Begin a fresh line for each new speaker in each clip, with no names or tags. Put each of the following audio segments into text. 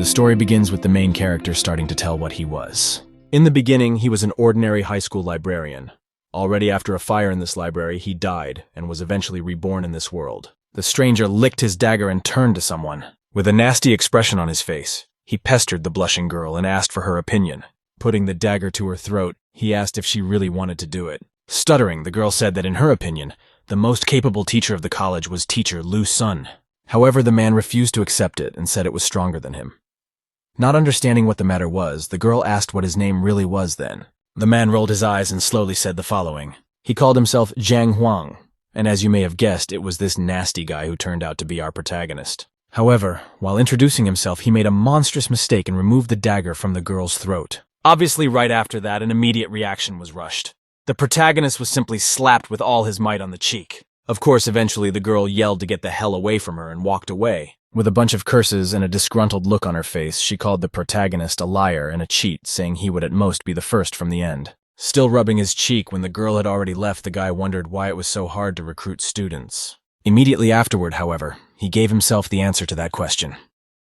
The story begins with the main character starting to tell what he was. In the beginning, he was an ordinary high school librarian. Already after a fire in this library, he died and was eventually reborn in this world. The stranger licked his dagger and turned to someone. With a nasty expression on his face, he pestered the blushing girl and asked for her opinion. Putting the dagger to her throat, he asked if she really wanted to do it. Stuttering, the girl said that in her opinion, the most capable teacher of the college was teacher Lu Sun. However, the man refused to accept it and said it was stronger than him. Not understanding what the matter was, the girl asked what his name really was then. The man rolled his eyes and slowly said the following. He called himself Zhang Huang, and as you may have guessed, it was this nasty guy who turned out to be our protagonist. However, while introducing himself, he made a monstrous mistake and removed the dagger from the girl's throat. Obviously, right after that, an immediate reaction was rushed. The protagonist was simply slapped with all his might on the cheek. Of course, eventually the girl yelled to get the hell away from her and walked away. With a bunch of curses and a disgruntled look on her face, she called the protagonist a liar and a cheat, saying he would at most be the first from the end. Still rubbing his cheek when the girl had already left, the guy wondered why it was so hard to recruit students. Immediately afterward, however, he gave himself the answer to that question.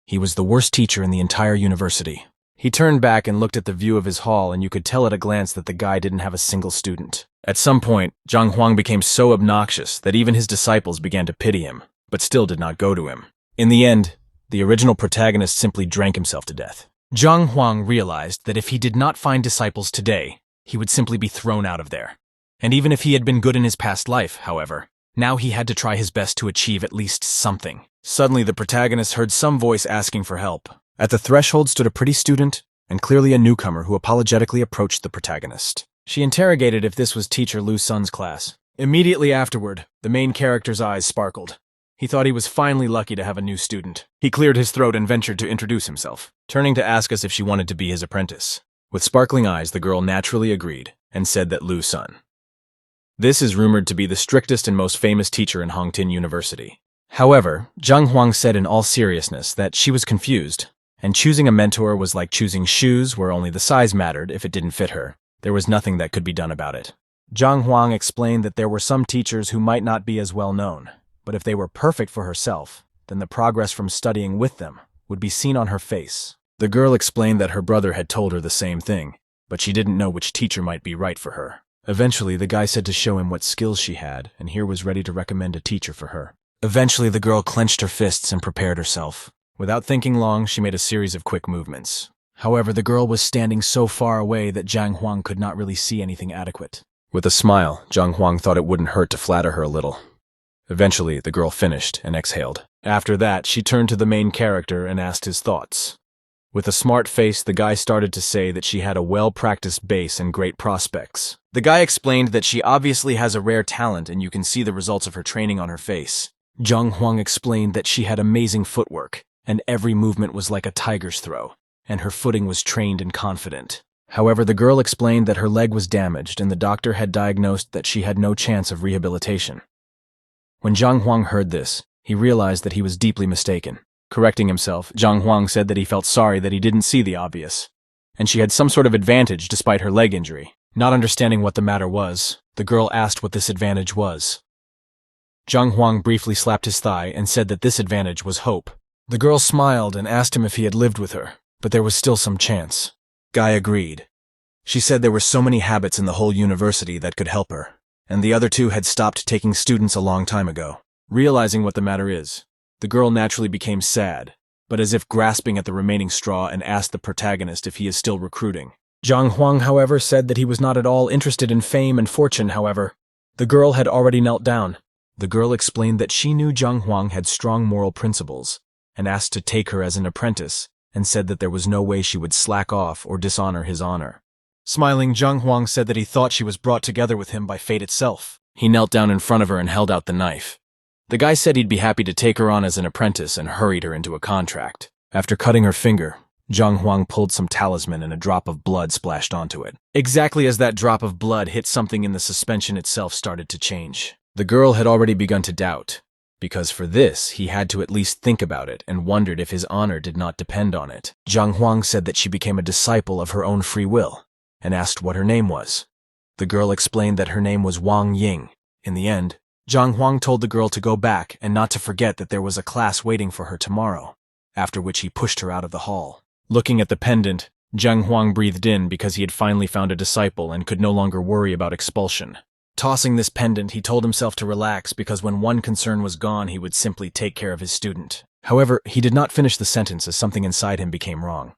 He was the worst teacher in the entire university. He turned back and looked at the view of his hall, and you could tell at a glance that the guy didn't have a single student. At some point, Zhang Huang became so obnoxious that even his disciples began to pity him, but still did not go to him. In the end, the original protagonist simply drank himself to death. Zhang Huang realized that if he did not find disciples today, he would simply be thrown out of there. And even if he had been good in his past life, however, now he had to try his best to achieve at least something. Suddenly, the protagonist heard some voice asking for help. At the threshold stood a pretty student, and clearly a newcomer who apologetically approached the protagonist. She interrogated if this was teacher Lu Sun's class. Immediately afterward, the main character's eyes sparkled. He thought he was finally lucky to have a new student. He cleared his throat and ventured to introduce himself, turning to ask us if she wanted to be his apprentice. With sparkling eyes, the girl naturally agreed and said that Lu Sun. This is rumored to be the strictest and most famous teacher in Hongtin University. However, Zhang Huang said in all seriousness that she was confused, and choosing a mentor was like choosing shoes where only the size mattered if it didn't fit her. There was nothing that could be done about it. Zhang Huang explained that there were some teachers who might not be as well known, but if they were perfect for herself, then the progress from studying with them would be seen on her face. The girl explained that her brother had told her the same thing, but she didn't know which teacher might be right for her. Eventually, the guy said to show him what skills she had, and here was ready to recommend a teacher for her. Eventually, the girl clenched her fists and prepared herself. Without thinking long, she made a series of quick movements. However, the girl was standing so far away that Zhang Huang could not really see anything adequate. With a smile, Zhang Huang thought it wouldn't hurt to flatter her a little. Eventually, the girl finished and exhaled. After that, she turned to the main character and asked his thoughts. With a smart face, the guy started to say that she had a well-practiced base and great prospects. The guy explained that she obviously has a rare talent and you can see the results of her training on her face. Zhang Huang explained that she had amazing footwork, and every movement was like a tiger's throw, and her footing was trained and confident. However, the girl explained that her leg was damaged and the doctor had diagnosed that she had no chance of rehabilitation. When Zhang Huang heard this, he realized that he was deeply mistaken. Correcting himself, Zhang Huang said that he felt sorry that he didn't see the obvious, and she had some sort of advantage despite her leg injury. Not understanding what the matter was, the girl asked what this advantage was. Zhang Huang briefly slapped his thigh and said that this advantage was hope. The girl smiled and asked him if he had lived with her, but there was still some chance. Guy agreed. She said there were so many habits in the whole university that could help her, and the other two had stopped taking students a long time ago. Realizing what the matter is, the girl naturally became sad, but as if grasping at the remaining straw and asked the protagonist if he is still recruiting. Zhang Huang, however, said that he was not at all interested in fame and fortune, however. The girl had already knelt down. The girl explained that she knew Zhang Huang had strong moral principles, and asked to take her as an apprentice, and said that there was no way she would slack off or dishonor his honor. Smiling, Zhang Huang said that he thought she was brought together with him by fate itself. He knelt down in front of her and held out the knife. The guy said he'd be happy to take her on as an apprentice and hurried her into a contract. After cutting her finger, Zhang Huang pulled some talisman and a drop of blood splashed onto it. Exactly as that drop of blood hit something in the suspension itself started to change. The girl had already begun to doubt, because for this he had to at least think about it and wondered if his honor did not depend on it. Zhang Huang said that she became a disciple of her own free will, and asked what her name was. The girl explained that her name was Wang Ying. In the end, Zhang Huang told the girl to go back and not to forget that there was a class waiting for her tomorrow. after which he pushed her out of the hall. Looking at the pendant, Zhang Huang breathed in because he had finally found a disciple and could no longer worry about expulsion. Tossing this pendant, he told himself to relax because when one concern was gone, he would simply take care of his student. However, he did not finish the sentence as something inside him became wrong.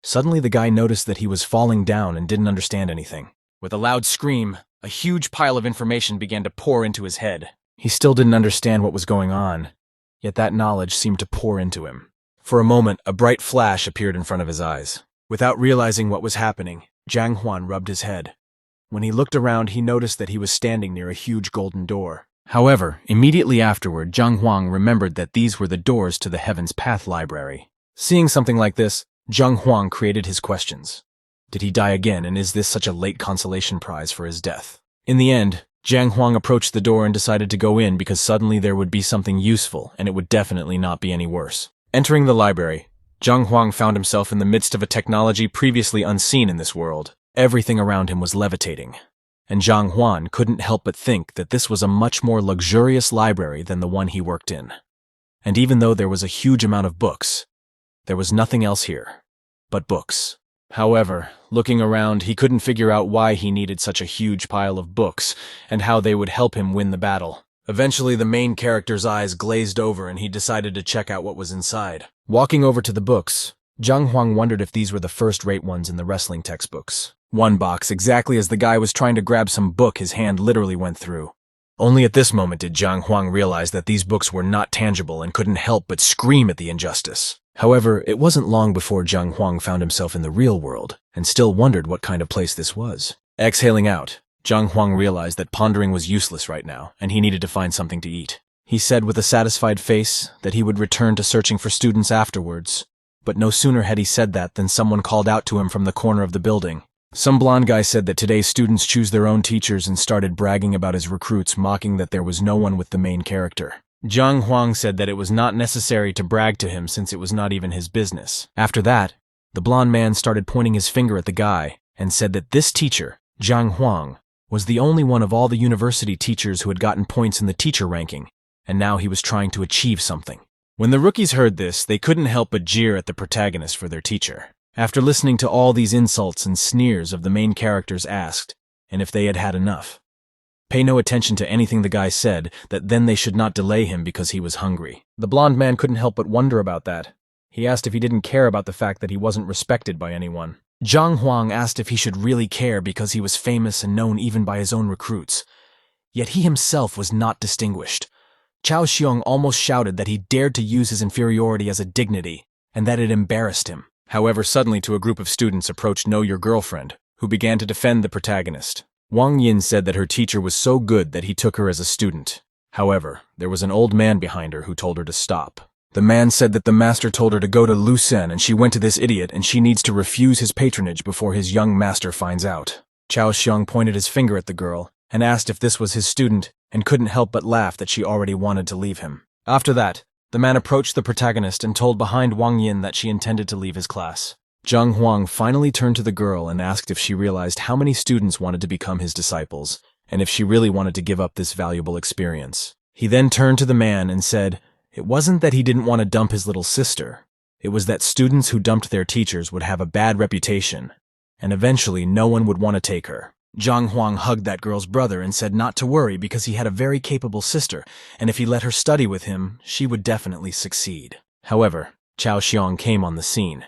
Suddenly, the guy noticed that he was falling down and didn't understand anything. With a loud scream, a huge pile of information began to pour into his head. He still didn't understand what was going on, yet that knowledge seemed to pour into him. For a moment, a bright flash appeared in front of his eyes. Without realizing what was happening, Zhang Huan rubbed his head. When he looked around, he noticed that he was standing near a huge golden door. However, immediately afterward, Zhang Huang remembered that these were the doors to the Heaven's Path Library. Seeing something like this, Zhang Huang created his questions. Did he die again, and is this such a late consolation prize for his death? In the end, Zhang Huang approached the door and decided to go in because suddenly there would be something useful, and it would definitely not be any worse. Entering the library, Zhang Huang found himself in the midst of a technology previously unseen in this world. Everything around him was levitating, and Zhang Huan couldn't help but think that this was a much more luxurious library than the one he worked in. And even though there was a huge amount of books, there was nothing else here but books. However, looking around, he couldn't figure out why he needed such a huge pile of books and how they would help him win the battle. Eventually, the main character's eyes glazed over and he decided to check out what was inside. Walking over to the books, Zhang Huang wondered if these were the first-rate ones in the wrestling textbooks. One box, exactly as the guy was trying to grab some book his hand literally went through. Only at this moment did Zhang Huang realize that these books were not tangible and couldn't help but scream at the injustice. However, it wasn't long before Zhang Huang found himself in the real world and still wondered what kind of place this was. Exhaling out, Zhang Huang realized that pondering was useless right now and he needed to find something to eat. He said with a satisfied face that he would return to searching for students afterwards. But no sooner had he said that than someone called out to him from the corner of the building. Some blonde guy said that today's students choose their own teachers and started bragging about his recruits, mocking that there was no one with the main character. Zhang Huang said that it was not necessary to brag to him since it was not even his business. After that, the blonde man started pointing his finger at the guy and said that this teacher, Zhang Huang, was the only one of all the university teachers who had gotten points in the teacher ranking, and now he was trying to achieve something. When the rookies heard this, they couldn't help but jeer at the protagonist for their teacher. After listening to all these insults and sneers of the main characters asked, and if they had had enough. Pay no attention to anything the guy said, that then they should not delay him because he was hungry. The blonde man couldn't help but wonder about that. He asked if he didn't care about the fact that he wasn't respected by anyone. Zhang Huang asked if he should really care because he was famous and known even by his own recruits. Yet he himself was not distinguished. Chao Xiong almost shouted that he dared to use his inferiority as a dignity, and that it embarrassed him. However, suddenly a group of students approached Know Your Girlfriend, who began to defend the protagonist. Wang Yin said that her teacher was so good that he took her as a student. However, there was an old man behind her who told her to stop. The man said that the master told her to go to Lucen and she went to this idiot and she needs to refuse his patronage before his young master finds out. Chao Xiong pointed his finger at the girl and asked if this was his student and couldn't help but laugh that she already wanted to leave him. After that, the man approached the protagonist and told behind Wang Yin that she intended to leave his class. Zhang Huang finally turned to the girl and asked if she realized how many students wanted to become his disciples, and if she really wanted to give up this valuable experience. He then turned to the man and said, it wasn't that he didn't want to dump his little sister. It was that students who dumped their teachers would have a bad reputation, and eventually no one would want to take her. Zhang Huang hugged that girl's brother and said not to worry because he had a very capable sister, and if he let her study with him, she would definitely succeed. However, Chao Xiong came on the scene.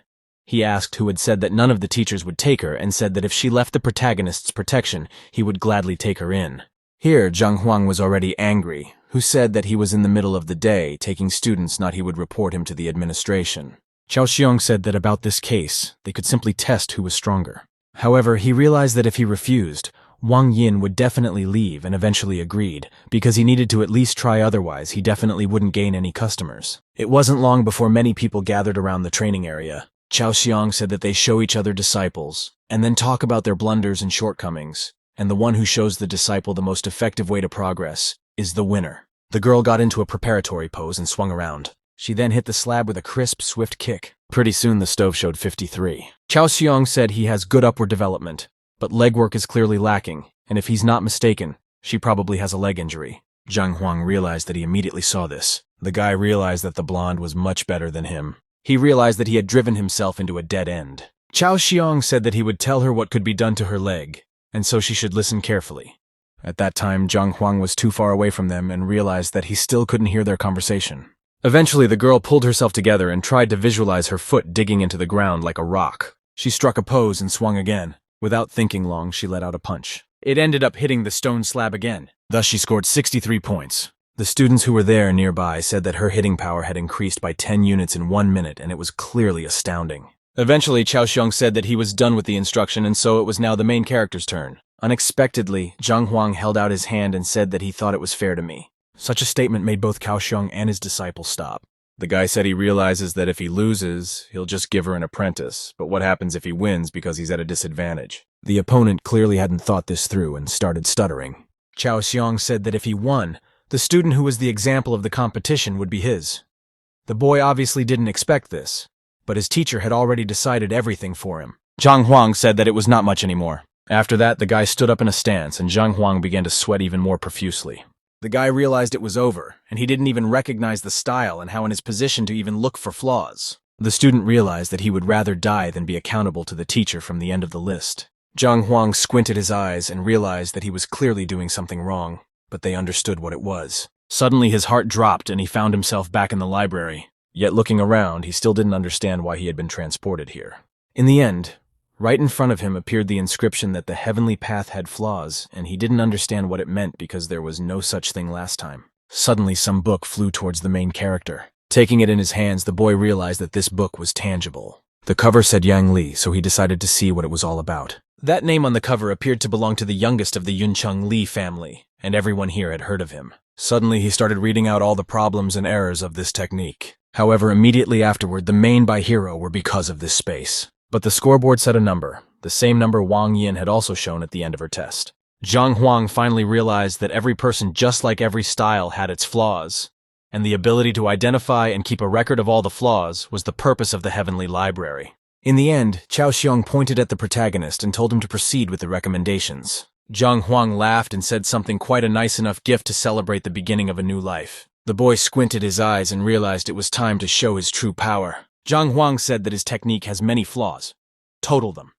He asked who had said that none of the teachers would take her and said that if she left the protagonist's protection, he would gladly take her in. Here, Zhang Huang was already angry, who said that he was in the middle of the day taking students, not he would report him to the administration. Chao Xiong said that about this case, they could simply test who was stronger. However, he realized that if he refused, Wang Yin would definitely leave and eventually agreed, because he needed to at least try, otherwise he definitely wouldn't gain any customers. It wasn't long before many people gathered around the training area. Chao Xiong said that they show each other disciples, and then talk about their blunders and shortcomings, and the one who shows the disciple the most effective way to progress is the winner. The girl got into a preparatory pose and swung around. She then hit the slab with a crisp, swift kick. Pretty soon the stove showed 53. Chao Xiong said he has good upward development, but legwork is clearly lacking, and if he's not mistaken, she probably has a leg injury. Zhang Huang realized that he immediately saw this. The guy realized that the blonde was much better than him. He realized that he had driven himself into a dead end. Chao Xiong said that he would tell her what could be done to her leg, and so she should listen carefully. At that time, Zhang Huang was too far away from them and realized that he still couldn't hear their conversation. Eventually, the girl pulled herself together and tried to visualize her foot digging into the ground like a rock. She struck a pose and swung again. Without thinking long, she let out a punch. It ended up hitting the stone slab again. Thus, she scored 63 points. The students who were there nearby said that her hitting power had increased by 10 units in 1 minute, and it was clearly astounding. Eventually, Chao Xiong said that he was done with the instruction, and so it was now the main character's turn. Unexpectedly, Zhang Huang held out his hand and said that he thought it was fair to me. Such a statement made both Chao Xiong and his disciple stop. The guy said he realizes that if he loses, he'll just give her an apprentice, but what happens if he wins because he's at a disadvantage? The opponent clearly hadn't thought this through and started stuttering. Chao Xiong said that if he won, the student who was the example of the competition would be his. The boy obviously didn't expect this, but his teacher had already decided everything for him. Zhang Huang said that it was not much anymore. After that, the guy stood up in a stance, and Zhang Huang began to sweat even more profusely. The guy realized it was over, and he didn't even recognize the style and how in his position to even look for flaws. The student realized that he would rather die than be accountable to the teacher from the end of the list. Zhang Huang squinted his eyes and realized that he was clearly doing something wrong, but they understood what it was. Suddenly his heart dropped and he found himself back in the library. Yet looking around, he still didn't understand why he had been transported here. In the end, right in front of him appeared the inscription that the heavenly path had flaws, and he didn't understand what it meant because there was no such thing last time. Suddenly, some book flew towards the main character. Taking it in his hands, the boy realized that this book was tangible. The cover said Yang Li, so he decided to see what it was all about. That name on the cover appeared to belong to the youngest of the Yuncheng Li family, and everyone here had heard of him. Suddenly, he started reading out all the problems and errors of this technique. However, immediately afterward, the main by hero were because of this space. But the scoreboard said a number, the same number Wang Yin had also shown at the end of her test. Zhang Huang finally realized that every person, just like every style, had its flaws, and the ability to identify and keep a record of all the flaws was the purpose of the Heavenly Library. In the end, Chao Xiong pointed at the protagonist and told him to proceed with the recommendations. Zhang Huang laughed and said something quite a nice enough gift to celebrate the beginning of a new life. The boy squinted his eyes and realized it was time to show his true power. Zhang Huang said that his technique has many flaws. Total them.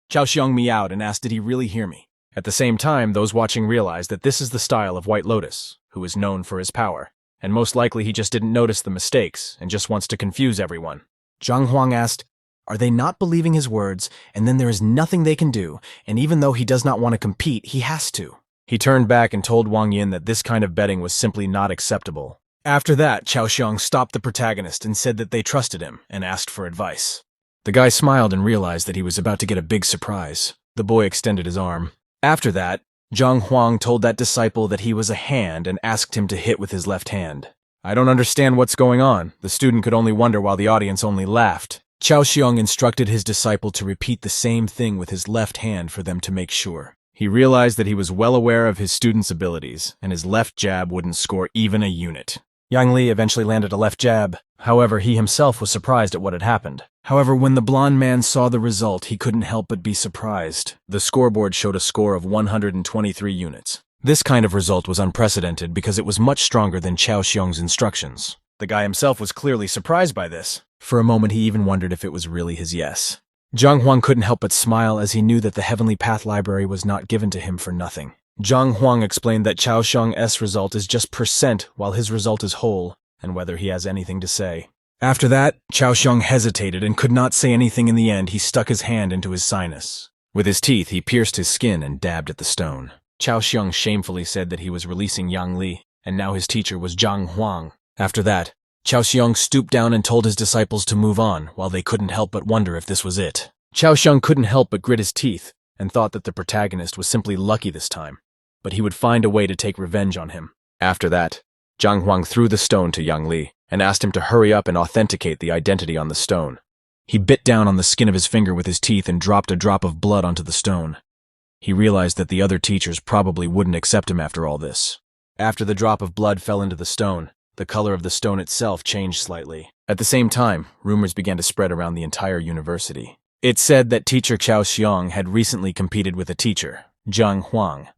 Chao Xiong meowed and asked did he really hear me. At the same time, those watching realized that this is the style of White Lotus, who is known for his power, and most likely he just didn't notice the mistakes and just wants to confuse everyone. Zhang Huang asked, are they not believing his words, and then there is nothing they can do, and even though he does not want to compete, he has to? He turned back and told Wang Yin that this kind of betting was simply not acceptable. After that, Chao Xiong stopped the protagonist and said that they trusted him and asked for advice. The guy smiled and realized that he was about to get a big surprise. The boy extended his arm. After that, Zhang Huang told that disciple that he was a hand and asked him to hit with his left hand. I don't understand what's going on. The student could only wonder while the audience only laughed. Chao Xiong instructed his disciple to repeat the same thing with his left hand for them to make sure. He realized that he was well aware of his student's abilities, and his left jab wouldn't score even a unit. Yang Li eventually landed a left jab. However, he himself was surprised at what had happened. However, when the blonde man saw the result, he couldn't help but be surprised. The scoreboard showed a score of 123 units. This kind of result was unprecedented because it was much stronger than Chao Xiong's instructions. The guy himself was clearly surprised by this. For a moment, he even wondered if it was really his yes. Zhang Huang couldn't help but smile as he knew that the Heavenly Path Library was not given to him for nothing. Zhang Huang explained that Chao Xiong's result is just percent while his result is whole, and whether he has anything to say. After that, Chao Xiong hesitated and could not say anything. In the end, he stuck his hand into his sinus. With his teeth, he pierced his skin and dabbed at the stone. Chao Xiong shamefully said that he was releasing Yang Li, and now his teacher was Zhang Huang. After that, Chao Xiong stooped down and told his disciples to move on, while they couldn't help but wonder if this was it. Chao Xiong couldn't help but grit his teeth, and thought that the protagonist was simply lucky this time, but he would find a way to take revenge on him. After that, Zhang Huang threw the stone to Yang Li, and asked him to hurry up and authenticate the identity on the stone. He bit down on the skin of his finger with his teeth and dropped a drop of blood onto the stone. He realized that the other teachers probably wouldn't accept him after all this. After the drop of blood fell into the stone, the color of the stone itself changed slightly. At the same time, rumors began to spread around the entire university. It said that teacher Chao Xiong had recently competed with a teacher, Zhang Huang,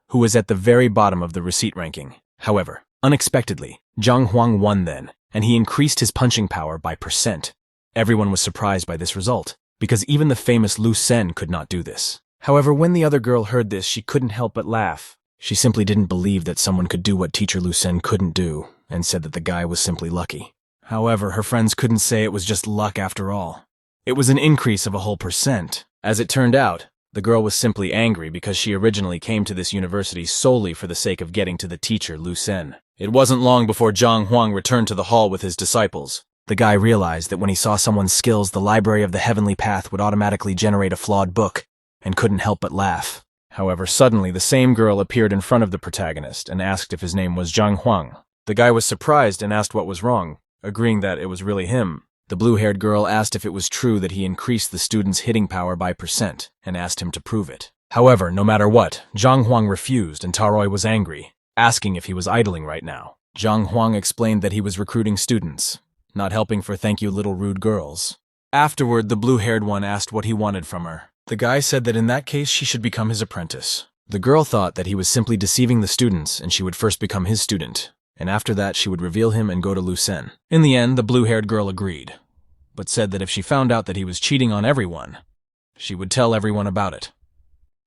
who was at the very bottom of the receipt ranking. However, unexpectedly, Zhang Huang won then, and he increased his punching power by %. Everyone was surprised by this result, because even the famous Lu Sen could not do this. However, when the other girl heard this, she couldn't help but laugh. She simply didn't believe that someone could do what Teacher Lu Sen couldn't do, and said that the guy was simply lucky. However, her friends couldn't say it was just luck after all. It was an increase of a whole %. As it turned out, the girl was simply angry because she originally came to this university solely for the sake of getting to the teacher Lu Sen. It wasn't long before Zhang Huang returned to the hall with his disciples. The guy realized that when he saw someone's skills, the Library of the Heavenly Path would automatically generate a flawed book, and couldn't help but laugh. However, suddenly the same girl appeared in front of the protagonist and asked if his name was Zhang Huang. The guy was surprised and asked what was wrong, agreeing that it was really him. The blue-haired girl asked if it was true that he increased the student's hitting power by %, and asked him to prove it. However, no matter what, Zhang Huang refused and Taroi was angry, asking if he was idling right now. Zhang Huang explained that he was recruiting students, not helping for thank you little rude girls. Afterward, the blue-haired one asked what he wanted from her. The guy said that in that case she should become his apprentice. The girl thought that he was simply deceiving the students and she would first become his student, and after that she would reveal him and go to Lu Sen. In the end, the blue-haired girl agreed, but said that if she found out that he was cheating on everyone, she would tell everyone about it.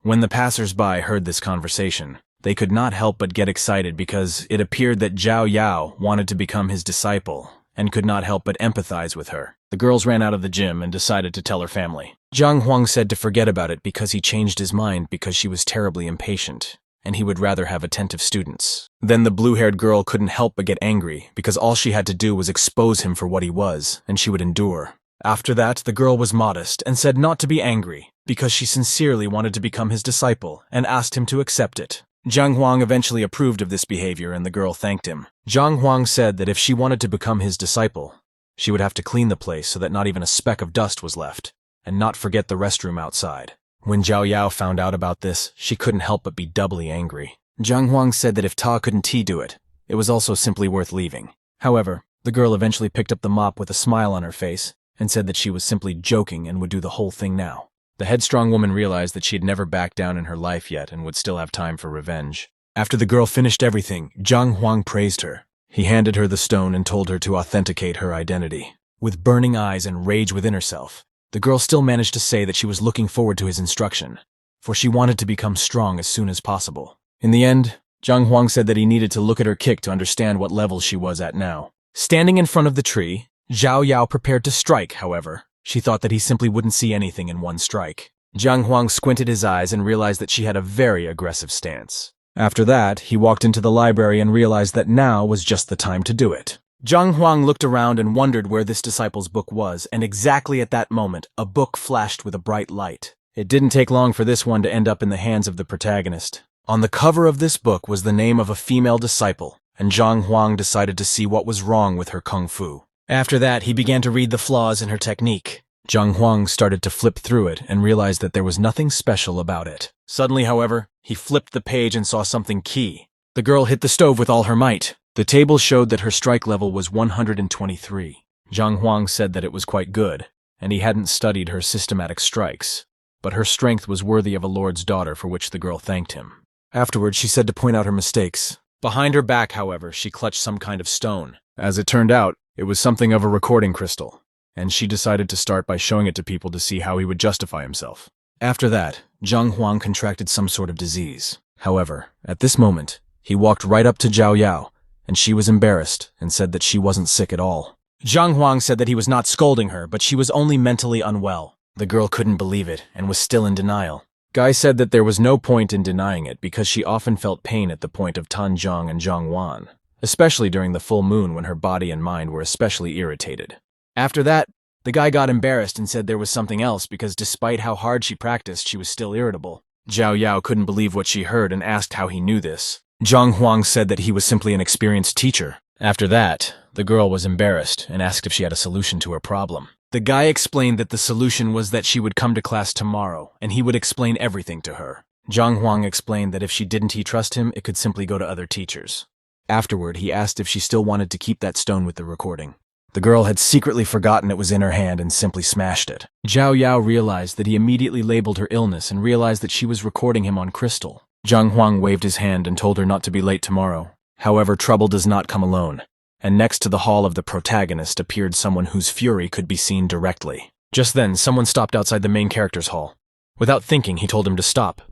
When the passers-by heard this conversation, they could not help but get excited because it appeared that Zhao Yao wanted to become his disciple and could not help but empathize with her. The girls ran out of the gym and decided to tell her family. Zhang Huang said to forget about it because he changed his mind because she was terribly impatient, and he would rather have attentive students. Then the blue-haired girl couldn't help but get angry because all she had to do was expose him for what he was, and she would endure. After that, the girl was modest and said not to be angry because she sincerely wanted to become his disciple and asked him to accept it. Zhang Huang eventually approved of this behavior and the girl thanked him. Zhang Huang said that if she wanted to become his disciple, she would have to clean the place so that not even a speck of dust was left, and not forget the restroom outside. When Zhao Yao found out about this, she couldn't help but be doubly angry. Zhang Huang said that if Ta couldn't do it, it was also simply worth leaving. However, the girl eventually picked up the mop with a smile on her face and said that she was simply joking and would do the whole thing now. The headstrong woman realized that she had never backed down in her life yet and would still have time for revenge. After the girl finished everything, Zhang Huang praised her. He handed her the stone and told her to authenticate her identity. With burning eyes and rage within herself, the girl still managed to say that she was looking forward to his instruction, for she wanted to become strong as soon as possible. In the end, Zhang Huang said that he needed to look at her kick to understand what level she was at now. Standing in front of the tree, Zhao Yao prepared to strike, however. She thought that he simply wouldn't see anything in one strike. Zhang Huang squinted his eyes and realized that she had a very aggressive stance. After that, he walked into the library and realized that now was just the time to do it. Zhang Huang looked around and wondered where this disciple's book was, and exactly at that moment, a book flashed with a bright light. It didn't take long for this one to end up in the hands of the protagonist. On the cover of this book was the name of a female disciple, and Zhang Huang decided to see what was wrong with her kung fu. After that, he began to read the flaws in her technique. Zhang Huang started to flip through it and realized that there was nothing special about it. Suddenly, however, he flipped the page and saw something key. The girl hit the stove with all her might. The table showed that her strike level was 123. Zhang Huang said that it was quite good, and he hadn't studied her systematic strikes, but her strength was worthy of a lord's daughter, for which the girl thanked him. Afterwards, she said to point out her mistakes. Behind her back, however, she clutched some kind of stone. As it turned out, it was something of a recording crystal, and she decided to start by showing it to people to see how he would justify himself. After that, Zhang Huang contracted some sort of disease. However, at this moment, he walked right up to Zhao Yao, and she was embarrassed and said that she wasn't sick at all. Zhang Huang said that he was not scolding her, but she was only mentally unwell. The girl couldn't believe it and was still in denial. Guy said that there was no point in denying it because she often felt pain at the point of Tanzhong and Zhongwan, especially during the full moon when her body and mind were especially irritated. After that, the guy got embarrassed and said there was something else because despite how hard she practiced, she was still irritable. Zhao Yao couldn't believe what she heard and asked how he knew this. Zhang Huang said that he was simply an experienced teacher. After that, the girl was embarrassed and asked if she had a solution to her problem. The guy explained that the solution was that she would come to class tomorrow and he would explain everything to her. Zhang Huang explained that if she didn't trust him, it could simply go to other teachers. Afterward, he asked if she still wanted to keep that stone with the recording. The girl had secretly forgotten it was in her hand and simply smashed it. Zhao Yao realized that he immediately labeled her illness and realized that she was recording him on crystal. Zhang Huang waved his hand and told her not to be late tomorrow. However, trouble does not come alone, and next to the hall of the protagonist appeared someone whose fury could be seen directly. Just then, someone stopped outside the main character's hall. Without thinking, he told him to stop.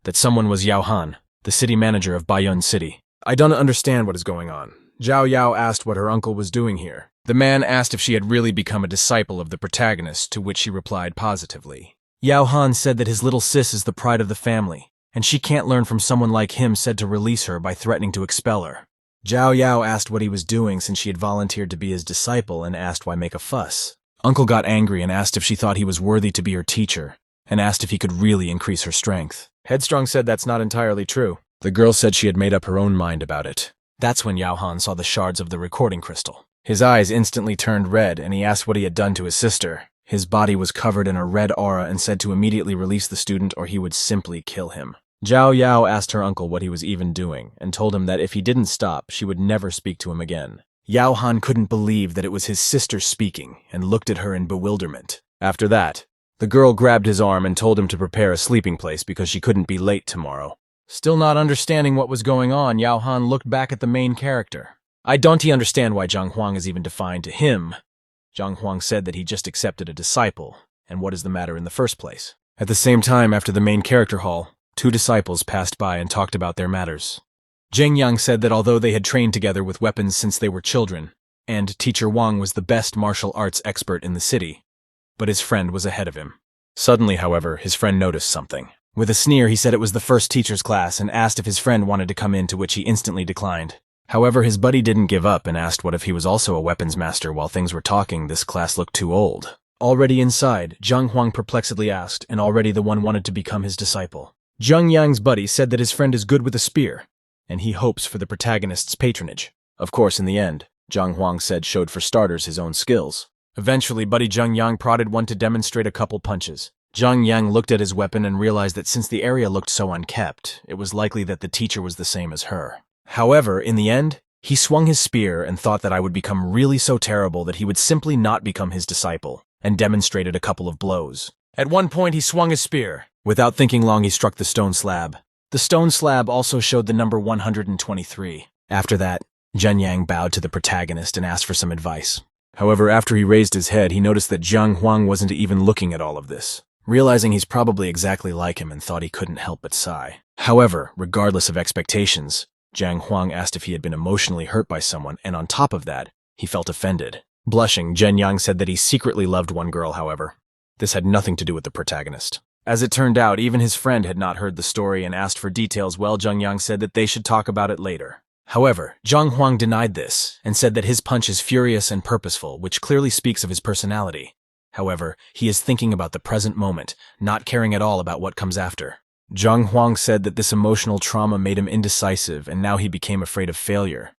That someone was Yao Han, the city manager of Bayonne City. I don't understand what is going on. Zhao Yao asked what her uncle was doing here. The man asked if she had really become a disciple of the protagonist, to which she replied positively. Yao Han said that his little sis is the pride of the family, and she can't learn from someone like him said to release her by threatening to expel her. Zhao Yao asked what he was doing since she had volunteered to be his disciple and asked why make a fuss. Uncle got angry and asked if she thought he was worthy to be her teacher, and asked if he could really increase her strength. Headstrong said that's not entirely true. The girl said she had made up her own mind about it. That's when Yao Han saw the shards of the recording crystal. His eyes instantly turned red, and he asked what he had done to his sister. His body was covered in a red aura and said to immediately release the student or he would simply kill him. Zhao Yao asked her uncle what he was even doing, and told him that if he didn't stop, she would never speak to him again. Yao Han couldn't believe that it was his sister speaking, and looked at her in bewilderment. After that, the girl grabbed his arm and told him to prepare a sleeping place because she couldn't be late tomorrow. Still not understanding what was going on, Yao Han looked back at the main character. I don't understand why Zhang Huang is even defined to him. Zhang Huang said that he just accepted a disciple, and what is the matter in the first place? At the same time, after the main character hall, 2 disciples passed by and talked about their matters. Zheng Yang said that although they had trained together with weapons since they were children, and teacher Wang was the best martial arts expert in the city, but his friend was ahead of him. Suddenly, however, his friend noticed something. With a sneer, he said it was the first teacher's class and asked if his friend wanted to come in, to which he instantly declined. However, his buddy didn't give up and asked what if he was also a weapons master. While things were talking, this class looked too old. Already inside, Zhang Huang perplexedly asked, and already the one wanted to become his disciple. Zheng Yang's buddy said that his friend is good with a spear, and he hopes for the protagonist's patronage. Of course, in the end, Zhang Huang said showed for starters his own skills. Eventually, buddy Zheng Yang prodded one to demonstrate a couple punches. Zheng Yang looked at his weapon and realized that since the area looked so unkept, it was likely that the teacher was the same as her. However, in the end, he swung his spear and thought that I would become really so terrible that he would simply not become his disciple, and demonstrated a couple of blows. At one point, he swung his spear. Without thinking long, he struck the stone slab. The stone slab also showed the number 123. After that, Zheng Yang bowed to the protagonist and asked for some advice. However, after he raised his head, he noticed that Zhang Huang wasn't even looking at all of this, realizing he's probably exactly like him and thought he couldn't help but sigh. However, regardless of expectations, Zhang Huang asked if he had been emotionally hurt by someone, and on top of that, he felt offended. Blushing, Zheng Yang said that he secretly loved one girl, however. This had nothing to do with the protagonist. As it turned out, even his friend had not heard the story and asked for details. Zheng Yang said that they should talk about it later. However, Zhang Huang denied this and said that his punch is furious and purposeful, which clearly speaks of his personality. However, he is thinking about the present moment, not caring at all about what comes after. Zhang Huang said that this emotional trauma made him indecisive, and now he became afraid of failure,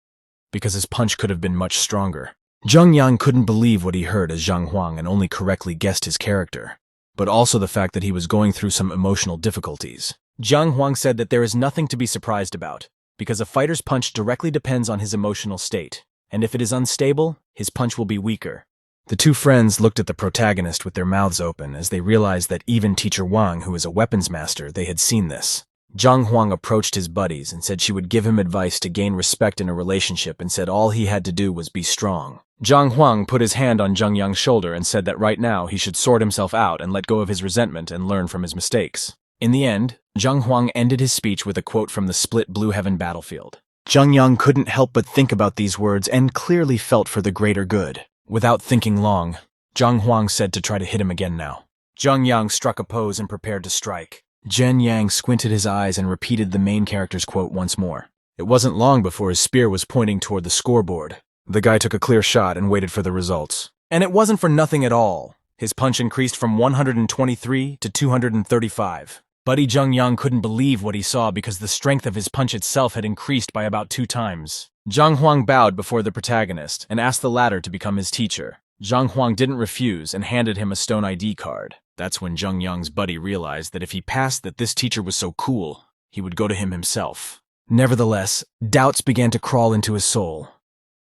because his punch could have been much stronger. Zheng Yang couldn't believe what he heard as Zhang Huang and only correctly guessed his character, but also the fact that he was going through some emotional difficulties. Zhang Huang said that there is nothing to be surprised about, because a fighter's punch directly depends on his emotional state, and if it is unstable, his punch will be weaker. The 2 friends looked at the protagonist with their mouths open as they realized that even teacher Wang, who is a weapons master, they had seen this. Zhang Huang approached his buddies and said she would give him advice to gain respect in a relationship and said all he had to do was be strong. Zhang Huang put his hand on Zheng Yang's shoulder and said that right now he should sort himself out and let go of his resentment and learn from his mistakes. In the end, Zheng Huang ended his speech with a quote from the split Blue Heaven battlefield. Zheng Yang couldn't help but think about these words and clearly felt for the greater good. Without thinking long, Zheng Huang said to try to hit him again now. Zheng Yang struck a pose and prepared to strike. Zheng Yang squinted his eyes and repeated the main character's quote once more. It wasn't long before his spear was pointing toward the scoreboard. The guy took a clear shot and waited for the results. And it wasn't for nothing at all. His punch increased from 123 to 235. Buddy Zheng Yang couldn't believe what he saw because the strength of his punch itself had increased by about 2 times. Zhang Huang bowed before the protagonist and asked the latter to become his teacher. Zhang Huang didn't refuse and handed him a stone ID card. That's when Zheng Yang's buddy realized that if he passed that this teacher was so cool, he would go to him himself. Nevertheless, doubts began to crawl into his soul.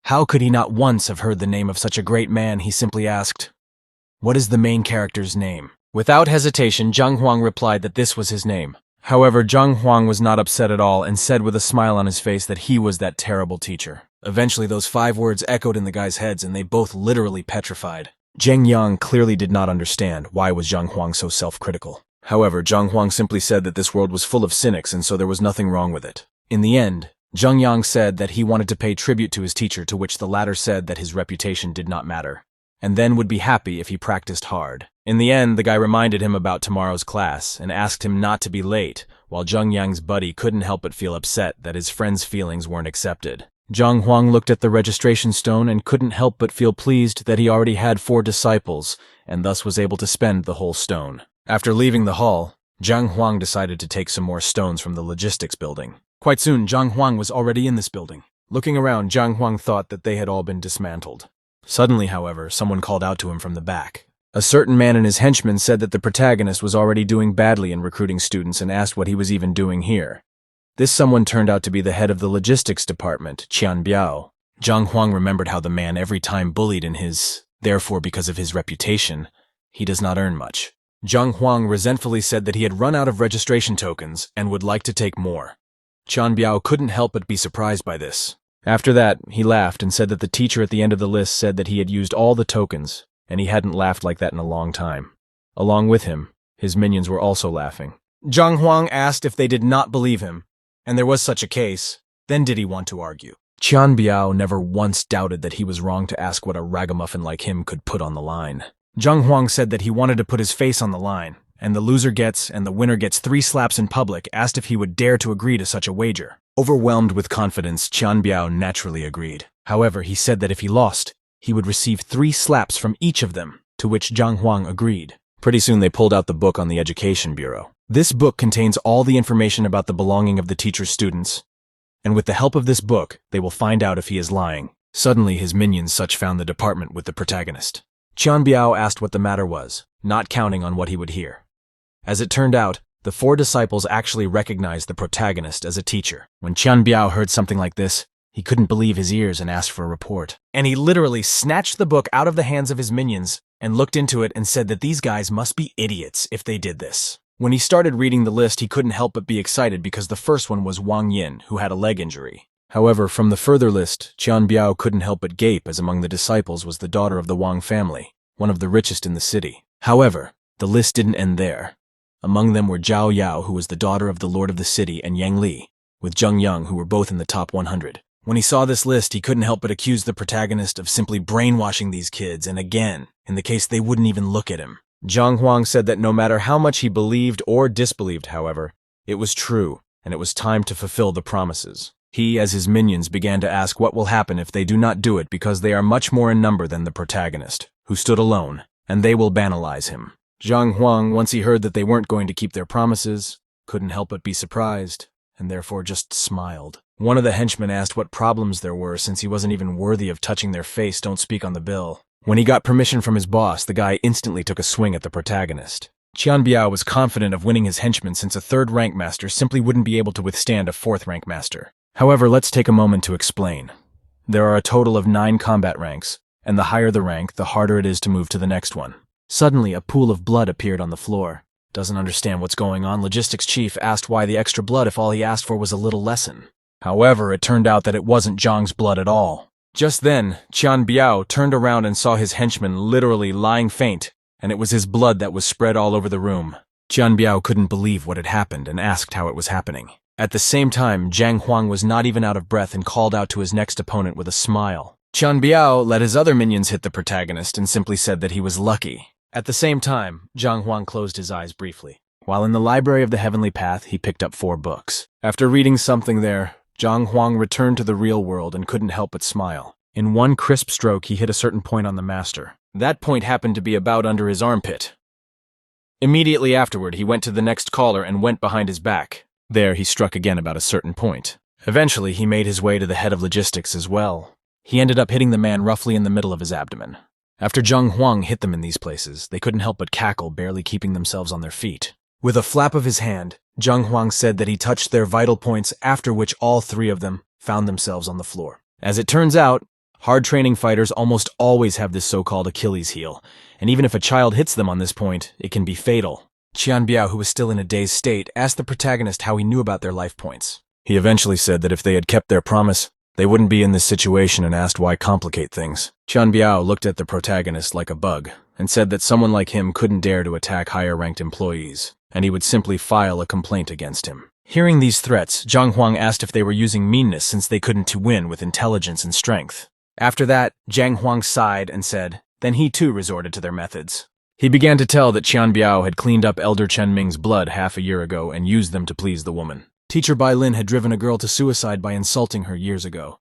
How could he not once have heard the name of such a great man? He simply asked, "What is the main character's name?" Without hesitation, Zhang Huang replied that this was his name. However, Zhang Huang was not upset at all and said with a smile on his face that he was that terrible teacher. Eventually, those 5 words echoed in the guys' heads and they both literally petrified. Zheng Yang clearly did not understand why was Zhang Huang so self-critical. However, Zhang Huang simply said that this world was full of cynics and so there was nothing wrong with it. In the end, Zheng Yang said that he wanted to pay tribute to his teacher, to which the latter said that his reputation did not matter, and then would be happy if he practiced hard. In the end, the guy reminded him about tomorrow's class and asked him not to be late, while Zheng Yang's buddy couldn't help but feel upset that his friend's feelings weren't accepted. Zhang Huang looked at the registration stone and couldn't help but feel pleased that he already had 4 disciples and thus was able to spend the whole stone. After leaving the hall, Zhang Huang decided to take some more stones from the logistics building. Quite soon, Zhang Huang was already in this building. Looking around, Zhang Huang thought that they had all been dismantled. Suddenly, however, someone called out to him from the back. A certain man and his henchmen said that the protagonist was already doing badly in recruiting students and asked what he was even doing here. This someone turned out to be the head of the logistics department, Qian Biao. Zhang Huang remembered how the man every time bullied in his, therefore because of his reputation, he does not earn much. Zhang Huang resentfully said that he had run out of registration tokens and would like to take more. Qian Biao couldn't help but be surprised by this. After that, he laughed and said that the teacher at the end of the list said that he had used all the tokens, and he hadn't laughed like that in a long time. Along with him, his minions were also laughing. Zhang Huang asked if they did not believe him, and there was such a case, then did he want to argue? Qian Biao never once doubted that he was wrong to ask what a ragamuffin like him could put on the line. Zhang Huang said that he wanted to put his face on the line, and the loser gets and the winner gets 3 slaps in public, asked if he would dare to agree to such a wager. Overwhelmed with confidence, Qian Biao naturally agreed. However, he said that if he lost, he would receive 3 slaps from each of them, to which Zhang Huang agreed. Pretty soon they pulled out the book on the Education Bureau. This book contains all the information about the belonging of the teacher's students, and with the help of this book, they will find out if he is lying. Suddenly, his minions such found the department with the protagonist. Qian Biao asked what the matter was, not counting on what he would hear. As it turned out, the 4 disciples actually recognized the protagonist as a teacher. When Qian Biao heard something like this, he couldn't believe his ears and asked for a report. And he literally snatched the book out of the hands of his minions and looked into it and said that these guys must be idiots if they did this. When he started reading the list, he couldn't help but be excited because the first one was Wang Yin, who had a leg injury. However, from the further list, Qian Biao couldn't help but gape, as among the disciples was the daughter of the Wang family, one of the richest in the city. However, the list didn't end there. Among them were Zhao Yao, who was the daughter of the lord of the city, and Yang Li, with Zheng Yang, who were both in the top 100. When he saw this list, he couldn't help but accuse the protagonist of simply brainwashing these kids, and again, in the case they wouldn't even look at him. Zhang Huang said that no matter how much he believed or disbelieved, however, it was true, and it was time to fulfill the promises. He, as his minions, began to ask what will happen if they do not do it, because they are much more in number than the protagonist, who stood alone, and they will banalize him. Zhang Huang, once he heard that they weren't going to keep their promises, couldn't help but be surprised, and therefore just smiled. One of the henchmen asked what problems there were, since he wasn't even worthy of touching their face. Don't speak on the bill. When he got permission from his boss, the guy instantly took a swing at the protagonist. Qian Biao was confident of winning his henchman, since a 3rd rank master simply wouldn't be able to withstand a 4th rank master. However, let's take a moment to explain. There are a total of 9 combat ranks, and the higher the rank, the harder it is to move to the next one. Suddenly, a pool of blood appeared on the floor. Doesn't understand what's going on, logistics chief asked why the extra blood if all he asked for was a little lesson. However, it turned out that it wasn't Zhang's blood at all. Just then, Qian Biao turned around and saw his henchman literally lying faint, and it was his blood that was spread all over the room. Qian Biao couldn't believe what had happened and asked how it was happening. At the same time, Zhang Huang was not even out of breath and called out to his next opponent with a smile. Qian Biao let his other minions hit the protagonist and simply said that he was lucky. At the same time, Zhang Huang closed his eyes briefly. While in the Library of the Heavenly Path, he picked up 4 books. After reading something there, Zhang Huang returned to the real world and couldn't help but smile. In one crisp stroke, he hit a certain point on the master. That point happened to be about under his armpit. Immediately afterward, he went to the next caller and went behind his back. There, he struck again about a certain point. Eventually, he made his way to the head of logistics as well. He ended up hitting the man roughly in the middle of his abdomen. After Zhang Huang hit them in these places, they couldn't help but cackle, barely keeping themselves on their feet. With a flap of his hand, Zhang Huang said that he touched their vital points, after which all 3 of them found themselves on the floor. As it turns out, hard training fighters almost always have this so-called Achilles heel, and even if a child hits them on this point, it can be fatal. Qian Biao, who was still in a dazed state, asked the protagonist how he knew about their life points. He eventually said that if they had kept their promise, they wouldn't be in this situation, and asked why complicate things. Qian Biao looked at the protagonist like a bug and said that someone like him couldn't dare to attack higher-ranked employees, and he would simply file a complaint against him. Hearing these threats, Zhang Huang asked if they were using meanness since they couldn't win with intelligence and strength. After that, Zhang Huang sighed and said, then he too resorted to their methods. He began to tell that Qian Biao had cleaned up Elder Chen Ming's blood half a year ago and used them to please the woman. Teacher Bai Lin had driven a girl to suicide by insulting her years ago,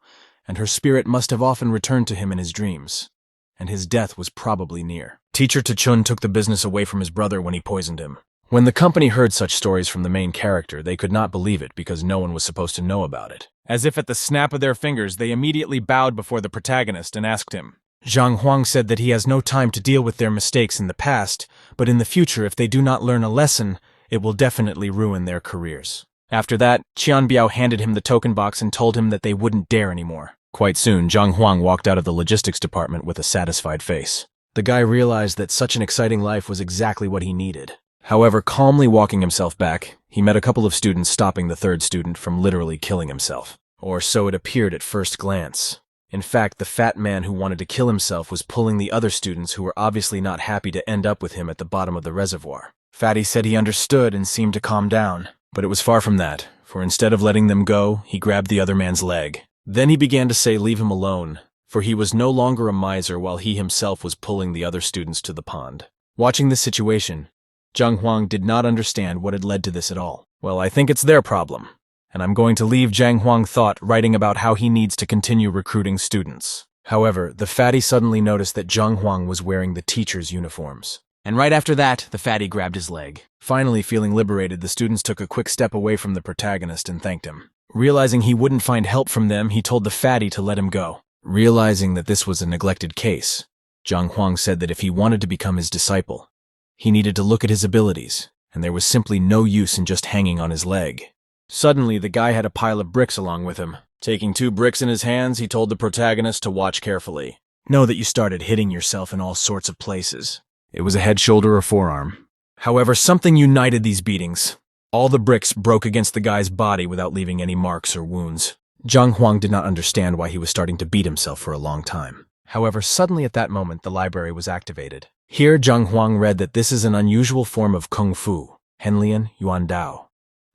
and her spirit must have often returned to him in his dreams, and his death was probably near. Teacher Tachun took the business away from his brother when he poisoned him. When the company heard such stories from the main character, they could not believe it because no one was supposed to know about it. As if at the snap of their fingers, they immediately bowed before the protagonist and asked him. Zhang Huang said that he has no time to deal with their mistakes in the past, but in the future, if they do not learn a lesson, it will definitely ruin their careers. After that, Qian Biao handed him the token box and told him that they wouldn't dare anymore. Quite soon, Zhang Huang walked out of the logistics department with a satisfied face. The guy realized that such an exciting life was exactly what he needed. However, calmly walking himself back, he met a couple of students stopping the third student from literally killing himself. Or so it appeared at first glance. In fact, the fat man who wanted to kill himself was pulling the other students who were obviously not happy to end up with him at the bottom of the reservoir. Fatty said he understood and seemed to calm down, but it was far from that, for instead of letting them go, he grabbed the other man's leg. Then he began to say leave him alone, for he was no longer a miser while he himself was pulling the other students to the pond. Watching this situation, Zhang Huang did not understand what had led to this at all. Well, I think it's their problem, and I'm going to leave Zhang Huang thought writing about how he needs to continue recruiting students. However, the fatty suddenly noticed that Zhang Huang was wearing the teacher's uniforms. And right after that, the fatty grabbed his leg. Finally feeling liberated, the students took a quick step away from the protagonist and thanked him. Realizing he wouldn't find help from them, he told the fatty to let him go. Realizing that this was a neglected case, Zhang Huang said that if he wanted to become his disciple, he needed to look at his abilities, and there was simply no use in just hanging on his leg. Suddenly, the guy had a pile of bricks along with him. Taking 2 bricks in his hands, he told the protagonist to watch carefully. Know that you started hitting yourself in all sorts of places. It was a head, shoulder, or forearm. However, something united these beatings. All the bricks broke against the guy's body without leaving any marks or wounds. Zhang Huang did not understand why he was starting to beat himself for a long time. However, suddenly at that moment, the library was activated. Here, Zhang Huang read that this is an unusual form of Kung Fu, Henlian Yuan Dao.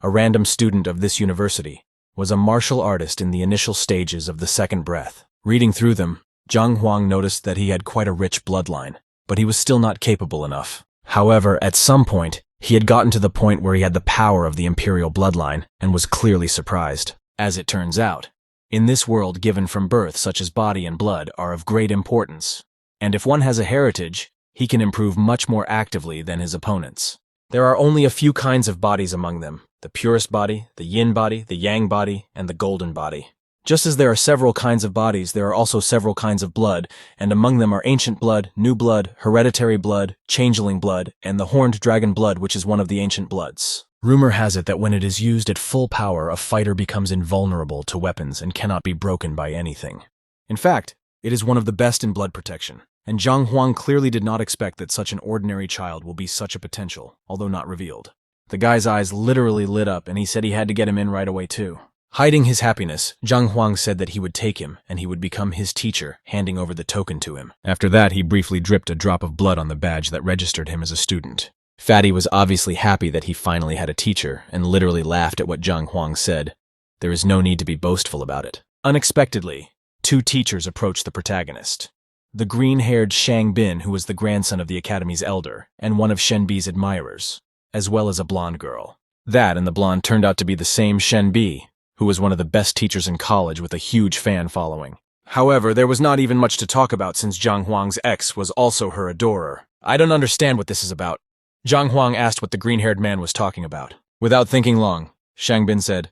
A random student of this university was a martial artist in the initial stages of the second breath. Reading through them, Zhang Huang noticed that he had quite a rich bloodline, but he was still not capable enough. However, at some point, he had gotten to the point where he had the power of the imperial bloodline and was clearly surprised. As it turns out, in this world, given from birth such as body and blood are of great importance, and if one has a heritage, he can improve much more actively than his opponents. There are only a few kinds of bodies among them: the purest body, the yin body, the yang body, and the golden body. Just as there are several kinds of bodies, there are also several kinds of blood, and among them are ancient blood, new blood, hereditary blood, changeling blood, and the horned dragon blood, which is one of the ancient bloods. Rumor has it that when it is used at full power, a fighter becomes invulnerable to weapons and cannot be broken by anything. In fact, it is one of the best in blood protection, and Zhang Huang clearly did not expect that such an ordinary child will be such a potential, although not revealed. The guy's eyes literally lit up, and he said he had to get him in right away too. Hiding his happiness, Zhang Huang said that he would take him, and he would become his teacher, handing over the token to him. After that, he briefly dripped a drop of blood on the badge that registered him as a student. Fatty was obviously happy that he finally had a teacher, and literally laughed at what Zhang Huang said. There is no need to be boastful about it. Unexpectedly, 2 teachers approached the protagonist. The green-haired Shang Bin, who was the grandson of the Academy's elder, and one of Shen Bi's admirers, as well as a blonde girl. That and the blonde turned out to be the same Shen Bi, who was one of the best teachers in college with a huge fan following. However, there was not even much to talk about since Zhang Huang's ex was also her adorer. I don't understand what this is about. Zhang Huang asked what the green-haired man was talking about. Without thinking long, Shang Bin said,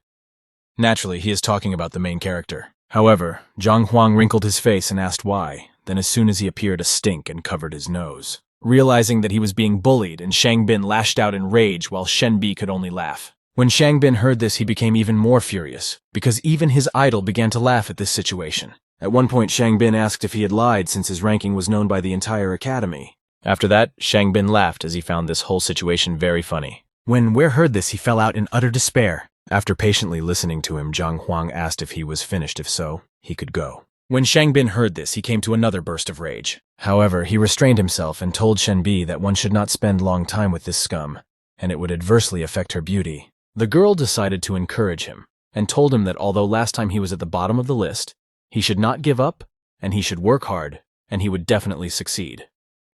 "Naturally, he is talking about the main character." However, Zhang Huang wrinkled his face and asked why. Then as soon as he appeared, a stink and covered his nose. Realizing that he was being bullied, and Shang Bin lashed out in rage while Shen Bi could only laugh. When Shang Bin heard this, he became even more furious, because even his idol began to laugh at this situation. At one point, Shang Bin asked if he had lied since his ranking was known by the entire academy. After that, Shangbin laughed as he found this whole situation very funny. When Ware heard this, he fell out in utter despair. After patiently listening to him, Zhang Huang asked if he was finished. If so, he could go. When Shangbin heard this, he came to another burst of rage. However, he restrained himself and told Shenbi that one should not spend long time with this scum, and it would adversely affect her beauty. The girl decided to encourage him, and told him that although last time he was at the bottom of the list, he should not give up, and he should work hard, and he would definitely succeed.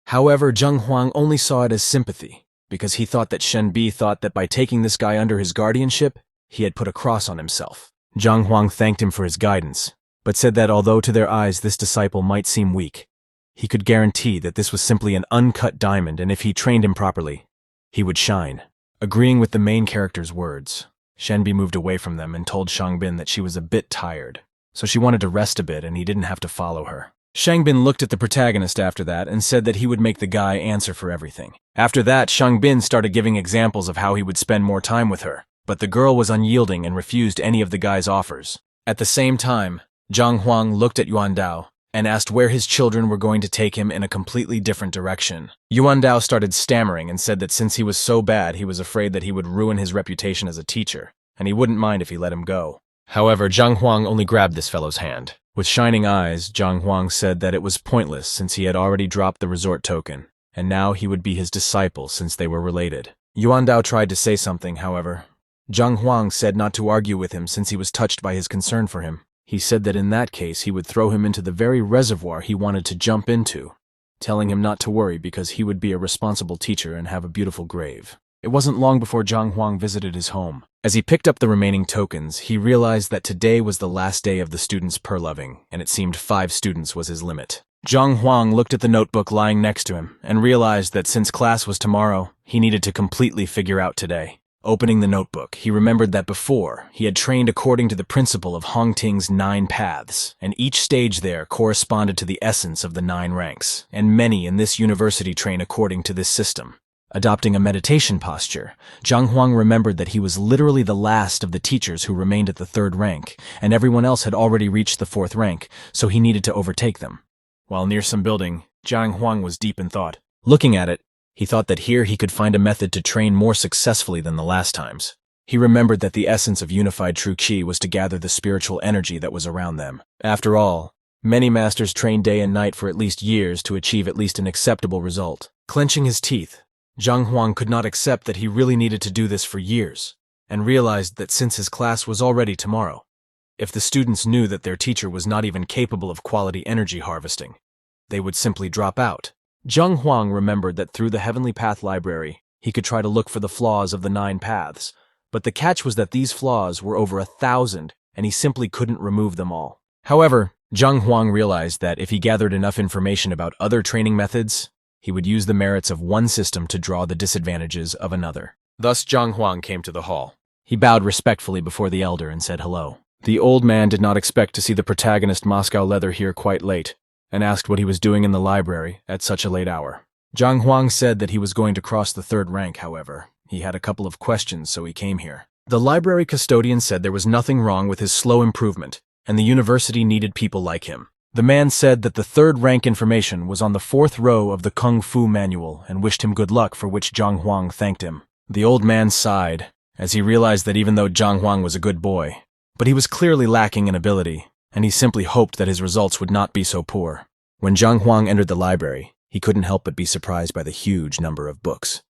However, Zhang Huang only saw it as sympathy, because he thought that Shenbi thought that by taking this guy under his guardianship, he had put a cross on himself. Zhang Huang thanked him for his guidance, but said that although to their eyes this disciple might seem weak, he could guarantee that this was simply an uncut diamond, and if he trained him properly, he would shine. Agreeing with the main character's words, Shenbi moved away from them and told Shangbin that she was a bit tired, so she wanted to rest a bit and he didn't have to follow her. Shangbin looked at the protagonist after that and said that he would make the guy answer for everything. After that, Shangbin started giving examples of how he would spend more time with her, but the girl was unyielding and refused any of the guy's offers. At the same time, Zhang Huang looked at Yuan Dao and asked where his children were going to take him in a completely different direction. Yuan Dao started stammering and said that since he was so bad, he was afraid that he would ruin his reputation as a teacher, and he wouldn't mind if he let him go. However, Zhang Huang only grabbed this fellow's hand. With shining eyes, Zhang Huang said that it was pointless since he had already dropped the resort token, and now he would be his disciple since they were related. Yuan Dao tried to say something, however. Zhang Huang said not to argue with him since he was touched by his concern for him. He said that in that case he would throw him into the very reservoir he wanted to jump into, telling him not to worry because he would be a responsible teacher and have a beautiful grave. It wasn't long before Zhang Huang visited his home. As he picked up the remaining tokens, he realized that today was the last day of the students' per-loving, and it seemed 5 students was his limit. Zhang Huang looked at the notebook lying next to him and realized that since class was tomorrow, he needed to completely figure out today. Opening the notebook, he remembered that before, he had trained according to the principle of Hongting's 9 paths, and each stage there corresponded to the essence of the 9 ranks, and many in this university train according to this system. Adopting a meditation posture, Zhang Huang remembered that he was literally the last of the teachers who remained at the 3rd rank, and everyone else had already reached the 4th rank, so he needed to overtake them. While near some building, Zhang Huang was deep in thought. Looking at it, he thought that here he could find a method to train more successfully than the last times. He remembered that the essence of unified true qi was to gather the spiritual energy that was around them. After all, many masters train day and night for at least years to achieve at least an acceptable result. Clenching his teeth, Zhang Huang could not accept that he really needed to do this for years, and realized that since his class was already tomorrow, if the students knew that their teacher was not even capable of quality energy harvesting, they would simply drop out. Zhang Huang remembered that through the Heavenly Path Library, he could try to look for the flaws of the 9 paths, but the catch was that these flaws were over 1,000, and he simply couldn't remove them all. However, Zhang Huang realized that if he gathered enough information about other training methods, he would use the merits of one system to draw the disadvantages of another. Thus, Zhang Huang came to the hall. He bowed respectfully before the elder and said hello. The old man did not expect to see the protagonist Moscow Leather here quite late, and asked what he was doing in the library at such a late hour. Zhang Huang said that he was going to cross the 3rd rank, however. He had a couple of questions, so he came here. The library custodian said there was nothing wrong with his slow improvement, and the university needed people like him. The man said that the 3rd rank information was on the 4th row of the Kung Fu manual and wished him good luck, for which Zhang Huang thanked him. The old man sighed, as he realized that even though Zhang Huang was a good boy, but he was clearly lacking in ability, and he simply hoped that his results would not be so poor. When Zhang Huang entered the library, he couldn't help but be surprised by the huge number of books.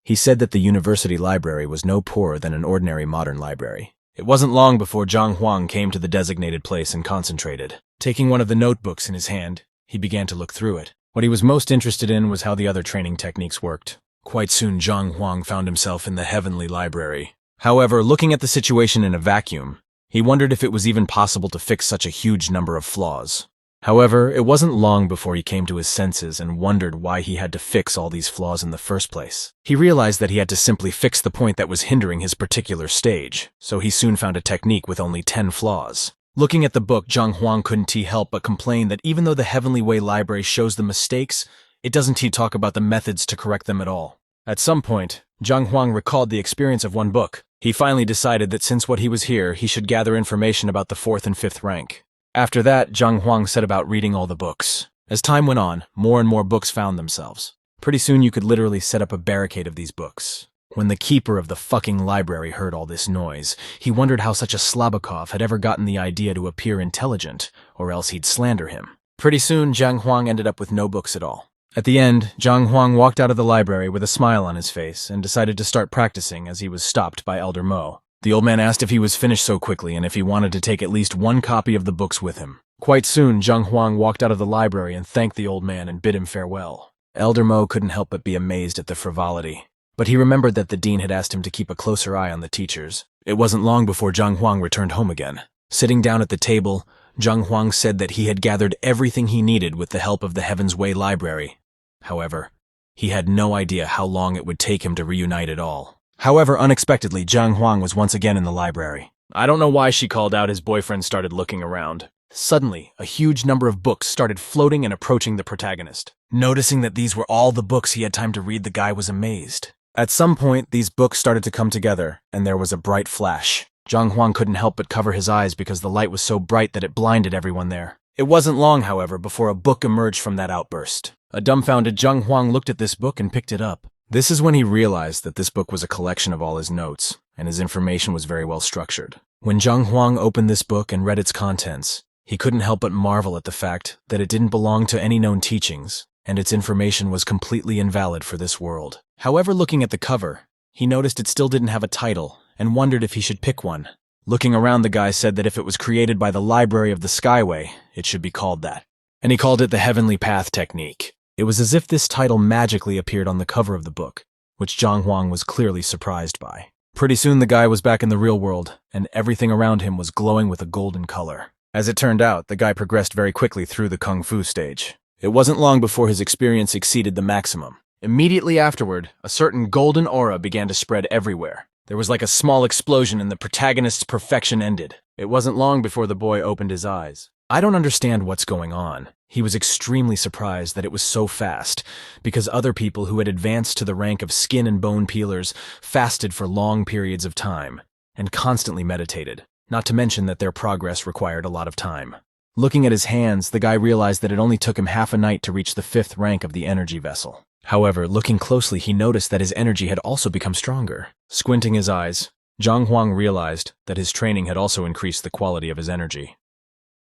He said that the university library was no poorer than an ordinary modern library. It wasn't long before Zhang Huang came to the designated place and concentrated. Taking one of the notebooks in his hand, he began to look through it. What he was most interested in was how the other training techniques worked. Quite soon, Zhang Huang found himself in the heavenly library. However, looking at the situation in a vacuum, he wondered if it was even possible to fix such a huge number of flaws. However, it wasn't long before he came to his senses and wondered why he had to fix all these flaws in the first place. He realized that he had to simply fix the point that was hindering his particular stage, so he soon found a technique with only 10 flaws. Looking at the book, Zhang Huang couldn't help but complain that even though the Heavenly Way library shows the mistakes, it doesn't talk about the methods to correct them at all. At some point, Zhang Huang recalled the experience of one book. He finally decided that since what he was here, he should gather information about the 4th and 5th rank. After that, Zhang Huang set about reading all the books. As time went on, more and more books found themselves. Pretty soon you could literally set up a barricade of these books. When the keeper of the fucking library heard all this noise, he wondered how such a Slabakov had ever gotten the idea to appear intelligent, or else he'd slander him. Pretty soon, Zhang Huang ended up with no books at all. At the end, Zhang Huang walked out of the library with a smile on his face and decided to start practicing as he was stopped by Elder Mo. The old man asked if he was finished so quickly and if he wanted to take at least one copy of the books with him. Quite soon, Zhang Huang walked out of the library and thanked the old man and bid him farewell. Elder Mo couldn't help but be amazed at the frivolity. But he remembered that the dean had asked him to keep a closer eye on the teachers. It wasn't long before Zhang Huang returned home again. Sitting down at the table, Zhang Huang said that he had gathered everything he needed with the help of the Heaven's Way library. However, he had no idea how long it would take him to reunite it all. However, unexpectedly, Zhang Huang was once again in the library. I don't know why she called out. His boyfriend started looking around. Suddenly, a huge number of books started floating and approaching the protagonist. Noticing that these were all the books he had time to read, the guy was amazed. At some point, these books started to come together, and there was a bright flash. Zhang Huang couldn't help but cover his eyes because the light was so bright that it blinded everyone there. It wasn't long, however, before a book emerged from that outburst. A dumbfounded Zhang Huang looked at this book and picked it up. This is when he realized that this book was a collection of all his notes, and his information was very well structured. When Zhang Huang opened this book and read its contents, he couldn't help but marvel at the fact that it didn't belong to any known teachings, and its information was completely invalid for this world. However, looking at the cover, he noticed it still didn't have a title, and wondered if he should pick one. Looking around, the guy said that if it was created by the Library of the Skyway, it should be called that. And he called it the Heavenly Path Technique. It was as if this title magically appeared on the cover of the book, which Zhang Huang was clearly surprised by. Pretty soon the guy was back in the real world, and everything around him was glowing with a golden color. As it turned out, the guy progressed very quickly through the Kung Fu stage. It wasn't long before his experience exceeded the maximum. Immediately afterward, a certain golden aura began to spread everywhere. There was like a small explosion and the protagonist's perfection ended. It wasn't long before the boy opened his eyes. I don't understand what's going on. He was extremely surprised that it was so fast, because other people who had advanced to the rank of skin and bone peelers fasted for long periods of time, and constantly meditated, not to mention that their progress required a lot of time. Looking at his hands, the guy realized that it only took him half a night to reach the 5th rank of the energy vessel. However, looking closely, he noticed that his energy had also become stronger. Squinting his eyes, Zhang Huang realized that his training had also increased the quality of his energy.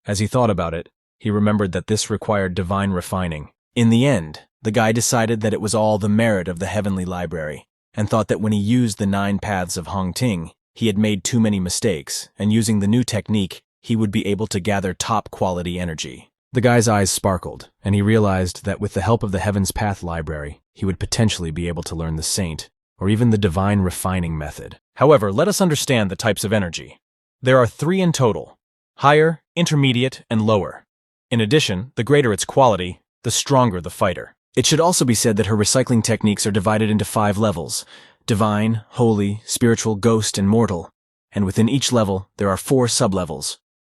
As he thought about it, he remembered that this required divine refining. In the end, the guy decided that it was all the merit of the Heavenly Library, and thought that when he used the 9 paths of Hongting, he had made too many mistakes, and using the new technique, he would be able to gather top-quality energy. The guy's eyes sparkled, and he realized that with the help of the Heaven's Path Library, he would potentially be able to learn the Saint, or even the Divine Refining Method. However, let us understand the types of energy. There are 3 in total: higher, intermediate, and lower. In addition, the greater its quality, the stronger the fighter. It should also be said that her recycling techniques are divided into 5 levels: divine, holy, spiritual, ghost, and mortal. And within each level, there are 4 sublevels: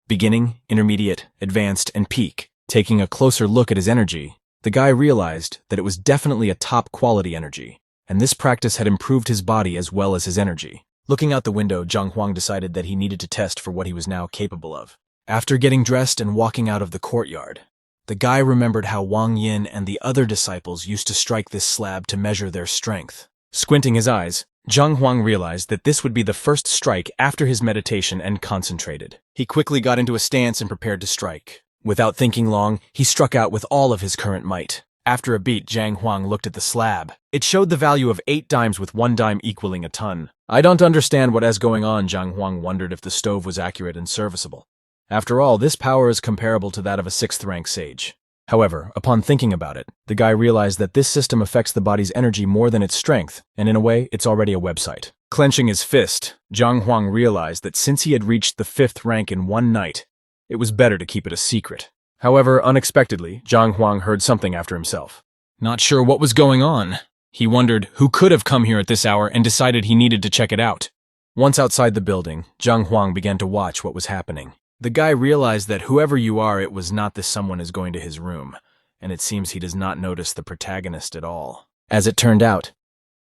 beginning, intermediate, advanced, and peak. Taking a closer look at his energy, the guy realized that it was definitely a top-quality energy, and this practice had improved his body as well as his energy. Looking out the window, Zhang Huang decided that he needed to test for what he was now capable of. After getting dressed and walking out of the courtyard, the guy remembered how Wang Yin and the other disciples used to strike this slab to measure their strength. Squinting his eyes, Zhang Huang realized that this would be the first strike after his meditation and concentrated. He quickly got into a stance and prepared to strike. Without thinking long, he struck out with all of his current might. After a beat, Zhang Huang looked at the slab. It showed the value of 8 dimes with 1 dime equaling a ton. I don't understand what is going on. Zhang Huang wondered if the stove was accurate and serviceable. After all, this power is comparable to that of a 6th rank sage. However, upon thinking about it, the guy realized that this system affects the body's energy more than its strength, and in a way, it's already a website. Clenching his fist, Zhang Huang realized that since he had reached the 5th rank in one night, it was better to keep it a secret. However, unexpectedly, Zhang Huang heard something after himself. Not sure what was going on. He wondered who could have come here at this hour and decided he needed to check it out. Once outside the building, Zhang Huang began to watch what was happening. The guy realized that whoever you are, it was not this someone is going to his room, and it seems he does not notice the protagonist at all. As it turned out,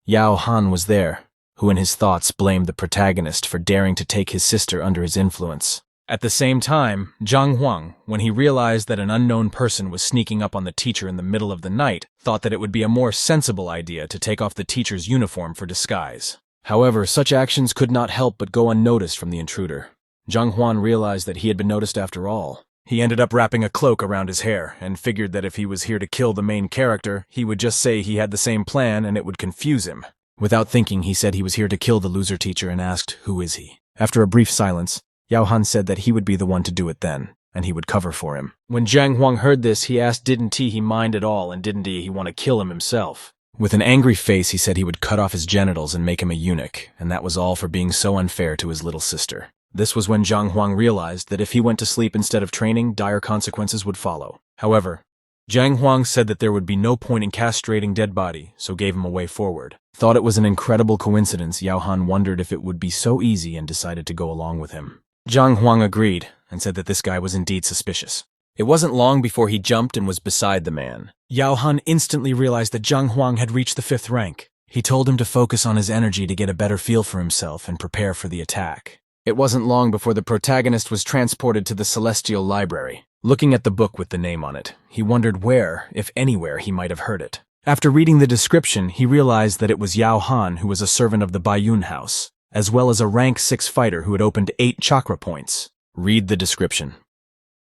Yao Han was there, who in his thoughts blamed the protagonist for daring to take his sister under his influence. At the same time, Zhang Huang, when he realized that an unknown person was sneaking up on the teacher in the middle of the night, thought that it would be a more sensible idea to take off the teacher's uniform for disguise. However, such actions could not help but go unnoticed from the intruder. Zhang Huang realized that he had been noticed after all. He ended up wrapping a cloak around his hair and figured that if he was here to kill the main character, he would just say he had the same plan and it would confuse him. Without thinking, he said he was here to kill the loser teacher and asked, "Who is he?" After a brief silence, Yao Han said that he would be the one to do it then, and he would cover for him. When Zhang Huang heard this, he asked didn't he mind at all and didn't he want to kill him himself. With an angry face, he said he would cut off his genitals and make him a eunuch, and that was all for being so unfair to his little sister. This was when Zhang Huang realized that if he went to sleep instead of training, dire consequences would follow. However, Zhang Huang said that there would be no point in castrating dead body, so gave him a way forward. Thought it was an incredible coincidence, Yao Han wondered if it would be so easy and decided to go along with him. Zhang Huang agreed and said that this guy was indeed suspicious. It wasn't long before he jumped and was beside the man. Yao Han instantly realized that Zhang Huang had reached the 5th rank. He told him to focus on his energy to get a better feel for himself and prepare for the attack. It wasn't long before the protagonist was transported to the Celestial Library. Looking at the book with the name on it, he wondered where, if anywhere, he might have heard it. After reading the description, he realized that it was Yao Han who was a servant of the Baiyun house, as well as a rank 6 fighter who had opened 8 chakra points. Read the description.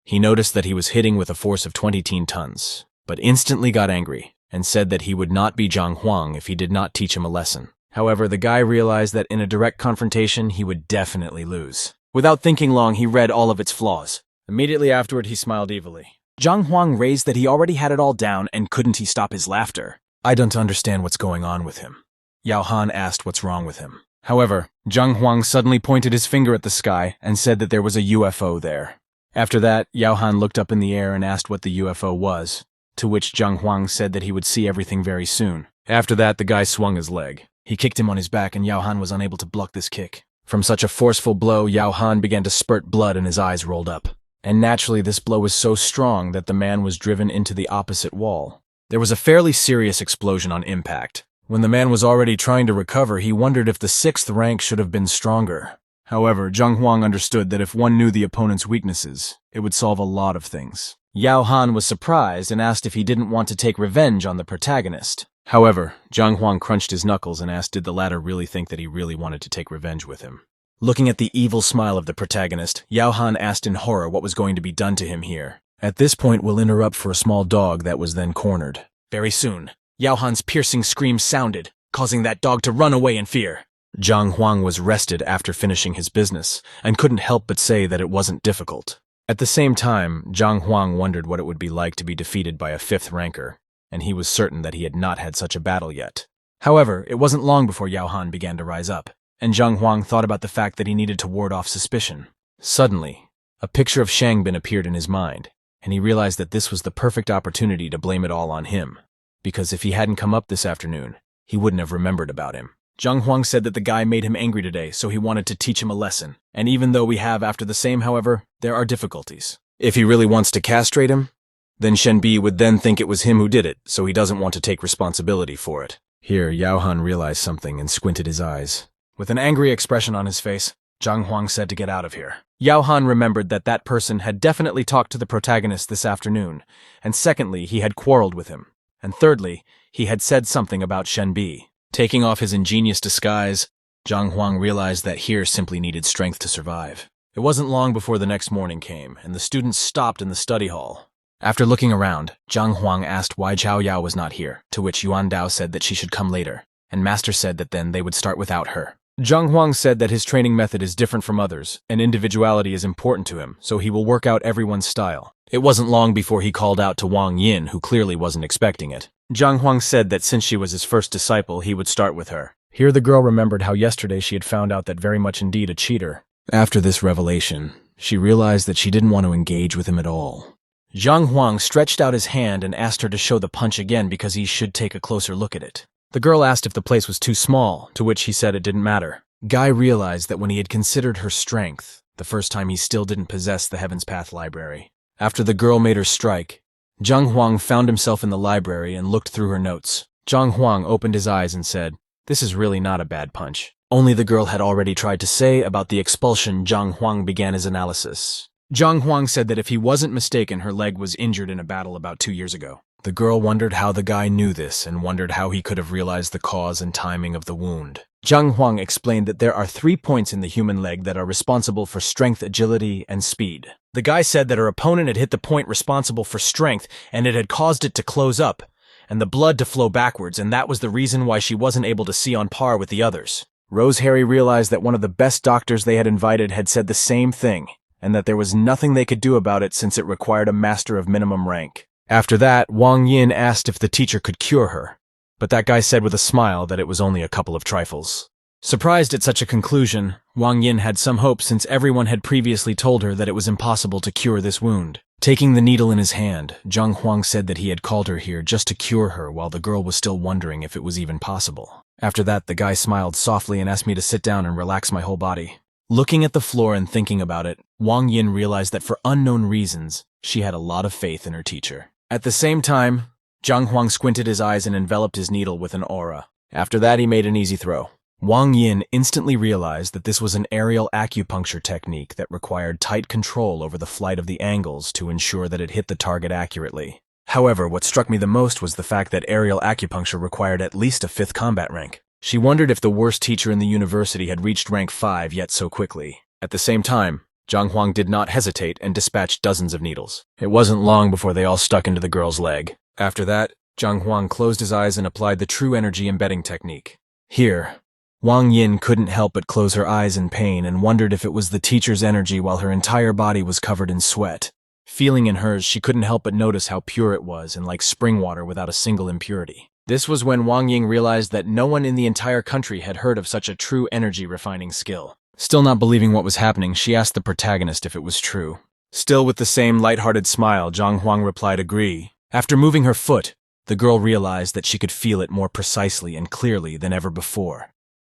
He noticed that he was hitting with a force of 20 tons, but instantly got angry and said that he would not be Zhang Huang if he did not teach him a lesson. However, the guy realized that in a direct confrontation, he would definitely lose. Without thinking long, he read all of its flaws. Immediately afterward, he smiled evilly. Zhang Huang raised that he already had it all down and couldn't he stop his laughter. I don't understand what's going on with him. Yao Han asked what's wrong with him. However, Zhang Huang suddenly pointed his finger at the sky and said that there was a UFO there. After that, Yao Han looked up in the air and asked what the UFO was, to which Zhang Huang said that he would see everything very soon. After that, the guy swung his leg. He kicked him on his back and Yao Han was unable to block this kick. From such a forceful blow, Yao Han began to spurt blood and his eyes rolled up. And naturally, this blow was so strong that the man was driven into the opposite wall. There was a fairly serious explosion on impact. When the man was already trying to recover, he wondered if the 6th rank should have been stronger. However, Zhang Huang understood that if one knew the opponent's weaknesses, it would solve a lot of things. Yao Han was surprised and asked if he didn't want to take revenge on the protagonist. However, Zhang Huang crunched his knuckles and asked did the latter really think that he really wanted to take revenge with him. Looking at the evil smile of the protagonist, Yao Han asked in horror what was going to be done to him here. At this point, we'll interrupt for a small dog that was then cornered. Very soon, Yao Han's piercing scream sounded, causing that dog to run away in fear. Zhang Huang was rested after finishing his business, and couldn't help but say that it wasn't difficult. At the same time, Zhang Huang wondered what it would be like to be defeated by a 5th ranker, and he was certain that he had not had such a battle yet. However, it wasn't long before Yao Han began to rise up, and Zhang Huang thought about the fact that he needed to ward off suspicion. Suddenly, a picture of Shangbin appeared in his mind, and he realized that this was the perfect opportunity to blame it all on him, because if he hadn't come up this afternoon, he wouldn't have remembered about him. Zhang Huang said that the guy made him angry today, so he wanted to teach him a lesson, and even though we have after the same, however, there are difficulties. If he really wants to castrate him, then Shenbi would then think it was him who did it, so he doesn't want to take responsibility for it. Here, Yao Han realized something and squinted his eyes. With an angry expression on his face, Zhang Huang said to get out of here. Yao Han remembered that that person had definitely talked to the protagonist this afternoon, and secondly, he had quarreled with him, and thirdly, he had said something about Shenbi. Taking off his ingenious disguise, Zhang Huang realized that here simply needed strength to survive. It wasn't long before the next morning came, and the students stopped in the study hall. After looking around, Zhang Huang asked why Zhao Yao was not here, to which Yuan Dao said that she should come later, and Master said that then they would start without her. Zhang Huang said that his training method is different from others, and individuality is important to him, so he will work out everyone's style. It wasn't long before he called out to Wang Yin, who clearly wasn't expecting it. Zhang Huang said that since she was his first disciple, he would start with her. Here the girl remembered how yesterday she had found out that very much indeed a cheater. After this revelation, she realized that she didn't want to engage with him at all. Zhang Huang stretched out his hand and asked her to show the punch again because he should take a closer look at it. The girl asked if the place was too small, to which he said it didn't matter. Guy realized that when he had considered her strength, the first time he still didn't possess the Heaven's Path library. After the girl made her strike, Zhang Huang found himself in the library and looked through her notes. Zhang Huang opened his eyes and said, "This is really not a bad punch. only the girl had already tried to say about the expulsion. Zhang Huang began his analysis. Zhang Huang said that if he wasn't mistaken, her leg was injured in a battle about 2 years ago. The girl wondered how the guy knew this and wondered how he could have realized the cause and timing of the wound. Zhang Huang explained that there are 3 points in the human leg that are responsible for strength, agility, and speed. The guy said that her opponent had hit the point responsible for strength and it had caused it to close up and the blood to flow backwards, and that was the reason why she wasn't able to see on par with the others. Rose Harry realized that one of the best doctors they had invited had said the same thing, and that there was nothing they could do about it since it required a master of minimum rank. After that, Wang Yin asked if the teacher could cure her, but that guy said with a smile that it was only a couple of trifles. Surprised at such a conclusion, Wang Yin had some hope since everyone had previously told her that it was impossible to cure this wound. Taking the needle in his hand, Zhang Huang said that he had called her here just to cure her while the girl was still wondering if it was even possible. After that, the guy smiled softly and asked me to sit down and relax my whole body. Looking at the floor and thinking about it, Wang Yin realized that for unknown reasons, she had a lot of faith in her teacher. At the same time, Zhang Huang squinted his eyes and enveloped his needle with an aura. After that, he made an easy throw. Wang Yin instantly realized that this was an aerial acupuncture technique that required tight control over the flight of the angles to ensure that it hit the target accurately. However, what struck me the most was the fact that aerial acupuncture required at least a 5th combat rank. She wondered if the worst teacher in the university had reached rank 5 yet so quickly. At the same time, Zhang Huang did not hesitate and dispatched dozens of needles. It wasn't long before they all stuck into the girl's leg. After that, Zhang Huang closed his eyes and applied the true energy embedding technique. Here, Wang Yin couldn't help but close her eyes in pain and wondered if it was the teacher's energy while her entire body was covered in sweat. Feeling in hers, she couldn't help but notice how pure it was and like spring water without a single impurity. This was when Wang Yin realized that no one in the entire country had heard of such a true energy refining skill. Still not believing what was happening, she asked the protagonist if it was true. Still with the same lighthearted smile, Zhang Huang replied, "Agree." After moving her foot, the girl realized that she could feel it more precisely and clearly than ever before.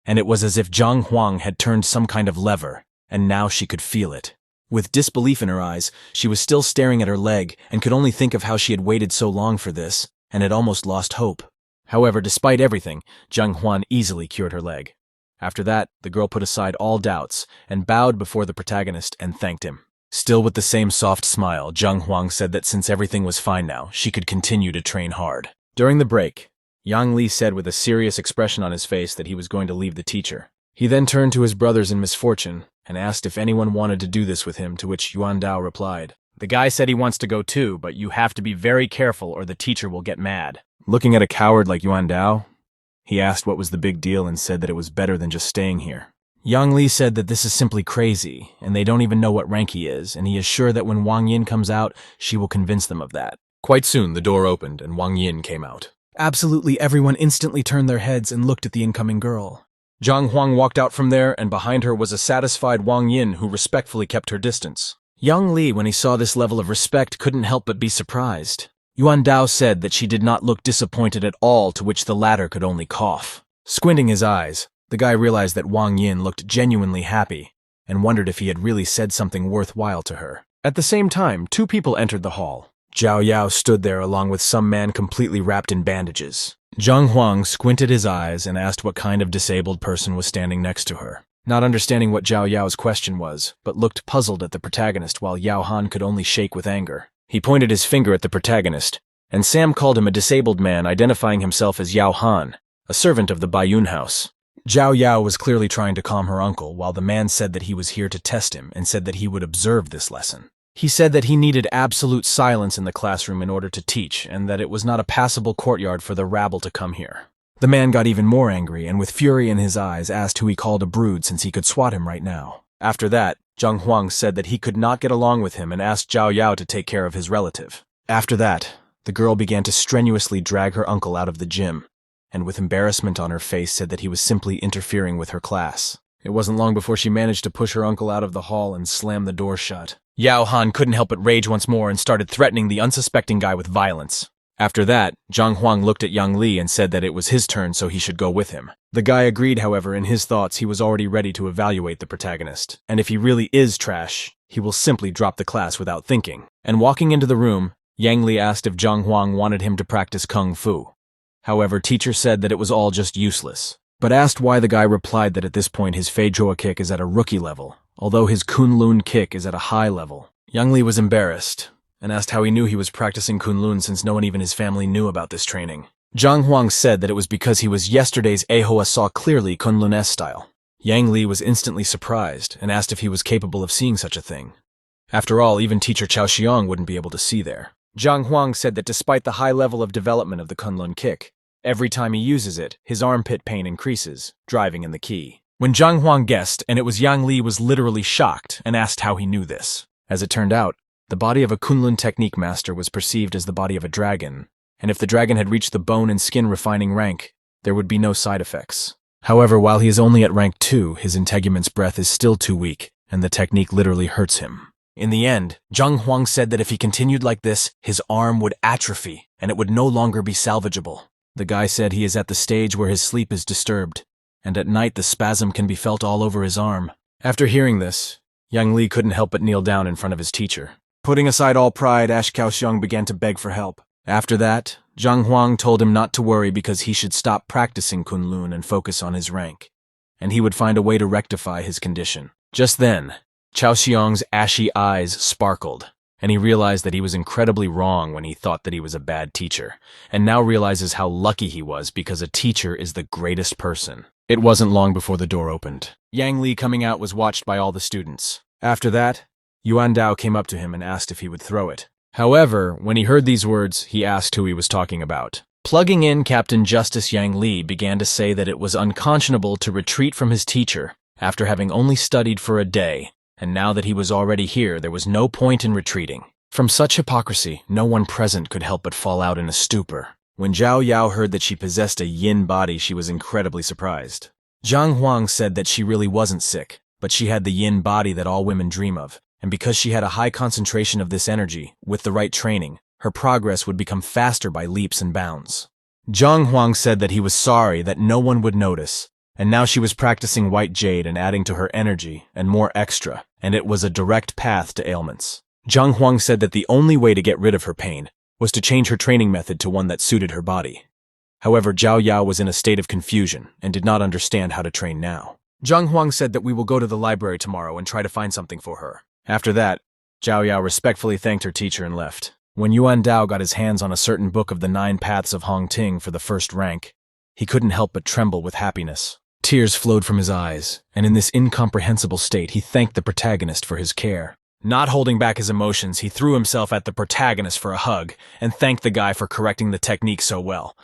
And it was as if Zhang Huang had turned some kind of lever, and now she could feel it. With disbelief in her eyes, she was still staring at her leg and could only think of how she had waited so long for this, and had almost lost hope. However, despite everything, Zhang Huan easily cured her leg. After that, the girl put aside all doubts and bowed before the protagonist and thanked him. Still with the same soft smile, Zhang Huang said that since everything was fine now, she could continue to train hard. During the break, Yang Li said with a serious expression on his face that he was going to leave the teacher. He then turned to his brothers in misfortune and asked if anyone wanted to do this with him, to which Yuan Dao replied, "The guy said he wants to go too, but you have to be very careful or the teacher will get mad." Looking at a coward like Yuan Dao, he asked what was the big deal and said that it was better than just staying here. Yang Li said that this is simply crazy, and they don't even know what rank he is, and he is sure that when Wang Yin comes out, she will convince them of that. Quite soon, the door opened and Wang Yin came out. Absolutely everyone instantly turned their heads and looked at the incoming girl. Zhang Huang walked out from there, and behind her was a satisfied Wang Yin who respectfully kept her distance. Yang Li, when he saw this level of respect, couldn't help but be surprised. Yuan Dao said that she did not look disappointed at all, to which the latter could only cough. Squinting his eyes, the guy realized that Wang Yin looked genuinely happy, and wondered if he had really said something worthwhile to her. At the same time, 2 people entered the hall. Zhao Yao stood there along with some man completely wrapped in bandages. Zhang Huang squinted his eyes and asked what kind of disabled person was standing next to her. Not understanding what Zhao Yao's question was, but looked puzzled at the protagonist while Yao Han could only shake with anger. He pointed his finger at the protagonist, and Sam called him a disabled man, identifying himself as Yao Han, a servant of the Baiyun house. Zhao Yao was clearly trying to calm her uncle, while the man said that he was here to test him and said that he would observe this lesson. He said that he needed absolute silence in the classroom in order to teach, and that it was not a passable courtyard for the rabble to come here. The man got even more angry, and with fury in his eyes asked who he called a brood since he could swat him right now. After that, Zhang Huang said that he could not get along with him and asked Zhao Yao to take care of his relative. After that, the girl began to strenuously drag her uncle out of the gym, and with embarrassment on her face said that he was simply interfering with her class. It wasn't long before she managed to push her uncle out of the hall and slam the door shut. Yao Han couldn't help but rage once more and started threatening the unsuspecting guy with violence. After that, Zhang Huang looked at Yang Li and said that it was his turn, so he should go with him. The guy agreed, however, in his thoughts he was already ready to evaluate the protagonist, and if he really is trash, he will simply drop the class without thinking. And walking into the room, Yang Li asked if Zhang Huang wanted him to practice kung fu. However, teacher said that it was all just useless. but asked why, the guy replied that at this point his Fei Joa kick is at a rookie level, although his Kunlun kick is at a high level. Yang Li was embarrassed, and asked how he knew he was practicing Kunlun since no one even his family knew about this training. Zhang Huang said that it was because he was yesterday's Ahoa saw clearly Kunlun S style. Yang Li was instantly surprised and asked if he was capable of seeing such a thing. After all, even teacher Chao Xiong wouldn't be able to see there. Zhang Huang said that despite the high level of development of the Kunlun kick, every time he uses it, his armpit pain increases, driving in the key. When Zhang Huang guessed, and it was Yang Li, was literally shocked and asked how he knew this. As it turned out, the body of a Kunlun technique master was perceived as the body of a dragon, and if the dragon had reached the bone and skin refining rank, there would be no side effects. However, while he is only at rank 2, his integument's breath is still too weak, and the technique literally hurts him. In the end, Zhang Huang said that if he continued like this, his arm would atrophy, and it would no longer be salvageable. The guy said he is at the stage where his sleep is disturbed, and at night the spasm can be felt all over his arm. After hearing this, Yang Li couldn't help but kneel down in front of his teacher. Putting aside all pride, Kaoxiong began to beg for help. After that, Zhang Huang told him not to worry because he should stop practicing Kunlun and focus on his rank, and he would find a way to rectify his condition. Just then, Chao Xiong's ashy eyes sparkled, and he realized that he was incredibly wrong when he thought that he was a bad teacher, and now realizes how lucky he was because a teacher is the greatest person. It wasn't long before the door opened. Yang Li coming out was watched by all the students. After that, Yuan Dao came up to him and asked if he would throw it. However, when he heard these words, he asked who he was talking about. Plugging in, Captain Justice Yang Li began to say that it was unconscionable to retreat from his teacher after having only studied for a day, and now that he was already here, there was no point in retreating. From such hypocrisy, no one present could help but fall out in a stupor. When Zhao Yao heard that she possessed a yin body, she was incredibly surprised. Zhang Huang said that she really wasn't sick, but she had the yin body that all women dream of, and because she had a high concentration of this energy, with the right training, her progress would become faster by leaps and bounds. Zhang Huang said that he was sorry that no one would notice, and now she was practicing white jade and adding to her energy and more extra, and it was a direct path to ailments. Zhang Huang said that the only way to get rid of her pain was to change her training method to one that suited her body. However, Zhao Yao was in a state of confusion and did not understand how to train now. Zhang Huang said that we will go to the library tomorrow and try to find something for her. After that, Zhao Yao respectfully thanked her teacher and left. When Yuan Dao got his hands on a certain book of the 9 Paths of Hong Ting for the first rank, he couldn't help but tremble with happiness. Tears flowed from his eyes, and in this incomprehensible state he thanked the protagonist for his care. Not holding back his emotions, he threw himself at the protagonist for a hug and thanked the guy for correcting the technique so well.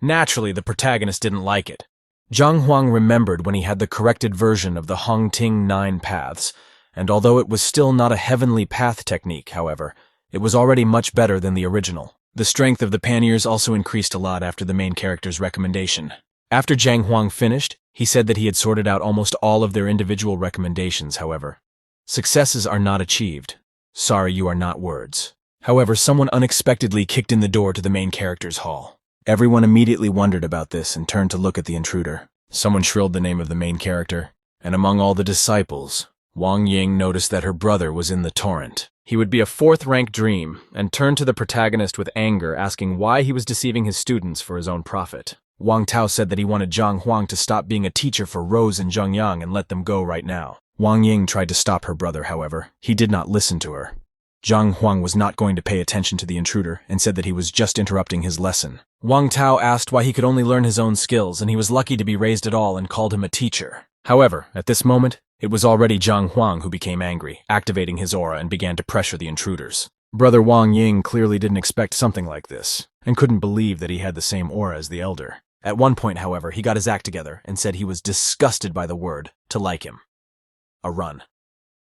Naturally, the protagonist didn't like it. Zhang Huang remembered when he had the corrected version of the Hong Ting 9 Paths, and although it was still not a heavenly path technique, however, it was already much better than the original. The strength of the panniers also increased a lot after the main character's recommendation. After Zhang Huang finished, he said that he had sorted out almost all of their individual recommendations, however. Successes are not achieved. Sorry, you are not words. However, someone unexpectedly kicked in the door to the main character's hall. Everyone immediately wondered about this and turned to look at the intruder. Someone shrilled the name of the main character, and among all the disciples, Wang Ying noticed that her brother was in the torrent. He would be a 4th-rank dream, and turned to the protagonist with anger, asking why he was deceiving his students for his own profit. Wang Tao said that he wanted Zhang Huang to stop being a teacher for Rose and Zheng Yang and let them go right now. Wang Ying tried to stop her brother, however. He did not listen to her. Zhang Huang was not going to pay attention to the intruder and said that he was just interrupting his lesson. Wang Tao asked why he could only learn his own skills and he was lucky to be raised at all and called him a teacher. However, at this moment, it was already Zhang Huang who became angry, activating his aura and began to pressure the intruders. Brother Wang Ying clearly didn't expect something like this and couldn't believe that he had the same aura as the elder. At one point, however, he got his act together and said he was disgusted by the word to like him. A run.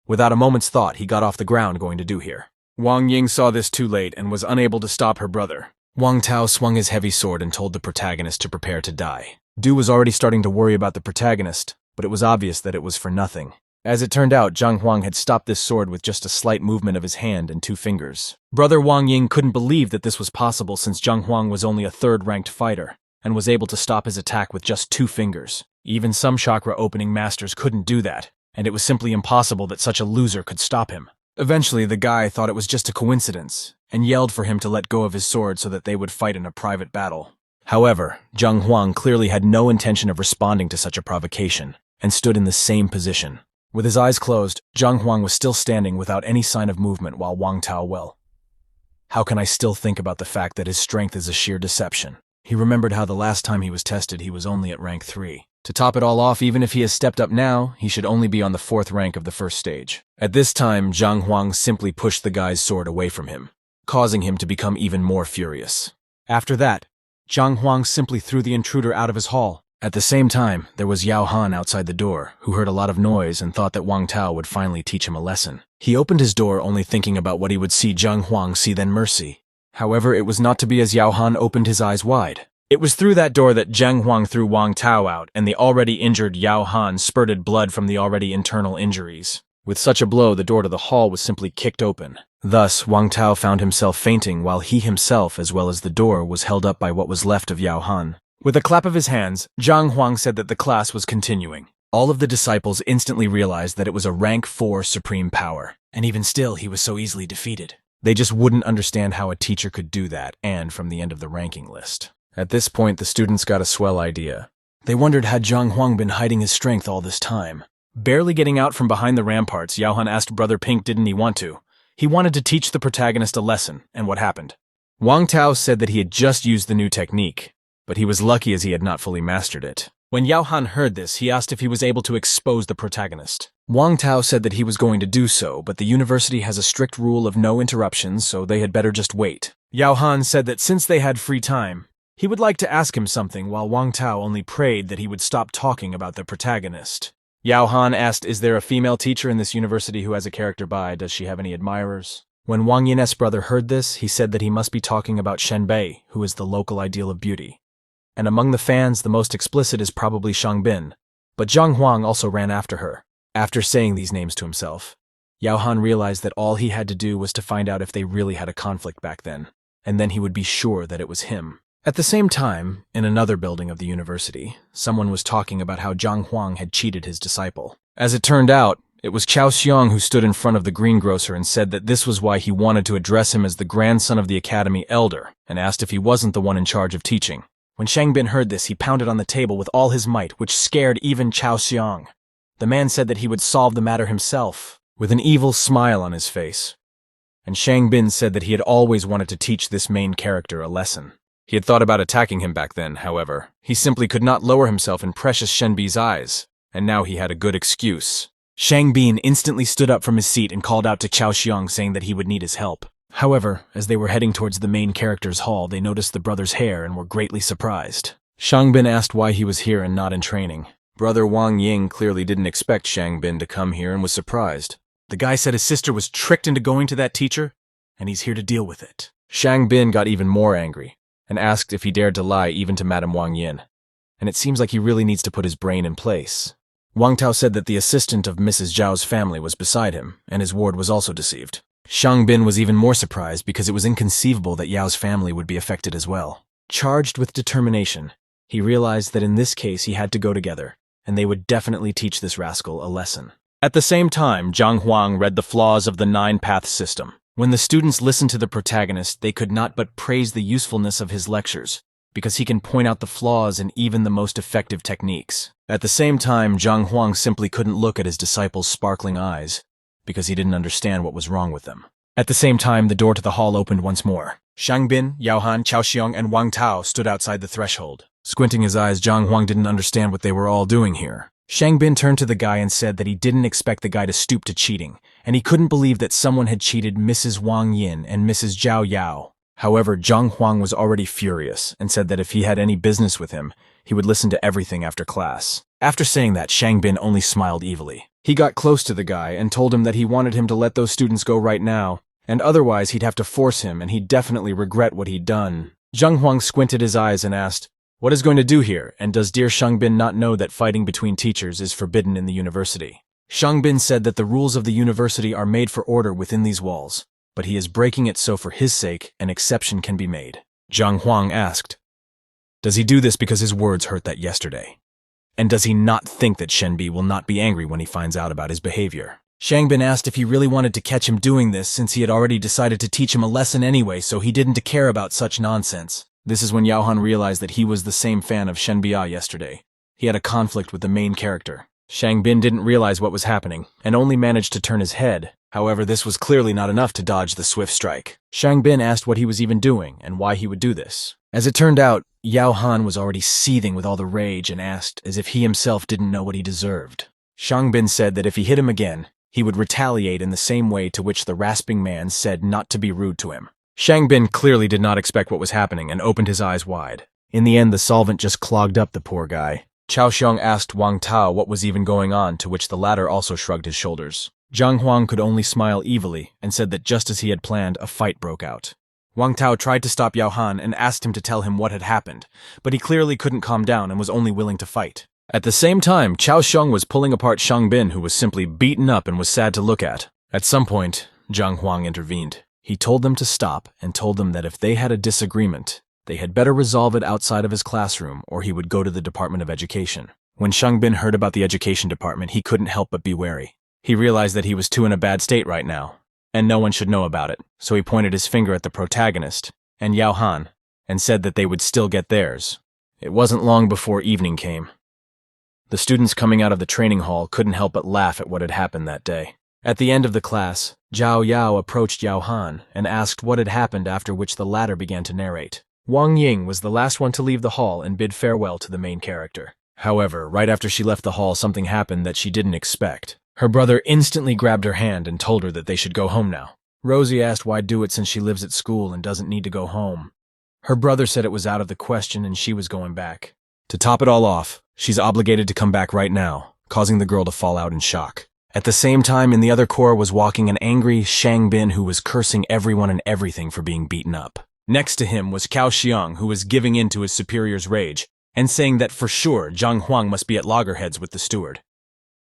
Without a moment's thought, he got off the ground going to do here. Wang Ying saw this too late and was unable to stop her brother. Wang Tao swung his heavy sword and told the protagonist to prepare to die. Du was already starting to worry about the protagonist, but it was obvious that it was for nothing. As it turned out, Zhang Huang had stopped this sword with just a slight movement of his hand and 2 fingers. Brother Wang Ying couldn't believe that this was possible since Zhang Huang was only a 3rd-ranked fighter and was able to stop his attack with just 2 fingers. Even some chakra opening masters couldn't do that, and it was simply impossible that such a loser could stop him. Eventually, the guy thought it was just a coincidence and yelled for him to let go of his sword so that they would fight in a private battle. However, Zhang Huang clearly had no intention of responding to such a provocation, and stood in the same position. With his eyes closed, Zhang Huang was still standing without any sign of movement while Wang Tao well. How can I still think about the fact that his strength is a sheer deception? He remembered how the last time he was tested he was only at rank 3. To top it all off, even if he has stepped up now, he should only be on the 4th rank of the first stage. At this time, Zhang Huang simply pushed the guy's sword away from him, causing him to become even more furious. After that, Zhang Huang simply threw the intruder out of his hall. At the same time, there was Yao Han outside the door, who heard a lot of noise and thought that Wang Tao would finally teach him a lesson. He opened his door only thinking about what he would see Zhang Huang see then mercy. However, it was not to be as Yao Han opened his eyes wide. It was through that door that Zhang Huang threw Wang Tao out, and the already injured Yao Han spurted blood from the already internal injuries. With such a blow, the door to the hall was simply kicked open. Thus, Wang Tao found himself fainting while he himself, as well as the door, was held up by what was left of Yao Han. With a clap of his hands, Zhang Huang said that the class was continuing. All of the disciples instantly realized that it was a rank 4 supreme power, and even still he was so easily defeated. They just wouldn't understand how a teacher could do that, and from the end of the ranking list. At this point, the students got a swell idea. They wondered had Zhang Huang been hiding his strength all this time. Barely getting out from behind the ramparts, Yao Han asked Brother Pink didn't he want to. He wanted to teach the protagonist a lesson, and what happened? Wang Tao said that he had just used the new technique, but he was lucky as he had not fully mastered it. When Yao Han heard this, he asked if he was able to expose the protagonist. Wang Tao said that he was going to do so, but the university has a strict rule of no interruptions, so they had better just wait. Yao Han said that since they had free time, he would like to ask him something, while Wang Tao only prayed that he would stop talking about the protagonist. Yao Han asked, is there a female teacher in this university who has a character by? Does she have any admirers? When Wang Yin's brother heard this, he said that he must be talking about Shen Bei, who is the local ideal of beauty. And among the fans, the most explicit is probably Shang Bin, but Zhang Huang also ran after her. After saying these names to himself, Yao Han realized that all he had to do was to find out if they really had a conflict back then, and then he would be sure that it was him. At the same time, in another building of the university, someone was talking about how Zhang Huang had cheated his disciple. As it turned out, it was Chao Xiong who stood in front of the greengrocer and said that this was why he wanted to address him as the grandson of the academy elder, and asked if he wasn't the one in charge of teaching. When Shang Bin heard this, he pounded on the table with all his might, which scared even Chao Xiong. The man said that he would solve the matter himself, with an evil smile on his face. And Shang Bin said that he had always wanted to teach this main character a lesson. He had thought about attacking him back then, however. He simply could not lower himself in precious Shen Bi's eyes, and now he had a good excuse. Shang Bin instantly stood up from his seat and called out to Chao Xiong saying that he would need his help. However, as they were heading towards the main character's hall, they noticed the brother's hair and were greatly surprised. Shang Bin asked why he was here and not in training. Brother Wang Ying clearly didn't expect Shang Bin to come here and was surprised. The guy said his sister was tricked into going to that teacher, and he's here to deal with it. Shang Bin got even more angry and asked if he dared to lie even to Madame Wang Yin. And it seems like he really needs to put his brain in place. Wang Tao said that the assistant of Mrs. Zhao's family was beside him, and his ward was also deceived. Shang Bin was even more surprised because it was inconceivable that Yao's family would be affected as well. Charged with determination, he realized that in this case he had to go together, and they would definitely teach this rascal a lesson. At the same time, Zhang Huang read the flaws of the 9-path system. When the students listened to the protagonist, they could not but praise the usefulness of his lectures, because he can point out the flaws in even the most effective techniques. At the same time, Zhang Huang simply couldn't look at his disciples' sparkling eyes, because he didn't understand what was wrong with them. At the same time, the door to the hall opened once more. Shang Bin, Yao Han, Chao Xiong, and Wang Tao stood outside the threshold. Squinting his eyes, Zhang Huang didn't understand what they were all doing here. Shang Bin turned to the guy and said that he didn't expect the guy to stoop to cheating, and he couldn't believe that someone had cheated Mrs. Wang Yin and Mrs. Zhao Yao. However, Zhang Huang was already furious and said that if he had any business with him, he would listen to everything after class. After saying that, Shang Bin only smiled evilly. He got close to the guy and told him that he wanted him to let those students go right now, and otherwise he'd have to force him and he'd definitely regret what he'd done. Zhang Huang squinted his eyes and asked, "What is going to do here, and does dear Shang Bin not know that fighting between teachers is forbidden in the university?" Shang Bin said that the rules of the university are made for order within these walls, but he is breaking it so for his sake an exception can be made. Zhang Huang asked, "Does he do this because his words hurt that yesterday? And does he not think that Shen Bi will not be angry when he finds out about his behavior?" Shang Bin asked if he really wanted to catch him doing this since he had already decided to teach him a lesson anyway, so he didn't care about such nonsense. This is when Yao Han realized that he was the same fan of Shen Bia yesterday. He had a conflict with the main character. Shang Bin didn't realize what was happening, and only managed to turn his head. However, this was clearly not enough to dodge the swift strike. Shang Bin asked what he was even doing, and why he would do this. As it turned out, Yao Han was already seething with all the rage and asked as if he himself didn't know what he deserved. Shang Bin said that if he hit him again, he would retaliate in the same way to which the rasping man said not to be rude to him. Shang Bin clearly did not expect what was happening and opened his eyes wide. In the end, the solvent just clogged up the poor guy. Chao Xiong asked Wang Tao what was even going on, to which the latter also shrugged his shoulders. Zhang Huang could only smile evilly and said that just as he had planned, a fight broke out. Wang Tao tried to stop Yao Han and asked him to tell him what had happened, but he clearly couldn't calm down and was only willing to fight. At the same time, Chao Xiong was pulling apart Shang Bin, who was simply beaten up and was sad to look at. At some point, Zhang Huang intervened. He told them to stop and told them that if they had a disagreement, they had better resolve it outside of his classroom, or he would go to the Department of Education. When Shang Bin heard about the education department, he couldn't help but be wary. He realized that he was too in a bad state right now, and no one should know about it, so he pointed his finger at the protagonist, and Yao Han, and said that they would still get theirs. It wasn't long before evening came. The students coming out of the training hall couldn't help but laugh at what had happened that day. At the end of the class, Zhao Yao approached Yao Han and asked what had happened, after which the latter began to narrate. Wang Ying was the last one to leave the hall and bid farewell to the main character. However, right after she left the hall, something happened that she didn't expect. Her brother instantly grabbed her hand and told her that they should go home now. Rosie asked why do it since she lives at school and doesn't need to go home. Her brother said it was out of the question and she was going back. To top it all off, she's obligated to come back right now, causing the girl to fall out in shock. At the same time, in the other core was walking an angry Shang Bin who was cursing everyone and everything for being beaten up. Next to him was Cao Xiang, who was giving in to his superior's rage and saying that for sure Zhang Huang must be at loggerheads with the steward.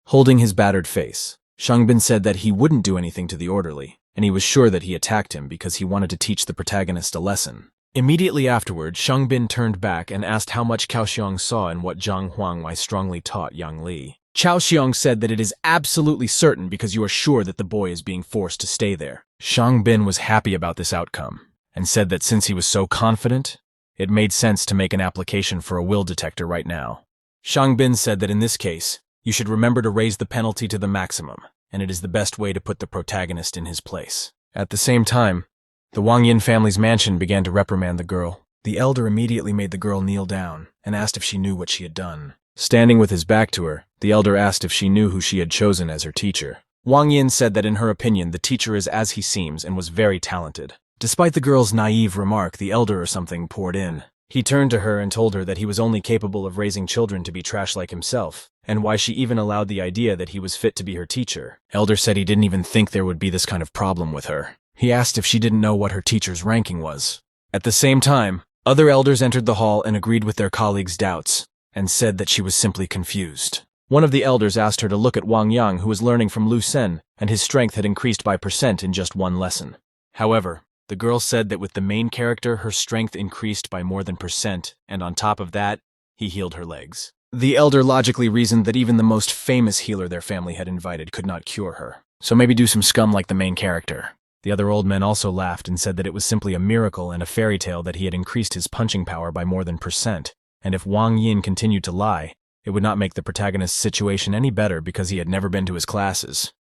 Holding his battered face, Shang Bin said that he wouldn't do anything to the orderly, and he was sure that he attacked him because he wanted to teach the protagonist a lesson. Immediately afterward, Shang Bin turned back and asked how much Cao Xiang saw in what Zhang Huang I strongly taught Yang Li. Cao Xiang said that it is absolutely certain because you are sure that the boy is being forced to stay there. Shang Bin was happy about this outcome, and said that since he was so confident, it made sense to make an application for a will detector right now. Shang Bin said that in this case, you should remember to raise the penalty to the maximum, and it is the best way to put the protagonist in his place. At the same time, the Wang Yin family's mansion began to reprimand the girl. The elder immediately made the girl kneel down and asked if she knew what she had done. Standing with his back to her, the elder asked if she knew who she had chosen as her teacher. Wang Yin said that in her opinion, the teacher is as he seems and was very talented. Despite the girl's naive remark, the elder or something poured in. He turned to her and told her that he was only capable of raising children to be trash like himself, and why she even allowed the idea that he was fit to be her teacher. Elder said he didn't even think there would be this kind of problem with her. He asked if she didn't know what her teacher's ranking was. At the same time, other elders entered the hall and agreed with their colleagues' doubts, and said that she was simply confused. One of the elders asked her to look at Wang Yang, who was learning from Lu Sen, and his strength had increased by % in just one lesson. However, the girl said that with the main character, her strength increased by more than %, and on top of that, he healed her legs. The elder logically reasoned that even the most famous healer their family had invited could not cure her, so maybe do some scum like the main character. The other old men also laughed and said that it was simply a miracle and a fairy tale that he had increased his punching power by more than %, and if Wang Yin continued to lie, it would not make the protagonist's situation any better because he had never been to his classes.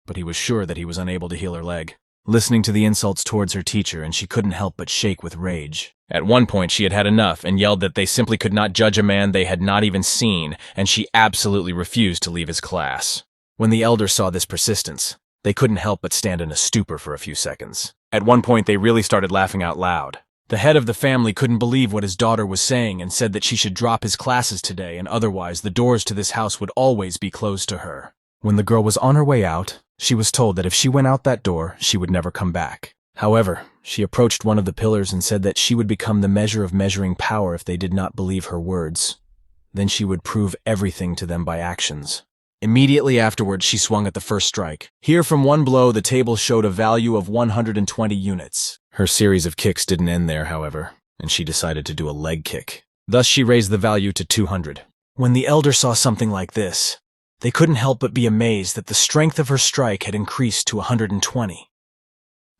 But he was sure that he was unable to heal her leg. Listening to the insults towards her teacher, and she couldn't help but shake with rage. At one point, she had had enough and yelled that they simply could not judge a man they had not even seen, and she absolutely refused to leave his class. When the elders saw this persistence, they couldn't help but stand in a stupor for a few seconds. At one point, they really started laughing out loud. The head of the family couldn't believe what his daughter was saying and said that she should drop his classes today, and otherwise the doors to this house would always be closed to her. When the girl was on her way out, she was told that if she went out that door, she would never come back. However, she approached one of the pillars and said that she would become the measure of measuring power if they did not believe her words. Then she would prove everything to them by actions. Immediately afterwards, she swung at the first strike. Here, from one blow, the table showed a value of 120 units. Her series of kicks didn't end there, however, and she decided to do a leg kick. Thus, she raised the value to 200. When the elder saw something like this, they couldn't help but be amazed that the strength of her strike had increased to 120,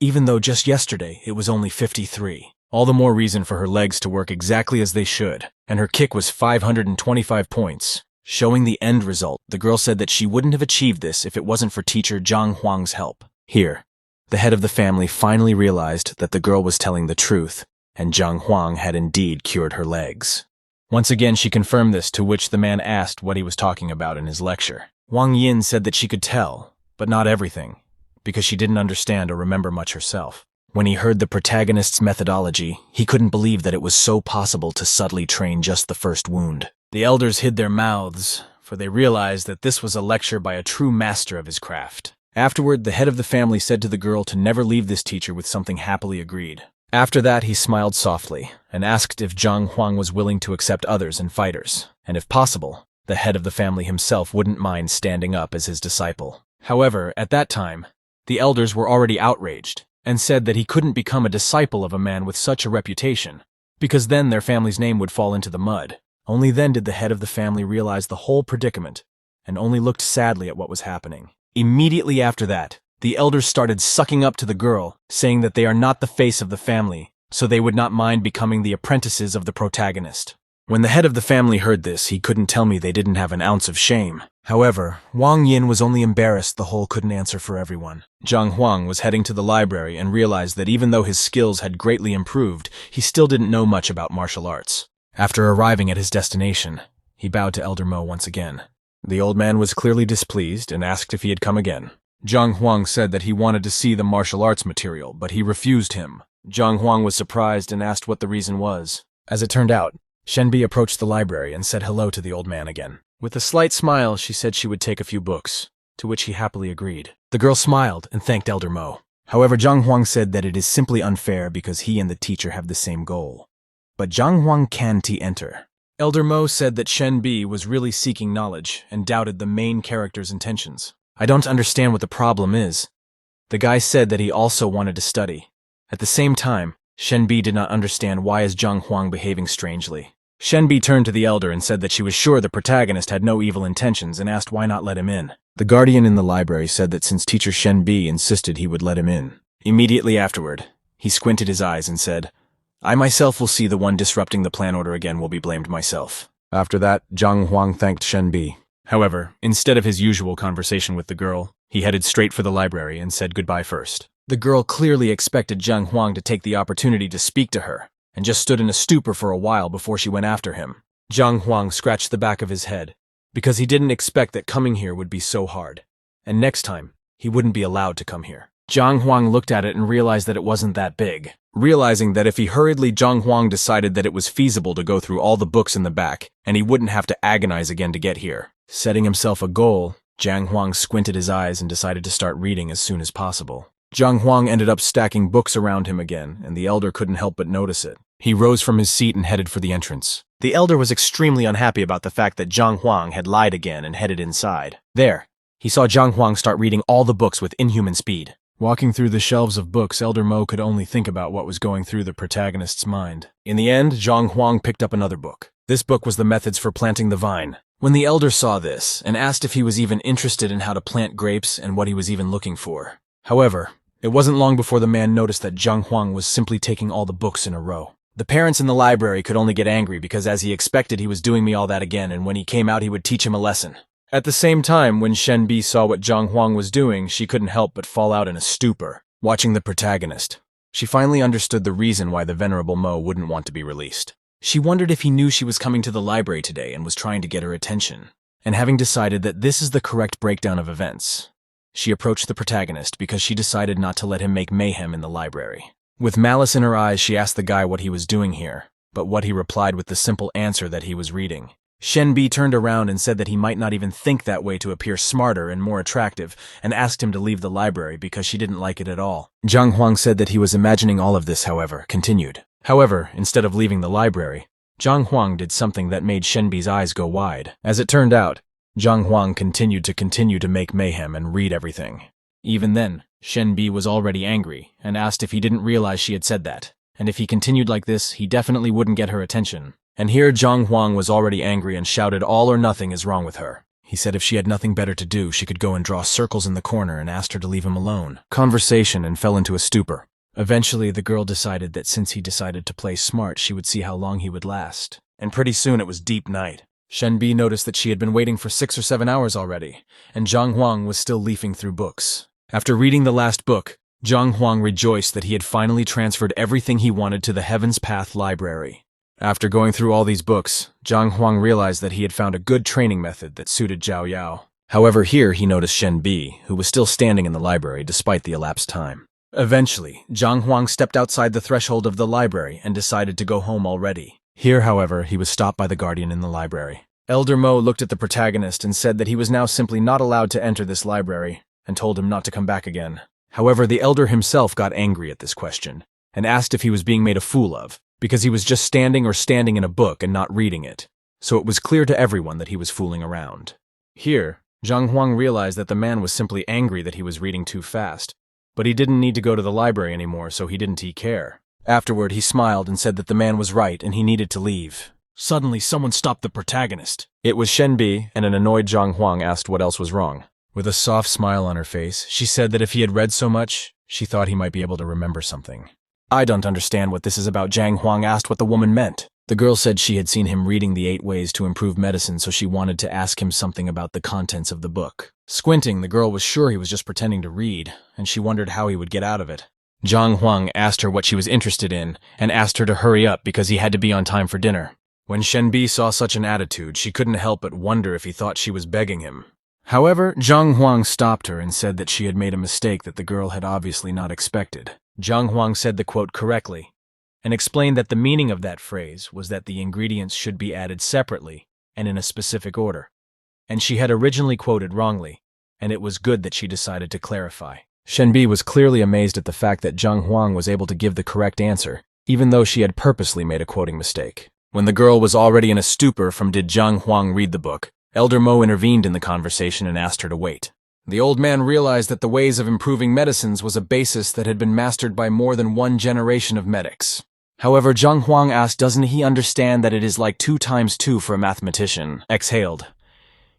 even though just yesterday it was only 53. All the more reason for her legs to work exactly as they should, and her kick was 525 points. Showing the end result, the girl said that she wouldn't have achieved this if it wasn't for teacher Zhang Huang's help. Here, the head of the family finally realized that the girl was telling the truth, and Zhang Huang had indeed cured her legs. Once again, she confirmed this, to which the man asked what he was talking about in his lecture. Wang Yin said that she could tell, but not everything, because she didn't understand or remember much herself. When he heard the protagonist's methodology, he couldn't believe that it was so possible to subtly train just the first wound. The elders hid their mouths, for they realized that this was a lecture by a true master of his craft. Afterward, the head of the family said to the girl to never leave this teacher with something happily agreed. After that, he smiled softly and asked if Zhang Huang was willing to accept others and fighters, and if possible, the head of the family himself wouldn't mind standing up as his disciple. However, at that time, the elders were already outraged and said that he couldn't become a disciple of a man with such a reputation, because then their family's name would fall into the mud. Only then did the head of the family realize the whole predicament, and only looked sadly at what was happening. Immediately after that, the elders started sucking up to the girl, saying that they are not the face of the family, so they would not mind becoming the apprentices of the protagonist. When the head of the family heard this, he couldn't tell me they didn't have an ounce of shame. However, Wang Yin was only embarrassed the whole couldn't answer for everyone. Zhang Huang was heading to the library and realized that even though his skills had greatly improved, he still didn't know much about martial arts. After arriving at his destination, he bowed to Elder Mo once again. The old man was clearly displeased and asked if he had come again. Zhang Huang said that he wanted to see the martial arts material, but he refused him. Zhang Huang was surprised and asked what the reason was. As it turned out, Shenbi approached the library and said hello to the old man again. With a slight smile, she said she would take a few books, to which he happily agreed. The girl smiled and thanked Elder Mo. However, Zhang Huang said that it is simply unfair because he and the teacher have the same goal. But Zhang Huang can't enter. Elder Mo said that Shenbi was really seeking knowledge and doubted the main character's intentions. I don't understand what the problem is. The guy said that he also wanted to study. At the same time, Shenbi did not understand why is Zhang Huang behaving strangely. Shenbi turned to the elder and said that she was sure the protagonist had no evil intentions and asked why not let him in. The guardian in the library said that since teacher Shenbi insisted he would let him in. Immediately afterward, he squinted his eyes and said, I myself will see the one disrupting the plan order again will be blamed myself. After that, Zhang Huang thanked Shenbi. However, instead of his usual conversation with the girl, he headed straight for the library and said goodbye first. The girl clearly expected Zhang Huang to take the opportunity to speak to her, and just stood in a stupor for a while before she went after him. Zhang Huang scratched the back of his head, because he didn't expect that coming here would be so hard, and next time, he wouldn't be allowed to come here. Zhang Huang looked at it and realized that it wasn't that big. Realizing that if he hurriedly, Zhang Huang decided that it was feasible to go through all the books in the back, and he wouldn't have to agonize again to get here. Setting himself a goal, Zhang Huang squinted his eyes and decided to start reading as soon as possible. Zhang Huang ended up stacking books around him again, and the elder couldn't help but notice it. He rose from his seat and headed for the entrance. The elder was extremely unhappy about the fact that Zhang Huang had lied again and headed inside. There, he saw Zhang Huang start reading all the books with inhuman speed. Walking through the shelves of books, Elder Mo could only think about what was going through the protagonist's mind. In the end, Zhang Huang picked up another book. This book was the methods for planting the vine. When the elder saw this, and asked if he was even interested in how to plant grapes and what he was even looking for. However, it wasn't long before the man noticed that Zhang Huang was simply taking all the books in a row. The parents in the library could only get angry because as he expected he was doing me all that again, and when he came out he would teach him a lesson. At the same time, when Shenbi saw what Zhang Huang was doing, she couldn't help but fall out in a stupor, watching the protagonist. She finally understood the reason why the venerable Mo wouldn't want to be released. She wondered if he knew she was coming to the library today and was trying to get her attention. And having decided that this is the correct breakdown of events, she approached the protagonist because she decided not to let him make mayhem in the library. With malice in her eyes, she asked the guy what he was doing here, but what he replied with the simple answer that he was reading. Shenbi turned around and said that he might not even think that way to appear smarter and more attractive, and asked him to leave the library because she didn't like it at all. Zhang Huang said that he was imagining all of this, however, continued. However, instead of leaving the library, Zhang Huang did something that made Shenbi's eyes go wide. As it turned out, Zhang Huang continued to make mayhem and read everything. Even then, Shenbi was already angry and asked if he didn't realize she had said that, and if he continued like this, he definitely wouldn't get her attention. And here Zhang Huang was already angry and shouted all or nothing is wrong with her. He said if she had nothing better to do, she could go and draw circles in the corner and asked her to leave him alone. Conversation and fell into a stupor. Eventually, the girl decided that since he decided to play smart, she would see how long he would last. And pretty soon it was deep night. Shenbi noticed that she had been waiting for 6 or 7 hours already, and Zhang Huang was still leafing through books. After reading the last book, Zhang Huang rejoiced that he had finally transferred everything he wanted to the Heaven's Path library. After going through all these books, Zhang Huang realized that he had found a good training method that suited Zhao Yao. However, here he noticed Shen Bi, who was still standing in the library despite the elapsed time. Eventually, Zhang Huang stepped outside the threshold of the library and decided to go home already. Here, however, he was stopped by the guardian in the library. Elder Mo looked at the protagonist and said that he was now simply not allowed to enter this library, and told him not to come back again. However, the elder himself got angry at this question, and asked if he was being made a fool of, because he was just standing in a book and not reading it. So it was clear to everyone that he was fooling around. Here, Zhang Huang realized that the man was simply angry that he was reading too fast, but he didn't need to go to the library anymore, so he didn't care. Afterward, he smiled and said that the man was right and he needed to leave. Suddenly, someone stopped the protagonist. It was Shen Bi, and an annoyed Zhang Huang asked what else was wrong. With a soft smile on her face, she said that if he had read so much, she thought he might be able to remember something. I don't understand what this is about. Zhang Huang asked what the woman meant. The girl said she had seen him reading the 8 ways to improve medicine, so she wanted to ask him something about the contents of the book. Squinting, the girl was sure he was just pretending to read, and she wondered how he would get out of it. Zhang Huang asked her what she was interested in, and asked her to hurry up because he had to be on time for dinner. When Shen Bi saw such an attitude, she couldn't help but wonder if he thought she was begging him. However, Zhang Huang stopped her and said that she had made a mistake that the girl had obviously not expected. Zhang Huang said the quote correctly, and explained that the meaning of that phrase was that the ingredients should be added separately and in a specific order. And she had originally quoted wrongly, and it was good that she decided to clarify. Shen Bi was clearly amazed at the fact that Zhang Huang was able to give the correct answer, even though she had purposely made a quoting mistake. When the girl was already in a stupor from did Zhang Huang read the book, Elder Mo intervened in the conversation and asked her to wait. The old man realized that the ways of improving medicines was a basis that had been mastered by more than one generation of medics. However, Zhang Huang asked, doesn't he understand that it is like 2 times 2 for a mathematician? Exhaled.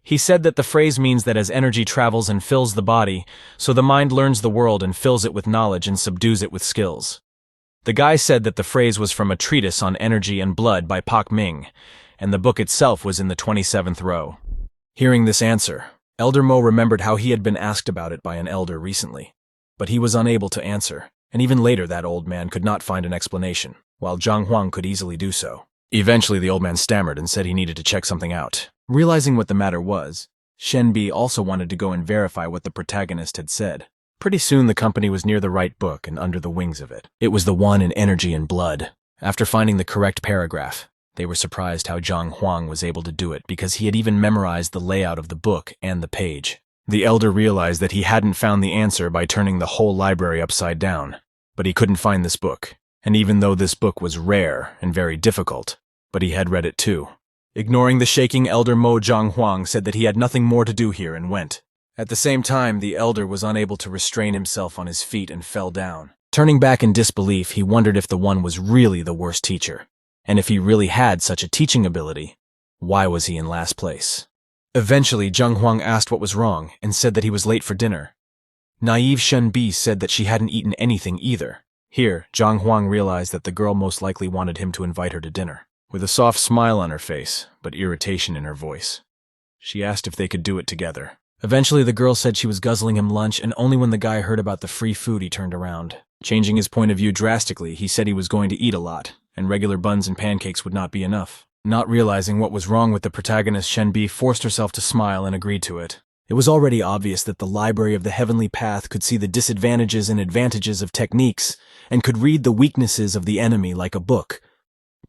He said that the phrase means that as energy travels and fills the body, so the mind learns the world and fills it with knowledge and subdues it with skills. The guy said that the phrase was from a treatise on energy and blood by Taming, and the book itself was in the 27th row. Hearing this answer, Elder Mo remembered how he had been asked about it by an elder recently, but he was unable to answer, and even later that old man could not find an explanation, while Zhang Huang could easily do so. Eventually the old man stammered and said he needed to check something out. Realizing what the matter was, Shen Bi also wanted to go and verify what the protagonist had said. Pretty soon the company was near the right book and under the wings of it. It was the one in energy and blood. After finding the correct paragraph, they were surprised how Zhang Huang was able to do it because he had even memorized the layout of the book and the page. The elder realized that he hadn't found the answer by turning the whole library upside down, but he couldn't find this book. And even though this book was rare and very difficult, but he had read it too. Ignoring the shaking elder, Mo Zhang Huang said that he had nothing more to do here and went. At the same time, the elder was unable to restrain himself on his feet and fell down. Turning back in disbelief, he wondered if the one was really the worst teacher. And if he really had such a teaching ability, why was he in last place? Eventually, Zhang Huang asked what was wrong and said that he was late for dinner. Naive Shen Bi said that she hadn't eaten anything either. Here, Zhang Huang realized that the girl most likely wanted him to invite her to dinner. With a soft smile on her face, but irritation in her voice, she asked if they could do it together. Eventually, the girl said she was guzzling him lunch, and only when the guy heard about the free food he turned around. Changing his point of view drastically, he said he was going to eat a lot, and regular buns and pancakes would not be enough. Not realizing what was wrong with the protagonist, Shen Bi forced herself to smile and agreed to it. It was already obvious that the Library of the Heavenly Path could see the disadvantages and advantages of techniques, and could read the weaknesses of the enemy like a book,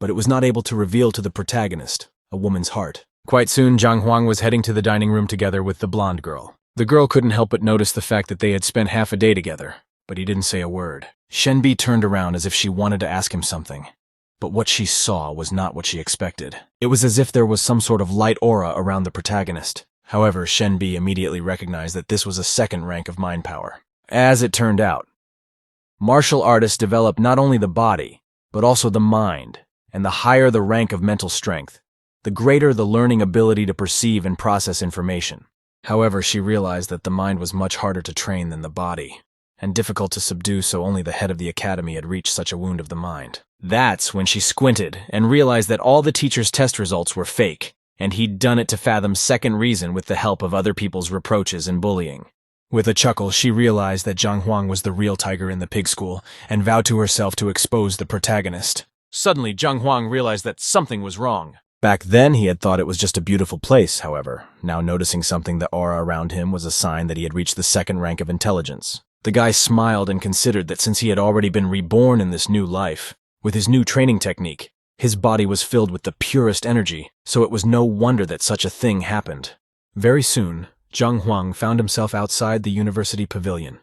but it was not able to reveal to the protagonist a woman's heart. Quite soon, Zhang Huang was heading to the dining room together with the blonde girl. The girl couldn't help but notice the fact that they had spent half a day together, but he didn't say a word. Shen Bi turned around as if she wanted to ask him something, but what she saw was not what she expected. It was as if there was some sort of light aura around the protagonist. However, Shen Bi immediately recognized that this was a second rank of mind power. As it turned out, martial artists develop not only the body, but also the mind, and the higher the rank of mental strength, the greater the learning ability to perceive and process information. However, she realized that the mind was much harder to train than the body, and difficult to subdue, so only the head of the academy had reached such a wound of the mind. That's when she squinted and realized that all the teacher's test results were fake, and he'd done it to fathom second reason with the help of other people's reproaches and bullying. With a chuckle, she realized that Zhang Huang was the real tiger in the pig school and vowed to herself to expose the protagonist. Suddenly, Zhang Huang realized that something was wrong. Back then, he had thought it was just a beautiful place, however. Now noticing something, the aura around him was a sign that he had reached the second rank of intelligence. The guy smiled and considered that since he had already been reborn in this new life, with his new training technique, his body was filled with the purest energy, so it was no wonder that such a thing happened. Very soon, Zhang Huang found himself outside the university pavilion.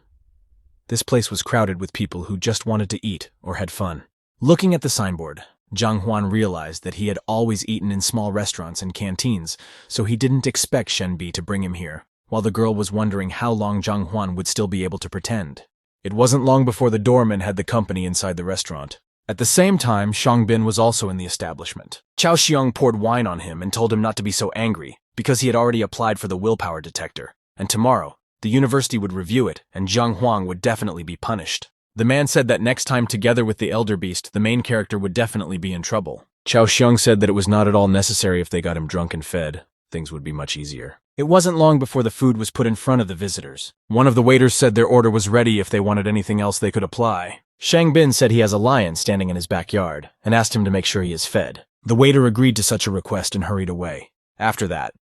This place was crowded with people who just wanted to eat or had fun. Looking at the signboard, Zhang Huan realized that he had always eaten in small restaurants and canteens, so he didn't expect Shenbi to bring him here, while the girl was wondering how long Zhang Huan would still be able to pretend. It wasn't long before the doorman had the company inside the restaurant. At the same time, Shangbin was also in the establishment. Cao Xiong poured wine on him and told him not to be so angry, because he had already applied for the willpower detector, and tomorrow, the university would review it, and Zhang Huang would definitely be punished. The man said that next time, together with the elder beast, the main character would definitely be in trouble. Cao Xiong said that it was not at all necessary if they got him drunk and fed. Things would be much easier. It wasn't long before the food was put in front of the visitors. One of the waiters said their order was ready if they wanted anything else they could apply. Shangbin said he has a lion standing in his backyard, and asked him to make sure he is fed. The waiter agreed to such a request and hurried away. After that,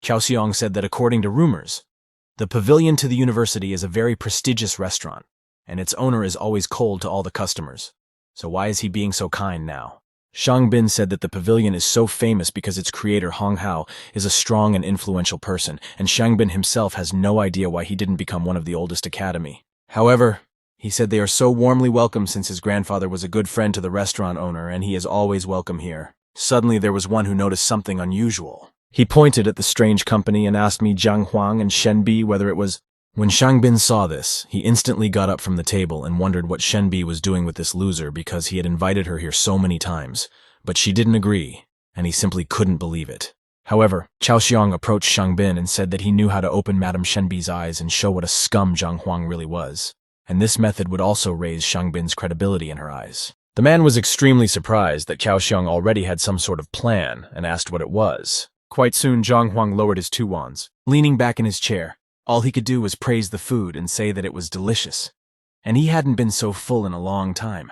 Cao Xiong said that according to rumors, the pavilion to the university is a very prestigious restaurant, and its owner is always cold to all the customers. So why is he being so kind now? Shangbin said that the pavilion is so famous because its creator Hong Hao is a strong and influential person, and Shangbin himself has no idea why he didn't become one of the oldest academy. However, he said they are so warmly welcome since his grandfather was a good friend to the restaurant owner and he is always welcome here. Suddenly there was one who noticed something unusual. He pointed at the strange company and asked me Zhang Huang and Shenbi whether it was... When Shangbin saw this, he instantly got up from the table and wondered what Shenbi was doing with this loser because he had invited her here so many times, but she didn't agree, and he simply couldn't believe it. However, Cao Xiong approached Shangbin and said that he knew how to open Madame Shenbi's eyes and show what a scum Zhang Huang really was, and this method would also raise Shangbin's credibility in her eyes. The man was extremely surprised that Cao Xiong already had some sort of plan and asked what it was. Quite soon, Zhang Huang lowered his two wands, leaning back in his chair. All he could do was praise the food and say that it was delicious, and he hadn't been so full in a long time.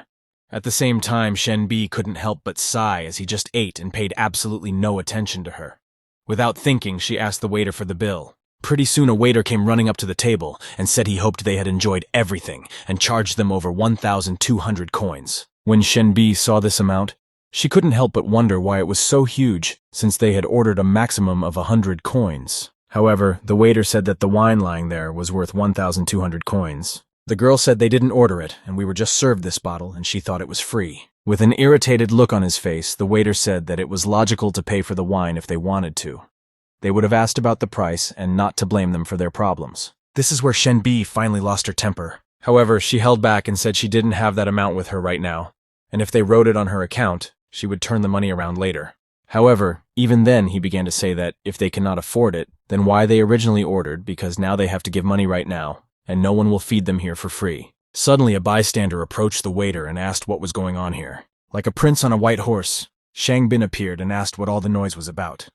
At the same time, Shenbi couldn't help but sigh as he just ate and paid absolutely no attention to her. Without thinking, she asked the waiter for the bill. Pretty soon a waiter came running up to the table and said he hoped they had enjoyed everything and charged them over 1,200 coins. When Shenbi saw this amount, she couldn't help but wonder why it was so huge since they had ordered a maximum of 100 coins. However, the waiter said that the wine lying there was worth 1,200 coins. The girl said they didn't order it, and we were just served this bottle, and she thought it was free. With an irritated look on his face, the waiter said that it was logical to pay for the wine if they wanted to. They would have asked about the price and not to blame them for their problems. This is where Shenbi finally lost her temper. However, she held back and said she didn't have that amount with her right now, and if they wrote it on her account, she would turn the money around later. However, even then he began to say that if they cannot afford it, then why they originally ordered, because now they have to give money right now, and no one will feed them here for free. Suddenly a bystander approached the waiter and asked what was going on here. Like a prince on a white horse, Shangbin appeared and asked what all the noise was about,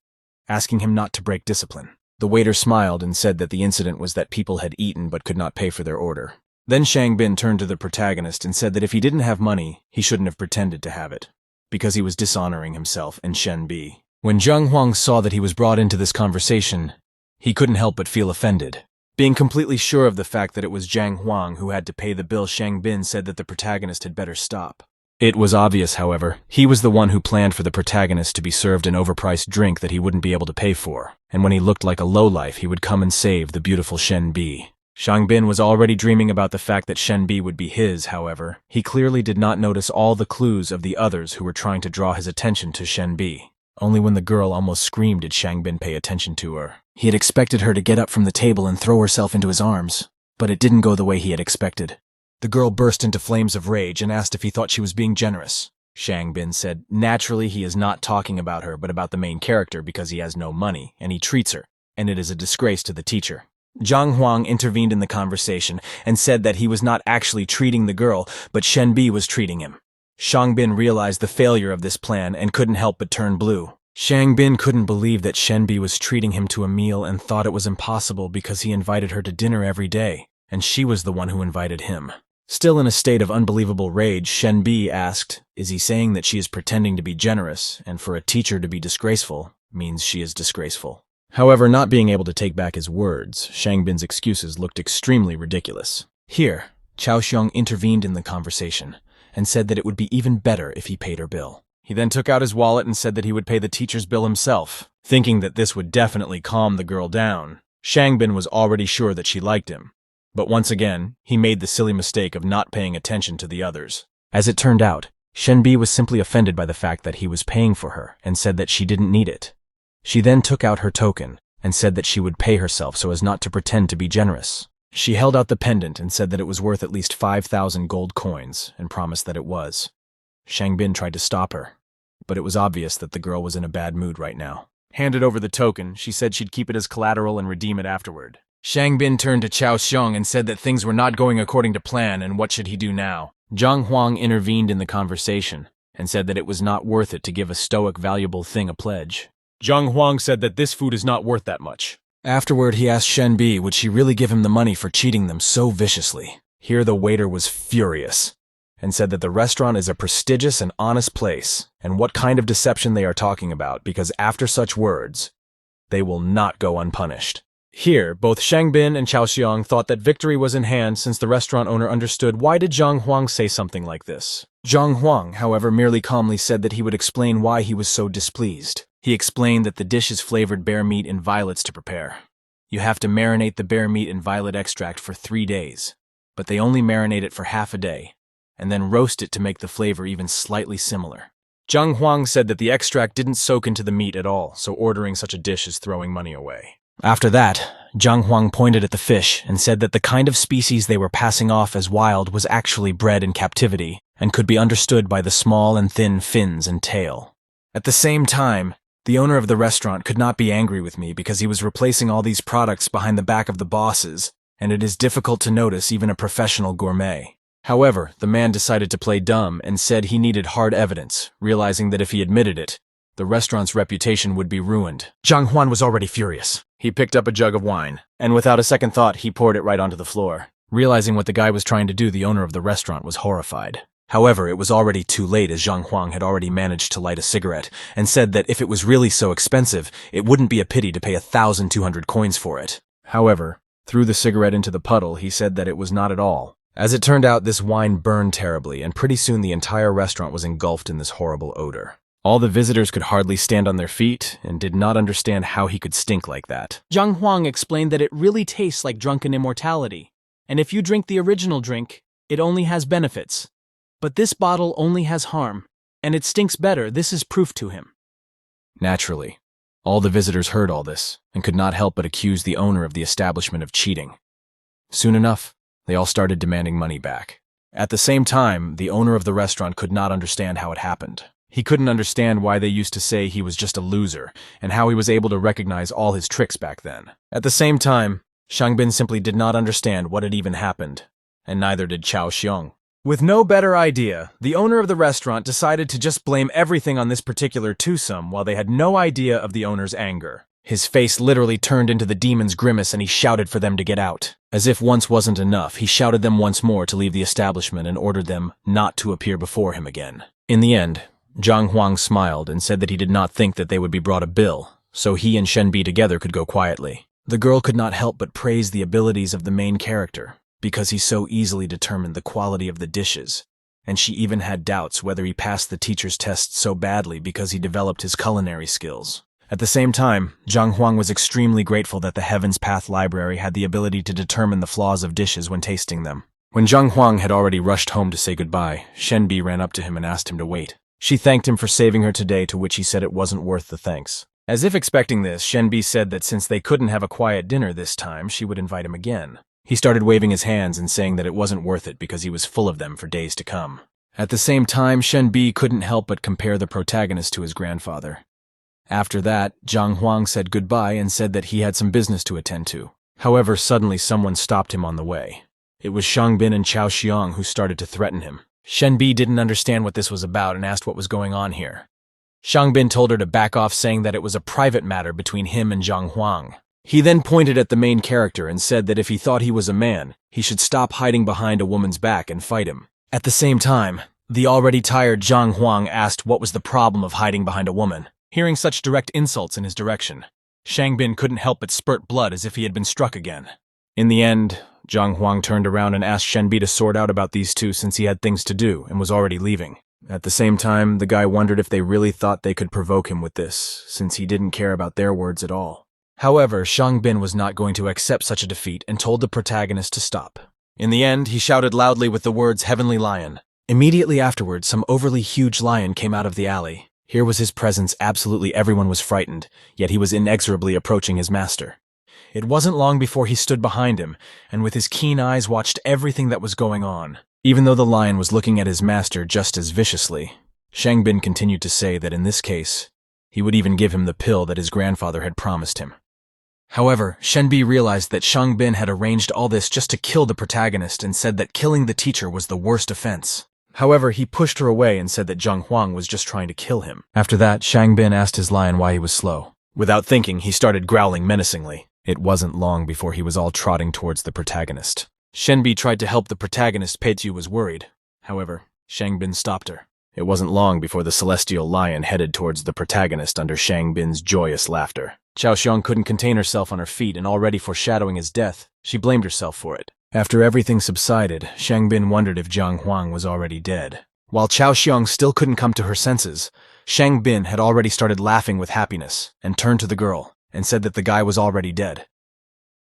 asking him not to break discipline. The waiter smiled and said that the incident was that people had eaten but could not pay for their order. Then Shangbin turned to the protagonist and said that if he didn't have money, he shouldn't have pretended to have it, because he was dishonoring himself and Shenbi. When Zhang Huang saw that he was brought into this conversation, he couldn't help but feel offended. Being completely sure of the fact that it was Zhang Huang who had to pay the bill, Shangbin said that the protagonist had better stop. It was obvious, however, he was the one who planned for the protagonist to be served an overpriced drink that he wouldn't be able to pay for, and when he looked like a lowlife, he would come and save the beautiful Shenbi. Shangbin was already dreaming about the fact that Shenbi would be his, however. He clearly did not notice all the clues of the others who were trying to draw his attention to Shenbi. Only when the girl almost screamed did Shangbin pay attention to her. He had expected her to get up from the table and throw herself into his arms, but it didn't go the way he had expected. The girl burst into flames of rage and asked if he thought she was being generous. Shangbin said naturally he is not talking about her but about the main character because he has no money, and he treats her, and it is a disgrace to the teacher. Zhang Huang intervened in the conversation and said that he was not actually treating the girl, but Shenbi was treating him. Shangbin realized the failure of this plan and couldn't help but turn blue. Shangbin couldn't believe that Shenbi was treating him to a meal and thought it was impossible because he invited her to dinner every day, and she was the one who invited him. Still in a state of unbelievable rage, Shenbi asked, "Is he saying that she is pretending to be generous, and for a teacher to be disgraceful means she is disgraceful?" However, not being able to take back his words, Shangbin's excuses looked extremely ridiculous. Here, Chao Xiong intervened in the conversation and said that it would be even better if he paid her bill. He then took out his wallet and said that he would pay the teacher's bill himself, thinking that this would definitely calm the girl down. Shangbin was already sure that she liked him, but once again, he made the silly mistake of not paying attention to the others. As it turned out, Shenbi was simply offended by the fact that he was paying for her and said that she didn't need it. She then took out her token and said that she would pay herself so as not to pretend to be generous. She held out the pendant and said that it was worth at least 5,000 gold coins and promised that it was. Shangbin tried to stop her, but it was obvious that the girl was in a bad mood right now. Handed over the token, she said she'd keep it as collateral and redeem it afterward. Shangbin turned to Chao Xiong and said that things were not going according to plan and what should he do now. Zhang Huang intervened in the conversation and said that it was not worth it to give a stoic valuable thing a pledge. Zhang Huang said that this food is not worth that much. Afterward, he asked Shenbi would she really give him the money for cheating them so viciously. Here the waiter was furious and said that the restaurant is a prestigious and honest place, and what kind of deception they are talking about, because after such words, they will not go unpunished. Here, both Shangbin and Chao Xiong thought that victory was in hand since the restaurant owner understood why did Zhang Huang say something like this. Zhang Huang, however, merely calmly said that he would explain why he was so displeased. He explained that the dish is flavored bear meat and violets to prepare. You have to marinate the bear meat in violet extract for 3 days, but they only marinate it for half a day, and then roast it to make the flavor even slightly similar. Zhang Huang said that the extract didn't soak into the meat at all, so ordering such a dish is throwing money away. After that, Zhang Huang pointed at the fish and said that the kind of species they were passing off as wild was actually bred in captivity and could be understood by the small and thin fins and tail. At the same time, the owner of the restaurant could not be angry with me because he was replacing all these products behind the back of the bosses, and it is difficult to notice even a professional gourmet. However, the man decided to play dumb and said he needed hard evidence, realizing that if he admitted it, the restaurant's reputation would be ruined. Zhang Huan was already furious. He picked up a jug of wine, and without a second thought, he poured it right onto the floor. Realizing what the guy was trying to do, the owner of the restaurant was horrified. However, it was already too late as Zhang Huang had already managed to light a cigarette and said that if it was really so expensive, it wouldn't be a pity to pay 1,200 coins for it. However, threw the cigarette into the puddle, he said that it was not at all. As it turned out, this wine burned terribly, and pretty soon the entire restaurant was engulfed in this horrible odor. All the visitors could hardly stand on their feet and did not understand how he could stink like that.
Zhang Huang explained that it really tastes like drunken immortality, and if you drink the original drink, it only has benefits. But this bottle only has harm, and it stinks better. This is proof to him.
Naturally, all the visitors heard all this and could not help but accuse the owner of the establishment of cheating. Soon enough, they all started demanding money back. At the same time, the owner of the restaurant could not understand how it happened. He couldn't understand why they used to say he was just a loser and how he was able to recognize all his tricks back then. At the same time, Shangbin simply did not understand what had even happened, and neither did Chao Xiong. With no better idea, the owner of the restaurant decided to just blame everything on this particular twosome while they had no idea of the owner's anger. His face literally turned into the demon's grimace and he shouted for them to get out. As if once wasn't enough, he shouted them once more to leave the establishment and ordered them not to appear before him again. In the end, Zhang Huang smiled and said that he did not think that they would be brought a bill, so he and Shenbi together could go quietly. The girl could not help but praise the abilities of the main character, because he so easily determined the quality of the dishes, and she even had doubts whether he passed the teacher's test so badly because he developed his culinary skills. At the same time, Zhang Huang was extremely grateful that the Heaven's Path Library had the ability to determine the flaws of dishes when tasting them. When Zhang Huang had already rushed home to say goodbye, Shenbi ran up to him and asked him to wait. She thanked him for saving her today, to which he said it wasn't worth the thanks. As if expecting this, Shenbi said that since they couldn't have a quiet dinner this time, she would invite him again. He started waving his hands and saying that it wasn't worth it because he was full of them for days to come. At the same time, Shenbi couldn't help but compare the protagonist to his grandfather. After that, Zhang Huang said goodbye and said that he had some business to attend to. However, suddenly someone stopped him on the way. It was Shangbin and Chao Xiong who started to threaten him. Shenbi didn't understand what this was about and asked what was going on here. Shangbin told her to back off, saying that it was a private matter between him and Zhang Huang. He then pointed at the main character and said that if he thought he was a man, he should stop hiding behind a woman's back and fight him. At the same time, the already tired Zhang Huang asked what was the problem of hiding behind a woman. Hearing such direct insults in his direction, Shangbin couldn't help but spurt blood as if he had been struck again. In the end, Zhang Huang turned around and asked Shenbi to sort out about these two since he had things to do and was already leaving. At the same time, the guy wondered if they really thought they could provoke him with this, since he didn't care about their words at all. However, Shangbin was not going to accept such a defeat and told the protagonist to stop. In the end, he shouted loudly with the words "Heavenly Lion." Immediately afterwards, some overly huge lion came out of the alley. Here was his presence, absolutely everyone was frightened, yet he was inexorably approaching his master. It wasn't long before he stood behind him, and with his keen eyes watched everything that was going on. Even though the lion was looking at his master just as viciously, Shangbin continued to say that in this case, he would even give him the pill that his grandfather had promised him. However, Shenbi realized that Shangbin had arranged all this just to kill the protagonist and said that killing the teacher was the worst offense. However, he pushed her away and said that Zhang Huang was just trying to kill him. After that, Shangbin asked his lion why he was slow. Without thinking, he started growling menacingly. It wasn't long before he was all trotting towards the protagonist. Shenbi tried to help the protagonist. Peitu was worried. However, Shangbin stopped her. It wasn't long before the celestial lion headed towards the protagonist under Shangbin's joyous laughter. Chao Xiong couldn't contain herself on her feet, and already foreshadowing his death, she blamed herself for it. After everything subsided, Shangbin wondered if Zhang Huang was already dead. While Chao Xiong still couldn't come to her senses, Shangbin had already started laughing with happiness and turned to the girl and said that the guy was already dead.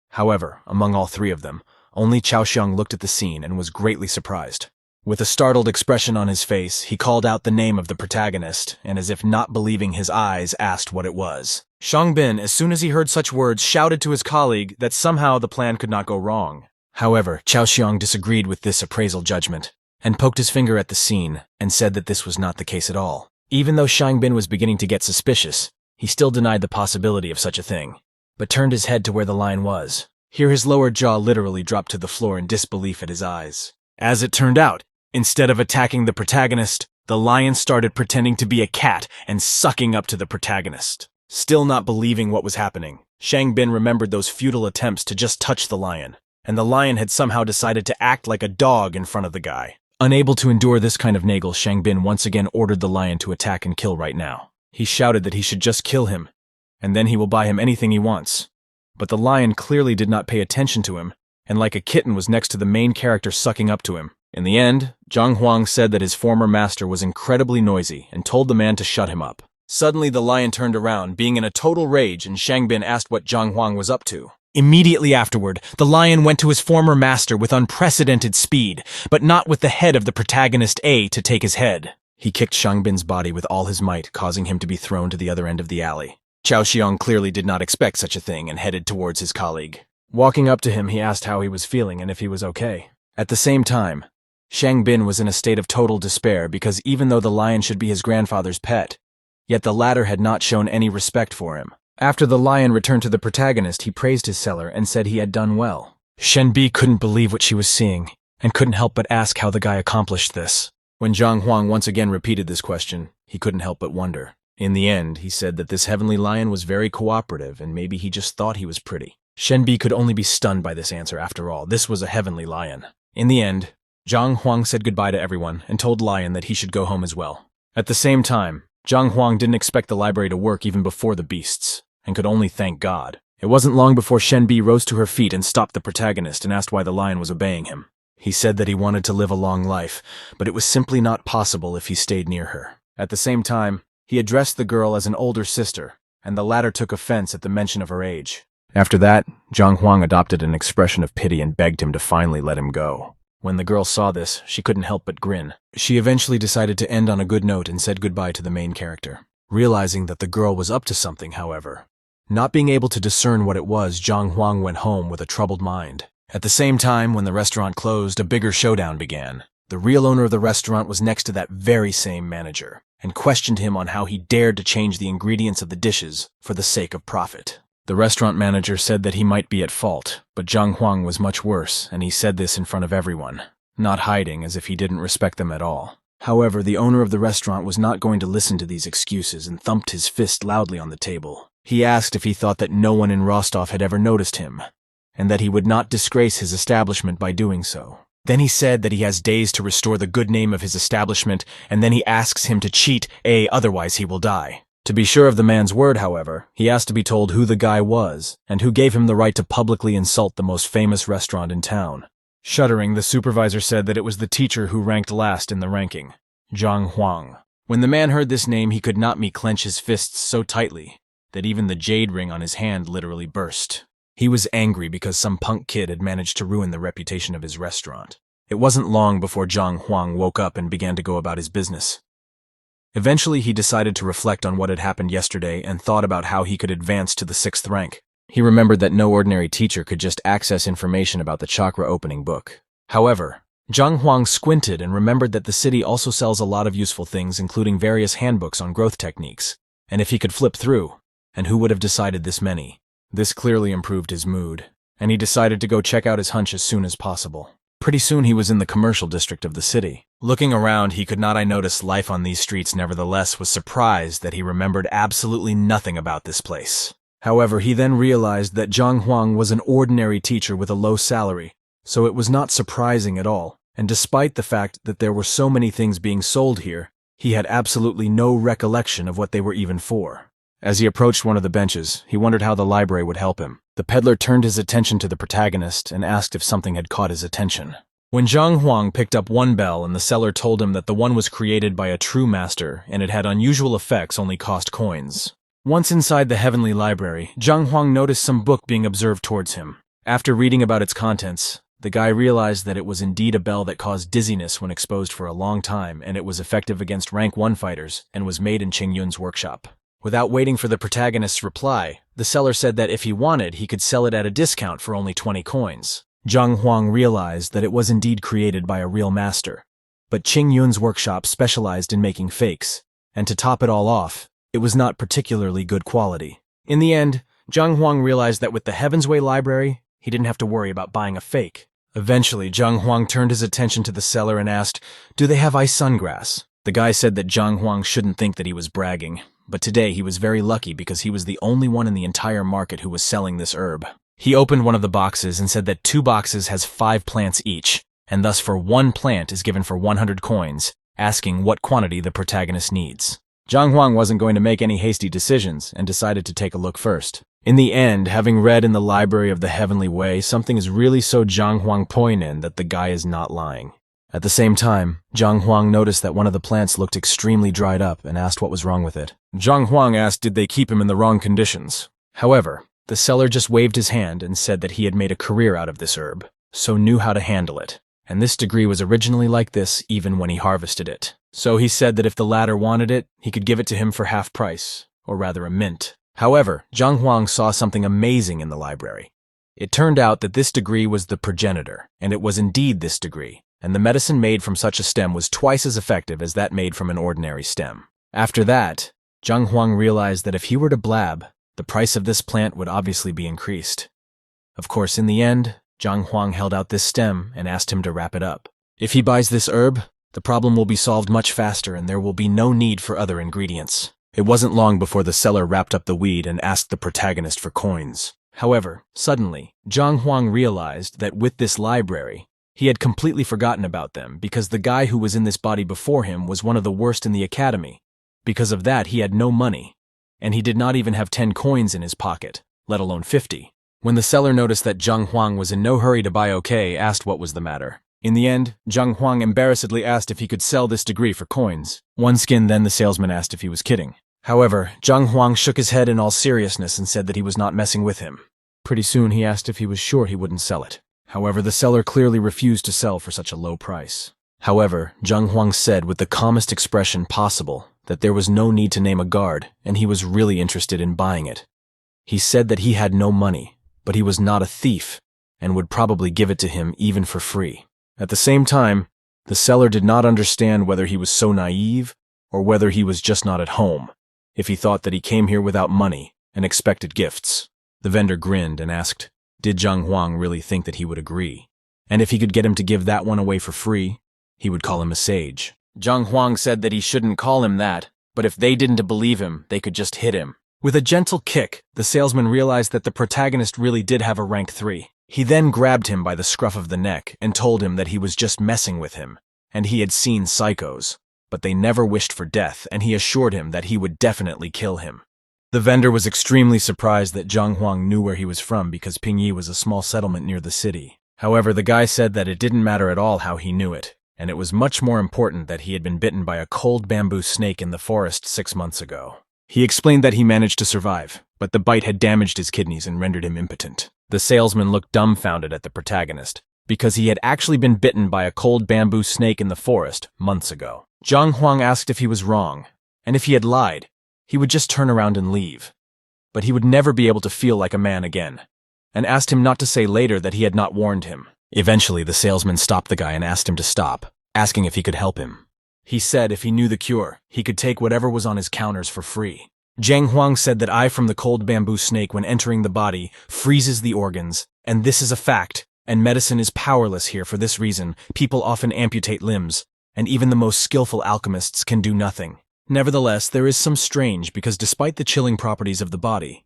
However, among all three of them, only Chao Xiong looked at the scene and was greatly surprised. With a startled expression on his face, he called out the name of the protagonist, and as if not believing his eyes, asked what it was. Shangbin, as soon as he heard such words, shouted to his colleague that somehow the plan could not go wrong. However, Chao Xiong disagreed with this appraisal judgment, and poked his finger at the scene, and said that this was not the case at all. Even though Shangbin was beginning to get suspicious, he still denied the possibility of such a thing, but turned his head to where the lion was. Here his lower jaw literally dropped to the floor in disbelief at his eyes. As it turned out, instead of attacking the protagonist, the lion started pretending to be a cat and sucking up to the protagonist. Still not believing what was happening, Shangbin remembered those futile attempts to just touch the lion, and the lion had somehow decided to act like a dog in front of the guy. Unable to endure this kind of naggle, Shangbin once again ordered the lion to attack and kill right now. He shouted that he should just kill him, and then he will buy him anything he wants. But the lion clearly did not pay attention to him, and like a kitten was next to the main character sucking up to him. In the end, Zhang Huang said that his former master was incredibly noisy and told the man to shut him up. Suddenly the lion turned around, being in a total rage, and Shangbin asked what Zhang Huang was up to. Immediately afterward, the lion went to his former master with unprecedented speed, but not with the head of the protagonist A to take his head. He kicked Shangbin's body with all his might, causing him to be thrown to the other end of the alley. Chao Xiong clearly did not expect such a thing and headed towards his colleague. Walking up to him, he asked how he was feeling and if he was okay. At the same time, Shangbin was in a state of total despair because even though the lion should be his grandfather's pet, yet the latter had not shown any respect for him. After the lion returned to the protagonist, he praised his seller and said he had done well. Shenbi couldn't believe what she was seeing and couldn't help but ask how the guy accomplished this. When Zhang Huang once again repeated this question, he couldn't help but wonder. In the end, he said that this heavenly lion was very cooperative and maybe he just thought he was pretty. Shenbi could only be stunned by this answer. After all, this was a heavenly lion. In the end, Zhang Huang said goodbye to everyone and told Lion that he should go home as well. At the same time, Zhang Huang didn't expect the library to work even before the beasts, and could only thank God. It wasn't long before Shenbi rose to her feet and stopped the protagonist and asked why the lion was obeying him. He said that he wanted to live a long life, but it was simply not possible if he stayed near her. At the same time, he addressed the girl as an older sister, and the latter took offense at the mention of her age. After that, Zhang Huang adopted an expression of pity and begged him to finally let him go. When the girl saw this, she couldn't help but grin. She eventually decided to end on a good note and said goodbye to the main character. Realizing that the girl was up to something, however, not being able to discern what it was, Zhang Huang went home with a troubled mind. At the same time, when the restaurant closed, a bigger showdown began. The real owner of the restaurant was next to that very same manager, and questioned him on how he dared to change the ingredients of the dishes for the sake of profit. The restaurant manager said that he might be at fault, but Zhang Huang was much worse, and he said this in front of everyone, not hiding as if he didn't respect them at all. However, the owner of the restaurant was not going to listen to these excuses and thumped his fist loudly on the table. He asked if he thought that no one in Rostov had ever noticed him, and that he would not disgrace his establishment by doing so. Then he said that he has days to restore the good name of his establishment, and then he asks him to cheat, otherwise he will die. To be sure of the man's word, however, he asked to be told who the guy was, and who gave him the right to publicly insult the most famous restaurant in town. Shuddering, the supervisor said that it was the teacher who ranked last in the ranking, Zhang Huang. When the man heard this name, he could not clench his fists so tightly that even the jade ring on his hand literally burst. He was angry because some punk kid had managed to ruin the reputation of his restaurant. It wasn't long before Zhang Huang woke up and began to go about his business. Eventually, he decided to reflect on what had happened yesterday and thought about how he could advance to the 6th rank. He remembered that no ordinary teacher could just access information about the chakra opening book. However, Zhang Huang squinted and remembered that the city also sells a lot of useful things, including various handbooks on growth techniques. And if he could flip through, and who would have decided this many? This clearly improved his mood, and he decided to go check out his hunch as soon as possible. Pretty soon he was in the commercial district of the city. Looking around, he could not notice life on these streets, nevertheless was surprised that he remembered absolutely nothing about this place. However, he then realized that Zhang Huang was an ordinary teacher with a low salary, so it was not surprising at all, and despite the fact that there were so many things being sold here, he had absolutely no recollection of what they were even for. As he approached one of the benches, he wondered how the library would help him. The peddler turned his attention to the protagonist and asked if something had caught his attention. When Zhang Huang picked up one bell and the seller told him that the one was created by a true master and it had unusual effects, only cost coins. Once inside the heavenly library, Zhang Huang noticed some book being observed towards him. After reading about its contents, the guy realized that it was indeed a bell that caused dizziness when exposed for a long time, and it was effective against rank 1 fighters and was made in Qing Yun's workshop. Without waiting for the protagonist's reply, the seller said that if he wanted, he could sell it at a discount for only 20 coins. Zhang Huang realized that it was indeed created by a real master, but Qing Yun's workshop specialized in making fakes, and to top it all off, it was not particularly good quality. In the end, Zhang Huang realized that with the Heaven's Way library, he didn't have to worry about buying a fake. Eventually, Zhang Huang turned his attention to the seller and asked, "Do they have ice sungrass?" The guy said that Zhang Huang shouldn't think that he was bragging, but today he was very lucky because he was the only one in the entire market who was selling this herb. He opened one of the boxes and said that 2 boxes has 5 plants each, and thus for 1 plant is given for 100 coins, asking what quantity the protagonist needs. Zhang Huang wasn't going to make any hasty decisions and decided to take a look first. In the end, having read in the library of the Heavenly Way, something is really so Zhang Huang pointed that the guy is not lying. At the same time, Zhang Huang noticed that one of the plants looked extremely dried up and asked what was wrong with it. Zhang Huang asked did they keep him in the wrong conditions. However, the seller just waved his hand and said that he had made a career out of this herb, so knew how to handle it. And this degree was originally like this even when he harvested it. So he said that if the latter wanted it, he could give it to him for half price, or rather a mint. However, Zhang Huang saw something amazing in the library. It turned out that this degree was the progenitor, and it was indeed this degree, and the medicine made from such a stem was twice as effective as that made from an ordinary stem. After that, Zhang Huang realized that if he were to blab, the price of this plant would obviously be increased. Of course, in the end, Zhang Huang held out this stem and asked him to wrap it up. If he buys this herb, the problem will be solved much faster and there will be no need for other ingredients. It wasn't long before the seller wrapped up the weed and asked the protagonist for coins. However, suddenly, Zhang Huang realized that with this library, he had completely forgotten about them because the guy who was in this body before him was one of the worst in the academy. Because of that, he had no money, and he did not even have 10 coins in his pocket, let alone 50. When the seller noticed that Zhang Huang was in no hurry to buy asked what was the matter. In the end, Zhang Huang embarrassedly asked if he could sell this degree for coins. Then the salesman asked if he was kidding. However, Zhang Huang shook his head in all seriousness and said that he was not messing with him. Pretty soon he asked if he was sure he wouldn't sell it. However, the seller clearly refused to sell for such a low price. However, Zhang Huang said with the calmest expression possible that there was no need to name a guard and he was really interested in buying it. He said that he had no money, but he was not a thief and would probably give it to him even for free. At the same time, the seller did not understand whether he was so naive or whether he was just not at home, if he thought that he came here without money and expected gifts. The vendor grinned and asked, did Zhang Huang really think that he would agree? And if he could get him to give that one away for free, he would call him a sage. Zhang Huang said that he shouldn't call him that, but if they didn't believe him, they could just hit him. With a gentle kick, the salesman realized that the protagonist really did have a rank 3. He then grabbed him by the scruff of the neck and told him that he was just messing with him, and he had seen psychos, but they never wished for death, and he assured him that he would definitely kill him. The vendor was extremely surprised that Zhang Huang knew where he was from because Pingyi was a small settlement near the city. However, the guy said that it didn't matter at all how he knew it, and it was much more important that he had been bitten by a cold bamboo snake in the forest 6 months ago. He explained that he managed to survive, but the bite had damaged his kidneys and rendered him impotent. The salesman looked dumbfounded at the protagonist, because he had actually been bitten by a cold bamboo snake in the forest months ago. Zhang Huang asked if he was wrong, and if he had lied, he would just turn around and leave. But he would never be able to feel like a man again, and asked him not to say later that he had not warned him. Eventually, the salesman stopped the guy and asked him to stop, asking if he could help him. He said if he knew the cure, he could take whatever was on his counters for free. Zhang Huang said that eye from the cold bamboo snake when entering the body freezes the organs, and this is a fact, and medicine is powerless here. For this reason, people often amputate limbs, and even the most skillful alchemists can do nothing. Nevertheless, there is some strange because despite the chilling properties of the body,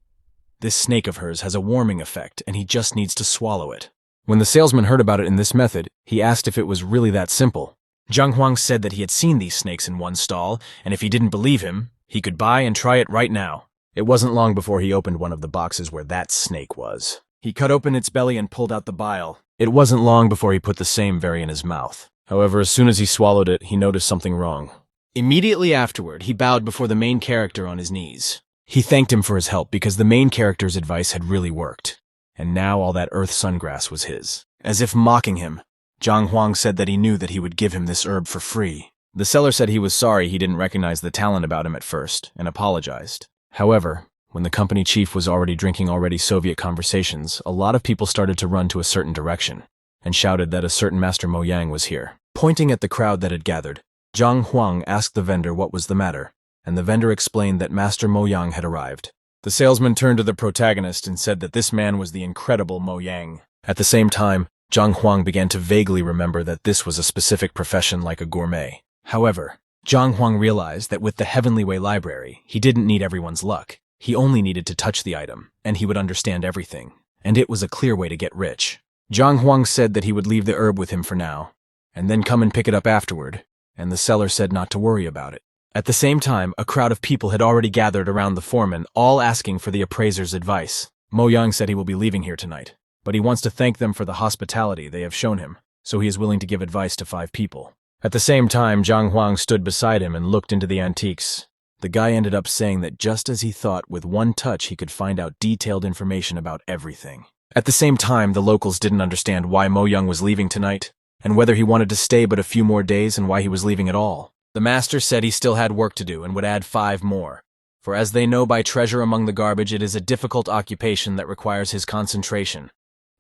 this snake of hers has a warming effect and he just needs to swallow it. When the salesman heard about it in this method, he asked if it was really that simple. Zhang Huang said that he had seen these snakes in one stall, and if he didn't believe him, he could buy and try it right now. It wasn't long before he opened one of the boxes where that snake was. He cut open its belly and pulled out the bile. It wasn't long before he put the same very in his mouth. However, as soon as he swallowed it, he noticed something wrong. Immediately afterward, he bowed before the main character on his knees. He thanked him for his help because the main character's advice had really worked, and now all that earth sungrass was his. As if mocking him, Zhang Huang said that he knew that he would give him this herb for free. The seller said he was sorry he didn't recognize the talent about him at first, and apologized. However, when the company chief was already drinking Soviet conversations, a lot of people started to run to a certain direction, and shouted that a certain Master Mo Yang was here. Pointing at the crowd that had gathered, Zhang Huang asked the vendor what was the matter, and the vendor explained that Master Mo Yang had arrived. The salesman turned to the protagonist and said that this man was the incredible Mo Yang. At the same time, Zhang Huang began to vaguely remember that this was a specific profession like a gourmet. However, Zhang Huang realized that with the Heavenly Way library, he didn't need everyone's luck. He only needed to touch the item, and he would understand everything. And it was a clear way to get rich. Zhang Huang said that he would leave the herb with him for now, and then come and pick it up afterward, and the seller said not to worry about it. At the same time, a crowd of people had already gathered around the foreman, all asking for the appraiser's advice. Mo Yang said he will be leaving here tonight, but he wants to thank them for the hospitality they have shown him, so he is willing to give advice to 5 people. At the same time, Zhang Huang stood beside him and looked into the antiques. The guy ended up saying that just as he thought, with one touch he could find out detailed information about everything. At the same time, the locals didn't understand why Mo Yang was leaving tonight, and whether he wanted to stay but a few more days and why he was leaving at all. The master said he still had work to do and would add 5 more, for as they know by treasure among the garbage, it is a difficult occupation that requires his concentration.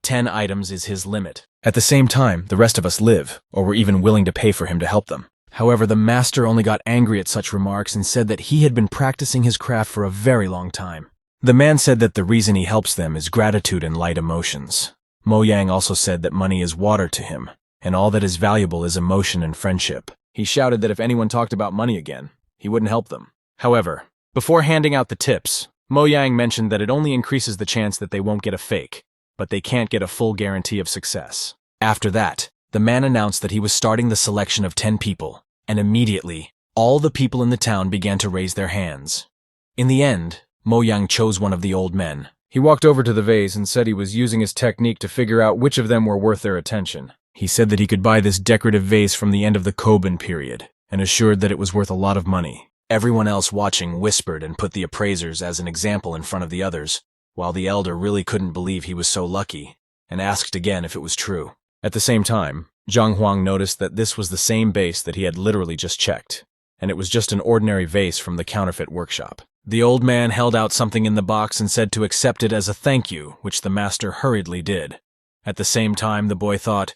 10 items is his limit. At the same time, the rest of us live, or were even willing to pay for him to help them. However, the master only got angry at such remarks and said that he had been practicing his craft for a very long time. The man said that the reason he helps them is gratitude and light emotions. Mo Yang also said that money is water to him, and all that is valuable is emotion and friendship. He shouted that if anyone talked about money again, he wouldn't help them. However, before handing out the tips, Mo Yang mentioned that it only increases the chance that they won't get a fake, but they can't get a full guarantee of success. After that, the man announced that he was starting the selection of 10 people, and immediately, all the people in the town began to raise their hands. In the end, Mo Yang chose one of the old men. He walked over to the vase and said he was using his technique to figure out which of them were worth their attention. He said that he could buy this decorative vase from the end of the Koban period, and assured that it was worth a lot of money. Everyone else watching whispered and put the appraisers as an example in front of the others, while the elder really couldn't believe he was so lucky, and asked again if it was true. At the same time, Zhang Huang noticed that this was the same vase that he had literally just checked, and it was just an ordinary vase from the counterfeit workshop. The old man held out something in the box and said to accept it as a thank you, which the master hurriedly did. At the same time, the boy thought,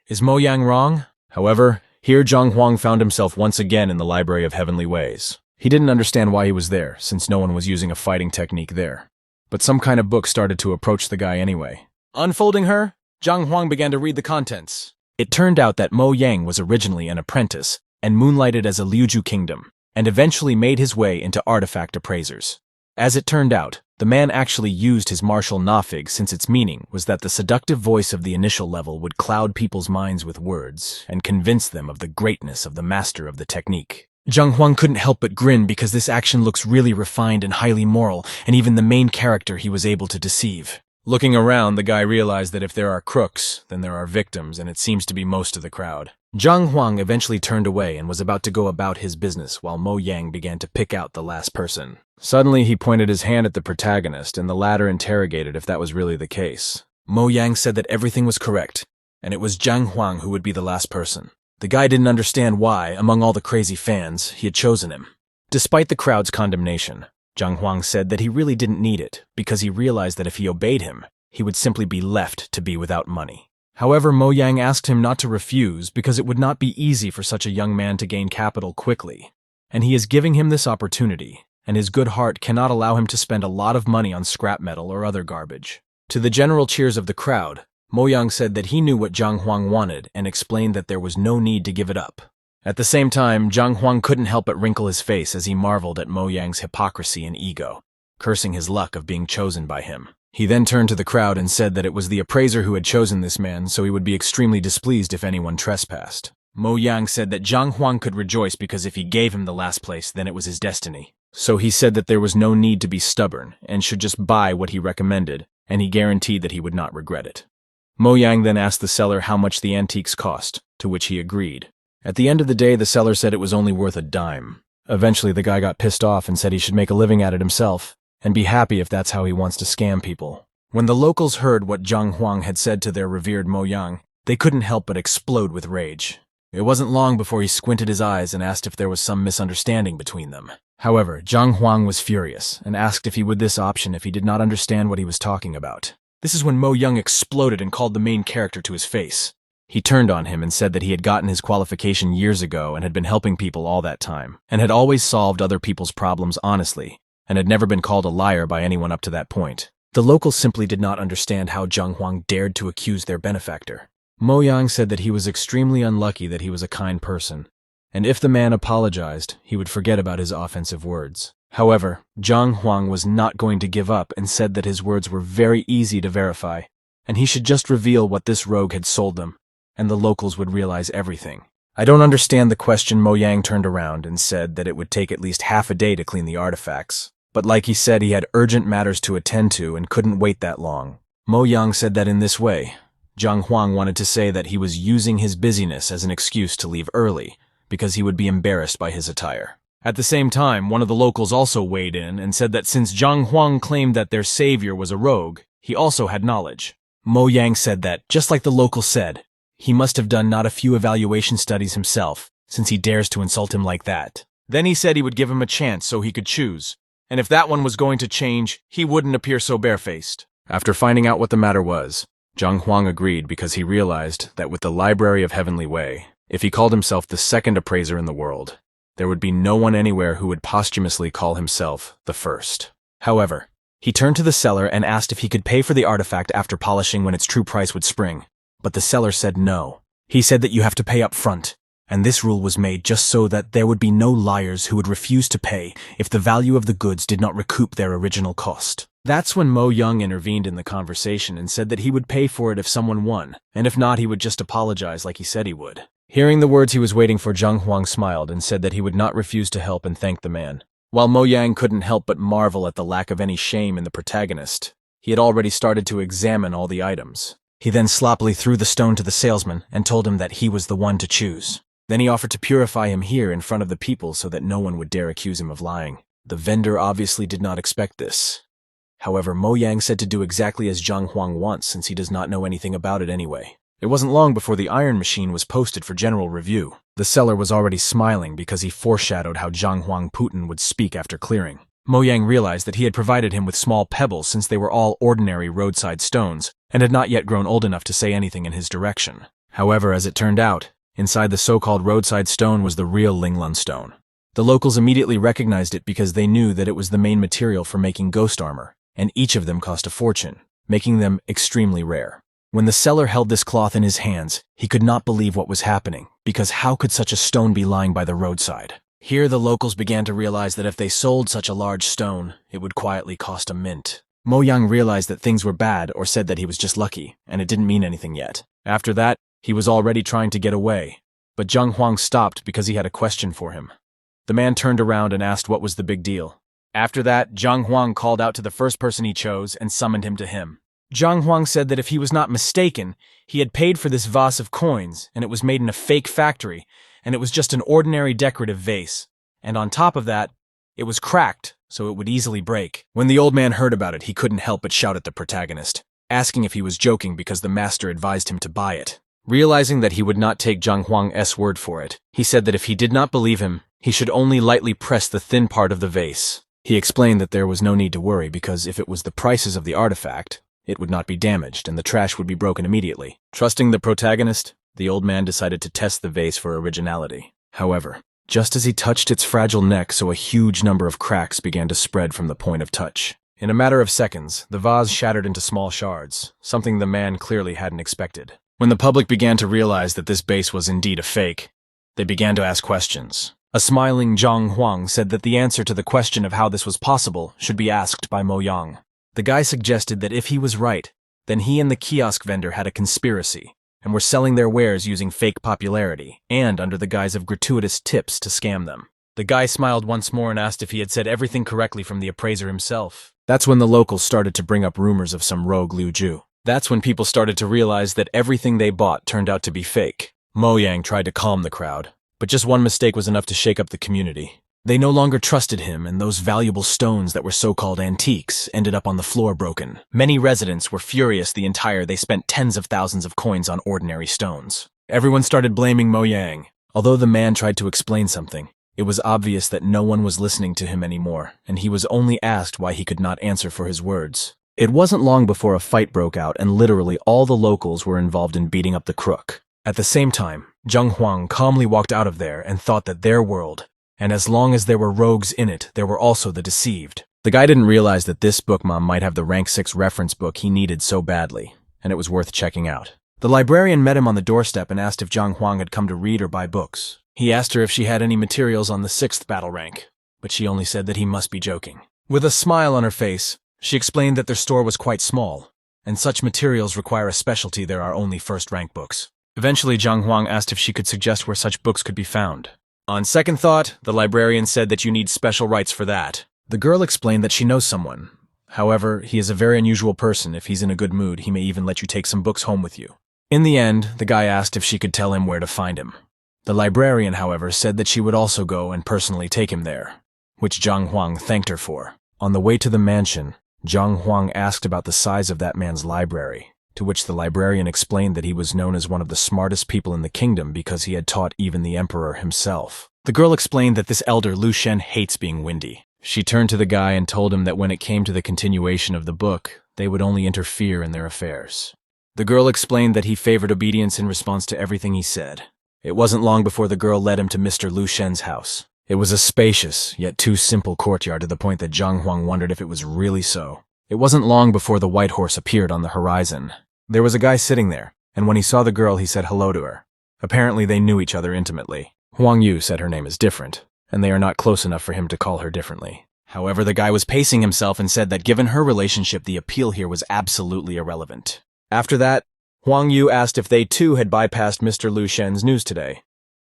"Is Mo Yang wrong?" However, here Zhang Huang found himself once again in the Library of Heavenly Ways. He didn't understand why he was there, since no one was using a fighting technique there. but some kind of book started to approach the guy anyway.
Unfolding her, Zhang Huang began to read the contents. It turned out that Mo Yang was originally an apprentice and moonlighted as a Liuju kingdom, and eventually made his way into artifact appraisers. As it turned out, the man actually used his martial nafig since its meaning was that the seductive voice of the initial level would cloud people's minds with words and convince them of the greatness of the master of the technique. Zhang Huang couldn't help but grin because this action looks really refined and highly moral, and even the main character he was able to deceive. Looking around, the guy realized that if there are crooks, then there are victims, and it seems to be most of the crowd. Zhang Huang eventually turned away and was about to go about his business while Mo Yang began to pick out the last person. Suddenly, he pointed his hand at the protagonist, and the latter interrogated if that was really the case. Mo Yang said that everything was correct, and it was Zhang Huang who would be the last person. The guy didn't understand why, among all the crazy fans, he had chosen him. Despite the crowd's condemnation, Zhang Huang said that he really didn't need it, because he realized that if he obeyed him, he would simply be left to be without money. However, Mo Yang asked him not to refuse because it would not be easy for such a young man to gain capital quickly, and he is giving him this opportunity, and his good heart cannot allow him to spend a lot of money on scrap metal or other garbage. To the general cheers of the crowd, Mo Yang said that he knew what Zhang Huang wanted and explained that there was no need to give it up. At the same time, Zhang Huang couldn't help but wrinkle his face as he marveled at Mo Yang's hypocrisy and ego, cursing his luck of being chosen by him. He then turned to the crowd and said that it was the appraiser who had chosen this man, so he would be extremely displeased if anyone trespassed. Mo Yang said that Zhang Huang could rejoice because if he gave him the last place, then it was his destiny. So he said that there was no need to be stubborn and should just buy what he recommended, and he guaranteed that he would not regret it. Mo Yang then asked the seller how much the antiques cost, to which he agreed. At the end of the day, the seller said it was only worth a dime. Eventually, the guy got pissed off and said he should make a living at it himself, and be happy if that's how he wants to scam people. When the locals heard what Zhang Huang had said to their revered Mo Yang, they couldn't help but explode with rage. It wasn't long before he squinted his eyes and asked if there was some misunderstanding between them. However, Zhang Huang was furious and asked if he would this option if he did not understand what he was talking about. This is when Mo Yang exploded and called the main character to his face. He turned on him and said that he had gotten his qualification years ago and had been helping people all that time, and had always solved other people's problems honestly, and had never been called a liar by anyone up to that point. The locals simply did not understand how Zhang Huang dared to accuse their benefactor. Mo Yang said that he was extremely unlucky that he was a kind person, and if the man apologized, he would forget about his offensive words. However, Zhang Huang was not going to give up and said that his words were very easy to verify, and he should just reveal what this rogue had sold them, and the locals would realize everything. I don't understand the question. Mo Yang turned around and said that it would take at least half a day to clean the artifacts. But like he said, he had urgent matters to attend to and couldn't wait that long. Mo Yang said that in this way, Zhang Huang wanted to say that he was using his busyness as an excuse to leave early, because he would be embarrassed by his attire. At the same time, one of the locals also weighed in and said that since Zhang Huang claimed that their savior was a rogue, he also had knowledge. Mo Yang said that, just like the local said, he must have done not a few evaluation studies himself, since he dares to insult him like that. Then he said he would give him a chance so he could choose, and if that one was going to change, he wouldn't appear so barefaced. After finding out what the matter was, Zhang Huang agreed because he realized that with the Library of Heavenly Way, if he called himself the second appraiser in the world, there would be no one anywhere who would posthumously call himself the first. However, he turned to the seller and asked if he could pay for the artifact after polishing when its true price would spring, but the seller said no. He said that you have to pay up front, and this rule was made just so that there would be no liars who would refuse to pay if the value of the goods did not recoup their original cost. That's when Mo Yang intervened in the conversation and said that he would pay for it if someone won, and if not, he would just apologize like he said he would. Hearing the words he was waiting for, Zhang Huang smiled and said that he would not refuse to help and thanked the man. While Mo Yang couldn't help but marvel at the lack of any shame in the protagonist, he had already started to examine all the items. He then sloppily threw the stone to the salesman and told him that he was the one to choose. Then he offered to purify him here in front of the people so that no one would dare accuse him of lying. The vendor obviously did not expect this. However, Mo Yang said to do exactly as Zhang Huang wants since he does not know anything about it anyway. It wasn't long before the iron machine was posted for general review. The seller was already smiling because he foreshadowed how Zhang Huang Putin would speak after clearing. Mo Yang realized that he had provided him with small pebbles since they were all ordinary roadside stones and had not yet grown old enough to say anything in his direction. However, as it turned out, inside the so-called roadside stone was the real Linglun stone. The locals immediately recognized it because they knew that it was the main material for making ghost armor,
and each of them cost a fortune, making them extremely rare. When the seller held this cloth in his hands, he could not believe what was happening, because how could such a stone be lying by the roadside? Here the locals began to realize that if they sold such a large stone, it would quietly cost a mint. Mo Yang realized that things were bad or said that he was just lucky, and it didn't mean anything yet. After that, he was already trying to get away, but Zhang Huang stopped because he had a question for him. The man turned around and asked what was the big deal. After that, Zhang Huang called out to the first person he chose and summoned him to him. Zhang Huang said that if he was not mistaken, he had paid for this vase of coins, and it was made in a fake factory, and it was just an ordinary decorative vase. And on top of that, it was cracked, so it would easily break. When the old man heard about it, he couldn't help but shout at the protagonist, asking if he was joking because the master advised him to buy it. Realizing that he would not take Zhang Huang's word for it, he said that if he did not believe him, he should only lightly press the thin part of the vase. He explained that there was no need to worry because if it was the prices of the artifact, it would not be damaged and the trash would be broken immediately. Trusting the protagonist, the old man decided to test the vase for originality. However, just as he touched its fragile neck, so a huge number of cracks began to spread from the point of touch. In a matter of seconds, the vase shattered into small shards, something the man clearly hadn't expected. When the public began to realize that this base was indeed a fake, they began to ask questions. A smiling Zhang Huang said that the answer to the question of how this was possible should be asked by Mo Yang. The guy suggested that if he was right, then he and the kiosk vendor had a conspiracy, and were selling their wares using fake popularity, and under the guise of gratuitous tips to scam them. The guy smiled once more and asked if he had said everything correctly from the appraiser himself. That's when the locals started to bring up rumors of some rogue Liu Ju. That's when people started to realize that everything they bought turned out to be fake. Mo Yang tried to calm the crowd, but just one mistake was enough to shake up the community. They no longer trusted him, and those valuable stones that were so-called antiques ended up on the floor broken. Many residents were furious they spent tens of thousands of coins on ordinary stones. Everyone started blaming Mo Yang. Although the man tried to explain something, it was obvious that no one was listening to him anymore, and he was only asked why he could not answer for his words. It wasn't long before a fight broke out, and literally all the locals were involved in beating up the crook. At the same time, Zhang Huang calmly walked out of there and thought that their world, and as long as there were rogues in it, there were also the deceived. The guy didn't realize that this book mom might have the rank 6 reference book he needed so badly, and it was worth checking out. The librarian met him on the doorstep and asked if Zhang Huang had come to read or buy books. He asked her if she had any materials on the 6th battle rank, but she only said that he must be joking. With a smile on her face, she explained that their store was quite small, and such materials require a specialty there are only 1st rank books. Eventually, Zhang Huang asked if she could suggest where such books could be found. On second thought, the librarian said that you need special rights for that. The girl explained that she knows someone. However, he is a very unusual person. If he's in a good mood, he may even let you take some books home with you. In the end, the guy asked if she could tell him where to find him. The librarian, however, said that she would also go and personally take him there, which Zhang Huang thanked her for. On the way to the mansion, Zhang Huang asked about the size of that man's library, to which the librarian explained that he was known as one of the smartest people in the kingdom because he had taught even the emperor himself. The girl explained that this elder Lu Shen hates being windy. She turned to the guy and told him that when it came to the continuation of the book, they would only interfere in their affairs. The girl explained that he favored obedience in response to everything he said. It wasn't long before the girl led him to Mr. Lu Shen's house. It was a spacious, yet too simple courtyard to the point that Zhang Huang wondered if it was really so. It wasn't long before the white horse appeared on the horizon. There was a guy sitting there, and when he saw the girl, he said hello to her. Apparently, they knew each other intimately. Huang Yu said her name is different, and they are not close enough for him to call her differently. However, the guy was pacing himself and said that given her relationship, the appeal here was absolutely irrelevant. After that, Huang Yu asked if they too had bypassed Mr. Lu Shen's news today.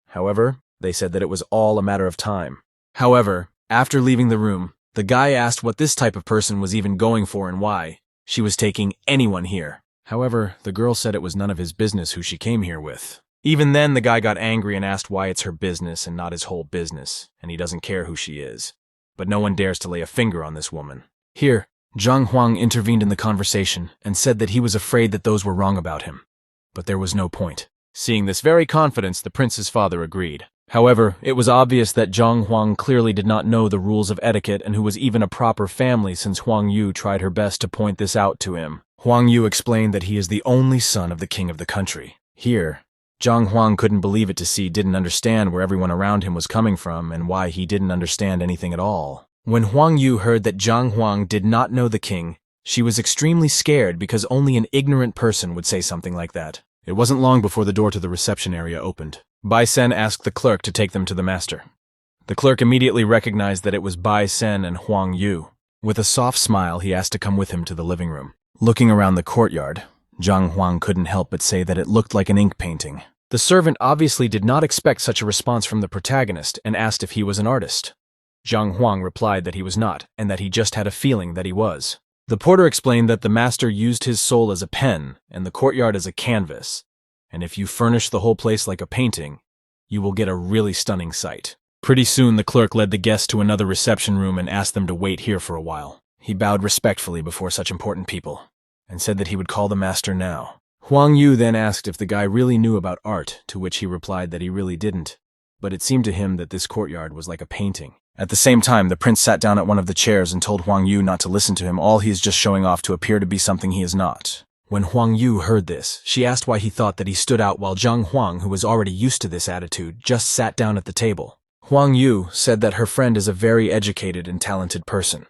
However, they said that it was all a matter of time. However, after leaving the room, the guy asked what this type of person was even going for and why she was taking anyone here. However, the girl said it was none of his business who she came here with. Even then, the guy got angry and asked why it's her business and not his whole business, and he doesn't care who she is. But no one dares to lay a finger on this woman. Here, Zhang Huang intervened in the conversation and said that he was afraid that those were wrong about him. But there was no point. Seeing this very confidence, the prince's father agreed. However, it was obvious that Zhang Huang clearly did not know the rules of etiquette and who was even a proper family since Huang Yu tried her best to point this out to him. Huang Yu explained that he is the only son of the king of the country. Here, Zhang Huang couldn't believe it to see didn't understand where everyone around him was coming from and why he didn't understand anything at all.
When Huang Yu heard that Zhang Huang did not know the king, she was extremely scared because only an ignorant person would say something like that.
It wasn't long before the door to the reception area opened. Bai Sen asked the clerk to take them to the master. The clerk immediately recognized that it was Bai Sen and Huang Yu. With a soft smile, he asked to come with him to the living room. Looking around the courtyard, Zhang Huang couldn't help but say that it looked like an ink painting. The servant obviously did not expect such a response from the protagonist and asked if he was an artist. Zhang Huang replied that he was not, and that he just had a feeling that he was. The porter explained that the master used his soul as a pen and the courtyard as a canvas, and if you furnish the whole place like a painting, you will get a really stunning sight. Pretty soon, the clerk led the guests to another reception room and asked them to wait here for a while. He bowed respectfully before such important people, and said that he would call the master now. Huang Yu then asked if the guy really knew about art, to which he replied that he really didn't, but it seemed to him that this courtyard was like a painting. At the same time, the prince sat down at one of the chairs and told Huang Yu not to listen to him. All he is just showing off to appear to be something he is not. When Huang Yu heard this, she asked why he thought that he stood out while Zhang Huang, who was already used to this attitude, just sat down at the table. Huang Yu said that her friend is a very educated and talented person.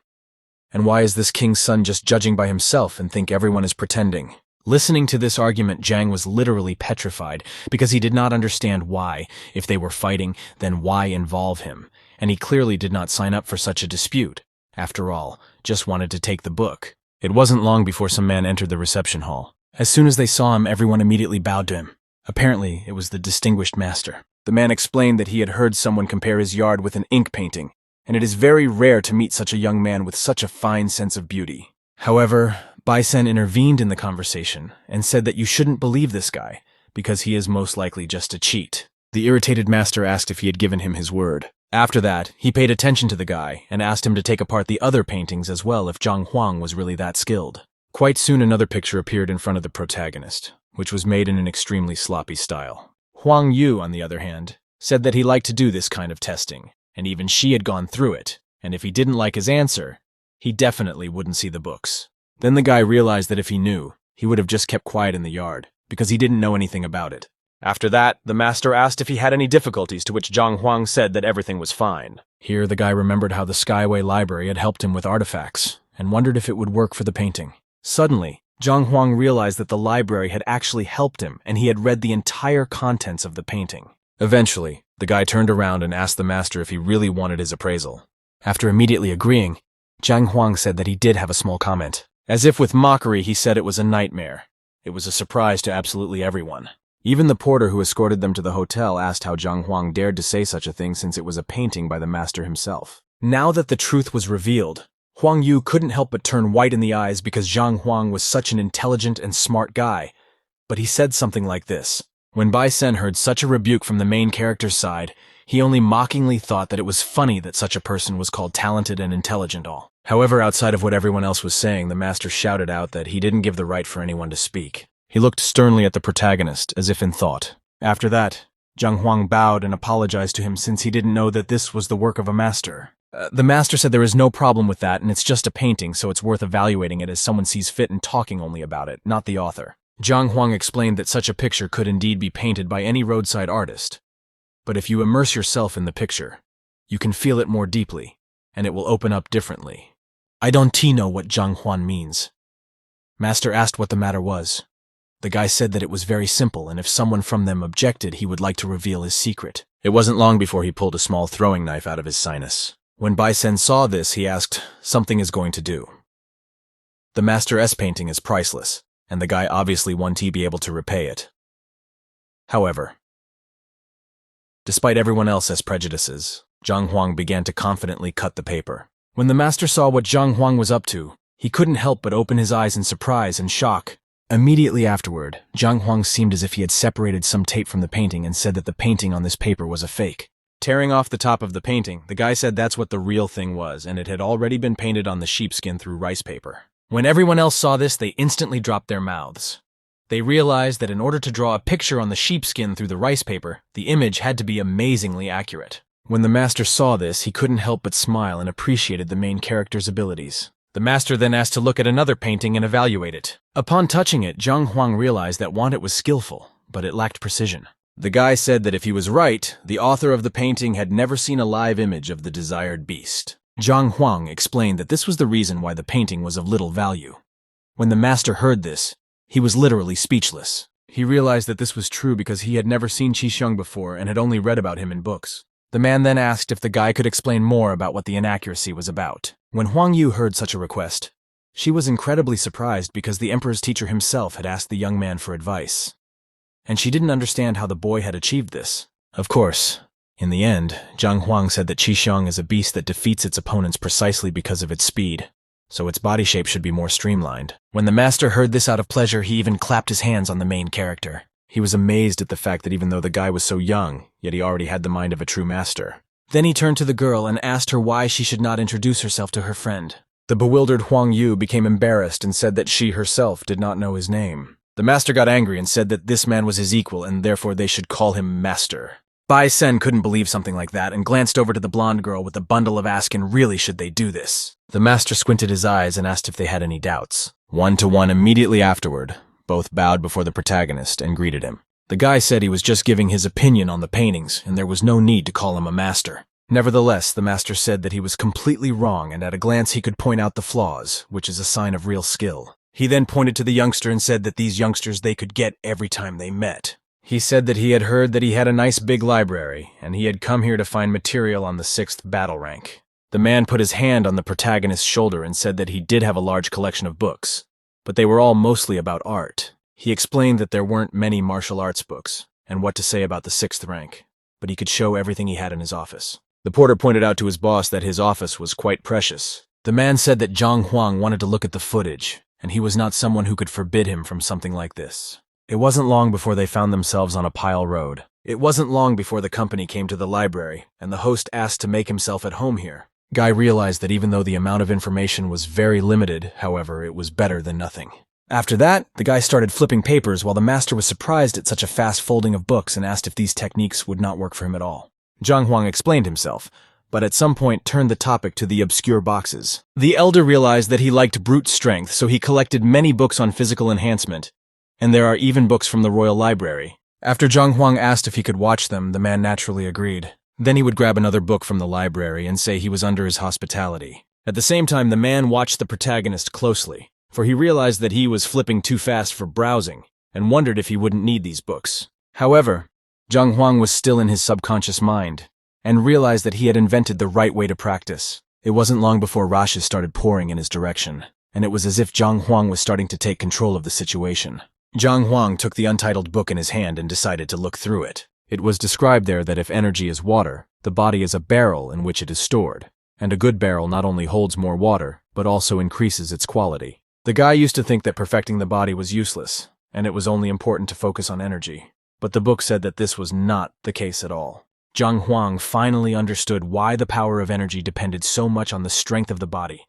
And why is this king's son just judging by himself and think everyone is pretending? Listening to this argument, Zhang was literally petrified because he did not understand why. If they were fighting, then why involve him? And he clearly did not sign up for such a dispute. After all, just wanted to take the book. It wasn't long before some man entered the reception hall. As soon as they saw him, everyone immediately bowed to him. Apparently, it was the distinguished master. The man explained that he had heard someone compare his yard with an ink painting, and it is very rare to meet such a young man with such a fine sense of beauty. However, Bai Sen intervened in the conversation and said that you shouldn't believe this guy, because he is most likely just a cheat. The irritated master asked if he had given him his word. After that, he paid attention to the guy and asked him to take apart the other paintings as well if Zhang Huang was really that skilled. Quite soon another picture appeared in front of the protagonist, which was made in an extremely sloppy style. Huang Yu, on the other hand, said that he liked to do this kind of testing, and even she had gone through it, and if he didn't like his answer, he definitely wouldn't see the books. Then the guy realized that if he knew, he would have just kept quiet in the yard, because he didn't know anything about it. After that, the master asked if he had any difficulties, to which Zhang Huang said that everything was fine. Here the guy remembered how the Skyway Library had helped him with artifacts, and wondered if it would work for the painting. Suddenly, Zhang Huang realized that the library had actually helped him, and he had read the entire contents of the painting. Eventually, the guy turned around and asked the master if he really wanted his appraisal. After immediately agreeing, Zhang Huang said that he did have a small comment. As if with mockery, he said it was a nightmare. It was a surprise to absolutely everyone. Even the porter who escorted them to the hotel asked how Zhang Huang dared to say such a thing since it was a painting by the master himself. Now that the truth was revealed, Huang Yu couldn't help but turn white in the eyes because Zhang Huang was such an intelligent and smart guy. But he said something like this. When Bai Sen heard such a rebuke from the main character's side, he only mockingly thought that it was funny that such a person was called talented and intelligent all. However, outside of what everyone else was saying, the master shouted out that he didn't give the right for anyone to speak. He looked sternly at the protagonist, as if in thought. After that, Zhang Huang bowed and apologized to him since he didn't know that this was the work of a master. The master said there is no problem with that and it's just a painting, so it's worth evaluating it as someone sees fit and talking only about it, not the author. Zhang Huang explained that such a picture could indeed be painted by any roadside artist. But if you immerse yourself in the picture, you can feel it more deeply, and it will open up differently. I don't know what Zhang Huan means. Master asked what the matter was. The guy said that it was very simple, and if someone from them objected, he would like to reveal his secret. It wasn't long before he pulled a small throwing knife out of his sinus. When Bai Sen saw this, he asked, "Something is going to do." The Master S painting is priceless, and the guy obviously wanted to be able to repay it. However, despite everyone else's prejudices, Zhang Huang began to confidently cut the paper. When the master saw what Zhang Huang was up to, he couldn't help but open his eyes in surprise and shock. Immediately afterward, Zhang Huang seemed as if he had separated some tape from the painting and said that the painting on this paper was a fake. Tearing off the top of the painting, the guy said that's what the real thing was, and it had already been painted on the sheepskin through rice paper. When everyone else saw this, they instantly dropped their mouths. They realized that in order to draw a picture on the sheepskin through the rice paper, the image had to be amazingly accurate. When the master saw this, he couldn't help but smile and appreciated the main character's abilities. The master then asked to look at another painting and evaluate it. Upon touching it, Zhang Huang realized that it was skillful, but it lacked precision. The guy said that if he was right, the author of the painting had never seen a live image of the desired beast. Zhang Huang explained that this was the reason why the painting was of little value. When the master heard this, he was literally speechless. He realized that this was true because he had never seen Qi Xiong before and had only read about him in books. The man then asked if the guy could explain more about what the inaccuracy was about. When Huang Yu heard such a request, she was incredibly surprised because the emperor's teacher himself had asked the young man for advice. And she didn't understand how the boy had achieved this. Of course, in the end, Zhang Huang said that Qi Xiong is a beast that defeats its opponents precisely because of its speed, so its body shape should be more streamlined. When the master heard this out of pleasure, he even clapped his hands on the main character. He was amazed at the fact that even though the guy was so young, yet he already had the mind of a true master. Then he turned to the girl and asked her why she should not introduce herself to her friend. The bewildered Huang Yu became embarrassed and said that she herself did not know his name. The master got angry and said that this man was his equal and therefore they should call him master. Bai Sen couldn't believe something like that and glanced over to the blonde girl with a bundle of asking really should they do this. The master squinted his eyes and asked if they had any doubts. 1-to-1 immediately afterward, both bowed before the protagonist and greeted him. The guy said he was just giving his opinion on the paintings and there was no need to call him a master. Nevertheless, the master said that he was completely wrong and at a glance he could point out the flaws, which is a sign of real skill. He then pointed to the youngster and said that these youngsters they could get every time they met. He said that he had heard that he had a nice big library, and he had come here to find material on the 6th battle rank. The man put his hand on the protagonist's shoulder and said that he did have a large collection of books, but they were all mostly about art. He explained that there weren't many martial arts books, and what to say about the 6th rank, but he could show everything he had in his office. The porter pointed out to his boss that his office was quite precious. The man said that Zhang Huang wanted to look at the footage, and he was not someone who could forbid him from something like this. It wasn't long before they found themselves on a pile road. It wasn't long before the company came to the library, and the host asked to make himself at home here. Guy realized that even though the amount of information was very limited, however, it was better than nothing. After that, the guy started flipping papers while the master was surprised at such a fast folding of books and asked if these techniques would not work for him at all. Zhang Huang explained himself, but at some point turned the topic to the obscure boxes. The elder realized that he liked brute strength, so he collected many books on physical enhancement, and there are even books from the royal library. After Zhang Huang asked if he could watch them, the man naturally agreed. Then he would grab another book from the library and say he was under his hospitality. At the same time, the man watched the protagonist closely, for he realized that he was flipping too fast for browsing, and wondered if he wouldn't need these books. However, Zhang Huang was still in his subconscious mind, and realized that he had invented the right way to practice. It wasn't long before rushes started pouring in his direction, and it was as if Zhang Huang was starting to take control of the situation. Zhang Huang took the untitled book in his hand and decided to look through it. It was described there that if energy is water, the body is a barrel in which it is stored, and a good barrel not only holds more water, but also increases its quality. The guy used to think that perfecting the body was useless, and it was only important to focus on energy. But the book said that this was not the case at all. Zhang Huang finally understood why the power of energy depended so much on the strength of the body,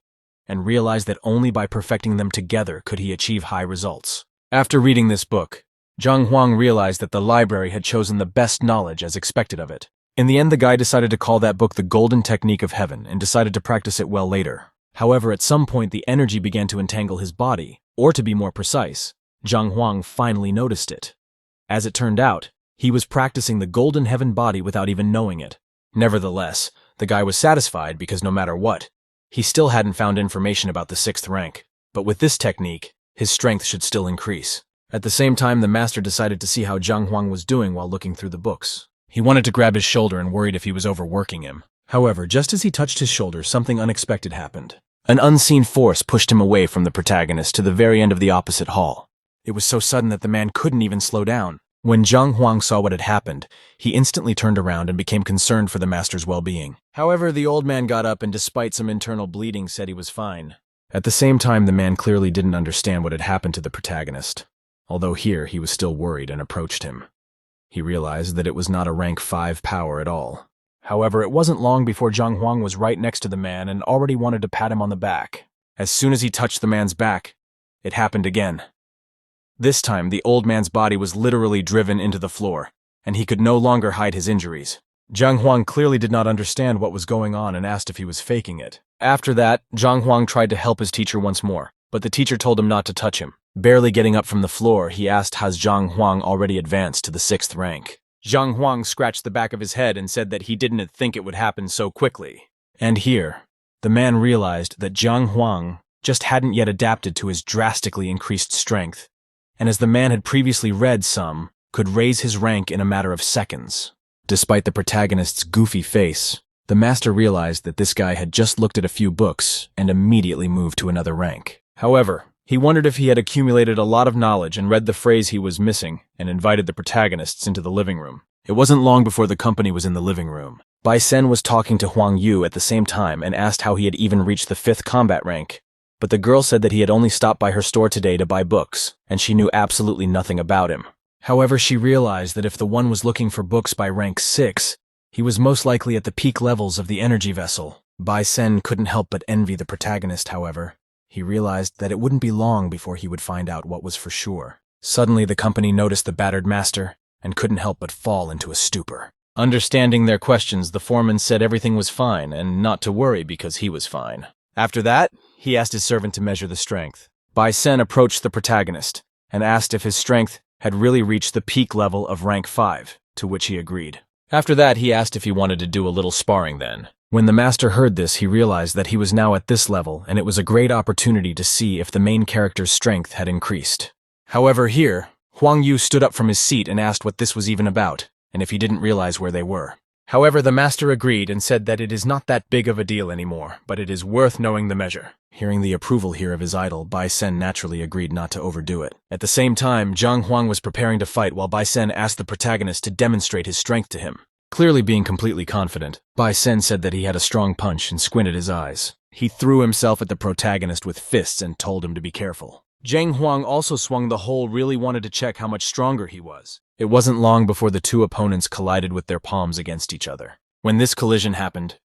and realized that only by perfecting them together could he achieve high results. After reading this book, Zhang Huang realized that the library had chosen the best knowledge as expected of it. In the end, the guy decided to call that book the Golden Technique of Heaven and decided to practice it well later. However, at some point the energy began to entangle his body, or to be more precise, Zhang Huang finally noticed it. As it turned out, he was practicing the Golden Heaven body without even knowing it. Nevertheless, the guy was satisfied because no matter what, he still hadn't found information about the 6th rank. But with this technique, his strength should still increase. At the same time, the master decided to see how Zhang Huang was doing while looking through the books. He wanted to grab his shoulder and worried if he was overworking him. However, just as he touched his shoulder, something unexpected happened. An unseen force pushed him away from the protagonist to the very end of the opposite hall. It was so sudden that the man couldn't even slow down. When Zhang Huang saw what had happened, he instantly turned around and became concerned for the master's well-being. However, the old man got up and despite some internal bleeding said he was fine. At the same time, the man clearly didn't understand what had happened to the protagonist. Although here, he was still worried and approached him. He realized that it was not a rank 5 power at all. However, it wasn't long before Zhang Huang was right next to the man and already wanted to pat him on the back. As soon as he touched the man's back, it happened again. This time, the old man's body was literally driven into the floor, and he could no longer hide his injuries. Zhang Huang clearly did not understand what was going on and asked if he was faking it. After that, Zhang Huang tried to help his teacher once more, but the teacher told him not to touch him. Barely getting up from the floor, he asked has Zhang Huang already advanced to the 6th rank. Zhang Huang scratched the back of his head and said that he didn't think it would happen so quickly. And here, The man realized that Zhang Huang just hadn't yet adapted to his drastically increased strength, and as the man had previously read some, could raise his rank in a matter of seconds. Despite the protagonist's goofy face, the master realized that this guy had just looked at a few books and immediately moved to another rank. However, he wondered if he had accumulated a lot of knowledge and read the phrase he was missing and invited the protagonists into the living room. It wasn't long before the company was in the living room. Bai Sen was talking to Huang Yu at the same time and asked how he had even reached the 5th combat rank. But the girl said that he had only stopped by her store today to buy books, and she knew absolutely nothing about him. However, she realized that if the one was looking for books by rank 6, he was most likely at the peak levels of the energy vessel. Bai Sen couldn't help but envy the protagonist, however. He realized that it wouldn't be long before he would find out what was for sure. Suddenly, the company noticed the battered master and couldn't help but fall into a stupor. Understanding their questions, the foreman said everything was fine and not to worry because he was fine. After that, he asked his servant to measure the strength. Bai Sen approached the protagonist and asked if his strength had really reached the peak level of rank 5, to which he agreed. After that, he asked if he wanted to do a little sparring then. When the master heard this, he realized that he was now at this level, and it was a great opportunity to see if the main character's strength had increased. However, here, Huang Yu stood up from his seat and asked what this was even about, and if he didn't realize where they were. However, the master agreed and said that it is not that big of a deal anymore, but it is worth knowing the measure. Hearing the approval here of his idol, Bai Sen naturally agreed not to overdo it. At the same time, Zhang Huang was preparing to fight while Bai Sen asked the protagonist to demonstrate his strength to him. Clearly being completely confident, Bai Sen said that he had a strong punch and squinted his eyes. He threw himself at the protagonist with fists and told him to be careful. Zhang Huang also swung the hole, really wanted to check how much stronger he was. It wasn't long before the two opponents collided with their palms against each other. When this collision happened,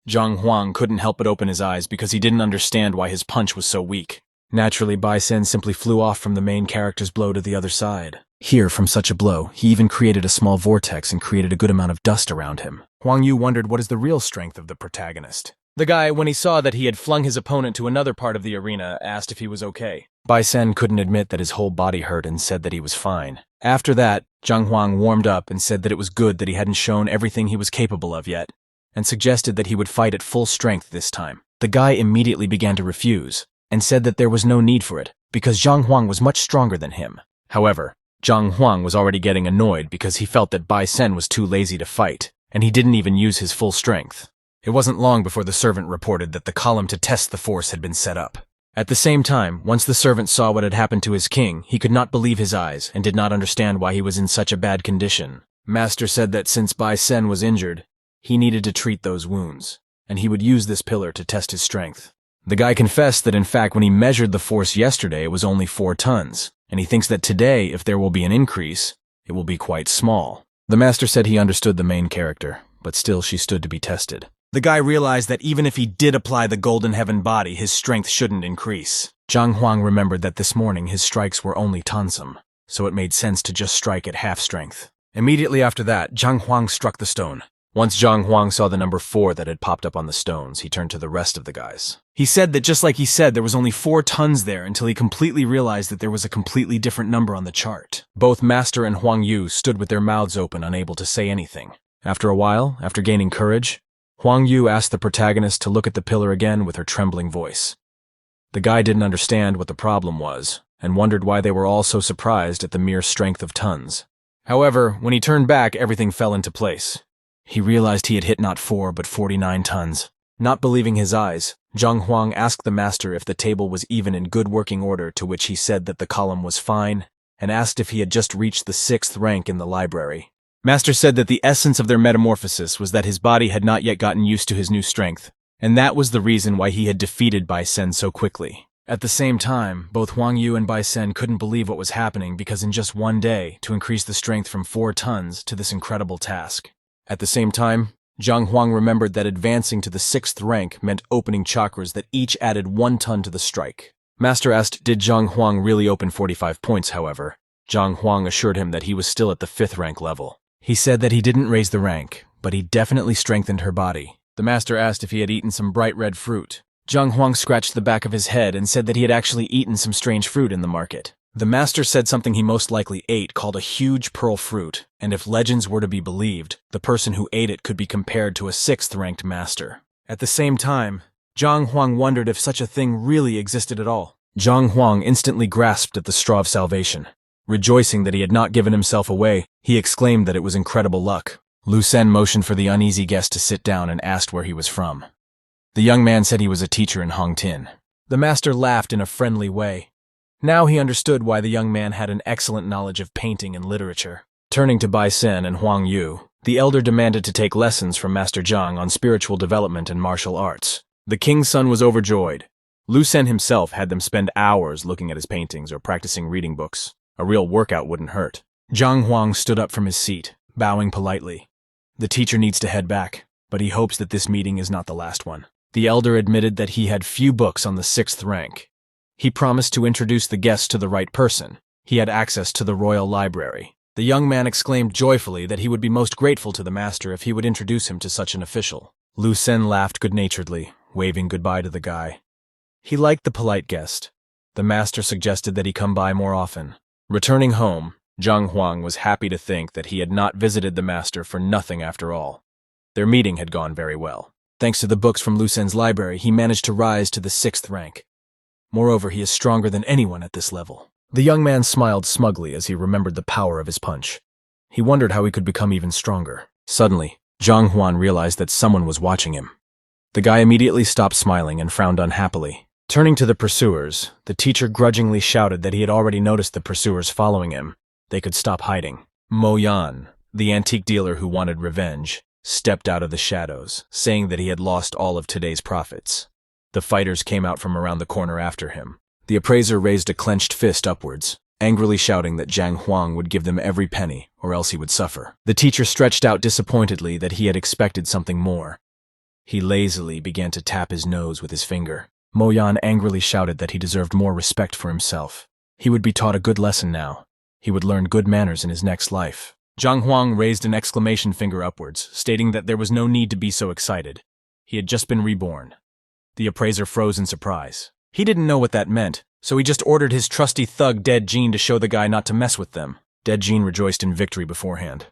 Zhang Huang couldn't help but open his eyes because he didn't understand why his punch was so weak. Naturally, Bai Sen simply flew off from the main character's blow to the other side. Here, from such a blow, he even created a small vortex and created a good amount of dust around him. Huang Yu wondered what is the real strength of the protagonist. The guy, when he saw that he had flung his opponent to another part of the arena, asked if he was okay. Bai Sen couldn't admit that his whole body hurt and said that he was fine. After that, Zhang Huang warmed up and said that it was good that he hadn't shown everything he was capable of yet, and suggested that he would fight at full strength this time. The guy immediately began to refuse, and said that there was no need for it, because Zhang Huang was much stronger than him. However, Zhang Huang was already getting annoyed because he felt that Bai Sen was too lazy to fight, and he didn't even use his full strength. It wasn't long before the servant reported that the column to test the force had been set up. At the same time, once the servant saw what had happened to his king, he could not believe his eyes and did not understand why he was in such a bad condition. Master said that since Bai Sen was injured, he needed to treat those wounds, and he would use this pillar to test his strength. The guy confessed that in fact when he measured the force yesterday it was only 4 tons, and he thinks that today, if there will be an increase, it will be quite small. The master said he understood the main character, but still she stood to be tested. The guy realized that even if he did apply the Golden Heaven body, his strength shouldn't increase. Zhang Huang remembered that this morning his strikes were only tonsum, so it made sense to just strike at half strength. Immediately after that, Zhang Huang struck the stone. Once Zhang Huang saw the number 4 that had popped up on the stones, he turned to the rest of the guys. He said that just like he said, there was only 4 tons there until he completely realized that there was a completely different number on the chart. Both Master and Huang Yu stood with their mouths open, unable to say anything. After a while, after gaining courage, Huang Yu asked the protagonist to look at the pillar again with her trembling voice. The guy didn't understand what the problem was, and wondered why they were all so surprised at the mere strength of tons. However, when he turned back, everything fell into place. He realized he had hit not 4 but 49 tons. Not believing his eyes, Zhang Huang asked the master if the table was even in good working order, to which he said that the column was fine, and asked if he had just reached the 6th rank in the library. Master said that the essence of their metamorphosis was that his body had not yet gotten used to his new strength, and that was the reason why he had defeated Bai Sen so quickly. At the same time, both Huang Yu and Bai Sen couldn't believe what was happening because in just one day, to increase the strength from 4 tons to this incredible task. At the same time, Zhang Huang remembered that advancing to the 6th rank meant opening chakras that each added 1 ton to the strike. Master asked, did Zhang Huang really open 45 points, however? Zhang Huang assured him that he was still at the 5th rank level. He said that he didn't raise the rank, but he definitely strengthened her body. The master asked if he had eaten some bright red fruit. Zhang Huang scratched the back of his head and said that he had actually eaten some strange fruit in the market. The master said something he most likely ate called a huge pearl fruit, and if legends were to be believed, the person who ate it could be compared to a 6th ranked master. At the same time,
Zhang Huang wondered if such a thing really existed at all.
Zhang Huang instantly grasped at the straw of salvation. Rejoicing that he had not given himself away, he exclaimed that it was incredible luck. Lu Sen motioned for the uneasy guest to sit down and asked where he was from. The young man said he was a teacher in Hongtin.
The master laughed in a friendly way. Now he understood why the young man had an excellent knowledge of painting and literature.
Turning to Bai Sen and Huang Yu, the elder demanded to take lessons from Master Zhang on spiritual development and martial arts. The king's son was overjoyed. Lu Sen himself had them spend hours looking at his paintings or practicing reading books. A real workout wouldn't hurt. Zhang Huang stood up from his seat, bowing politely. The teacher needs to head back, but he hopes that this meeting is not the last one. The elder admitted that he had few books on the 6th rank. He promised to introduce the guest to the right person. He had access to the royal library. The young man exclaimed joyfully that he would be most grateful to the master if he would introduce him to such an official. Lu Sen laughed good-naturedly, waving goodbye to the guy. He liked the polite guest. The master suggested that he come by more often. Returning home, Zhang Huang was happy to think that he had not visited the master for nothing after all. Their meeting had gone very well. Thanks to the books from Lu Sen's library, he managed to rise to the 6th rank. Moreover, he is stronger than anyone at this level. The young man smiled smugly as he remembered the power of his punch. He wondered how he could become even stronger. Suddenly, Zhang Huan realized that someone was watching him. The guy immediately stopped smiling and frowned unhappily. Turning to the pursuers, the teacher grudgingly shouted that he had already noticed the pursuers following him. They could stop hiding. Mo Yan, the antique dealer who wanted revenge, stepped out of the shadows, saying that he had lost all of today's profits. The fighters came out from around the corner after him. The appraiser raised a clenched fist upwards, angrily shouting that Zhang Huang would give them every penny, or else he would suffer. The teacher stretched out disappointedly that he had expected something more. He lazily began to tap his nose with his finger. Mo Yan angrily shouted that he deserved more respect for himself. He would be taught a good lesson now. He would learn good manners in his next life. Zhang Huang raised an exclamation finger upwards, stating that there was no need to be so excited. He had just been reborn. The appraiser froze in surprise. He didn't know what that meant, so he just ordered his trusty thug Dead Jean to show the guy not to mess with them. Dead Jean rejoiced in victory beforehand.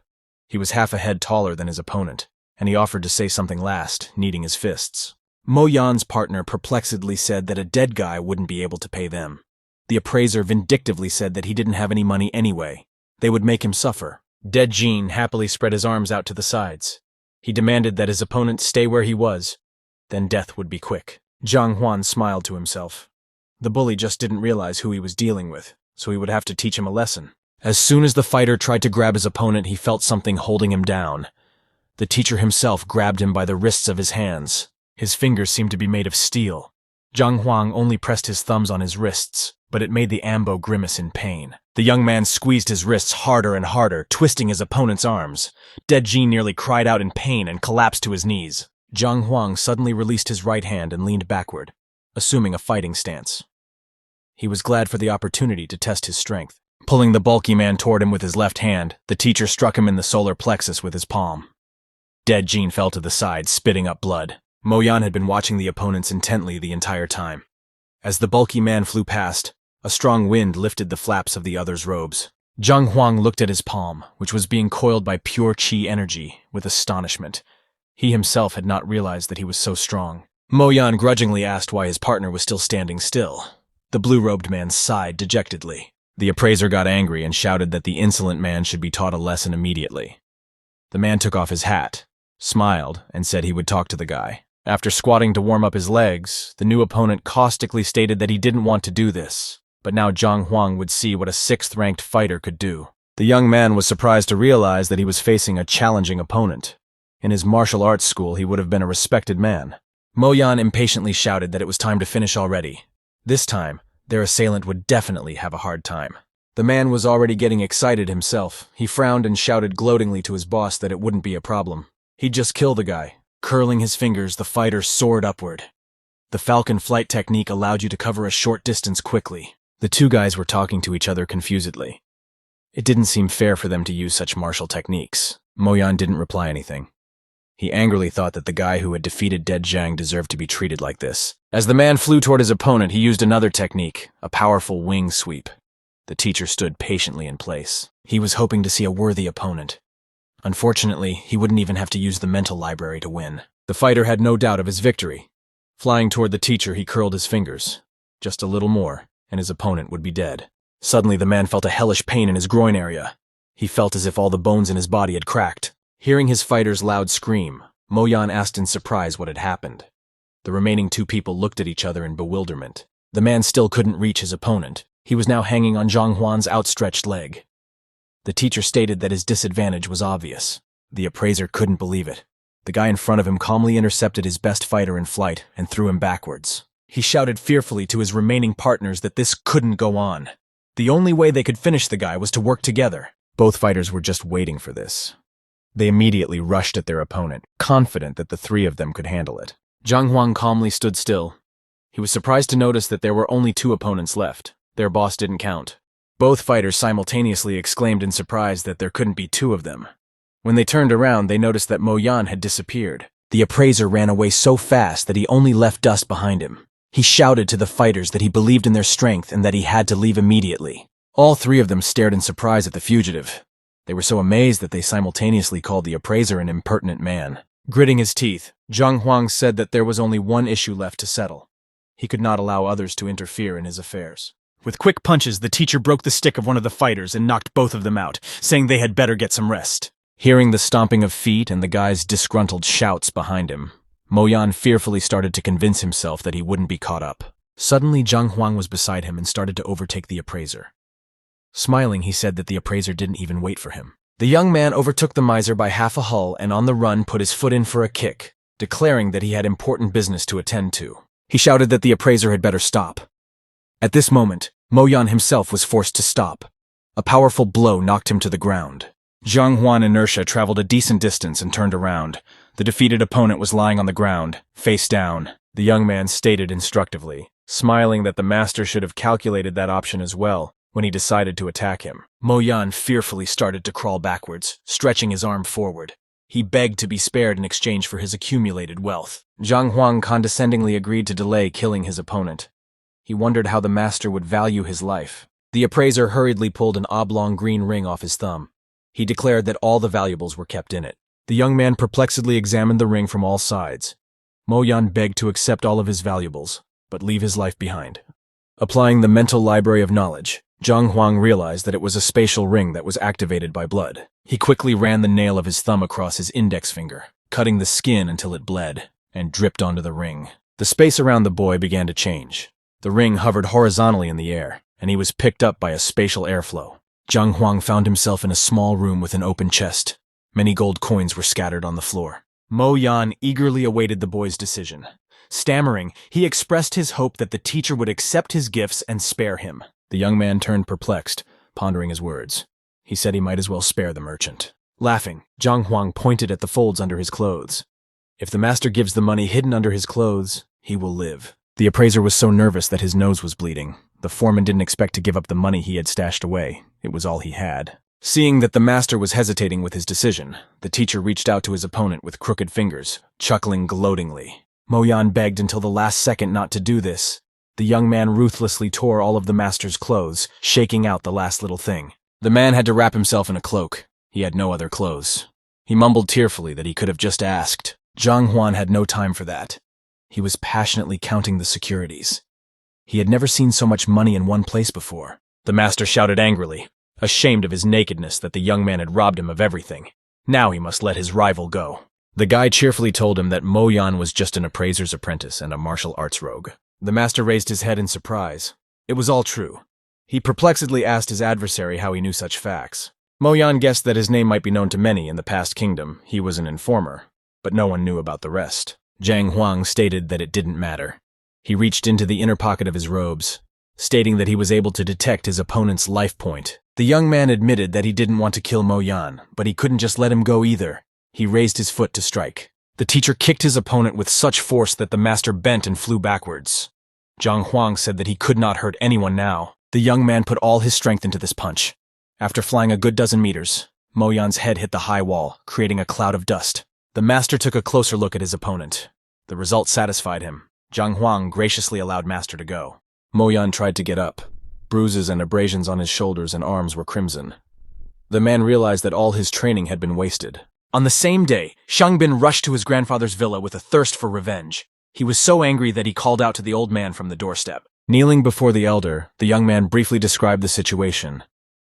He was half a head taller than his opponent, and he offered to say something last, kneading his fists. Mo Yan's partner perplexedly said that a dead guy wouldn't be able to pay them. The appraiser vindictively said that he didn't have any money anyway. They would make him suffer. Dead Jean happily spread his arms out to the sides. He demanded that his opponent stay where he was. Then death would be quick. Zhang Huan smiled to himself. The bully just didn't realize who he was dealing with, so he would have to teach him a lesson. As soon as the fighter tried to grab his opponent, he felt something holding him down. The teacher himself grabbed him by the wrists of his hands. His fingers seemed to be made of steel. Zhang Huang only pressed his thumbs on his wrists, but it made the ambo grimace in pain. The young man squeezed his wrists harder and harder, twisting his opponent's arms. Dead Jean nearly cried out in pain and collapsed to his knees. Zhang Huang suddenly released his right hand and leaned backward, assuming a fighting stance. He was glad for the opportunity to test his strength. Pulling the bulky man toward him with his left hand, the teacher struck him in the solar plexus with his palm. Dead Jean fell to the side, spitting up blood. Mo Yan had been watching the opponents intently the entire time. As the bulky man flew past, a strong wind lifted the flaps of the other's robes. Zhang Huang looked at his palm, which was being coiled by pure qi energy, with astonishment. He himself had not realized that he was so strong. Mo Yan grudgingly asked why his partner was still standing still. The blue-robed man sighed dejectedly. The appraiser got angry and shouted that the insolent man should be taught a lesson immediately. The man took off his hat, smiled, and said he would talk to the guy. After squatting to warm up his legs, the new opponent caustically stated that he didn't want to do this, but now Zhang Huang would see what a 6th-ranked fighter could do. The young man was surprised to realize that he was facing a challenging opponent. In his martial arts school, he would have been a respected man. Mo Yan impatiently shouted that it was time to finish already. This time, their assailant would definitely have a hard time. The man was already getting excited himself. He frowned and shouted gloatingly to his boss that it wouldn't be a problem. He'd just kill the guy. Curling his fingers, the fighter soared upward. The Falcon flight technique allowed you to cover a short distance quickly. The two guys were talking to each other confusedly. It didn't seem fair for them to use such martial techniques. Mo Yan didn't reply anything. He angrily thought that the guy who had defeated Dead Zhang deserved to be treated like this. As the man flew toward his opponent, he used another technique, a powerful wing sweep. The teacher stood patiently in place. He was hoping to see a worthy opponent. Unfortunately, he wouldn't even have to use the mental library to win. The fighter had no doubt of his victory. Flying toward the teacher, he curled his fingers. Just a little more, and his opponent would be dead. Suddenly, the man felt a hellish pain in his groin area. He felt as if all the bones in his body had cracked. Hearing his fighter's loud scream, Mo-yan asked in surprise what had happened. The remaining two people looked at each other in bewilderment. The man still couldn't reach his opponent. He was now hanging on Zhang Huan's outstretched leg. The teacher stated that his disadvantage was obvious. The appraiser couldn't believe it. The guy in front of him calmly intercepted his best fighter in flight and threw him backwards. He shouted fearfully to his remaining partners that this couldn't go on. The only way they could finish the guy was to work together. Both fighters were just waiting for this. They immediately rushed at their opponent, confident that the three of them could handle it. Zhang Huang calmly stood still. He was surprised to notice that there were only two opponents left. Their boss didn't count. Both fighters simultaneously exclaimed in surprise that there couldn't be two of them. When they turned around, they noticed that Mo-yan had disappeared. The appraiser ran away so fast that he only left dust behind him. He shouted to the fighters that he believed in their strength and that he had to leave immediately. All three of them stared in surprise at the fugitive. They were so amazed that they simultaneously called the appraiser an impertinent man. Gritting his teeth, Zhang Huang said that there was only one issue left to settle. He could not allow others to interfere in his affairs. With quick punches, the teacher broke the stick of one of the fighters and knocked both of them out, saying they had better get some rest. Hearing the stomping of feet and the guy's disgruntled shouts behind him, Mo-yan fearfully started to convince himself that he wouldn't be caught up. Suddenly, Zhang Huang was beside him and started to overtake the appraiser. Smiling, he said that the appraiser didn't even wait for him. The young man overtook the miser by half a hull and on the run put his foot in for a kick, declaring that he had important business to attend to. He shouted that the appraiser had better stop. At this moment, Mo-yan himself was forced to stop. A powerful blow knocked him to the ground. Zhang Huan inertia traveled a decent distance and turned around. The defeated opponent was lying on the ground, face down. The young man stated instructively, smiling that the master should have calculated that option as well when he decided to attack him. Mo-yan fearfully started to crawl backwards, stretching his arm forward. He begged to be spared in exchange for his accumulated wealth. Zhang Huang condescendingly agreed to delay killing his opponent. He wondered how the master would value his life. The appraiser hurriedly pulled an oblong green ring off his thumb. He declared that all the valuables were kept in it. The young man perplexedly examined the ring from all sides. Mo-yan begged to accept all of his valuables, but leave his life behind. Applying the mental library of knowledge, Zhang Huang realized that it was a spatial ring that was activated by blood. He quickly ran the nail of his thumb across his index finger, cutting the skin until it bled, and dripped onto the ring. The space around the boy began to change. The ring hovered horizontally in the air, and he was picked up by a spatial airflow. Zhang Huang found himself in a small room with an open chest. Many gold coins were scattered on the floor. Mo-yan eagerly awaited the boy's decision. Stammering, he expressed his hope that the teacher would accept his gifts and spare him. The young man turned perplexed, pondering his words. He said he might as well spare the merchant. Laughing, Zhang Huang pointed at the folds under his clothes. If the master gives the money hidden under his clothes, he will live. The appraiser was so nervous that his nose was bleeding. The foreman didn't expect to give up the money he had stashed away. It was all he had. Seeing that the master was hesitating with his decision, the teacher reached out to his opponent with crooked fingers, chuckling gloatingly. Mo-yan begged until the last second not to do this. The young man ruthlessly tore all of the master's clothes, shaking out the last little thing. The man had to wrap himself in a cloak. He had no other clothes. He mumbled tearfully that he could have just asked. Zhang Huan had no time for that. He was passionately counting the securities. He had never seen so much money in one place before. The master shouted angrily, ashamed of his nakedness that the young man had robbed him of everything. Now he must let his rival go. The guy cheerfully told him that Mo-yan was just an appraiser's apprentice and a martial arts rogue. The master raised his head in surprise. It was all true. He perplexedly asked his adversary how he knew such facts. Mo-yan guessed that his name might be known to many in the past kingdom. He was an informer, but no one knew about the rest. Zhang Huang stated that it didn't matter. He reached into the inner pocket of his robes, stating that he was able to detect his opponent's life point. The young man admitted that he didn't want to kill Mo-yan, but he couldn't just let him go either. He raised his foot to strike. The teacher kicked his opponent with such force that the master bent and flew backwards. Zhang Huang said that he could not hurt anyone now. The young man put all his strength into this punch. After flying a good dozen meters, Mo-yan's head hit the high wall, creating a cloud of dust. The master took a closer look at his opponent. The result satisfied him. Zhang Huang graciously allowed master to go. Mo-yan tried to get up. Bruises and abrasions on his shoulders and arms were crimson. The man realized that all his training had been wasted. On the same day, Shangbin rushed to his grandfather's villa with a thirst for revenge.
He was so angry that he called out to the old man from the doorstep.
Kneeling before the elder, the young man briefly described the situation.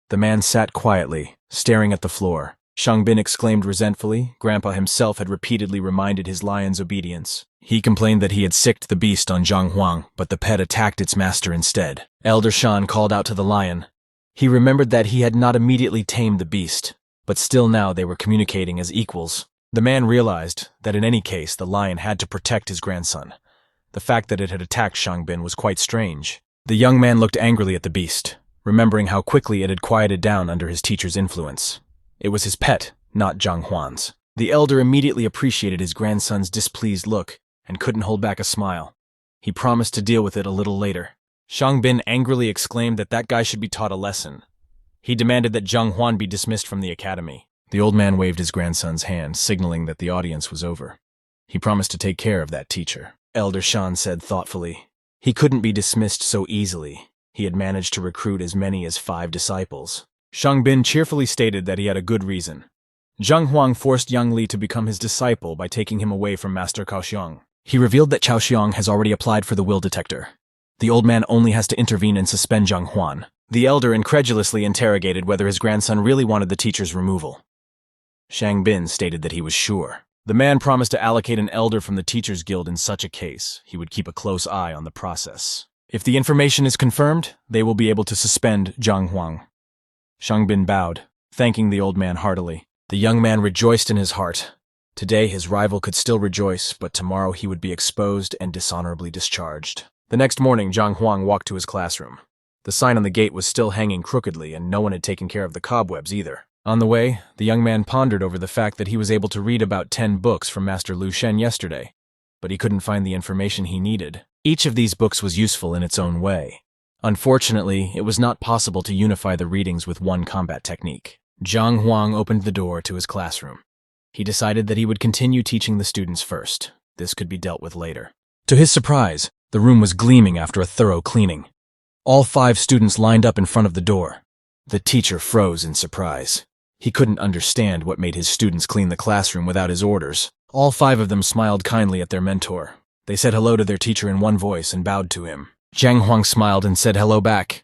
The man sat quietly, staring at the floor. Shangbin exclaimed resentfully. Grandpa himself had repeatedly reminded his lion's obedience. He complained that he had sicked the beast on Zhang Huang, but the pet attacked its master instead. Elder Shan called out to the lion. He remembered that he had not immediately tamed the beast, but still now they were communicating as equals. The man realized that in any case the lion had to protect his grandson. The fact that it had attacked Shangbin was quite strange. The young man looked angrily at the beast, remembering how quickly it had quieted down under his teacher's influence. It was his pet, not Zhang Huan's. The elder immediately appreciated his grandson's displeased look and couldn't hold back a smile. He promised to deal with it a little later. Shangbin angrily exclaimed that that guy should be taught a lesson. He demanded that Zhang Huan be dismissed from the academy. The old man waved his grandson's hand, signaling that the audience was over. He promised to take care of that teacher. Elder Shan said thoughtfully. He couldn't be dismissed so easily. He had managed to recruit as many as 5 disciples. Shangbin cheerfully stated that he had a good reason. Zhang Huang forced Yang Li to become his disciple by taking him away from Master Kaoxiang. He revealed that Kaoxiang has already applied for the will detector. The old man only has to intervene and suspend Zhang Huan. The elder incredulously interrogated whether his grandson really wanted the teacher's removal. Shangbin stated that he was sure. The man promised to allocate an elder from the Teachers Guild in such a case. He would keep a close eye on the process. If the information is confirmed, they will be able to suspend Zhang Huang. Shangbin bowed, thanking the old man heartily. The young man rejoiced in his heart. Today his rival could still rejoice, but tomorrow he would be exposed and dishonorably discharged. The next morning, Zhang Huang walked to his classroom. The sign on the gate was still hanging crookedly, and no one had taken care of the cobwebs either. On the way, the young man pondered over the fact that he was able to read about 10 books from Master Lu Shen yesterday, but he couldn't find the information he needed. Each of these books was useful in its own way. Unfortunately, it was not possible to unify the readings with one combat technique. Zhang Huang opened the door to his classroom. He decided that he would continue teaching the students first. This could be dealt with later. To his surprise, the room was gleaming after a thorough cleaning. All 5 students lined up in front of the door. The teacher froze in surprise. He couldn't understand what made his students clean the classroom without his orders. All 5 of them smiled kindly at their mentor. They said hello to their teacher in one voice and bowed to him. Zhang Huang smiled and said hello back.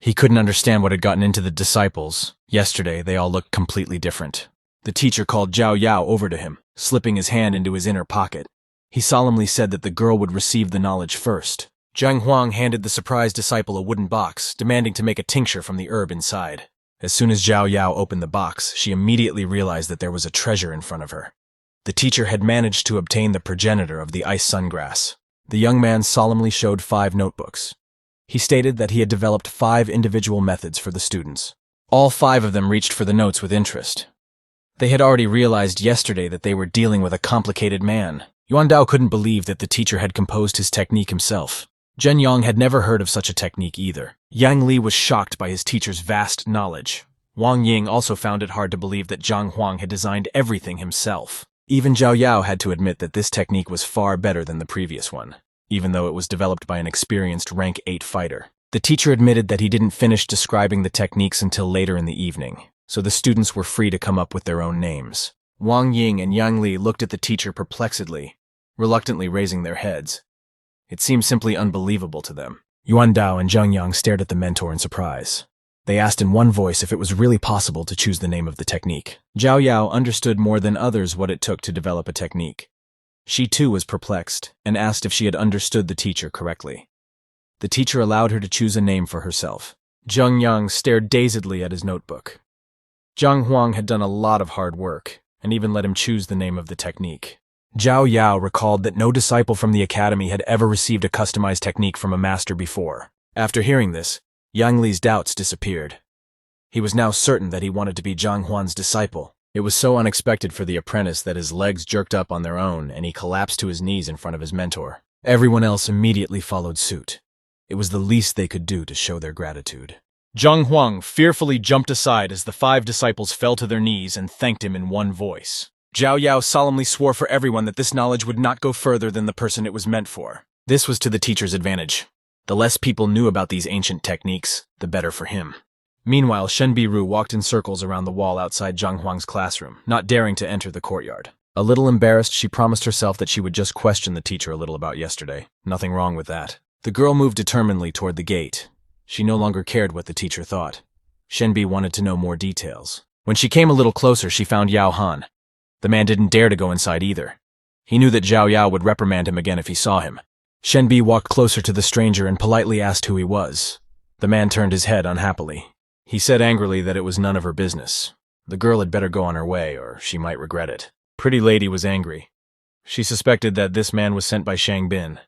He couldn't understand what had gotten into the disciples. Yesterday, they all looked completely different. The teacher called Zhao Yao over to him, slipping his hand into his inner pocket. He solemnly said that the girl would receive the knowledge first. Zhang Huang handed the surprised disciple a wooden box, demanding to make a tincture from the herb inside. As soon as Zhao Yao opened the box, she immediately realized that there was a treasure in front of her. The teacher had managed to obtain the progenitor of the ice sungrass. The young man solemnly showed 5 notebooks. He stated that he had developed 5 individual methods for the students. All 5 of them reached for the notes with interest. They had already realized yesterday that they were dealing with a complicated man. Yuan Dao couldn't believe that the teacher had composed his technique himself. Zhen Yang had never heard of such a technique either. Yang Li was shocked by his teacher's vast knowledge. Wang Ying also found it hard to believe that Zhang Huang had designed everything himself. Even Zhao Yao had to admit that this technique was far better than the previous one, even though it was developed by an experienced rank 8 fighter. The teacher admitted that he didn't finish describing the techniques until later in the evening, so the students were free to come up with their own names. Wang Ying and Yang Li looked at the teacher perplexedly, reluctantly raising their heads. It seemed simply unbelievable to them. Yuan Dao and Zhang Yang stared at the mentor in surprise. They asked in one voice if it was really possible to choose the name of the technique. Zhao Yao understood more than others what it took to develop a technique. She too was perplexed and asked if she had understood the teacher correctly. The teacher allowed her to choose a name for herself. Zhang Yang stared dazedly at his notebook. Zhang Huang had done a lot of hard work and even let him choose the name of the technique. Zhao Yao recalled that no disciple from the academy had ever received a customized technique from a master before. After hearing this, Yang Li's doubts disappeared. He was now certain that he wanted to be Zhang Huan's disciple. It was so unexpected for the apprentice that his legs jerked up on their own and he collapsed to his knees in front of his mentor. Everyone else immediately followed suit. It was the least they could do to show their gratitude. Zhang Huang fearfully jumped aside as the 5 disciples fell to their knees and thanked him in one voice. Zhao Yao solemnly swore for everyone that this knowledge would not go further than the person it was meant for. This was to the teacher's advantage. The less people knew about these ancient techniques, the better for him. Meanwhile, Shen Biru walked in circles around the wall outside Zhang Huang's classroom, not daring to enter the courtyard. A little embarrassed, she promised herself that she would just question the teacher a little about yesterday. Nothing wrong with that. The girl moved determinedly toward the gate. She no longer cared what the teacher thought. Shenbi wanted to know more details. When she came a little closer, she found Yao Han. The man didn't dare to go inside either. He knew that Zhao Yao would reprimand him again if he saw him. Shenbi walked closer to the stranger and politely asked who he was. The man turned his head unhappily. He said angrily that it was none of her business. The girl had better go on her way, or she might regret it. Pretty lady was angry. She suspected that this man was sent by Shang Bin.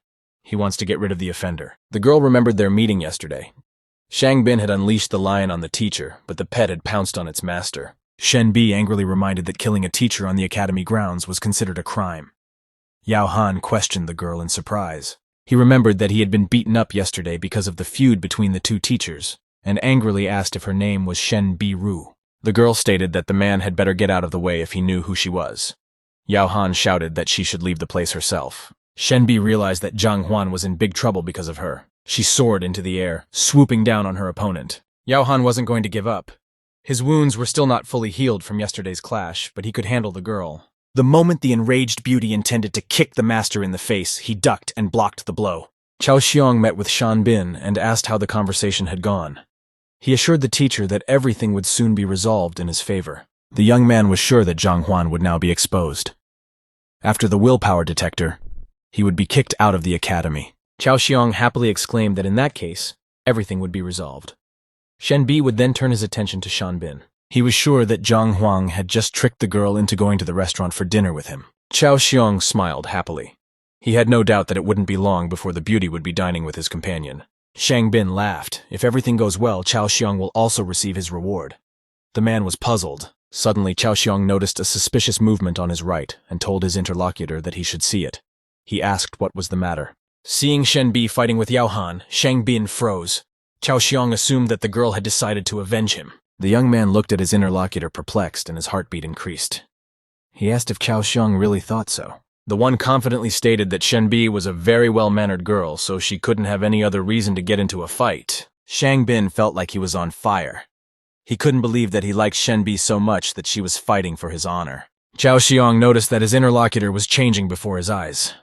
He wants to get rid of the offender. The girl remembered their meeting yesterday. Shang Bin had unleashed the lion on the teacher, but the pet had pounced on its master. Shen Bi angrily reminded that killing a teacher on the academy grounds was considered a crime. Yao Han questioned the girl in surprise. He remembered that he had been beaten up yesterday because of the feud between the two teachers, and angrily asked if her name was Shen Bi Ru. The girl stated that the man had better get out of the way if he knew who she was. Yao Han shouted that she should leave the place herself. Shen Bi realized that Zhang Huan was in big trouble because of her. She soared into the air, swooping down on her opponent. Yao Han wasn't going to give up. His wounds were still not fully healed from yesterday's clash, but he could handle the girl. The moment the enraged beauty intended to kick the master in the face, he ducked and blocked the blow. Chao Xiong met with Shan Bin and asked how the conversation had gone. He assured the teacher that everything would soon be resolved in his favor. The young man was sure that Zhang Huan would now be exposed. After the willpower detector, he would be kicked out of the academy. Chao Xiong happily exclaimed that in that case, everything would be resolved. Shen Bi would then turn his attention to Shan Bin. He was sure that Zhang Huang had just tricked the girl into going to the restaurant for dinner with him. Chao Xiong smiled happily. He had no doubt that it wouldn't be long before the beauty would be dining with his companion. Shang Bin laughed. If everything goes well, Chao Xiong will also receive his reward. The man was puzzled. Suddenly, Chao Xiong noticed a suspicious movement on his right and told his interlocutor that he should see it. He asked what was the matter. Seeing Shen Bi fighting with Yao Han, Shang Bin froze. Chao Xiong assumed that the girl had decided to avenge him. The young man looked at his interlocutor perplexed and his heartbeat increased. He asked if Chao Xiong really thought so. The one confidently stated that Shen Bi was a very well-mannered girl, so she couldn't have any other reason to get into a fight. Shang Bin felt like he was on fire. He couldn't believe that he liked Shen Bi so much that she was fighting for his honor. Chao Xiong noticed that his interlocutor was changing before his eyes.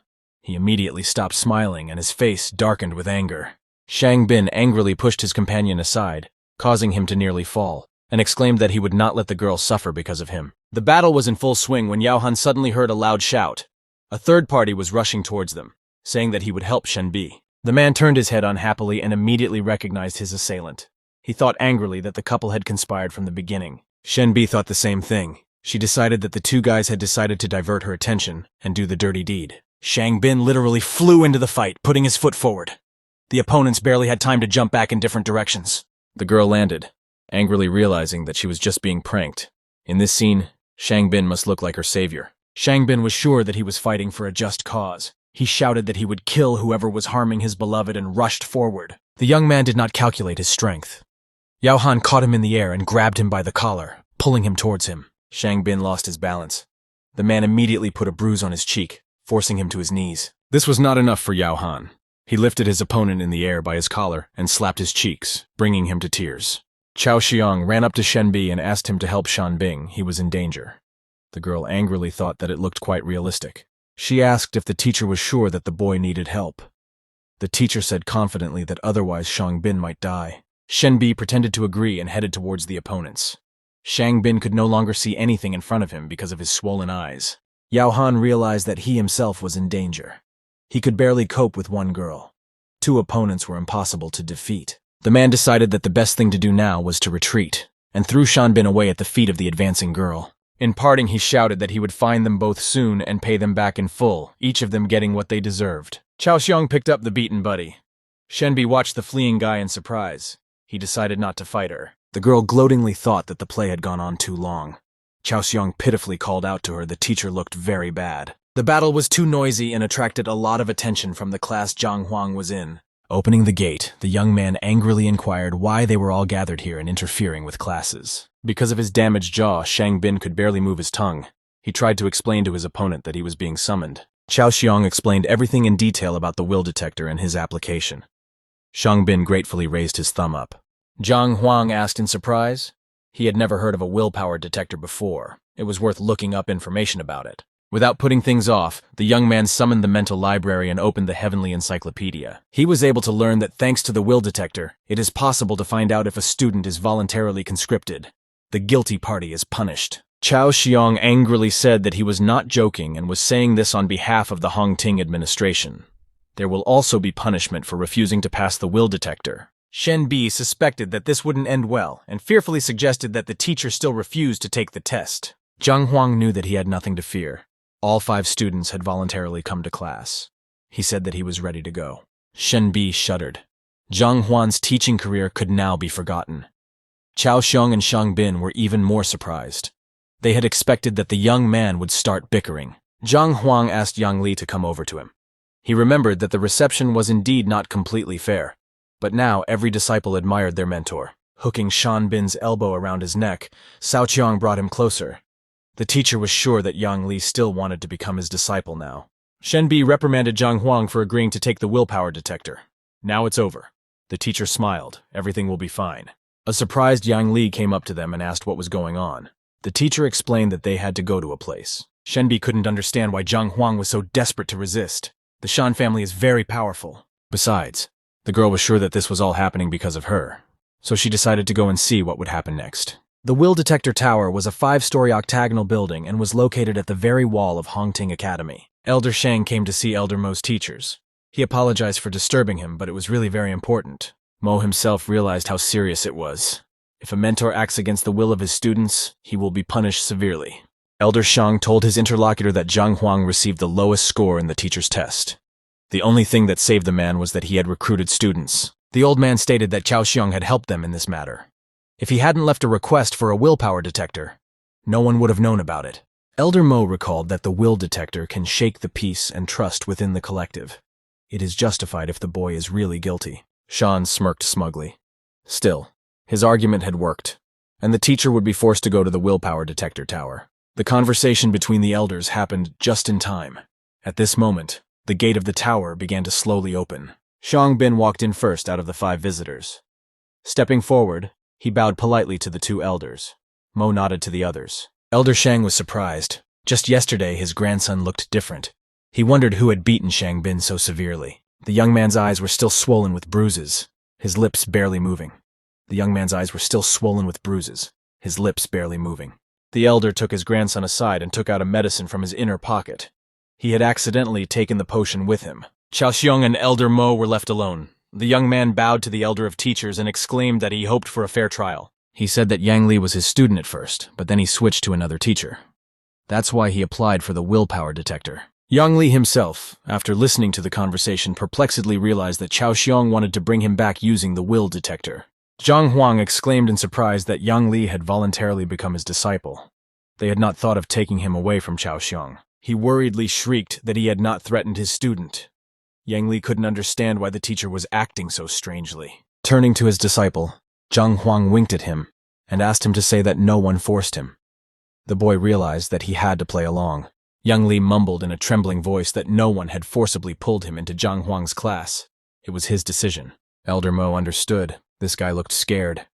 He immediately stopped smiling and his face darkened with anger. Shang Bin angrily pushed his companion aside, causing him to nearly fall, and exclaimed that he would not let the girl suffer because of him. The battle was in full swing when Yao Han suddenly heard a loud shout. A third party was rushing towards them, saying that he would help Shen Bi. The man turned his head unhappily and immediately recognized his assailant. He thought angrily that the couple had conspired from the beginning. Shen Bi thought the same thing. She decided that the two guys had decided to divert her attention and do the dirty deed. Shang Bin literally flew into the fight, putting his foot forward. The opponents barely had time to jump back in different directions. The girl landed, angrily realizing that she was just being pranked. In this scene, Shang Bin must look like her savior. Shang Bin was sure that he was fighting for a just cause. He shouted that he would kill whoever was harming his beloved and rushed forward. The young man did not calculate his strength. Yao Han caught him in the air and grabbed him by the collar, pulling him towards him. Shang Bin lost his balance. The man immediately put a bruise on his cheek, forcing him to his knees. This was not enough for Yao Han. He lifted his opponent in the air by his collar and slapped his cheeks, bringing him to tears. Chao Xiong ran up to Shen Bi and asked him to help Shan Bing. He was in danger. The girl angrily thought that it looked quite realistic. She asked if the teacher was sure that the boy needed help. The teacher said confidently that otherwise Shang Bin might die. Shen Bi pretended to agree and headed towards the opponents. Shang Bin could no longer see anything in front of him because of his swollen eyes. Yao Han realized that he himself was in danger. He could barely cope with one girl. Two opponents were impossible to defeat. The man decided that the best thing to do now was to retreat, and threw Shan Bin away at the feet of the advancing girl. In parting, he shouted that he would find them both soon and pay them back in full, each of them getting what they deserved. Chao Xiong picked up the beaten buddy. Shen Bi watched the fleeing guy in surprise. He decided not to fight her. The girl gloatingly thought that the play had gone on too long. Chao Xiong pitifully called out to her. The teacher looked very bad. The battle was too noisy and attracted a lot of attention from the class Zhang Huang was in. Opening the gate, the young man angrily inquired why they were all gathered here and interfering with classes. Because of his damaged jaw, Shang Bin could barely move his tongue. He tried to explain to his opponent that he was being summoned. Chao Xiong explained everything in detail about the will detector and his application. Shang Bin gratefully raised his thumb up. Zhang Huang asked in surprise. He had never heard of a willpower detector before. It was worth looking up information about it. Without putting things off, the young man summoned the mental library and opened the heavenly encyclopedia. He was able to learn that thanks to the will detector, it is possible to find out if a student is voluntarily conscripted. The guilty party is punished. Chao Xiong angrily said that he was not joking and was saying this on behalf of the Hongting administration. There will also be punishment for refusing to pass the will detector.
Shen Bi suspected that this wouldn't end well and fearfully suggested that the teacher still refused to take the test.
Zhang Huang knew that he had nothing to fear. All 5 students had voluntarily come to class. He said that he was ready to go. Shen Bi shuddered. Zhang Huan's teaching career could now be forgotten. Chao Xiong and Shang Bin were even more surprised. They had expected that the young man would start bickering. Zhang Huang asked Yang Li to come over to him. He remembered that the reception was indeed not completely fair, but now every disciple admired their mentor. Hooking Shan Bin's elbow around his neck, Cao Qiang brought him closer. The teacher was sure that Yang Li still wanted to become his disciple now. Shen Bi reprimanded Zhang Huang for agreeing to take the willpower detector. Now it's over. The teacher smiled. Everything will be fine. A surprised Yang Li came up to them and asked what was going on. The teacher explained that they had to go to a place. Shen Bi couldn't understand why Zhang Huang was so desperate to resist. The Shan family is very powerful. Besides, the girl was sure that this was all happening because of her, so she decided to go and see what would happen next. The Will Detector Tower was a 5-story octagonal building and was located at the very wall of Hongting Academy. Elder Shang came to see Elder Mo's teachers. He apologized for disturbing him, but it was really very important. Mo himself realized how serious it was. If a mentor acts against the will of his students, he will be punished severely. Elder Shang told his interlocutor that Zhang Huang received the lowest score in the teacher's test. The only thing that saved the man was that he had recruited students. The old man stated that Chao Xiong had helped them in this matter. If he hadn't left a request for a willpower detector, no one would have known about it. Elder Mo recalled that the will detector can shake the peace and trust within the collective. It is justified if the boy is really guilty. Shan smirked smugly. Still, his argument had worked, and the teacher would be forced to go to the willpower detector tower. The conversation between the elders happened just in time. At this moment, the gate of the tower began to slowly open. Shang Bin walked in first out of the 5 visitors. Stepping forward, he bowed politely to the 2 elders. Mo nodded to the others. Elder Shang was surprised. Just yesterday, his grandson looked different. He wondered who had beaten Shang Bin so severely. The young man's eyes were still swollen with bruises, his lips barely moving. The elder took his grandson aside and took out a medicine from his inner pocket. He had accidentally taken the potion with him. Chao Xiong and Elder Mo were left alone. The young man bowed to the elder of teachers and exclaimed that he hoped for a fair trial. He said that Yang Li was his student at first, but then he switched to another teacher. That's why he applied for the willpower detector. Yang Li himself, after listening to the conversation, perplexedly realized that Chao Xiong wanted to bring him back using the will detector. Zhang Huang exclaimed in surprise that Yang Li had voluntarily become his disciple. They had not thought of taking him away from Chao Xiong. He worriedly shrieked that he had not threatened his student. Yang Li couldn't understand why the teacher was acting so strangely. Turning to his disciple, Zhang Huang winked at him and asked him to say that no one forced him. The boy realized that he had to play along. Yang Li mumbled in a trembling voice that no one had forcibly pulled him into Zhang Huang's class. It was his decision. Elder Mo understood. This guy looked scared.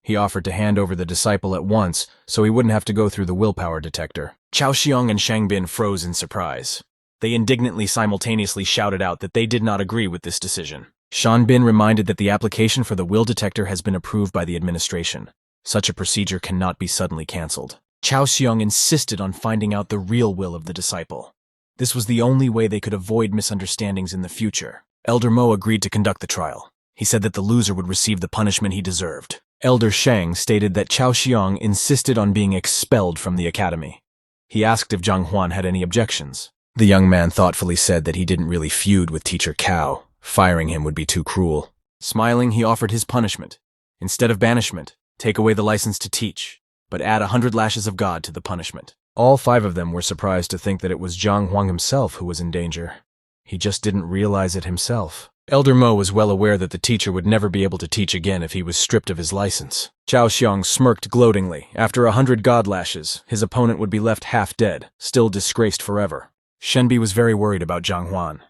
He offered to hand over the disciple at once so he wouldn't have to go through the willpower detector. Chao Xiong and Shang Bin froze in surprise. They indignantly simultaneously shouted out that they did not agree with this decision. Shan Bin reminded that the application for the will detector has been approved by the administration. Such a procedure cannot be suddenly cancelled. Chao Xiong insisted on finding out the real will of the disciple. This was the only way they could avoid misunderstandings in the future. Elder Mo agreed to conduct the trial. He said that the loser would receive the punishment he deserved. Elder Shang stated that Chao Xiong insisted on being expelled from the academy. He asked if Zhang Huan had any objections. The young man thoughtfully said that he didn't really feud with Teacher Cao. Firing him would be too cruel. Smiling, he offered his punishment. Instead of banishment, take away the license to teach, but add 100 lashes of God to the punishment. All 5 of them were surprised to think that it was Zhang Huang himself who was in danger. He just didn't realize it himself. Elder Mo was well aware that the teacher would never be able to teach again if he was stripped of his license. Chao Xiong smirked gloatingly. After 100 God lashes, his opponent would be left half dead, still disgraced forever. Shen Bi was very worried about Zhang Huan.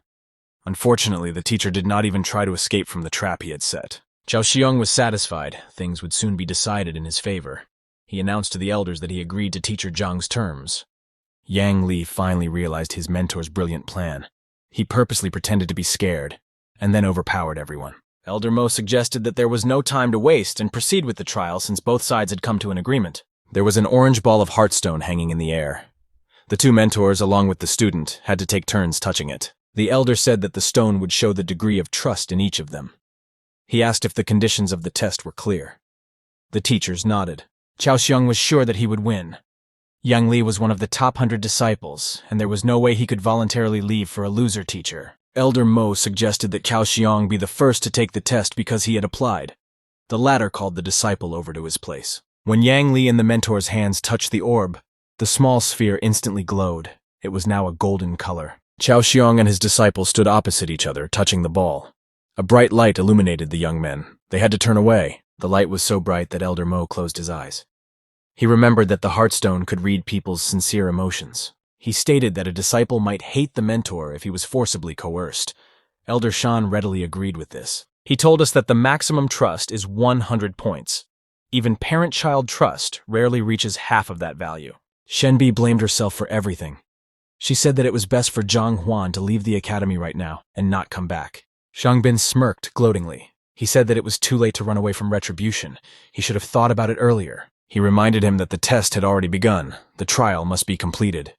Unfortunately, the teacher did not even try to escape from the trap he had set. Chao Xiong was satisfied. Things would soon be decided in his favor. He announced to the elders that he agreed to Teacher Zhang's terms. Yang Li finally realized his mentor's brilliant plan. He purposely pretended to be scared, and then overpowered everyone. Elder Mo suggested that there was no time to waste and proceed with the trial since both sides had come to an agreement. There was an orange ball of heartstone hanging in the air. The two mentors, along with the student, had to take turns touching it. The elder said that the stone would show the degree of trust in each of them. He asked if the conditions of the test were clear. The teachers nodded. Cao Xiong was sure that he would win. Yang Li was one of the top 100 disciples, and there was no way he could voluntarily leave for a loser teacher. Elder Mo suggested that Cao Xiong be the first to take the test because he had applied. The latter called the disciple over to his place. When Yang Li and the mentor's hands touched the orb, the small sphere instantly glowed. It was now a golden color. Cao Xiong and his disciple stood opposite each other, touching the ball. A bright light illuminated the young men. They had to turn away. The light was so bright that Elder Mo closed his eyes. He remembered that the Heartstone could read people's sincere emotions. He stated that a disciple might hate the mentor if he was forcibly coerced. Elder Shan readily agreed with this. He told us that the maximum trust is 100 points. Even parent-child trust rarely reaches half of that value. Shenbi blamed herself for everything. She said that it was best for Zhang Huan to leave the academy right now and not come back. Shang Bin smirked gloatingly. He said that it was too late to run away from retribution. He should have thought about it earlier. He reminded him that the test had already begun. The trial must be completed.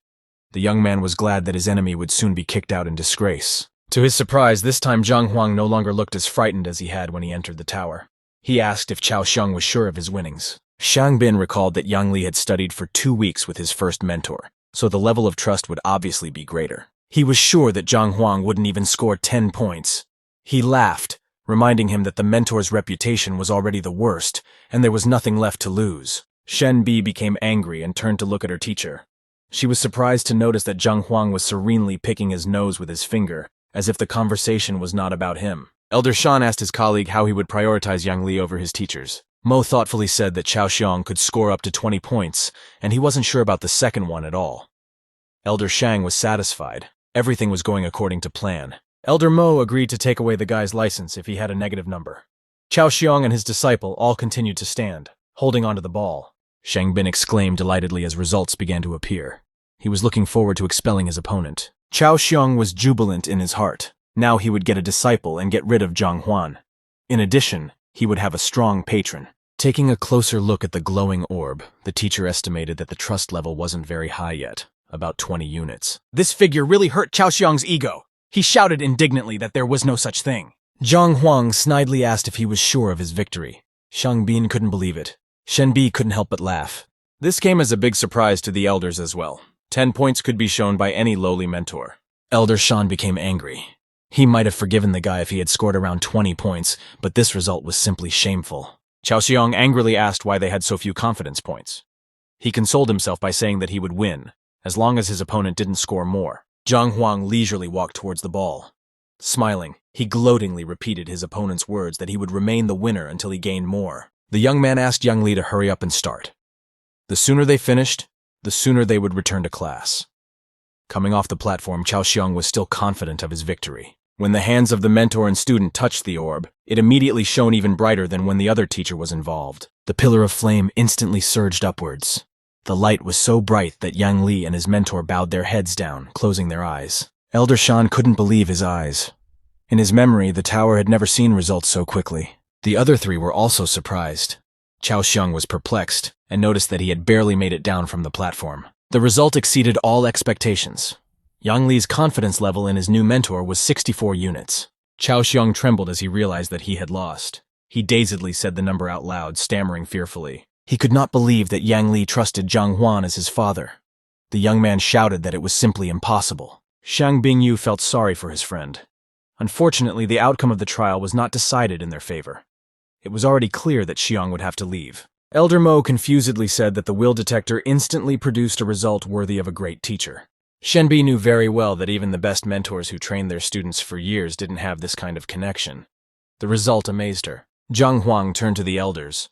The young man was glad that his enemy would soon be kicked out in disgrace. To his surprise, this time Zhang Huang no longer looked as frightened as he had when he entered the tower. He asked if Cao Xiong was sure of his winnings. Shang Bin recalled that Yang Li had studied for 2 weeks with his first mentor, so the level of trust would obviously be greater. He was sure that Zhang Huang wouldn't even score 10 points. He laughed, reminding him that the mentor's reputation was already the worst, and there was nothing left to lose. Shen Bi became angry and turned to look at her teacher. She was surprised to notice that Zhang Huang was serenely picking his nose with his finger, as if the conversation was not about him. Elder Shan asked his colleague how he would prioritize Yang Li over his teachers. Mo thoughtfully said that Cao Xiong could score up to 20 points, and he wasn't sure about the second one at all. Elder Shang was satisfied. Everything was going according to plan. Elder Mo agreed to take away the guy's license if he had a negative number. Cao Xiong and his disciple all continued to stand, holding onto the ball. Shang Bin exclaimed delightedly as results began to appear. He was looking forward to expelling his opponent. Cao Xiong was jubilant in his heart. Now he would get a disciple and get rid of Zhang Huan. In addition, he would have a strong patron. Taking a closer look at the glowing orb, the teacher estimated that the trust level wasn't very high yet, about 20 units. This figure really hurt Cao Xiong's ego. He shouted indignantly that there was no such thing. Zhang Huang snidely asked if he was sure of his victory. Shang Bin couldn't believe it. Shen Bi couldn't help but laugh. This came as a big surprise to the elders as well. 10 points could be shown by any lowly mentor. Elder Shan became angry. He might have forgiven the guy if he had scored around 20 points, but this result was simply shameful. Cao Xiong angrily asked why they had so few confidence points. He consoled himself by saying that he would win, as long as his opponent didn't score more. Zhang Huang leisurely walked towards the ball. Smiling, he gloatingly repeated his opponent's words that he would remain the winner until he gained more. The young man asked Yang Li to hurry up and start. The sooner they finished, the sooner they would return to class. Coming off the platform, Cao Xiong was still confident of his victory. When the hands of the mentor and student touched the orb, it immediately shone even brighter than when the other teacher was involved. The pillar of flame instantly surged upwards. The light was so bright that Yang Li and his mentor bowed their heads down, closing their eyes. Elder Shan couldn't believe his eyes. In his memory, the tower had never seen results so quickly. The other three were also surprised. Cao Xiong was perplexed and noticed that he had barely made it down from the platform. The result exceeded all expectations. Yang Li's confidence level in his new mentor was 64 units. Cao Xiong trembled as he realized that he had lost. He dazedly said the number out loud, stammering fearfully. He could not believe that Yang Li trusted Zhang Huan as his father. The young man shouted that it was simply impossible. Shang Bingyu felt sorry for his friend. Unfortunately, the outcome of the trial was not decided in their favor. It was already clear that Xiong would have to leave. Elder Mo confusedly said that the will detector instantly produced a result worthy of a great teacher. Shenbi knew very well that even the best mentors who trained their students for years didn't have this kind of connection. The result amazed her. Zhang Huang turned to the elders.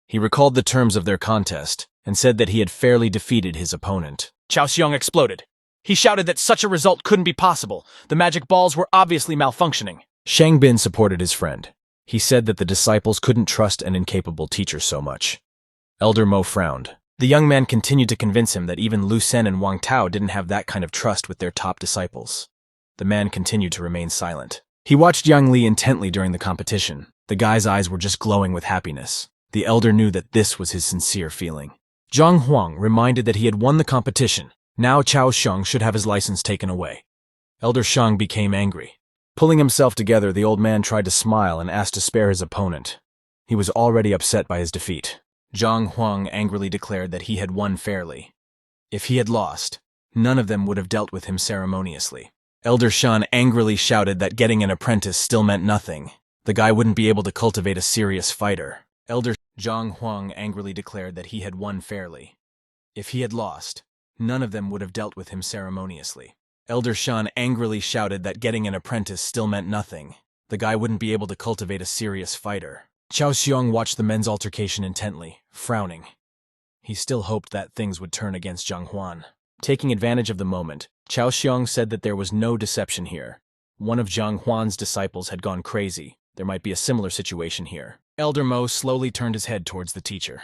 He recalled the terms of their contest and said that he had fairly defeated his opponent. Cao Xiong exploded. He shouted that such a result couldn't be possible. The magic balls were obviously malfunctioning. Shang Bin supported his friend. He said that the disciples couldn't trust an incapable teacher so much. Elder Mo frowned.
The young man continued to convince him that even Lu Sen and Wang Tao didn't have that kind of trust with their top disciples. The man continued to remain silent. He watched Yang Li intently during the competition. The guy's eyes were just glowing with happiness. The elder knew that this was his sincere feeling. Zhang Huang reminded that he had won the competition. Now Chao Sheng should have his license taken away. Elder Sheng became angry. Pulling himself together, the old man tried to smile and asked to spare his opponent. He was already upset by his defeat. Zhang Huang angrily declared that he had won fairly. If he had lost, none of them would have dealt with him ceremoniously. Elder Shan angrily shouted that getting an apprentice still meant nothing. The guy wouldn't be able to cultivate a serious fighter. Elder Zhang Huang angrily declared that he had won fairly. If he had lost, none of them would have dealt with him ceremoniously. Elder Shan angrily shouted that getting an apprentice still meant nothing. The guy wouldn't be able to cultivate a serious fighter. Chao Xiong watched the men's altercation intently, frowning. He still hoped that things would turn against Zhang Huan. Taking advantage of the moment, Chao Xiong said that there was no deception here. One of Zhang Huan's disciples had gone crazy. There might be a similar situation here. Elder Mo slowly turned his head towards the teacher.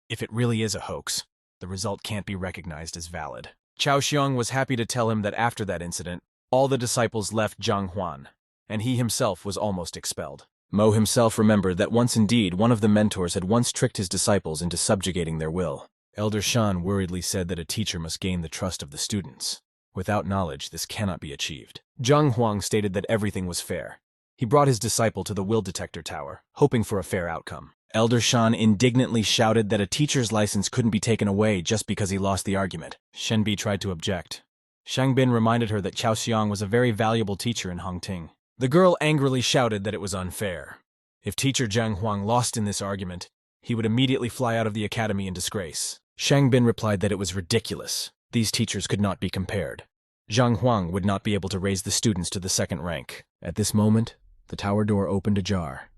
If it really is a hoax, the result can't be recognized as valid. Chao Xiong was happy to tell him that after that incident, all the disciples left Zhang Huan, and he himself was almost expelled. Mo himself remembered that once indeed one of the mentors had once tricked his disciples into subjugating their will. Elder Shan worriedly said that a teacher must gain the trust of the students. Without knowledge, this cannot be achieved. Zhang Huang stated that everything was fair. He brought his disciple to the will detector tower, hoping for a fair outcome. Elder Shan indignantly shouted that a teacher's license couldn't be taken away just because he lost the argument. Shenbi tried to object. Shang Bin reminded her that Chao Xiong was a very valuable teacher in Hongting. The girl angrily shouted that it was unfair. If teacher Zhang Huang lost in this argument, he would immediately fly out of the academy in disgrace. Shang Bin replied that it was ridiculous. These teachers could not be compared. Zhang Huang would not be able to raise the students to the second rank. At this moment, the tower door opened ajar.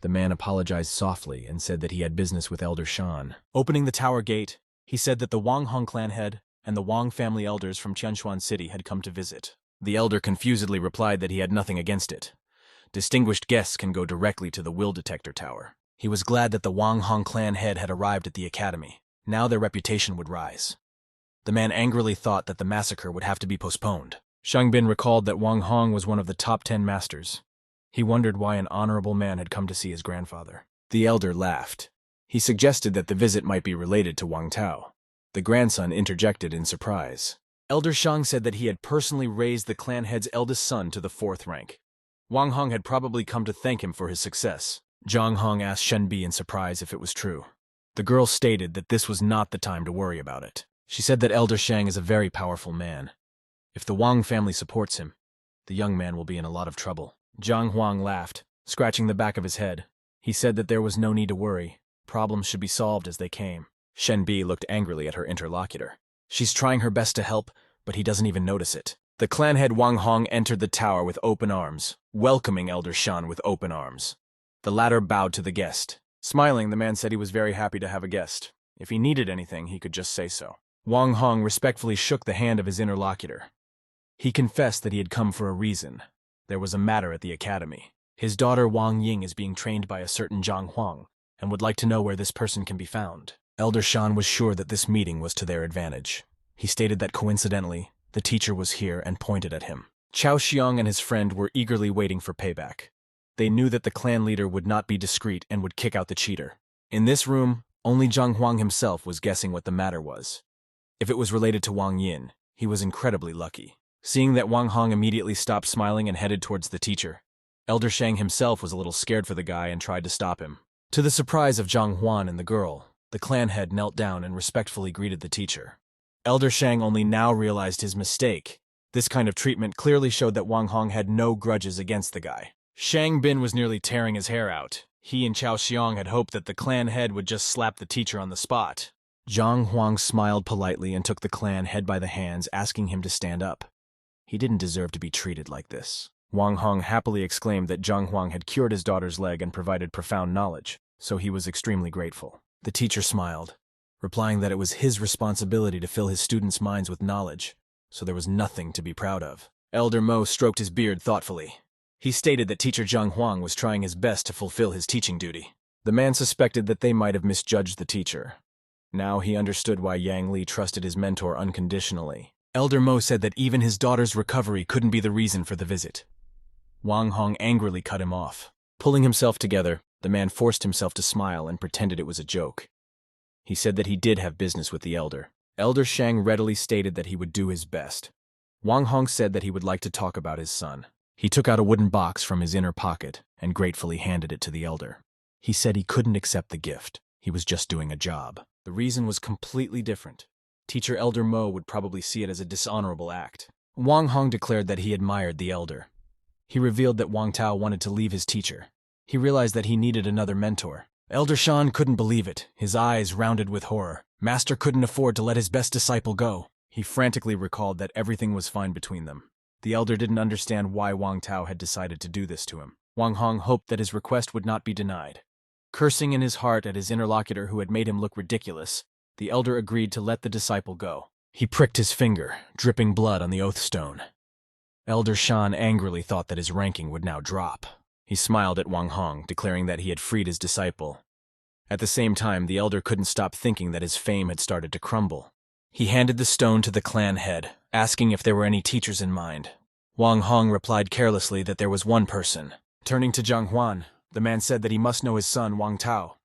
The man apologized softly and said that he had business with Elder Shan. Opening the tower gate, he said that the Wang Hong clan head and the Wang family elders from Tianshuan City had come to visit. The elder confusedly replied that he had nothing against it. Distinguished guests can go directly to the will detector tower. He was glad that the Wang Hong clan head had arrived at the academy. Now their reputation would rise. The man angrily thought that the massacre would have to be postponed. Shang Bin recalled that Wang Hong was one of the top 10 masters. He wondered why an honorable man had come to see his grandfather. The elder laughed. He suggested that the visit might be related to Wang Tao. The grandson interjected in surprise. Elder Shang said that he had personally raised the clan head's eldest son to the 4th rank. Wang Hong had probably come to thank him for his success. Zhang Hong asked Shenbi in surprise if it was true. The girl stated that this was not the time to worry about it. She said that Elder Shang is a very powerful man. If the Wang family supports him, the young man will be in a lot of trouble. Zhang Huang laughed, scratching the back of his head. He said that there was no need to worry. Problems should be solved as they came. Shenbi looked angrily at her interlocutor. She's trying her best to help, but he doesn't even notice it. The clan head Wang Hong entered the tower with open arms, welcoming Elder Shan with open arms. The latter bowed to the guest. Smiling, the man said he was very happy to have a guest. If he needed anything, he could just say so. Wang Hong respectfully shook the hand of his interlocutor. He confessed that he had come for a reason. There was a matter at the academy. His daughter Wang Ying is being trained by a certain Zhang Huang, and would like to know where this person can be found. Elder Shan was sure that this meeting was to their advantage. He stated that coincidentally, the teacher was here and pointed at him. Chao Xiong and his friend were eagerly waiting for payback. They knew that the clan leader would not be discreet and would kick out the cheater. In this room, only Zhang Huang himself was guessing what the matter was. If it was related to Wang Yin, he was incredibly lucky. Seeing that Wang Hong immediately stopped smiling and headed towards the teacher, Elder Shang himself was a little scared for the guy and tried to stop him. To the surprise of Zhang Huan and the girl, the clan head knelt down and respectfully greeted the teacher. Elder Shang only now realized his mistake. This kind of treatment clearly showed that Wang Hong had no grudges against the guy. Shang Bin was nearly tearing his hair out. He and Chao Xiong had hoped that the clan head would just slap the teacher on the spot. Zhang Huang smiled politely and took the clan head by the hands, asking him to stand up. He didn't deserve to be treated like this. Wang Hong happily exclaimed that Zhang Huang had cured his daughter's leg and provided profound knowledge, so he was extremely grateful. The teacher smiled, replying that it was his responsibility to fill his students' minds with knowledge, so there was nothing to be proud of. Elder Mo stroked his beard thoughtfully. He stated that teacher Zhang Huang was trying his best to fulfill his teaching duty. The man suspected that they might have misjudged the teacher.
Now he understood why Yang Li trusted his mentor unconditionally. Elder Mo said that even his daughter's recovery couldn't be the reason for the visit. Wang Hong angrily cut him off. Pulling himself together, the man forced himself to smile and pretended it was a joke. He said that he did have business with the elder. Elder Shang readily stated that he would do his best. Wang Hong said that he would like to talk about his son. He took out a wooden box from his inner pocket and gratefully handed it to the elder. He said he couldn't accept the gift. He was just doing a job. The reason was completely different. Teacher Elder Mo would probably see it as a dishonorable act. Wang Hong declared that he admired the elder. He revealed that Wang Tao wanted to leave his teacher. He realized that he needed another mentor. Elder Shan couldn't believe it, his eyes rounded with horror. Master couldn't afford to let his best disciple go. He frantically recalled that everything was fine between them. The elder didn't understand why Wang Tao had decided to do this to him. Wang Hong hoped that his request would not be denied. Cursing in his heart at his interlocutor who had made him look ridiculous, the elder agreed to let the disciple go. He pricked his finger, dripping blood on the oath stone. Elder Shan angrily thought that his ranking would now drop. He smiled at Wang Hong, declaring that he had freed his disciple. At the same time, the elder couldn't stop thinking that his fame had started to crumble. He handed the stone to the clan head, asking if there were any teachers in mind. Wang Hong replied carelessly that there was one person. Turning to Zhang Huan, the man said that he must know his son, Wang Tao.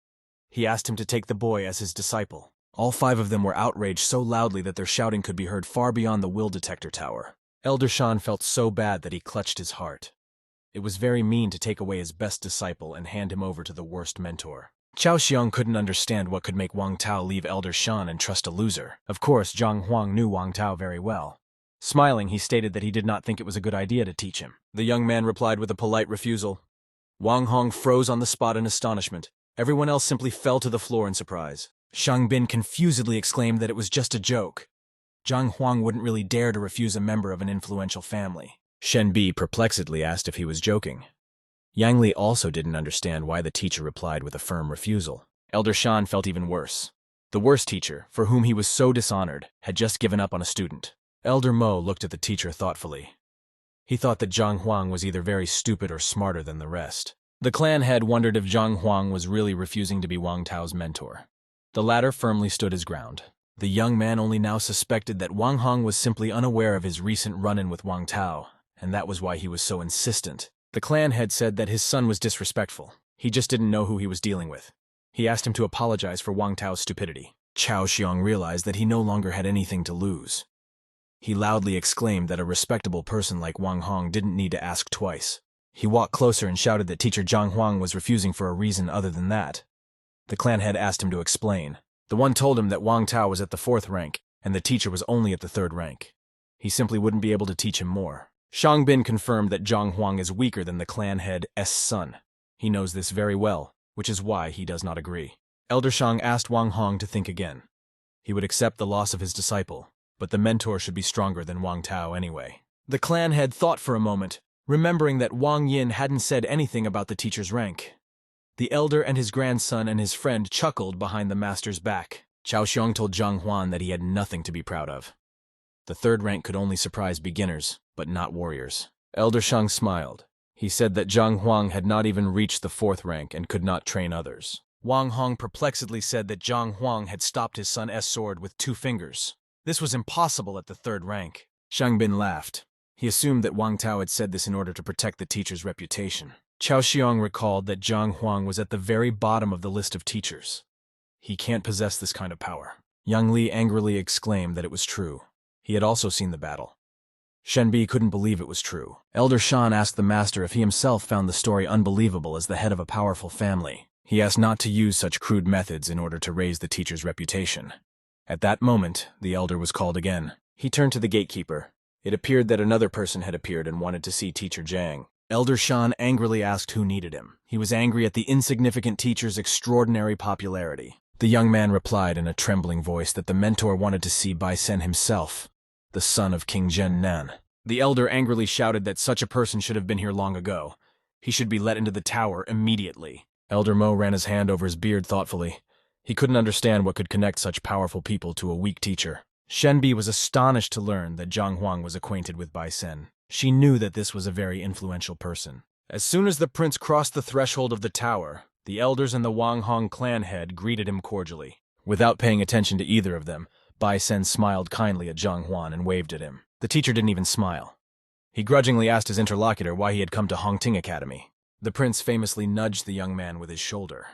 He asked him to take the boy as his disciple. All 5 of them were outraged so loudly that their shouting could be heard far beyond the will detector tower. Elder Shan felt so bad that he clutched his heart. It was very mean to take away his best disciple and hand him over to the worst mentor. Chao Xiong couldn't understand what could make Wang Tao leave Elder Shan and trust a loser. Of course, Zhang Huang knew Wang Tao very well. Smiling, he stated that he did not think it was a good idea to teach him. The young man replied with a polite refusal. Wang Hong froze on the spot in astonishment. Everyone else simply fell to the floor in surprise. Shang Bin confusedly exclaimed that it was just a joke. Zhang Huang wouldn't really dare to refuse a member of an influential family. Shen Bi perplexedly asked if he was joking. Yang Li also didn't understand why the teacher replied with a firm refusal. Elder Shan felt even worse. The worst teacher, for whom he was so dishonored, had just given up on a student. Elder Mo looked at the teacher thoughtfully. He thought that Zhang Huang was either very stupid or smarter than the rest. The clan head wondered if Zhang Huang was really refusing to be Wang Tao's mentor. The latter firmly stood his ground. The young man only now suspected that Wang Hong was simply unaware of his recent run-in with Wang Tao, and that was why he was so insistent. The clan head said that his son was disrespectful. He just didn't know who he was dealing with. He asked him to apologize for Wang Tao's stupidity. Chao Xiong realized that he no longer had anything to lose. He loudly exclaimed that a respectable person like Wang Hong didn't need to ask twice. He walked closer and shouted that teacher Zhang Huang was refusing for a reason other than that. The clan head asked him to explain. The one told him that Wang Tao was at the 4th rank, and the teacher was only at the 3rd rank. He simply wouldn't be able to teach him more. Shang Bin confirmed that Zhang Huang is weaker than the clan head's son. He knows this very well, which is why he does not agree. Elder Shang asked Wang Hong to think again. He would accept the loss of his disciple, but the mentor should be stronger than Wang Tao anyway. The clan head thought for a moment, remembering that Wang Yin hadn't said anything about the teacher's rank. The elder and his grandson and his friend chuckled behind the master's back. Chao Xiong told Zhang Huan that he had nothing to be proud of. The 3rd rank could only surprise beginners, but not warriors. Elder Shang smiled. He said that Zhang Huang had not even reached the 4th rank and could not train others. Wang Hong perplexedly said that Zhang Huang had stopped his son's sword with 2 fingers. This was impossible at the 3rd rank. Shang Bin laughed. He assumed that Wang Tao had said this in order to protect the teacher's reputation. Chao Xiong recalled that Zhang Huang was at the very bottom of the list of teachers. He can't possess this kind of power. Yang Li angrily exclaimed that it was true. He had also seen the battle. Shen Bi couldn't believe it was true. Elder Shan asked the master if he himself found the story unbelievable as the head of a powerful family. He asked not to use such crude methods in order to raise the teacher's reputation. At that moment, the elder was called again. He turned to the gatekeeper. It appeared that another person had appeared and wanted to see Teacher Zhang. Elder Shan angrily asked who needed him. He was angry at the insignificant teacher's extraordinary popularity. The young man replied in a trembling voice that the mentor wanted to see Bai Sen himself, the son of King Zhen Nan. The elder angrily shouted that such a person should have been here long ago. He should be let into the tower immediately. Elder Mo ran his hand over his beard thoughtfully. He couldn't understand what could connect such powerful people to a weak teacher. Shen Bi was astonished to learn that Zhang Huang was acquainted with Bai Sen. She knew that this was a very influential person. As soon as the prince crossed the threshold of the tower, the elders and the Wang Hong clan head greeted him cordially. Without paying attention to either of them, Bai Sen smiled kindly at Zhang Huan and waved at him. The teacher didn't even smile. He grudgingly asked his interlocutor why he had come to Hongting Academy. The prince famously nudged the young man with his shoulder.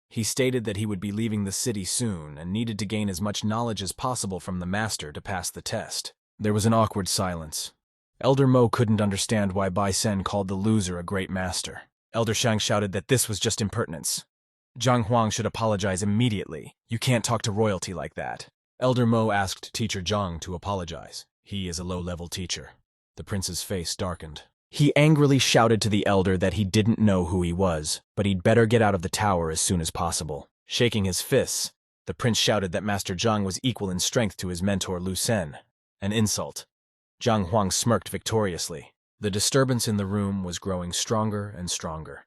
He stated that he would be leaving the city soon and needed to gain as much knowledge as possible from the master to pass the test. There was an awkward silence. Elder Mo couldn't understand why Bai Sen called the loser a great master. Elder Shang shouted that this was just impertinence. Zhang Huang should apologize immediately. You can't talk to royalty like that. Elder Mo asked Teacher Zhang to apologize. He is a low-level teacher. The prince's face darkened. He angrily shouted to the elder that he didn't know who he was, but he'd better get out of the tower as soon as possible. Shaking his fists, the prince shouted that Master Zhang was equal in strength to his mentor Lu Sen. An insult. Zhang Huang smirked victoriously. The disturbance in the room was growing stronger and stronger.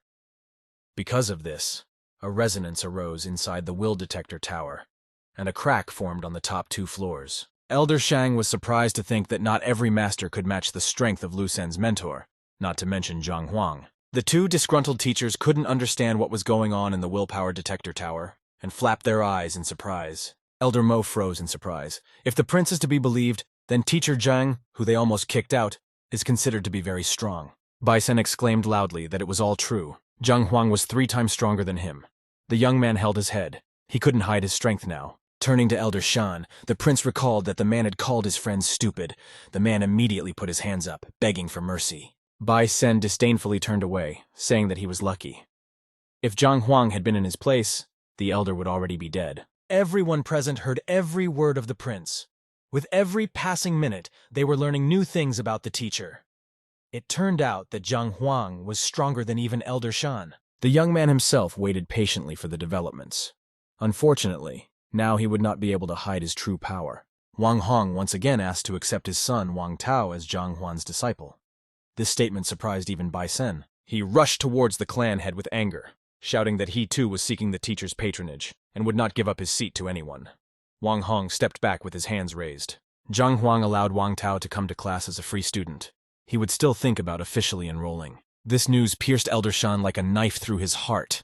Because of this, a resonance arose inside the will detector tower, and a crack formed on the top 2 floors. Elder Shang was surprised to think that not every master could match the strength of Lu Sen's mentor, not to mention Zhang Huang. The 2 disgruntled teachers couldn't understand what was going on in the willpower detector tower, and flapped their eyes in surprise. Elder Mo froze in surprise. If the prince is to be believed, then Teacher Zhang, who they almost kicked out, is considered to be very strong. Bai Sen exclaimed loudly that it was all true. Zhang Huang was 3 times stronger than him. The young man held his head. He couldn't hide his strength now. Turning to Elder Shan, the prince recalled that the man had called his friend stupid. The man immediately put his hands up, begging for mercy. Bai Sen disdainfully turned away, saying that he was lucky. If Zhang Huang had been in his place, the elder would already be dead. Everyone present heard every word of the prince. With every passing minute, they were learning new things about the teacher. It turned out that Zhang Huang was stronger than even Elder Shan. The young man himself waited patiently for the developments. Unfortunately, now he would not be able to hide his true power. Wang Hong once again asked to accept his son Wang Tao as Zhang Huan's disciple. This statement surprised even Bai Sen. He rushed towards the clan head with anger, shouting that he too was seeking the teacher's patronage and would not give up his seat to anyone. Wang Hong stepped back with his hands raised. Zhang Huang allowed Wang Tao to come to class as a free student. He would still think about officially enrolling. This news pierced Elder Shan like a knife through his heart.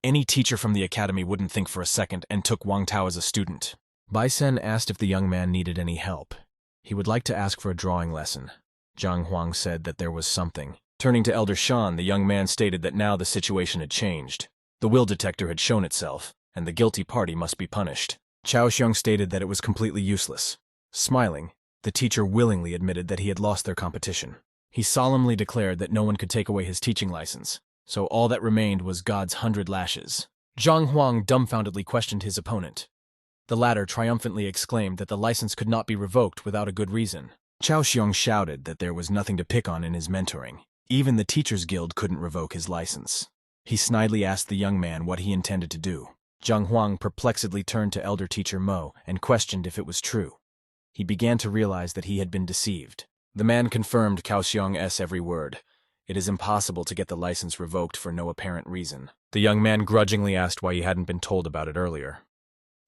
Any teacher from the academy wouldn't think for a second and took Wang Tao as a student. Bai Sen asked if the young man needed any help. He would like to ask for a drawing lesson. Zhang Huang said that there was something. Turning to Elder Shan, the young man stated that now the situation had changed. The will detector had shown itself, and the guilty party must be punished. Chao Xiong stated that it was completely useless. Smiling, the teacher willingly admitted that he had lost their competition. He solemnly declared that no one could take away his teaching license, so all that remained was God's 100 lashes. Zhang Huang dumbfoundedly questioned his opponent. The latter triumphantly exclaimed that the license could not be revoked without a good reason. Chao Xiong shouted that there was nothing to pick on in his mentoring. Even the Teachers Guild couldn't revoke his license. He snidely asked the young man what he intended to do. Zhang Huang perplexedly turned to Elder Teacher Mo and questioned if it was true. He began to realize that he had been deceived. The man confirmed Cao Xiong's every word. It is impossible to get the license revoked for no apparent reason. The young man grudgingly asked why he hadn't been told about it earlier.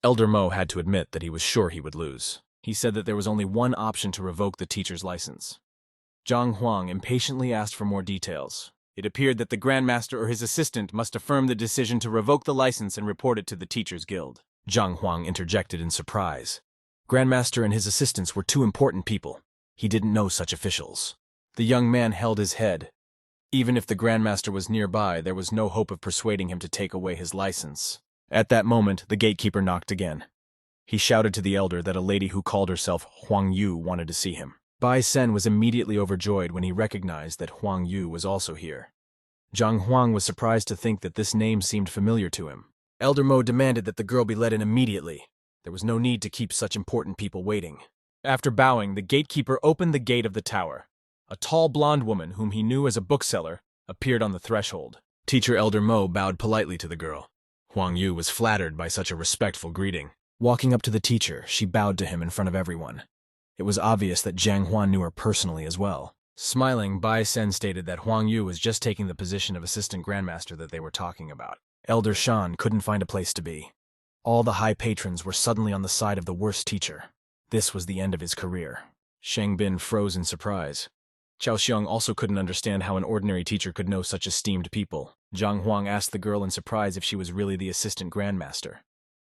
Elder Mo had to admit that he was sure he would lose. He said that there was only one option to revoke the teacher's license. Zhang Huang impatiently asked for more details. It appeared that the Grandmaster or his assistant must affirm the decision to revoke the license and report it to the Teachers Guild. Zhang Huang interjected in surprise. Grandmaster and his assistants were 2 important people. He didn't know such officials. The young man held his head. Even if the Grandmaster was nearby, there was no hope of persuading him to take away his license. At that moment, the gatekeeper knocked again. He shouted to the elder that a lady who called herself Huang Yu wanted to see him. Bai Sen was immediately overjoyed when he recognized that Huang Yu was also here. Zhang Huang was surprised to think that this name seemed familiar to him. Elder Mo demanded that the girl be let in immediately. There was no need to keep such important people waiting. After bowing, the gatekeeper opened the gate of the tower. A tall blonde woman, whom he knew as a bookseller, appeared on the threshold. Teacher Elder Mo bowed politely to the girl. Huang Yu was flattered by such a respectful greeting. Walking up to the teacher, she bowed to him in front of everyone. It was obvious that Zhang Huan knew her personally as well. Smiling, Bai Sen stated that Huang Yu was just taking the position of assistant grandmaster that they were talking about. Elder Shan couldn't find a place to be. All the high patrons were suddenly on the side of the worst teacher. This was the end of his career. Sheng Bin froze in surprise. Chao Xiong also couldn't understand how an ordinary teacher could know such esteemed people. Zhang Huang asked the girl in surprise if she was really the assistant grandmaster.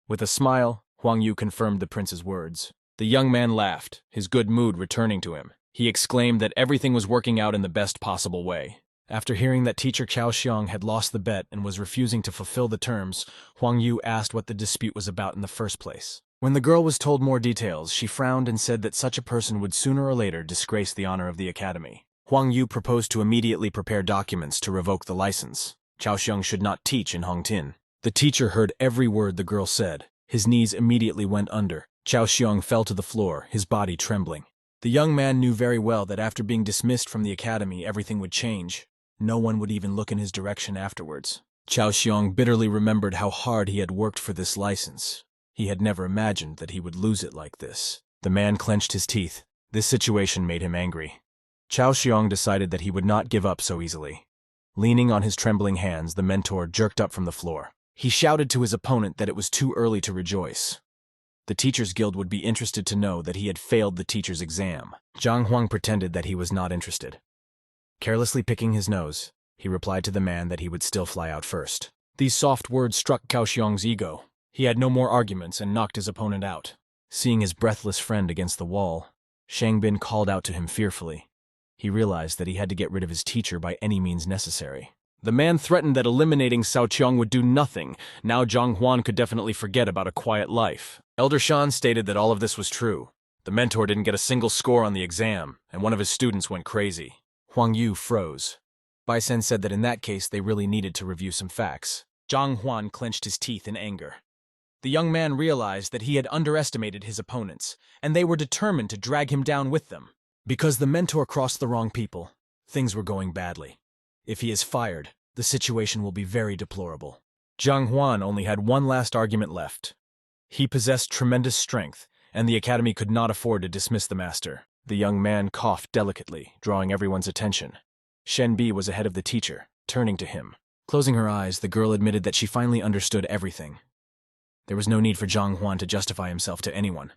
With a smile, Huang Yu confirmed the prince's words. The young man laughed, his good mood returning to him. He exclaimed that everything was working out in the best possible way. After hearing that teacher Cao Xiang had lost the bet and was refusing to fulfill the terms, Huang Yu asked what the dispute was about in the first place. When the girl was told more details, she frowned and said that such a person would sooner or later disgrace the honor of the academy. Huang Yu proposed to immediately prepare documents to revoke the license. Cao Xiang should not teach in Hongtin. The teacher heard every word the girl said. His knees immediately went under. Cao Xiang fell to the floor, his body trembling. The young man knew very well that after being dismissed from the academy, everything would change. No one would even look in his direction afterwards. Cao Xiang bitterly remembered how hard he had worked for this license. He had never imagined that he would lose it like this. The man clenched his teeth. This situation made him angry. Cao Xiang decided that he would not give up so easily. Leaning on his trembling hands, the mentor jerked up from the floor. He shouted to his opponent that it was too early to rejoice. The Teachers Guild would be interested to know that he had failed the teacher's exam. Zhang Huang pretended that he was not interested. Carelessly picking his nose, he replied to the man that he would still fly out first. These soft words struck Cao Xiang's ego. He had no more arguments and knocked his opponent out. Seeing his breathless friend against the wall, Shangbin called out to him fearfully. He realized that he had to get rid of his teacher by any means necessary. The man threatened that eliminating Cao Qiang would do nothing. Now Zhang Huan could definitely forget about a quiet life. Elder Shan stated that all of this was true. The mentor didn't get a single score on the exam, and one of his students went crazy. Huang Yu froze. Bai Sen said that in that case they really needed to review some facts. Zhang Huan clenched his teeth in anger. The young man realized that he had underestimated his opponents, and they were determined to drag him down with them. Because the mentor crossed the wrong people, things were going badly. If he is fired, the situation will be very deplorable. Zhang Huan only had one last argument left. He possessed tremendous strength, and the academy could not afford to dismiss the master. The young man coughed delicately, drawing everyone's attention. Shen Bi was ahead of the teacher, turning to him. Closing her eyes, the girl admitted that she finally understood everything. There was no need for Zhang Huan to justify himself to anyone.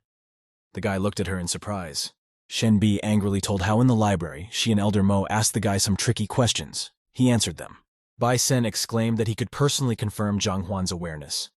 The guy looked at her in surprise. Shen Bi angrily told how in the library, she and Elder Mo asked the guy some tricky questions. He answered them. Bai Sen exclaimed that he could personally confirm Zhang Huan's awareness.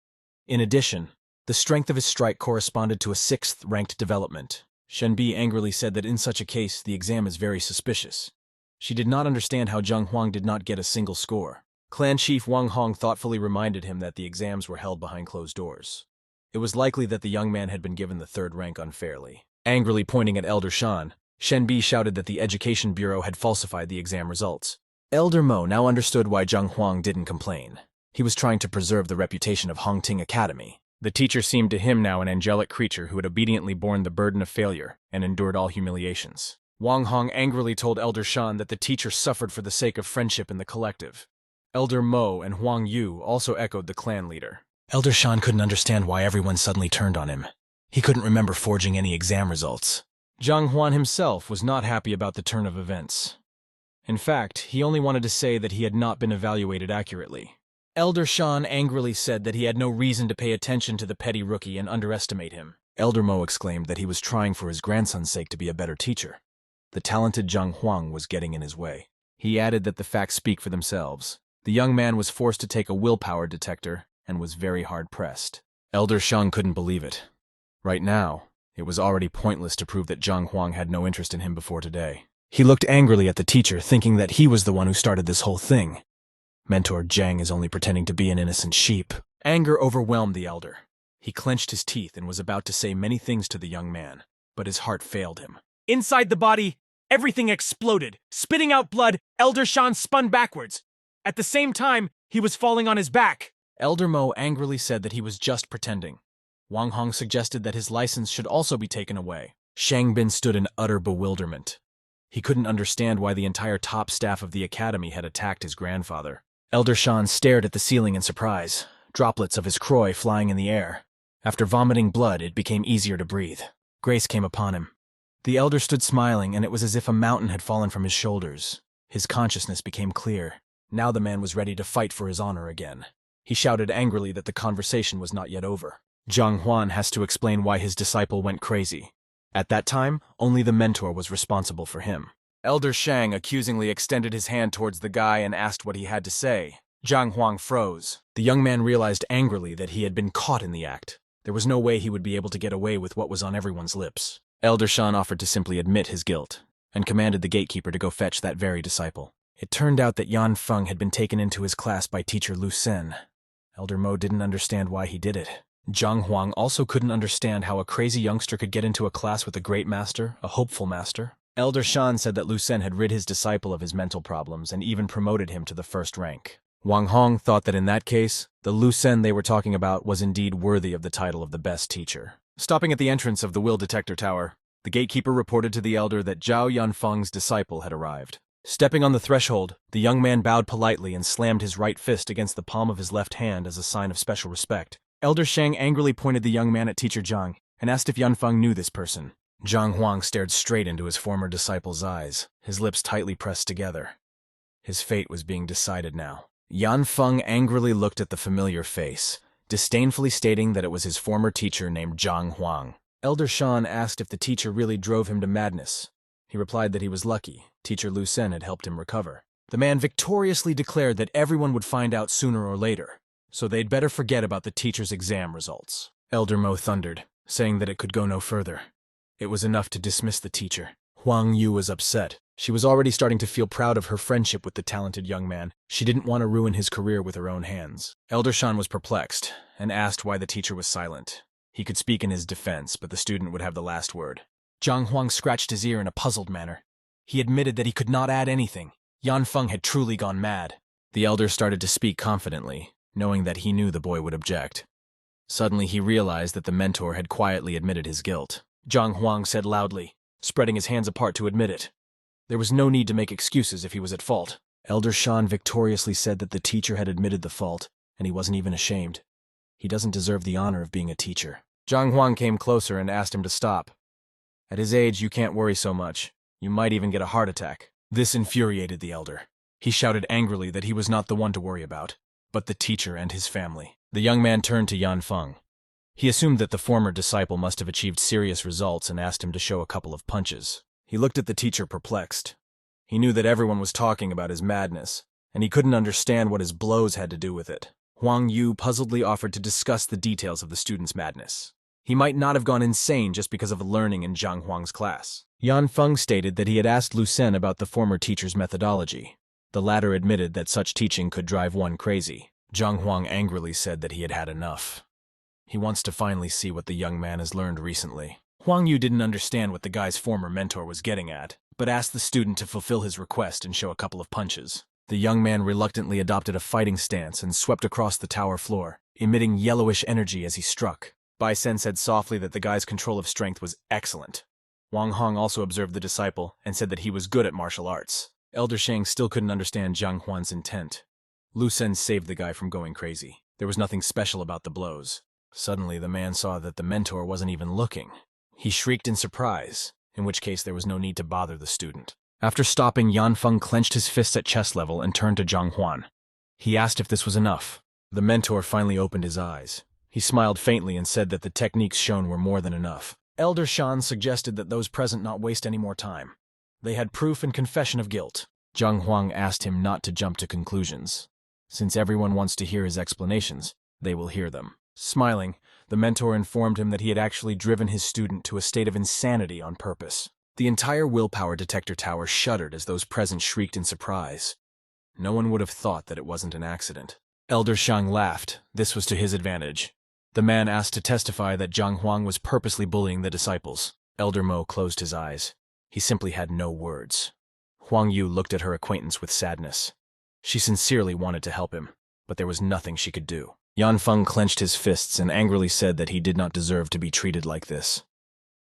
In addition, the strength of his strike corresponded to a 6th ranked development. Shen Bi angrily said that in such a case, the exam is very suspicious. She did not understand how Zhang Huang did not get a single score. Clan Chief Wang Hong thoughtfully reminded him that the exams were held behind closed doors. It was likely that the young man had been given the 3rd rank unfairly. Angrily pointing at Elder Shan, Shen Bi shouted that the Education Bureau had falsified the exam results. Elder Mo now understood why Zhang Huang didn't complain. He was trying to preserve the reputation of Hongting Academy. The teacher seemed to him now an angelic creature who had obediently borne the burden of failure and endured all humiliations. Wang Hong angrily told Elder Shan that the teacher suffered for the sake of friendship in the collective. Elder Mo and Huang Yu also echoed the clan leader. Elder Shan couldn't understand why everyone suddenly turned on him. He couldn't remember forging any exam results. Zhang Huan himself was not happy about the turn of events. In fact, he only wanted to say that he had not been evaluated accurately. Elder Shan angrily said that he had no reason to pay attention to the petty rookie and underestimate him. Elder Mo exclaimed that he was trying for his grandson's sake to be a better teacher. The talented Zhang Huang was getting in his way. He added that the facts speak for themselves. The young man was forced to take a willpower detector and was very hard-pressed. Elder Shang couldn't believe it. Right now, it was already pointless to prove that Zhang Huang had no interest in him before today. He looked angrily at the teacher, thinking that he was the one who started this whole thing. Mentor Zhang is only pretending to be an innocent sheep. Anger overwhelmed the elder. He clenched his teeth and was about to say many things to the young man, but his heart failed him. Inside the body, everything exploded. Spitting out blood, Elder Shan spun backwards. At the same time, he was falling on his back. Elder Mo angrily said that he was just pretending. Wang Hong suggested that his license should also be taken away. Shang Bin stood in utter bewilderment. He couldn't understand why the entire top staff of the academy had attacked his grandfather. Elder Shan stared at the ceiling in surprise, droplets of his croy flying in the air. After vomiting blood, it became easier to breathe. Grace came upon him. The elder stood smiling, and it was as if a mountain had fallen from his shoulders. His consciousness became clear. Now the man was ready to fight for his honor again. He shouted angrily that the conversation was not yet over. Zhang Huan has to explain why his disciple went crazy. At that time, only the mentor was responsible for him. Elder Shang accusingly extended his hand towards the guy and asked what he had to say. Zhang Huang froze. The young man realized angrily that he had been caught in the act. There was no way he would be able to get away with what was on everyone's lips. Elder Shan offered to simply admit his guilt, and commanded the gatekeeper to go fetch that very disciple. It turned out that Yan Feng had been taken into his class by teacher Lu Sen. Elder Mo didn't understand why he did it. Zhang Huang also couldn't understand how a crazy youngster could get into a class with a great master, a hopeful master. Elder Shan said that Lu Sen had rid his disciple of his mental problems and even promoted him to the first rank. Wang Hong thought that in that case, the Lu Sen they were talking about was indeed worthy of the title of the best teacher. Stopping at the entrance of the will detector tower, the gatekeeper reported to the elder that Zhao Yanfeng's disciple had arrived. Stepping on the threshold, the young man bowed politely and slammed his right fist against the palm of his left hand as a sign of special respect. Elder Shang angrily pointed the young man at teacher Zhang and asked if Yanfeng knew this person. Zhang Huang stared straight into his former disciple's eyes, his lips tightly pressed together. His fate was being decided now. Yanfeng angrily looked at the familiar face, disdainfully stating that it was his former teacher named Zhang Huang. Elder Shan asked if the teacher really drove him to madness. He replied that he was lucky. Teacher Lu Sen had helped him recover. The man victoriously declared that everyone would find out sooner or later, so they'd better forget about the teacher's exam results. Elder Mo thundered, saying that it could go no further. It was enough to dismiss the teacher. Huang Yu was upset. She was already starting to feel proud of her friendship with the talented young man. She didn't want to ruin his career with her own hands. Elder Shan was perplexed and asked why the teacher was silent. He could speak in his defense, but the student would have the last word. Zhang Huang scratched his ear in a puzzled manner. He admitted that he could not add anything. Yanfeng had truly gone mad. The elder started to speak confidently, knowing that he knew the boy would object. Suddenly he realized that the mentor had quietly admitted his guilt. Zhang Huang said loudly, spreading his hands apart to admit it. There was no need to make excuses if he was at fault. Elder Shan victoriously said that the teacher had admitted the fault, and he wasn't even ashamed. He doesn't deserve the honor of being a teacher. Zhang Huang came closer and asked him to stop. At his age, you can't worry so much. You might even get a heart attack. This infuriated the elder. He shouted angrily that he was not the one to worry about, but the teacher and his family. The young man turned to Yanfeng. He assumed that the former disciple must have achieved serious results and asked him to show a couple of punches. He looked at the teacher perplexed. He knew that everyone was talking about his madness, and he couldn't understand what his blows had to do with it. Huang Yu puzzledly offered to discuss the details of the student's madness. He might not have gone insane just because of learning in Zhang Huang's class. Yanfeng stated that he had asked Lu Sen about the former teacher's methodology. The latter admitted that such teaching could drive one crazy. Zhang Huang angrily said that he had had enough. He wants to finally see what the young man has learned recently. Huang Yu didn't understand what the guy's former mentor was getting at, but asked the student to fulfill his request and show a couple of punches. The young man reluctantly adopted a fighting stance and swept across the tower floor, emitting yellowish energy as he struck. Bai Sen said softly that the guy's control of strength was excellent. Wang Hong also observed the disciple and said that he was good at martial arts. Elder Shang still couldn't understand Zhang Huan's intent. Lu Sen saved the guy from going crazy. There was nothing special about the blows. Suddenly, the man saw that the mentor wasn't even looking. He shrieked in surprise, in which case there was no need to bother the student. After stopping, Yanfeng clenched his fists at chest level and turned to Zhang Huan. He asked if this was enough. The mentor finally opened his eyes. He smiled faintly and said that the techniques shown were more than enough. Elder Shan suggested that those present not waste any more time. They had proof and confession of guilt. Zhang Huang asked him not to jump to conclusions. Since everyone wants to hear his explanations, they will hear them. Smiling, the mentor informed him that he had actually driven his student to a state of insanity on purpose. The entire willpower detector tower shuddered as those present shrieked in surprise. No one would have thought that it wasn't an accident. Elder Shang laughed. This was to his advantage. The man asked to testify that Zhang Huang was purposely bullying the disciples. Elder Mo closed his eyes. He simply had no words. Huang Yu looked at her acquaintance with sadness. She sincerely wanted to help him, but there was nothing she could do. Yanfeng clenched his fists and angrily said that he did not deserve to be treated like this.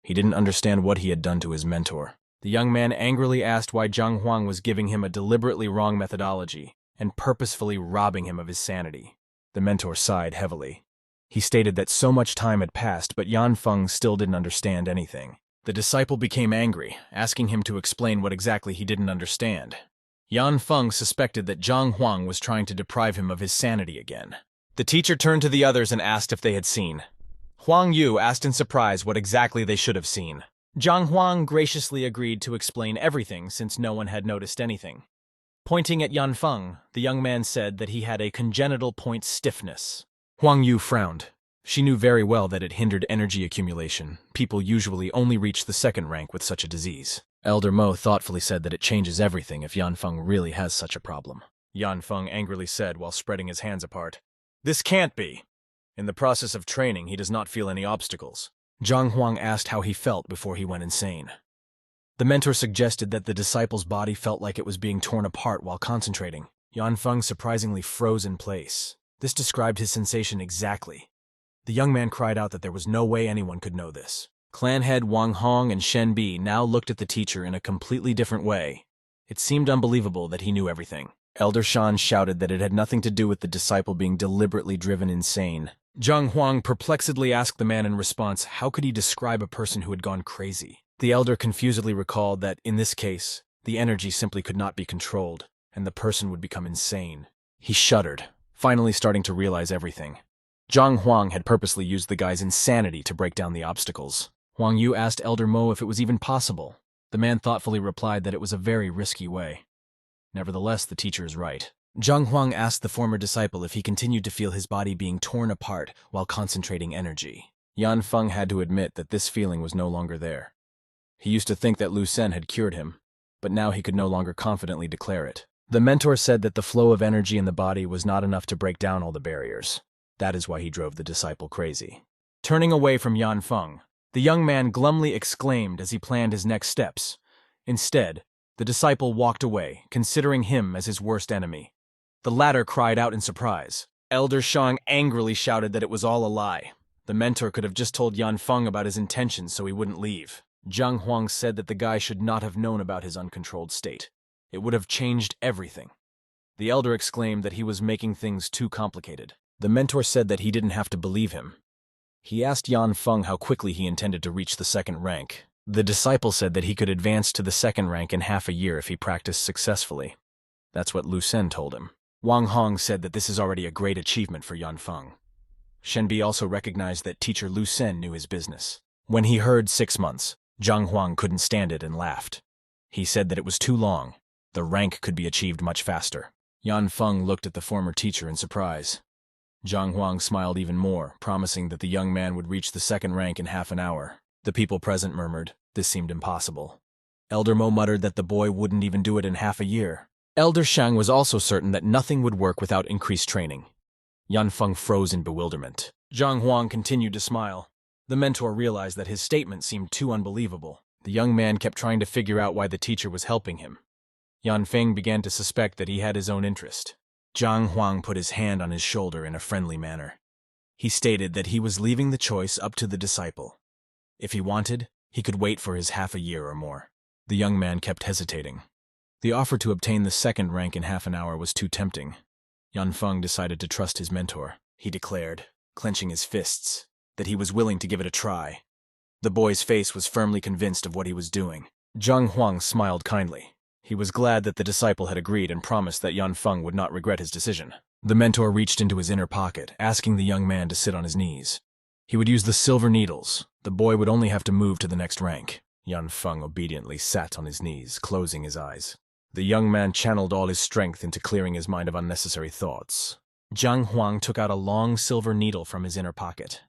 He didn't understand what he had done to his mentor. The young man angrily asked why Zhang Huang was giving him a deliberately wrong methodology and purposefully robbing him of his sanity. The mentor sighed heavily. He stated that so much time had passed, but Yanfeng still didn't understand anything. The disciple became angry, asking him to explain what exactly he didn't understand. Yanfeng suspected that Zhang Huang was trying to deprive him of his sanity again. The teacher turned to the others and asked if they had seen. Huang Yu asked in surprise what exactly they should have seen. Zhang Huang graciously agreed to explain everything since no one had noticed anything. Pointing at Yanfeng, the young man said that he had a congenital point stiffness. Huang Yu frowned. She knew very well that it hindered energy accumulation. People usually only reach the second rank with such a disease. Elder Mo thoughtfully said that it changes everything if Yanfeng really has such a problem. Yanfeng angrily said while spreading his hands apart, "This can't be. In the process of training, he does not feel any obstacles." Zhang Huang asked how he felt before he went insane. The mentor suggested that the disciple's body felt like it was being torn apart while concentrating. Yanfeng surprisingly froze in place. This described his sensation exactly. The young man cried out that there was no way anyone could know this. Clan head Wang Hong and Shen Bi now looked at the teacher in a completely different way. It seemed unbelievable that he knew everything. Elder Shan shouted that it had nothing to do with the disciple being deliberately driven insane. Zhang Huang perplexedly asked the man in response how could he describe a person who had gone crazy. The elder confusedly recalled that, in this case, the energy simply could not be controlled, and the person would become insane. He shuddered, finally starting to realize everything. Zhang Huang had purposely used the guy's insanity to break down the obstacles. Huang Yu asked Elder Mo if it was even possible. The man thoughtfully replied that it was a very risky way. Nevertheless, the teacher is right. Zhang Huang asked the former disciple if he continued to feel his body being torn apart while concentrating energy. Yanfeng had to admit that this feeling was no longer there. He used to think that Lu Sen had cured him, but now he could no longer confidently declare it. The mentor said that the flow of energy in the body was not enough to break down all the barriers. That is why he drove the disciple crazy. Turning away from Yanfeng, the young man glumly exclaimed as he planned his next steps. Instead, the disciple walked away, considering him as his worst enemy. The latter cried out in surprise. Elder Shang angrily shouted that it was all a lie. The mentor could have just told Yanfeng about his intentions so he wouldn't leave. Zhang Huang said that the guy should not have known about his uncontrolled state. It would have changed everything. The elder exclaimed that he was making things too complicated. The mentor said that he didn't have to believe him. He asked Yanfeng how quickly he intended to reach the second rank. The disciple said that he could advance to the second rank in half a year if he practiced successfully. That's what Lu Sen told him. Wang Hong said that this is already a great achievement for Yanfeng. Shenbi also recognized that teacher Lu Sen knew his business. When he heard 6 months, Zhang Huang couldn't stand it and laughed. He said that it was too long. The rank could be achieved much faster. Yanfeng looked at the former teacher in surprise. Zhang Huang smiled even more, promising that the young man would reach the second rank in half an hour. The people present murmured. This seemed impossible. Elder Mo muttered that the boy wouldn't even do it in half a year. Elder Shang was also certain that nothing would work without increased training. Yanfeng froze in bewilderment. Zhang Huang continued to smile. The mentor realized that his statement seemed too unbelievable. The young man kept trying to figure out why the teacher was helping him. Yanfeng began to suspect that he had his own interest. Zhang Huang put his hand on his shoulder in a friendly manner. He stated that he was leaving the choice up to the disciple. If he wanted, he could wait for his half a year or more. The young man kept hesitating. The offer to obtain the second rank in half an hour was too tempting. Yanfeng decided to trust his mentor. He declared, clenching his fists, that he was willing to give it a try. The boy's face was firmly convinced of what he was doing. Zhang Huang smiled kindly. He was glad that the disciple had agreed and promised that Yanfeng would not regret his decision. The mentor reached into his inner pocket, asking the young man to sit on his knees. He would use the silver needles. The boy would only have to move to the next rank. Yanfeng obediently sat on his knees, closing his eyes. The young man channeled all his strength into clearing his mind of unnecessary thoughts. Zhang Huang took out a long silver needle from his inner pocket.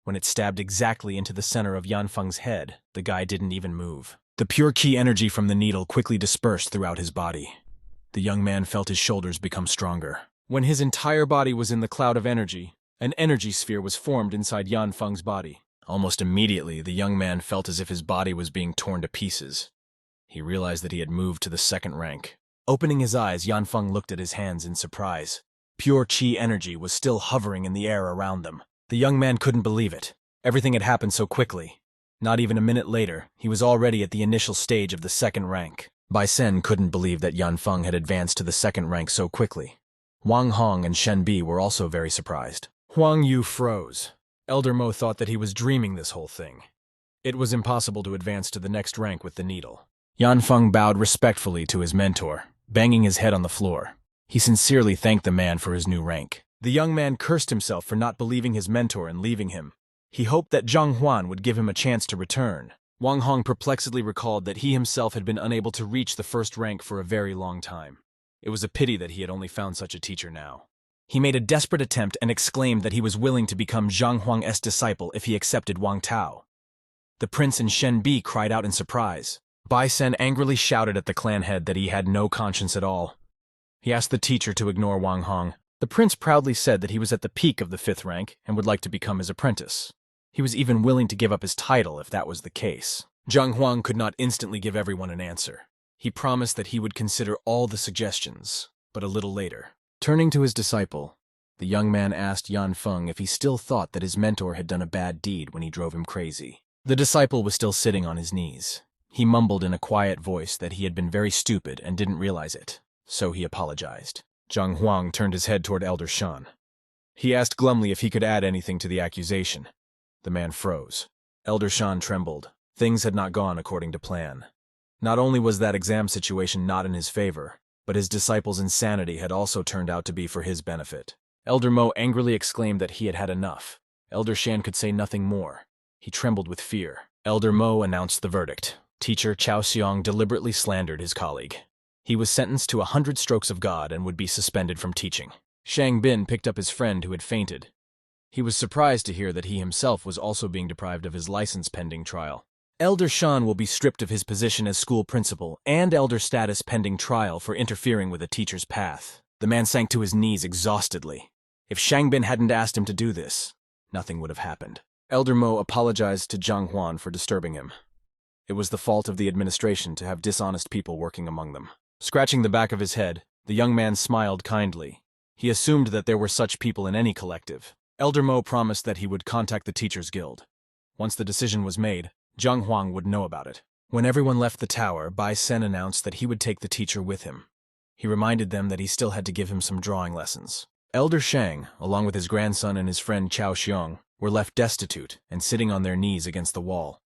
When it stabbed exactly into the center of Yanfeng's head, the guy didn't even move. The pure ki energy from the needle quickly dispersed throughout his body. The young man felt his shoulders become stronger. When his entire body was in the cloud of energy, an energy sphere was formed inside Yanfeng's body. Almost immediately, the young man felt as if his body was being torn to pieces. He realized that he had moved to the second rank. Opening his eyes, Yanfeng looked at his hands in surprise. Pure chi energy was still hovering in the air around them. The young man couldn't believe it. Everything had happened so quickly. Not even a minute later, he was already at the initial stage of the second rank. Bai Sen couldn't believe that Yanfeng had advanced to the second rank so quickly. Wang Hong and Shen Bi were also very surprised. Huang Yu froze. Elder Mo thought that he was dreaming this whole thing. It was impossible to advance to the next rank with the needle. Yanfeng bowed respectfully to his mentor, banging his head on the floor. He sincerely thanked the man for his new rank. The young man cursed himself for not believing his mentor and leaving him. He hoped that Zhang Huan would give him a chance to return. Wang Hong perplexedly recalled that he himself had been unable to reach the first rank for a very long time. It was a pity that he had only found such a teacher now.
He made a desperate attempt and exclaimed that he was willing to become Zhang Huang's disciple if he accepted Wang Tao. The prince and Shen Bi cried out in surprise. Bai Sen angrily shouted at the clan head that he had no conscience at all. He asked the teacher to ignore Wang Hong. The prince proudly said that he was at the peak of the 5th rank and would like to become his apprentice. He was even willing to give up his title if that was the case. Zhang Huang could not instantly give everyone an answer. He promised that he would consider all the suggestions, but a little later. Turning to his disciple, the young man asked Yan Feng if he still thought that his mentor had done a bad deed when he drove him crazy. The disciple was still sitting on his knees. He mumbled in a quiet voice that he had been very stupid and didn't realize it, so he apologized. Zhang Huang turned his head toward Elder Shan. He asked glumly if he could add anything to the accusation. The man froze. Elder Shan trembled. Things had not gone according to plan. Not only was that exam situation not in his favor, but his disciple's insanity had also turned out to be for his benefit. Elder Mo angrily exclaimed that he had had enough. Elder Shan could say nothing more. He trembled with fear. Elder Mo announced the verdict. Teacher Chao Xiong deliberately slandered his colleague. He was sentenced to 100 strokes of God and would be suspended from teaching. Shang Bin picked up his friend who had fainted. He was surprised to hear that he himself was also being deprived of his license pending trial. Elder Shan will be stripped of his position as school principal and elder status pending trial for interfering with a teacher's path. The man sank to his knees exhaustedly. If Shang Bin hadn't asked him to do this, nothing would have happened. Elder Mo apologized to Zhang Huan for disturbing him. It was the fault of the administration to have dishonest people working among them. Scratching the back of his head, the young man smiled kindly. He assumed that there were such people in any collective. Elder Mo promised that he would contact the Teachers Guild. Once the decision was made, Zhang Huang would know about it. When everyone left the tower, Bai Sen announced that he would take the teacher with him. He reminded them that he still had to give him some drawing lessons. Elder Shang, along with his grandson and his friend Chao Xiong, were left destitute and sitting on their knees against the wall.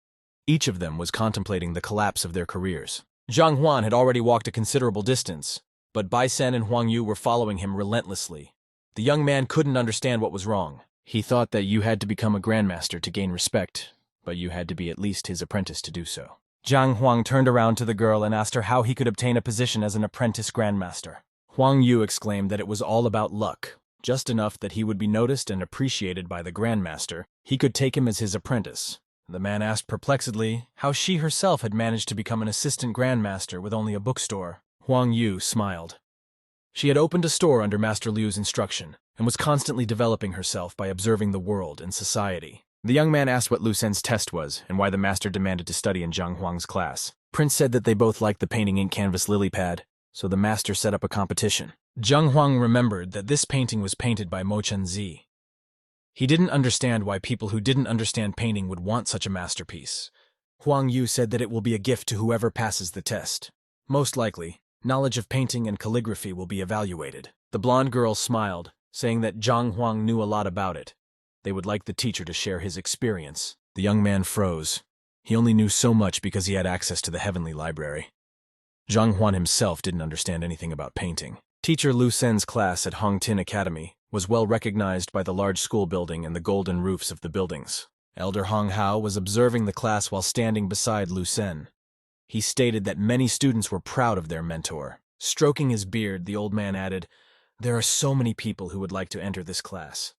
Each of them was contemplating the collapse of their careers. Zhang Huan had already walked a considerable distance, but Bai Sen and Huang Yu were following him relentlessly. The young man couldn't understand what was wrong. He thought that you had to become a grandmaster to gain respect, but you had to be at least his apprentice to do so. Zhang Huang turned around to the girl and asked her how he could obtain a position as an apprentice grandmaster. Huang Yu exclaimed that it was all about luck, just enough that he would be noticed and appreciated by the grandmaster. He could take him as his apprentice. The man asked perplexedly how she herself had managed to become an assistant grandmaster with only a bookstore. Huang Yu smiled. She had opened a store under Master Liu's instruction and was constantly developing herself by observing the world and society. The young man asked what Lu Sen's test was and why the master demanded to study in Zhang Huang's class. Prince said that they both liked the painting ink canvas lily pad, so the master set up a competition. Zhang Huang remembered that this painting was painted by Mo Chen-zi. He didn't understand why people who didn't understand painting would want such a masterpiece. Huang Yu said that it will be a gift to whoever passes the test. Most likely, knowledge of painting and calligraphy will be evaluated. The blonde girl smiled, saying that Zhang Huang knew a lot about it. They would like the teacher to share his experience. The young man froze. He only knew so much because he had access to the Heavenly Library. Zhang Huan himself didn't understand anything about painting. Teacher Lu Sen's class at Hongtin Academy was well recognized by the large school building and the golden roofs of the buildings. Elder Hong Hao was observing the class while standing beside Lu Sen. He stated that many students were proud of their mentor. Stroking his beard, the old man added, "There are so many people who would like to enter this class."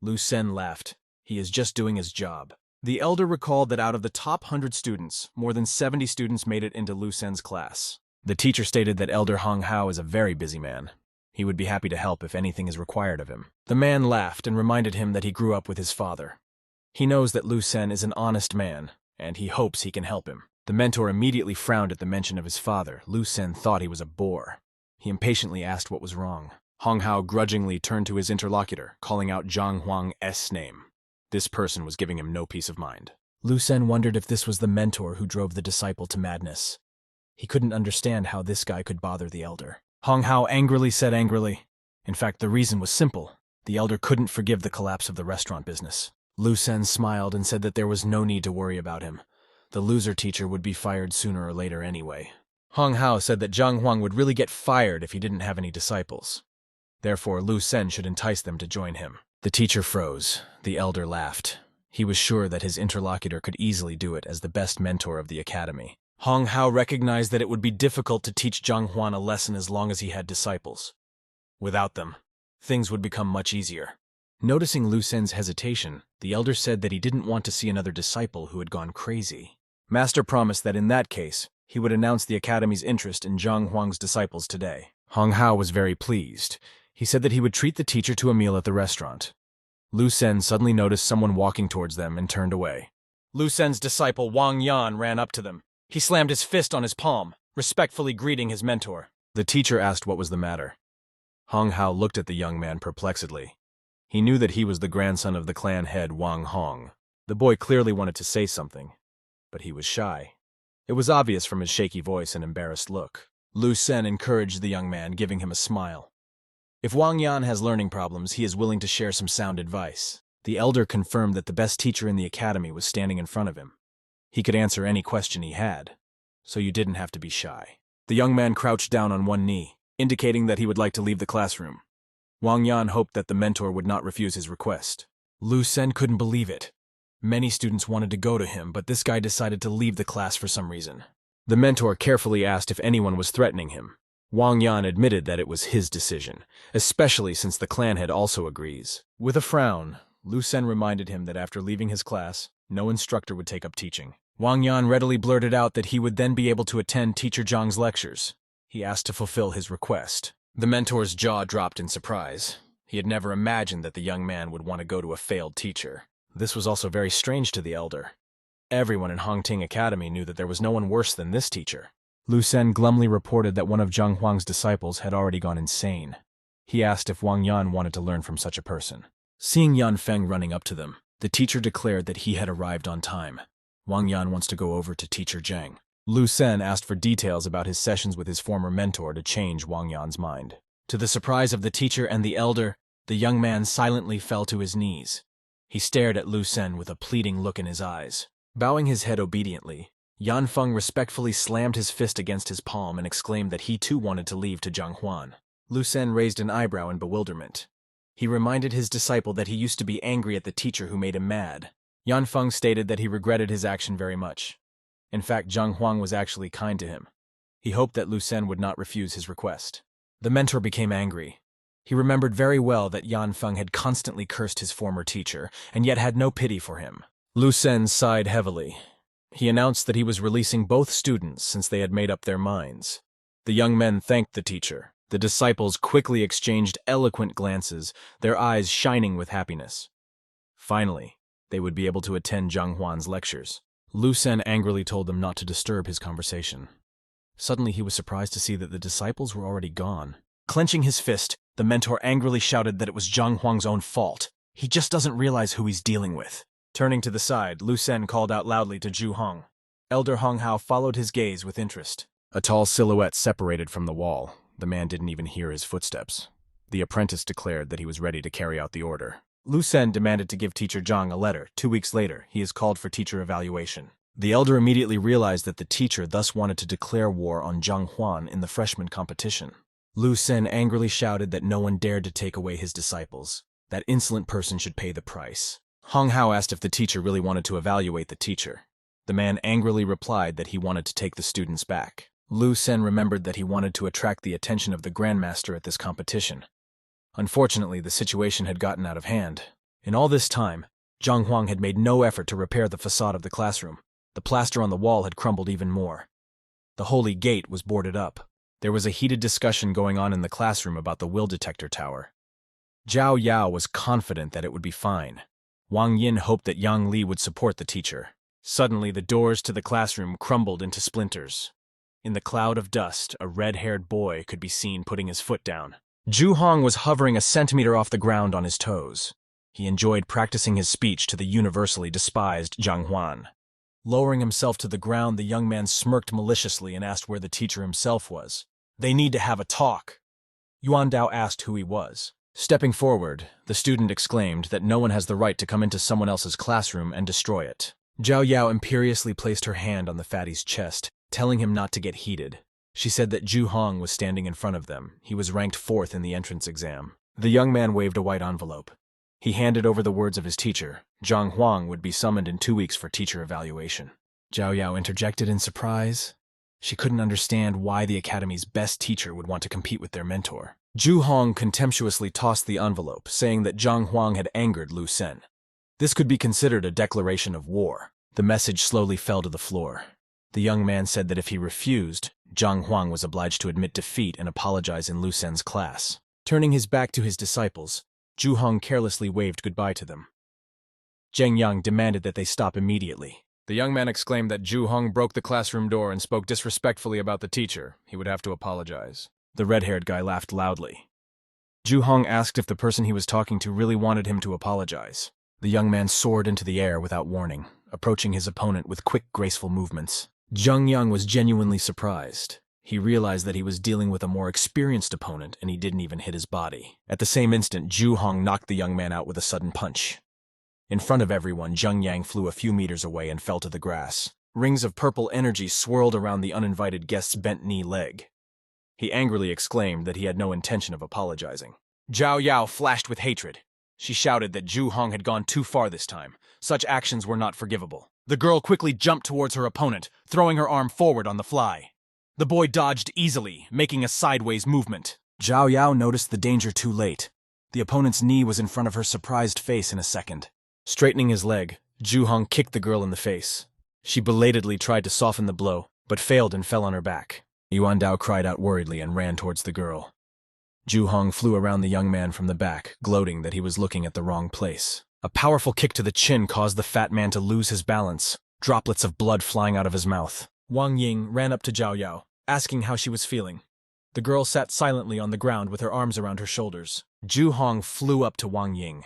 Lu Sen laughed. He is just doing his job. The elder recalled that out of the top 100 students, more than 70 students made it into Lu Sen's class. The teacher stated that Elder Hong Hao is a very busy man. He would be happy to help if anything is required of him. The man laughed and reminded him that he grew up with his father. He knows that Lu Sen is an honest man, and he hopes he can help him. The mentor immediately frowned at the mention of his father. Lu Sen thought he was a bore. He impatiently asked what was wrong. Hong Hao grudgingly turned to his interlocutor, calling out Zhang Huang's name. This person was giving him no peace of mind. Lu Sen wondered if this was the mentor who drove the disciple to madness. He couldn't understand how this guy could bother the elder. Hong Hao angrily said angrily. In fact, the reason was simple. The elder couldn't forgive the collapse of the restaurant business. Lu Sen smiled and said that there was no need to worry about him. The loser teacher would be fired sooner or later anyway. Hong Hao said that Zhang Huang would really get fired if he didn't have any disciples. Therefore, Lu Sen should entice them to join him. The teacher froze. The elder laughed. He was sure that his interlocutor could easily do it as the best mentor of the academy. Hong Hao recognized that it would be difficult to teach Zhang Huan a lesson as long as he had disciples. Without them,
things would become much easier. Noticing Lu Sen's hesitation, the elder said that he didn't want to see another disciple who had gone crazy. Master promised that in that case, he would announce the academy's interest in Zhang Huang's disciples today. Hong Hao was very pleased. He said that he would treat the teacher to a meal at the restaurant. Lu Sen suddenly noticed someone walking towards them and turned away.
Lu Sen's disciple Wang Yan ran up to them. He slammed his fist on his palm, respectfully greeting his mentor.
The teacher asked what was the matter. Hong Hao looked at the young man perplexedly. He knew that he was the grandson of the clan head Wang Hong. The boy clearly wanted to say something, but he was shy. It was obvious from his shaky voice and embarrassed look. Lu Sen encouraged the young man, giving him a smile. If Wang Yan has learning problems, he is willing to share some sound advice. The elder confirmed that the best teacher in the academy was standing in front of him. He could answer any question he had, so you didn't have to be shy. The young man crouched down on one knee, indicating that he would like to leave the classroom. Wang Yan hoped that the mentor would not refuse his request. Lu Sen couldn't believe it. Many students wanted to go to him, but this guy decided to leave the class for some reason. The mentor carefully asked if anyone was threatening him. Wang Yan admitted that it was his decision, especially since the clan head also agrees. With a frown, Lu Sen reminded him that after leaving his class, no instructor would take up teaching. Wang Yan readily blurted out that he would then be able to attend Teacher Zhang's lectures. He asked to fulfill his request. The mentor's jaw dropped in surprise. He had never imagined that the young man would want to go to a failed teacher. This was also very strange to the elder. Everyone in Hongting Academy knew that there was no one worse than this teacher. Lu Sen glumly reported that one of Zhang Huang's disciples had already gone insane. He asked if Wang Yan wanted to learn from such a person. Seeing Yan Feng running up to them, the teacher declared that he had arrived on time. Wang Yan wants to go over to Teacher Zhang. Lu Sen asked for details about his sessions with his former mentor to change Wang Yan's mind. To the surprise of the teacher and the elder, the young man silently fell to his knees. He stared at Lu Sen with a pleading look in his eyes. Bowing his head obediently, Yan Feng respectfully slammed his fist against his palm and exclaimed that he too wanted to leave to Zhang Huan. Lu Sen raised an eyebrow in bewilderment. He reminded his disciple that he used to be angry at the teacher who made him mad. Yan Feng stated that he regretted his action very much. In fact, Zhang Huang was actually kind to him. He hoped that Lu Sen would not refuse his request. The mentor became angry. He remembered very well that Yan Feng had constantly cursed his former teacher, and yet had no pity for him. Lu Sen sighed heavily. He announced that he was releasing both students since they had made up their minds. The young men thanked the teacher. The disciples quickly exchanged eloquent glances, their eyes shining with happiness. Finally, they would be able to attend Zhang Huan's lectures. Lu Sen angrily told them not to disturb his conversation. Suddenly he was surprised to see that the disciples were already gone. Clenching his fist, the mentor angrily shouted that it was Zhang Huang's own fault. He just doesn't realize who he's dealing with. Turning to the side, Lu Sen called out loudly to Zhu Hong. Elder Hong Hao followed his gaze with interest. A tall silhouette separated from the wall. The man didn't even hear his footsteps. The apprentice declared that he was ready to carry out the order. Lu Sen demanded to give Teacher Zhang a letter. 2 weeks later, he is called for teacher evaluation. The elder immediately realized that the teacher thus wanted to declare war on Zhang Huan in the freshman competition. Lu Sen angrily shouted that no one dared to take away his disciples. That insolent person should pay the price. Hong Hao asked if the teacher really wanted to evaluate the teacher. The man angrily replied that he wanted to take the students back. Lu Sen remembered that he wanted to attract the attention of the grandmaster at this competition. Unfortunately, the situation had gotten out of hand. In all this time, Zhang Huang had made no effort to repair the facade of the classroom. The plaster on the wall had crumbled even more. The holy gate was boarded up. There was a heated discussion going on in the classroom about the will detector tower. Zhao Yao was confident that it would be fine. Wang Yin hoped that Yang Li would support the teacher. Suddenly, the doors to the classroom crumbled into splinters. In the cloud of dust, a red-haired boy could be seen putting his foot down. Zhu Hong was hovering a centimeter off the ground on his toes. He enjoyed practicing his speech to the universally despised Zhang Huan. Lowering himself to the ground, the young man smirked maliciously and asked where the teacher himself was. "They need to have a talk." Yuan Dao asked who he was. Stepping forward, the student exclaimed that no one has the right to come into someone else's classroom and destroy it. Zhao Yao imperiously placed her hand on the fatty's chest, telling him not to get heated. She said that Zhu Hong was standing in front of them. He was ranked 4th in the entrance exam. The young man waved a white envelope. He handed over the words of his teacher. Zhang Huang would be summoned in 2 weeks for teacher evaluation. Zhao Yao interjected in surprise. She couldn't understand why the academy's best teacher would want to compete with their mentor. Zhu Hong contemptuously tossed the envelope, saying that Zhang Huang had angered Lu Sen. This could be considered a declaration of war. The message slowly fell to the floor. The young man said that if he refused, Zhang Huang was obliged to admit defeat and apologize in Lu Sen's class. Turning his back to his disciples, Zhu Hong carelessly waved goodbye to them. Zheng Yang demanded that they stop immediately. The young man exclaimed that Zhu Hong broke the classroom door and spoke disrespectfully about the teacher. He would have to apologize. The red-haired guy laughed loudly. Zhu Hong asked if the person he was talking to really wanted him to apologize. The young man soared into the air without warning, approaching his opponent with quick, graceful movements. Zheng Yang was genuinely surprised. He realized that he was dealing with a more experienced opponent, and he didn't even hit his body. At the same instant, Zhu Hong knocked the young man out with a sudden punch. In front of everyone, Zheng Yang flew a few meters away and fell to the grass. Rings of purple energy swirled around the uninvited guest's bent knee leg. He angrily exclaimed that he had no intention of apologizing. Zhao Yao flashed with hatred. She shouted that Zhu Hong had gone too far this time. Such actions were not forgivable. The girl quickly jumped towards her opponent, throwing her arm forward on the fly. The boy dodged easily, making a sideways movement. Zhao Yao noticed the danger too late. The opponent's knee was in front of her surprised face in a second. Straightening his leg, Zhu Hong kicked the girl in the face. She belatedly tried to soften the blow, but failed and fell on her back. Yuan Dao cried out worriedly and ran towards the girl. Zhu Hong flew around the young man from the back, gloating that he was looking at the wrong place. A powerful kick to the chin caused the fat man to lose his balance, droplets of blood flying out of his mouth. Wang Ying ran up to Zhao Yao, asking how she was feeling. The girl sat silently on the ground with her arms around her shoulders. Zhu Hong flew up to Wang Ying.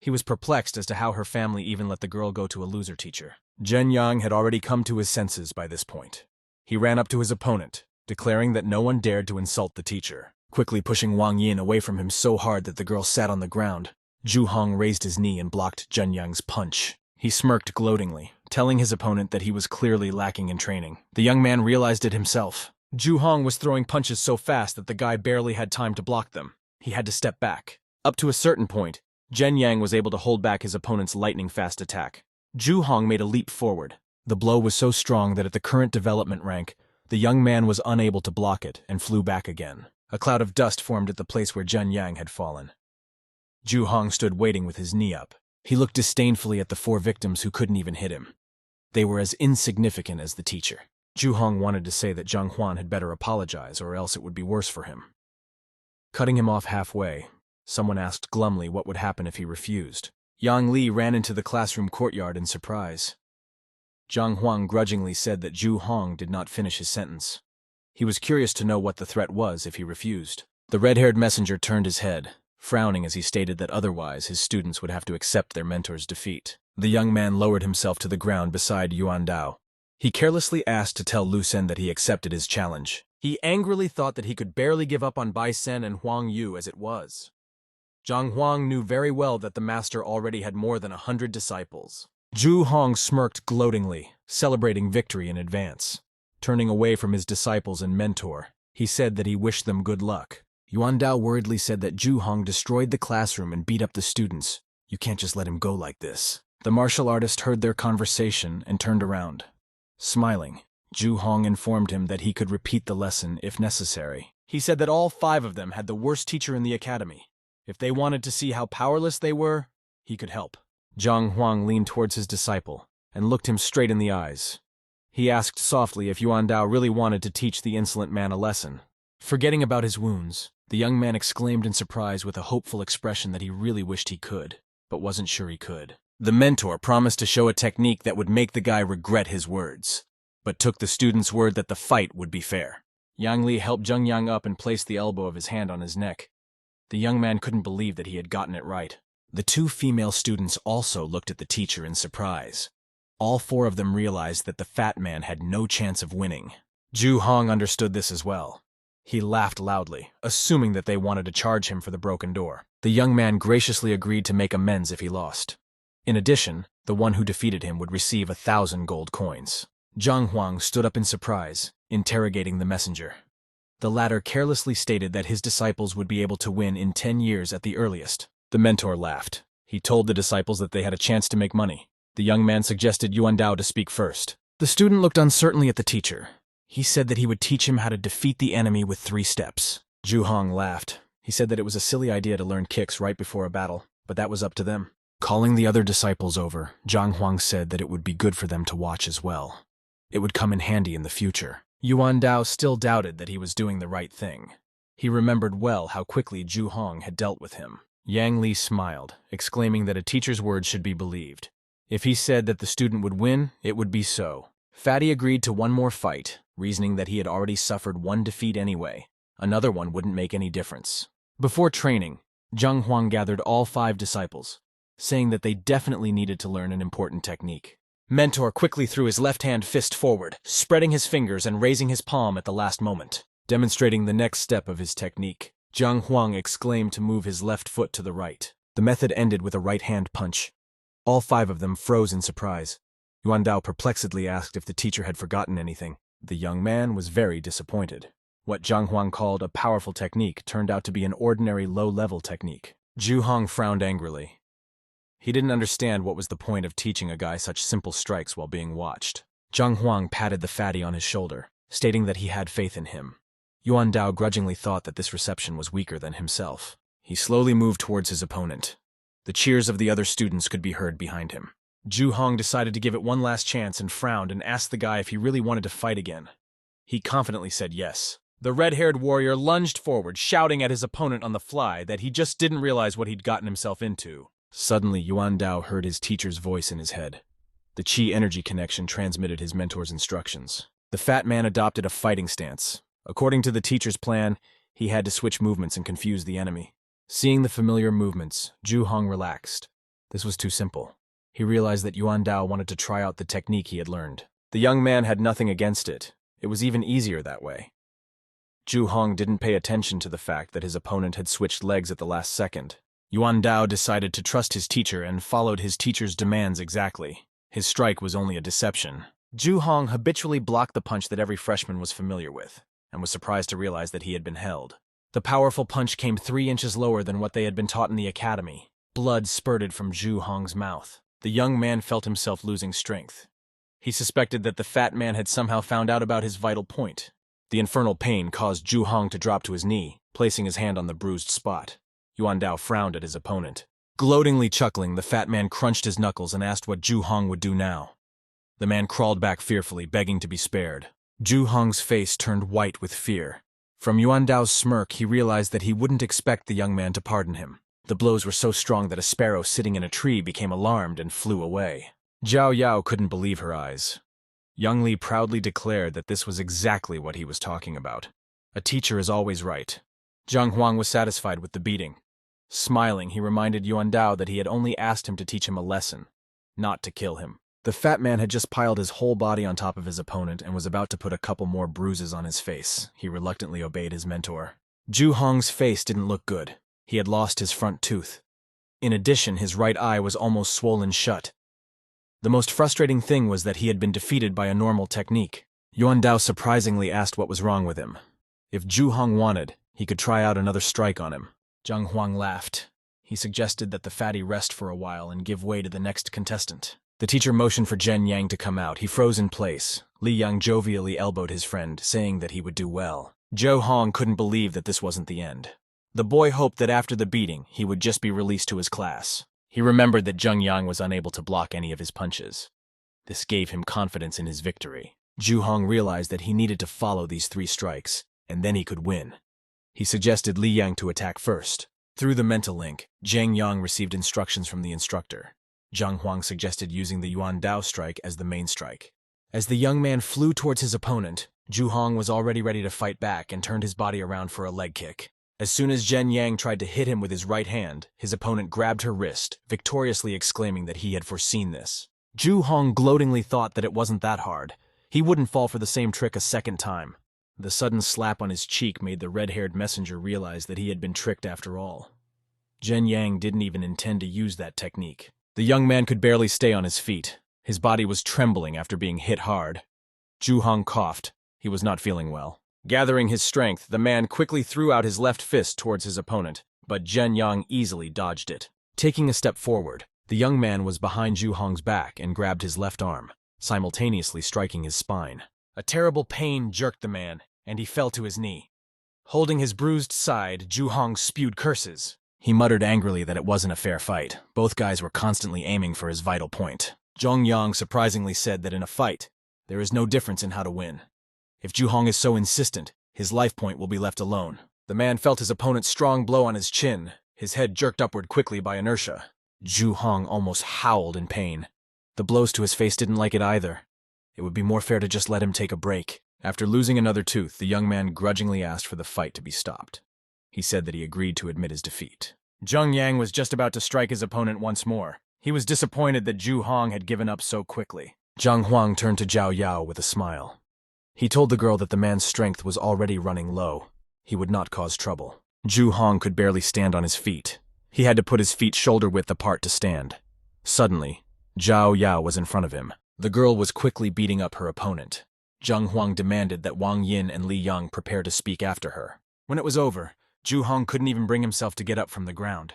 He was perplexed as to how her family even let the girl go to a loser teacher. Zhen Yang had already come to his senses by this point. He ran up to his opponent, declaring that no one dared to insult the teacher. Quickly pushing Wang Yin away from him so hard that the girl sat on the ground, Zhu Hong raised his knee and blocked Zhen Yang's punch. He smirked gloatingly, telling his opponent that he was clearly lacking in training. The young man realized it himself. Zhu Hong was throwing punches so fast that the guy barely had time to block them. He had to step back. Up to a certain point, Zhen Yang was able to hold back his opponent's lightning-fast attack. Zhu Hong made a leap forward. The blow was so strong that at the current development rank, the young man was unable to block it and flew back again. A cloud of dust formed at the place where Zhen Yang had fallen. Zhu Hong stood waiting with his knee up. He looked disdainfully at the four victims who couldn't even hit him. They were as insignificant as the teacher. Zhu Hong wanted to say that Zhang Huan had better apologize or else it would be worse for him. Cutting him off halfway, someone asked glumly what would happen if he refused. Yang Li ran into the classroom courtyard in surprise. Zhang Huang grudgingly said that Zhu Hong did not finish his sentence. He was curious to know what the threat was if he refused. The red-haired messenger turned his head, frowning as he stated that otherwise his students would have to accept their mentor's defeat. The young man lowered himself to the ground beside Yuan Dao. He carelessly asked to tell Lu Sen that he accepted his challenge. He angrily thought that he could barely give up on Bai Sen and Huang Yu as it was. Zhang Huang knew very well that the master already had more than 100 disciples. Zhu Hong smirked gloatingly, celebrating victory in advance. Turning away from his disciples and mentor, he said that he wished them good luck. Yuan Dao worriedly said that Zhu Hong destroyed the classroom and beat up the students. You can't just let him go like this. The martial artist heard their conversation and turned around. Smiling, Zhu Hong informed him that he could repeat the lesson if necessary. He said that all 5 of them had the worst teacher in the academy. If they wanted to see how powerless they were, he could help. Zhang Huang leaned towards his disciple and looked him straight in the eyes. He asked softly if Yuan Dao really wanted to teach the insolent man a lesson. Forgetting about his wounds, the young man exclaimed in surprise with a hopeful expression that he really wished he could, but wasn't sure he could. The mentor promised to show a technique that would make the guy regret his words, but took the student's word that the fight would be fair. Yang Li helped Zheng Yang up and placed the elbow of his hand on his neck. The young man couldn't believe that he had gotten it right. The 2 female students also looked at the teacher in surprise. All 4 of them realized that the fat man had no chance of winning. Zhu Hong understood this as well. He laughed loudly, assuming that they wanted to charge him for the broken door. The young man graciously agreed to make amends if he lost. In addition, the one who defeated him would receive 1,000 gold coins. Zhang Huang stood up in surprise, interrogating the messenger. The latter carelessly stated that his disciples would be able to win in 10 years at the earliest. The mentor laughed. He told the disciples that they had a chance to make money. The young man suggested Yuan Dao to speak first. The student looked uncertainly at the teacher. He said that he would teach him how to defeat the enemy with 3 steps. Zhu Hong laughed. He said that it was a silly idea to learn kicks right before a battle, but that was up to them. Calling the other disciples over, Zhang Huang said that it would be good for them to watch as well. It would come in handy in the future. Yuan Dao still doubted that he was doing the right thing. He remembered well how quickly Zhu Hong had dealt with him. Yang Li smiled, exclaiming that a teacher's words should be believed. If he said that the student would win, it would be so. Fatty agreed to one more fight, reasoning that he had already suffered one defeat anyway. Another one wouldn't make any difference. Before training, Zhang Huang gathered all 5 disciples, saying that they definitely needed to learn an important technique. Mentor quickly threw his left-hand fist forward, spreading his fingers and raising his palm at the last moment, demonstrating the next step of his technique. Zhang Huang exclaimed to move his left foot to the right. The method ended with a right-hand punch. All 5 of them froze in surprise. Yuan Dao perplexedly asked if the teacher had forgotten anything. The young man was very disappointed. What Zhang Huang called a powerful technique turned out to be an ordinary low-level technique. Zhu Hong frowned angrily. He didn't understand what was the point of teaching a guy such simple strikes while being watched. Zhang Huang patted the fatty on his shoulder, stating that he had faith in him. Yuan Dao grudgingly thought that this reception was weaker than himself. He slowly moved towards his opponent. The cheers of the other students could be heard behind him. Zhu Hong decided to give it one last chance and frowned and asked the guy if he really wanted to fight again. He confidently said yes. The red-haired warrior lunged forward, shouting at his opponent on the fly that he just didn't realize what he'd gotten himself into. Suddenly, Yuan Dao heard his teacher's voice in his head. The Qi energy connection transmitted his mentor's instructions. The fat man adopted a fighting stance. According to the teacher's plan, he had to switch movements and confuse the enemy. Seeing the familiar movements, Zhu Hong relaxed. This was too simple. He realized that Yuan Dao wanted to try out the technique he had learned. The young man had nothing against it. It was even easier that way. Zhu Hong didn't pay attention to the fact that his opponent had switched legs at the last second. Yuan Dao decided to trust his teacher and followed his teacher's demands exactly. His strike was only a deception. Zhu Hong habitually blocked the punch that every freshman was familiar with, and was surprised to realize that he had been held. The powerful punch came 3 inches lower than what they had been taught in the academy. Blood spurted from Zhu Hong's mouth. The young man felt himself losing strength. He suspected that the fat man had somehow found out about his vital point. The infernal pain caused Zhu Hong to drop to his knee, placing his hand on the bruised spot. Yuan Dao frowned at his opponent. Gloatingly chuckling, the fat man crunched his knuckles and asked what Zhu Hong would do now. The man crawled back fearfully, begging to be spared. Zhu Hong's face turned white with fear. From Yuan Dao's smirk, he realized that he wouldn't expect the young man to pardon him. The blows were so strong that a sparrow sitting in a tree became alarmed and flew away. Zhao Yao couldn't believe her eyes. Young Li proudly declared that this was exactly what he was talking about. A teacher is always right. Zhang Huang was satisfied with the beating. Smiling, he reminded Yuan Dao that he had only asked him to teach him a lesson, not to kill him. The fat man had just piled his whole body on top of his opponent and was about to put a couple more bruises on his face. He reluctantly obeyed his mentor. Zhu Hong's face didn't look good. He had lost his front tooth. In addition, his right eye was almost swollen shut. The most frustrating thing was that he had been defeated by a normal technique. Yuan Dao surprisingly asked what was wrong with him. If Zhu Hong wanted, he could try out another strike on him. Zhang Huang laughed. He suggested that the fatty rest for a while and give way to the next contestant. The teacher motioned for Zhen Yang to come out. He froze in place. Li Yang jovially elbowed his friend, saying that he would do well. Zhou Hong couldn't believe that this wasn't the end. The boy hoped that after the beating, he would just be released to his class. He remembered that Zheng Yang was unable to block any of his punches. This gave him confidence in his victory. Zhu Hong realized that he needed to follow these 3 strikes, and then he could win. He suggested Li Yang to attack first. Through the mental link, Zheng Yang received instructions from the instructor. Zhang Huang suggested using the Yuan Dao strike as the main strike. As the young man flew towards his opponent, Zhu Hong was already ready to fight back and turned his body around for a leg kick. As soon as Zhen Yang tried to hit him with his right hand, his opponent grabbed her wrist, victoriously exclaiming that he had foreseen this. Zhu Hong gloatingly thought that it wasn't that hard. He wouldn't fall for the same trick a second time. The sudden slap on his cheek made the red-haired messenger realize that he had been tricked after all. Zhen Yang didn't even intend to use that technique. The young man could barely stay on his feet. His body was trembling after being hit hard. Zhu Hong coughed. He was not feeling well. Gathering his strength, the man quickly threw out his left fist towards his opponent, but Zhen Yang easily dodged it. Taking a step forward, the young man was behind Zhu Hong's back and grabbed his left arm, simultaneously striking his spine. A terrible pain jerked the man, and he fell to his knee.
Holding his bruised side, Zhu Hong spewed curses.
He muttered angrily that it wasn't a fair fight. Both guys were constantly aiming for his vital point. Zhong Yang surprisingly said that in a fight, there is no difference in how to win. If Zhu Hong is so insistent, his life point will be left alone. The man felt his opponent's strong blow on his chin, his head jerked upward quickly by inertia. Zhu Hong almost howled in pain. The blows to his face didn't like it either. It would be more fair to just let him take a break. After losing another tooth, the young man grudgingly asked for the fight to be stopped. He said that he agreed to admit his defeat.
Zheng Yang was just about to strike his opponent once more. He was disappointed that Zhu Hong had given up so quickly.
Zhang Huang turned to Zhao Yao with a smile. He told the girl that the man's strength was already running low. He would not cause trouble. Zhu Hong could barely stand on his feet. He had to put his feet shoulder-width apart to stand. Suddenly, Zhao Yao was in front of him. The girl was quickly beating up her opponent. Zhang Huang demanded that Wang Yin and Li Yang prepare to speak after her. When it was over, Zhu Hong couldn't even bring himself to get up from the ground.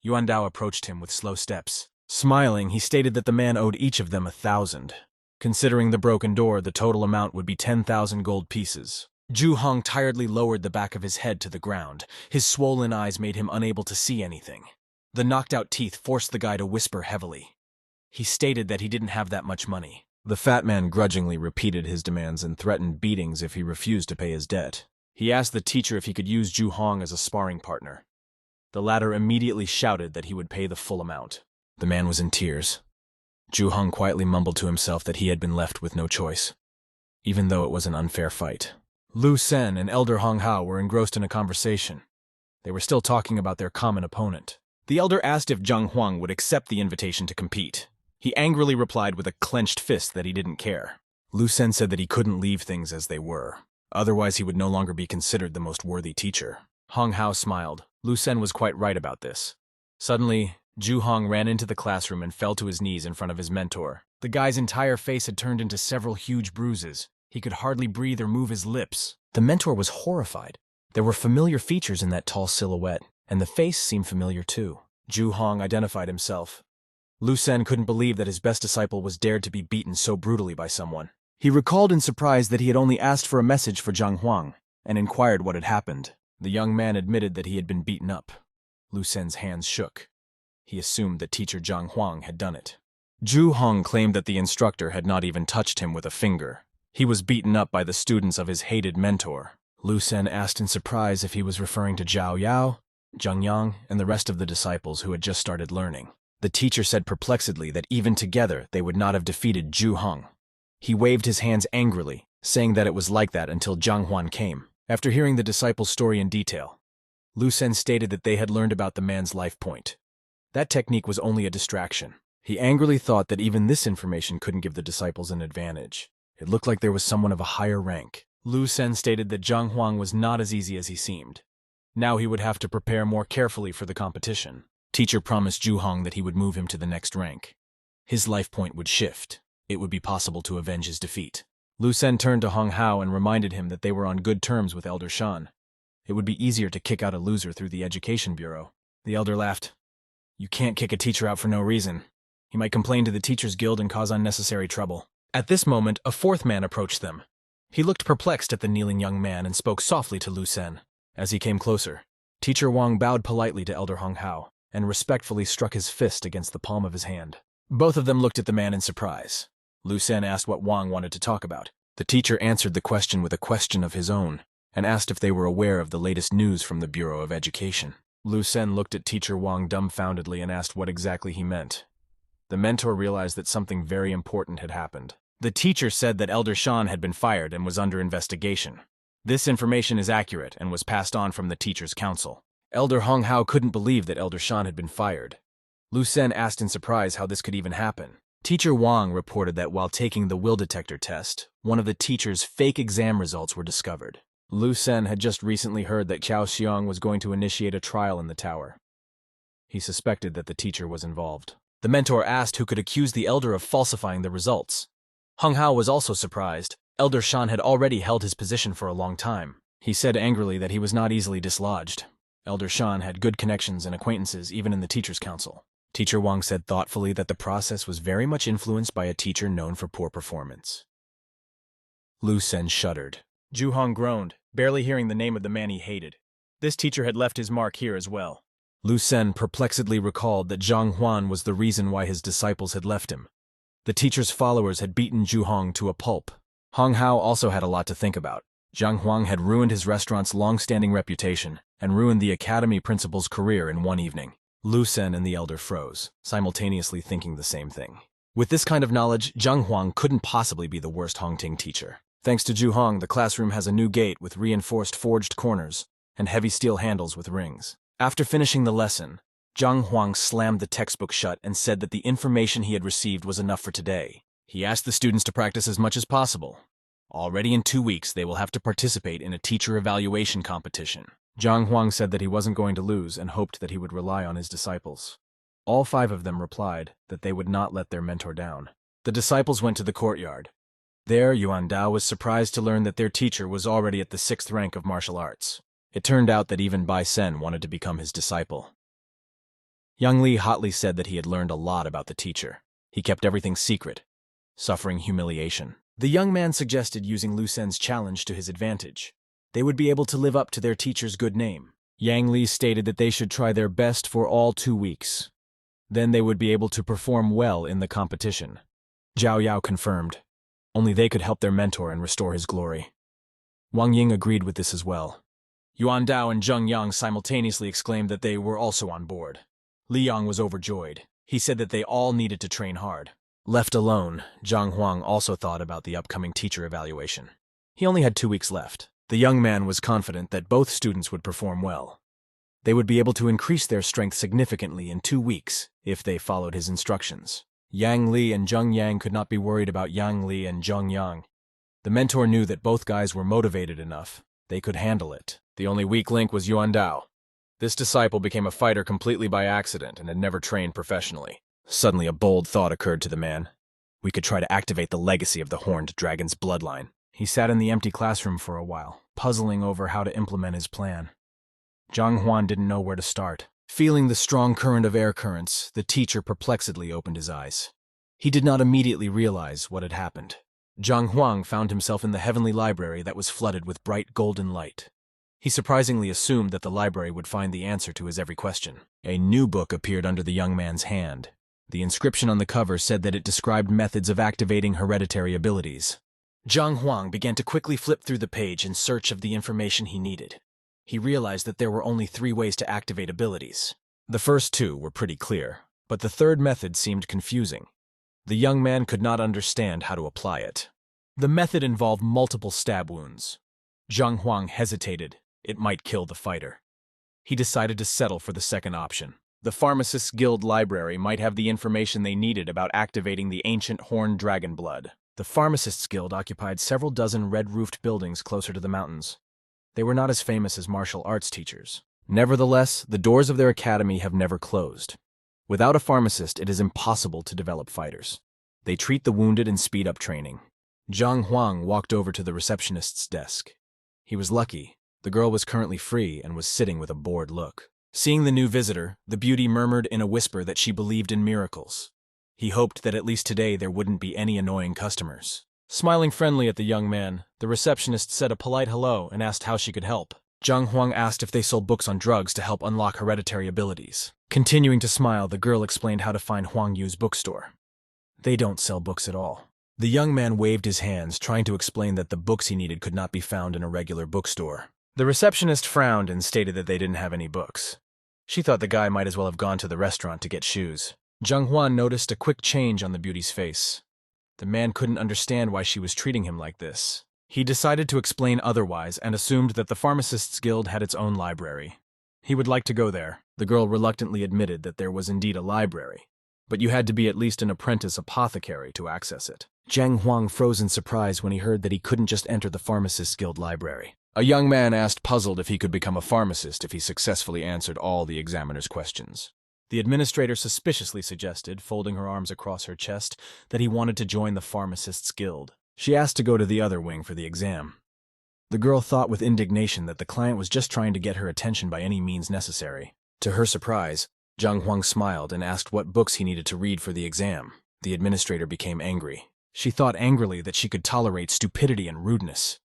Yuan Dao approached him with slow steps. Smiling, he stated that the man owed each of them 1,000. Considering the broken door, the total amount would be 10,000 gold pieces. Zhu Hong tiredly lowered the back of his head to the ground. His swollen eyes made him unable to see anything. The knocked-out teeth forced the guy to whisper heavily. He stated that he didn't have that much money. The fat man grudgingly repeated his demands and threatened beatings if he refused to pay his debt. He asked the teacher if he could use Zhu Hong as a sparring partner. The latter immediately shouted that he would pay the full amount. The man was in tears. Zhu Hong quietly mumbled to himself that he had been left with no choice, even though it was an unfair fight. Lu Sen and Elder Hong Hao were engrossed in a conversation. They were still talking about their common opponent. The elder asked if Zhang Huang would accept the invitation to compete. He angrily replied with a clenched fist that he didn't care. Lu Sen said that he couldn't leave things as they were. Otherwise, he would no longer be considered the most worthy teacher. Hong Hao smiled. Lu Sen was quite right about this. Suddenly, Zhu Hong ran into the classroom and fell to his knees in front of his mentor. The guy's entire face had turned into several huge bruises. He could hardly breathe or move his lips. The mentor was horrified. There were familiar features in that tall silhouette, and the face seemed familiar too. Zhu Hong identified himself. Lu Sen couldn't believe that his best disciple was dared to be beaten so brutally by someone. He recalled in surprise that he had only asked for a message for Zhang Huang, and inquired what had happened. The young man admitted that he had been beaten up. Lu Sen's hands shook. He assumed that teacher Zhang Huang had done it. Zhu Hong claimed that the instructor had not even touched him with a finger. He was beaten up by the students of his hated mentor. Lu Sen asked in surprise if he was referring to Zhao Yao, Zheng Yang, and the rest of the disciples who had just started learning. The teacher said perplexedly that even together they would not have defeated Zhu Hong. He waved his hands angrily, saying that it was like that until Zhang Huan came. After hearing the disciples' story in detail, Lu Sen stated that they had learned about the man's life point. That technique was only a distraction. He angrily thought that even this information couldn't give the disciples an advantage. It looked like there was someone of a higher rank. Lu Sen stated that Zhang Huang was not as easy as he seemed. Now he would have to prepare more carefully for the competition. Teacher promised Zhu Hong that he would move him to the next rank. His life point would shift. It would be possible to avenge his defeat. Lu Sen turned to Hong Hao and reminded him that they were on good terms with Elder Shan. It would be easier to kick out a loser through the Education Bureau. The elder laughed. You can't kick a teacher out for no reason. He might complain to the Teachers Guild and cause unnecessary trouble. At this moment, a fourth man approached them. He looked perplexed at the kneeling young man and spoke softly to Lu Sen. As he came closer, Teacher Wang bowed politely to Elder Hong Hao and respectfully struck his fist against the palm of his hand. Both of them looked at the man in surprise. Lu Sen asked what Wang wanted to talk about. The teacher answered the question with a question of his own and asked if they were aware of the latest news from the Bureau of Education. Lu Sen looked at Teacher Wang dumbfoundedly and asked what exactly he meant. The mentor realized that something very important had happened. The teacher said that Elder Shan had been fired and was under investigation. This information is accurate and was passed on from the Teachers' Council. Elder Hong Hao couldn't believe that Elder Shan had been fired. Lu Sen asked in surprise how this could even happen. Teacher Wang reported that while taking the will detector test, one of the teacher's fake exam results were discovered. Lu Sen had just recently heard that Qiao Xiong was going to initiate a trial in the tower. He suspected that the teacher was involved. The mentor asked who could accuse the elder of falsifying the results. Hong Hao was also surprised. Elder Shan had already held his position for a long time. He said angrily that he was not easily dislodged. Elder Shan had good connections and acquaintances even in the Teachers' Council. Teacher Wang said thoughtfully that the process was very much influenced by a teacher known for poor performance. Lu Sen shuddered. Zhu Hong groaned.
barely hearing the name of the man he hated. This teacher had left his mark here as well.
Lu Sen perplexedly recalled that Zhang Huan was the reason why his disciples had left him. The teacher's followers had beaten Zhu Hong to a pulp. Hong Hao also had a lot to think about. Zhang Huang had ruined his restaurant's long-standing reputation and ruined the academy principal's career in one evening. Lu Sen and the elder froze, simultaneously thinking the same thing. With this kind of knowledge, Zhang Huang couldn't possibly be the worst Hongting teacher. Thanks to Zhu Hong, the classroom has a new gate with reinforced forged corners and heavy steel handles with rings. After finishing the lesson, Zhang Huang slammed the textbook shut and said that the information he had received was enough for today. He asked the students to practice as much as possible. Already in 2 weeks, they will have to participate in a teacher evaluation competition. Zhang Huang said that he wasn't going to lose and hoped that he would rely on his disciples. All 5 of them replied that they would not let their mentor down. The disciples went to the courtyard. There, Yuan Dao was surprised to learn that their teacher was already at the 6th rank of martial arts. It turned out that even Bai Sen wanted to become his disciple. Yang Li hotly said that he had learned a lot about the teacher. He kept everything secret, suffering humiliation. The young man suggested using Lu Sen's challenge to his advantage. They would be able to live up to their teacher's good name. Yang Li stated that they should try their best for all 2 weeks. Then they would be able to perform well in the competition. Zhao Yao confirmed. Only they could help their mentor and restore his glory. Wang Ying agreed with this as well. Yuan Dao and Zheng Yang simultaneously exclaimed that they were also on board. Li Yang was overjoyed. He said that they all needed to train hard. Left alone, Zhang Huang also thought about the upcoming teacher evaluation. He only had 2 weeks left. The young man was confident that both students would perform well. They would be able to increase their strength significantly in 2 weeks if they followed his instructions. Yang Li and Zheng Yang could not be worried about Yang Li and Zheng Yang. The mentor knew that both guys were motivated enough. They could handle it. The only weak link was Yuan Dao. This disciple became a fighter completely by accident and had never trained professionally. Suddenly a bold thought occurred to the man. We could try to activate the legacy of the Horned Dragon's bloodline. He sat in the empty classroom for a while, puzzling over how to implement his plan. Zhang Huan didn't know where to start. Feeling the strong current of air currents, the teacher perplexedly opened his eyes. He did not immediately realize what had happened. Zhang Huang found himself in the heavenly library that was flooded with bright golden light. He surprisingly assumed that the library would find the answer to his every question. A new book appeared under the young man's hand. The inscription on the cover said that it described methods of activating hereditary abilities. Zhang Huang began to quickly flip through the page in search of the information he needed. He realized that there were only 3 ways to activate abilities. The first 2 were pretty clear, but the third method seemed confusing. The young man could not understand how to apply it. The method involved multiple stab wounds. Zhang Huang hesitated. It might kill the fighter. He decided to settle for the second option. The Pharmacist's Guild library might have the information they needed about activating the ancient horned dragon blood. The Pharmacist's Guild occupied several dozen red-roofed buildings closer to the mountains. They were not as famous as martial arts teachers. Nevertheless, the doors of their academy have never closed. Without a pharmacist, it is impossible to develop fighters. They treat the wounded and speed up training. Zhang Huang walked over to the receptionist's desk. He was lucky. The girl was currently free and was sitting with a bored look. Seeing the new visitor, the beauty murmured in a whisper that she believed in miracles. He hoped that at least today there wouldn't be any annoying customers. Smiling friendly at the young man, the receptionist said a polite hello and asked how she could help. Zhang Huang asked if they sold books on drugs to help unlock hereditary abilities. Continuing to smile, the girl explained how to find Huang Yu's bookstore. They don't sell books at all. The young man waved his hands, trying to explain that the books he needed could not be found in a regular bookstore. The receptionist frowned and stated that they didn't have any books. She thought the guy might as well have gone to the restaurant to get shoes. Zhang Huan noticed a quick change on the beauty's face. The man couldn't understand why she was treating him like this. He decided to explain otherwise and assumed that the Pharmacist's Guild had its own library. He would like to go there. The girl reluctantly admitted that there was indeed a library, but you had to be at least an apprentice apothecary to access it. Zhang Huang froze in surprise when he heard that he couldn't just enter the Pharmacist's Guild library. A young man asked, puzzled, if he could become a pharmacist if he successfully answered all the examiner's questions. The administrator suspiciously suggested, folding her arms across her chest, that he wanted to join the Pharmacist's Guild. She asked to go to the other wing for the exam. The girl thought with indignation that the client was just trying to get her attention by any means necessary. To her surprise, Zhang Huang smiled and asked what books he needed to read for the exam. The administrator became angry. She thought angrily that she could tolerate stupidity and rudeness.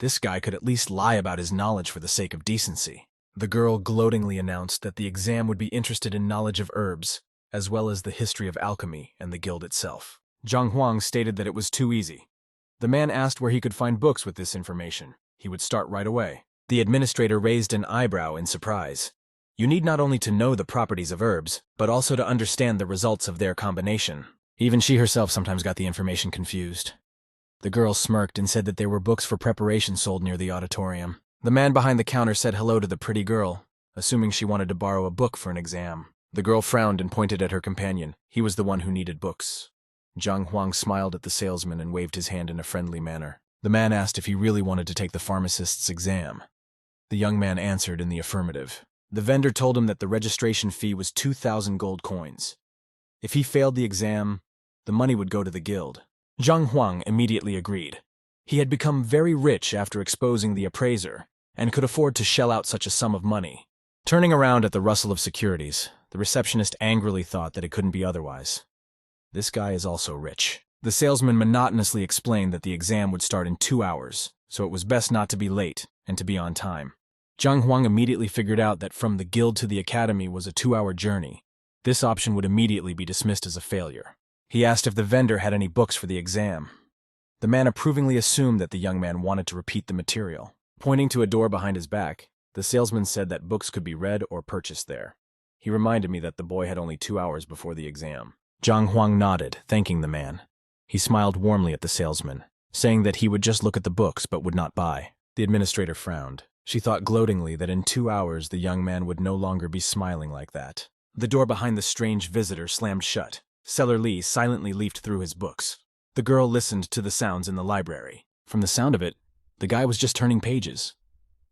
This guy could at least lie about his knowledge for the sake of decency. The girl gloatingly announced that the exam would be interested in knowledge of herbs, as well as the history of alchemy and the guild itself. Zhang Huang stated that it was too easy. The man asked where he could find books with this information. He would start right away. The administrator raised an eyebrow in surprise. You need not only to know the properties of herbs, but also to understand the results of their combination. Even she herself sometimes got the information confused. The girl smirked and said that there were books for preparation sold near the auditorium. The man behind the counter said hello to the pretty girl, assuming she wanted to borrow a book for an exam. The girl frowned and pointed at her companion. He was the one who needed books. Zhang Huang smiled at the salesman and waved his hand in a friendly manner. The man asked if he really wanted to take the pharmacist's exam. The young man answered in the affirmative. The vendor told him that the registration fee was 2,000 gold coins. If he failed the exam, the money would go to the guild. Zhang Huang immediately agreed. He had become very rich after exposing the appraiser, and could afford to shell out such a sum of money. Turning around at the rustle of securities, the receptionist angrily thought that it couldn't be otherwise. This guy is also rich. The salesman monotonously explained that the exam would start in 2 hours, so it was best not to be late and to be on time. Zhang Huang immediately figured out that from the guild to the academy was a 2-hour journey. This option would immediately be dismissed as a failure. He asked if the vendor had any books for the exam. The man approvingly assumed that the young man wanted to repeat the material. Pointing to a door behind his back, the salesman said that books could be read or purchased there. He reminded me that the boy had only 2 hours before the exam. Zhang Huang nodded, thanking the man. He smiled warmly at the salesman, saying that he would just look at the books but would not buy. The administrator frowned. She thought gloatingly that in 2 hours the young man would no longer be smiling like that. The door behind the strange visitor slammed shut. Seller Li silently leafed through his books. The girl listened to the sounds in the library. From the sound of it, the guy was just turning pages.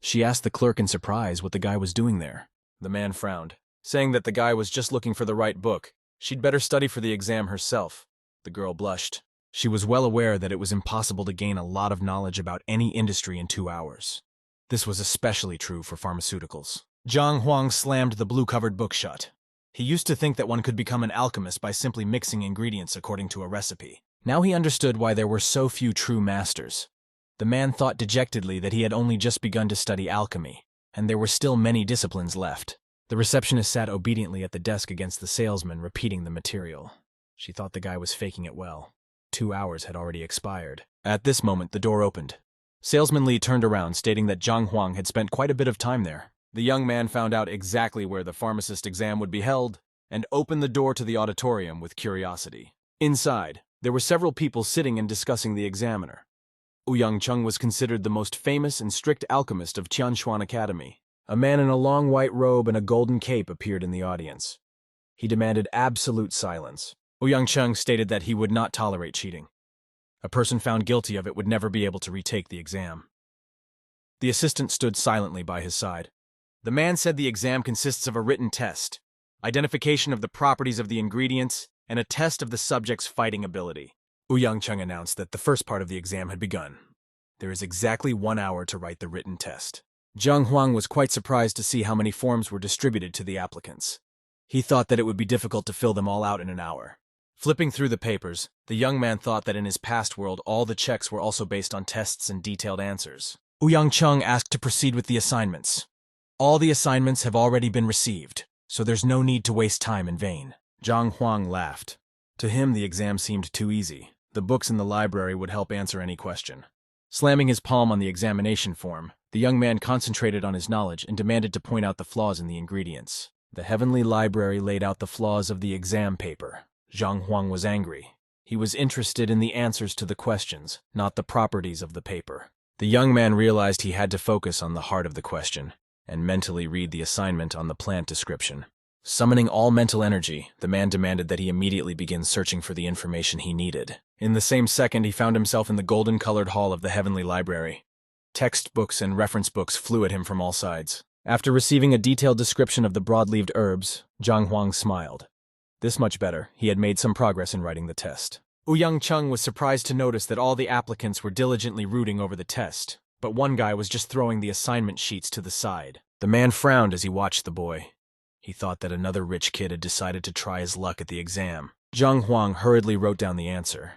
She asked the clerk in surprise what the guy was doing there. The man frowned, saying that the guy was just looking for the right book. She'd better study for the exam herself. The girl blushed. She was well aware that it was impossible to gain a lot of knowledge about any industry in 2 hours. This was especially true for pharmaceuticals. Zhang Huang slammed the blue-covered book shut. He used to think that one could become an alchemist by simply mixing ingredients according to a recipe. Now he understood why there were so few true masters. The man thought dejectedly that he had only just begun to study alchemy, and there were still many disciplines left. The receptionist sat obediently at the desk against the salesman, repeating the material. She thought the guy was faking it well. 2 hours had already expired. At this moment, the door opened. Salesman Li turned around, stating that Zhang Huang had spent quite a bit of time there. The young man found out exactly where the pharmacist exam would be held and opened the door to the auditorium with curiosity. Inside, there were several people sitting and discussing the examiner. Ouyang Cheng was considered the most famous and strict alchemist of Tianshuan Academy. A man in a long white robe and a golden cape appeared in the audience. He demanded absolute silence. Ouyang Cheng stated that he would not tolerate cheating. A person found guilty of it would never be able to retake the exam. The assistant stood silently by his side. The man said the exam consists of a written test, identification of the properties of the ingredients, and a test of the subject's fighting ability. Ouyang Cheng announced that the first part of the exam had begun. There is exactly 1 hour to write the written test. Zhang Huang was quite surprised to see how many forms were distributed to the applicants. He thought that it would be difficult to fill them all out in an hour. Flipping through the papers, the young man thought that in his past world all the checks were also based on tests and detailed answers. Ouyang Cheng asked to proceed with the assignments. All the assignments have already been received, so there's no need to waste time in vain. Zhang Huang laughed. To him, the exam seemed too easy. The books in the library would help answer any question. Slamming his palm on the examination form, the young man concentrated on his knowledge and demanded to point out the flaws in the ingredients. The heavenly library laid out the flaws of the exam paper. Zhang Huang was angry. He was interested in the answers to the questions, not the properties of the paper. The young man realized he had to focus on the heart of the question and mentally read the assignment on the plant description. Summoning all mental energy, the man demanded that he immediately begin searching for the information he needed. In the same second, he found himself in the golden-colored hall of the heavenly library. Textbooks and reference books flew at him from all sides. After receiving a detailed description of the broad-leaved herbs, Zhang Huang smiled. This much better, he had made some progress in writing the test. Ouyang Cheng was surprised to notice that all the applicants were diligently rooting over the test, but one guy was just throwing the assignment sheets to the side. The man frowned as he watched the boy. He thought that another rich kid had decided to try his luck at the exam. Zhang Huang hurriedly wrote down the answer.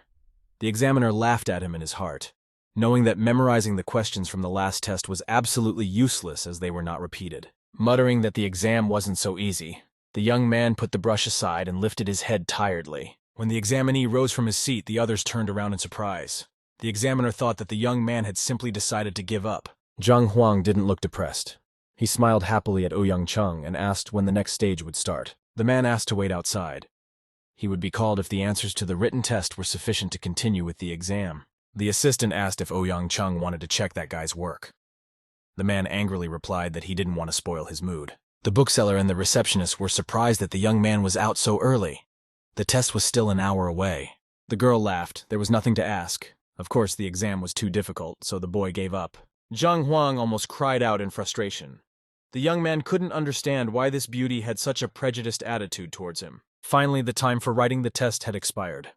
The examiner laughed at him in his heart. knowing that memorizing the questions from the last test was absolutely useless as they were not repeated. Muttering that the exam wasn't so easy, the young man put the brush aside and lifted his head tiredly. When the examinee rose from his seat, the others turned around in surprise. The examiner thought that the young man had simply decided to give up. Zhang Huang didn't look depressed. He smiled happily at Ouyang Chung and asked when the next stage would start. The man asked to wait outside. He would be called if the answers to the written test were sufficient to continue with the exam. The assistant asked if Ouyang Chung wanted to check that guy's work. The man angrily replied that he didn't want to spoil his mood. The bookseller and the receptionist were surprised that the young man was out so early. The test was still an hour away. The girl laughed. There was nothing to ask. Of course, the exam was too difficult, so the boy gave up. Zhang Huang almost cried out in frustration. The young man couldn't understand why this beauty had such a prejudiced attitude towards him. Finally, the time for writing the test had expired.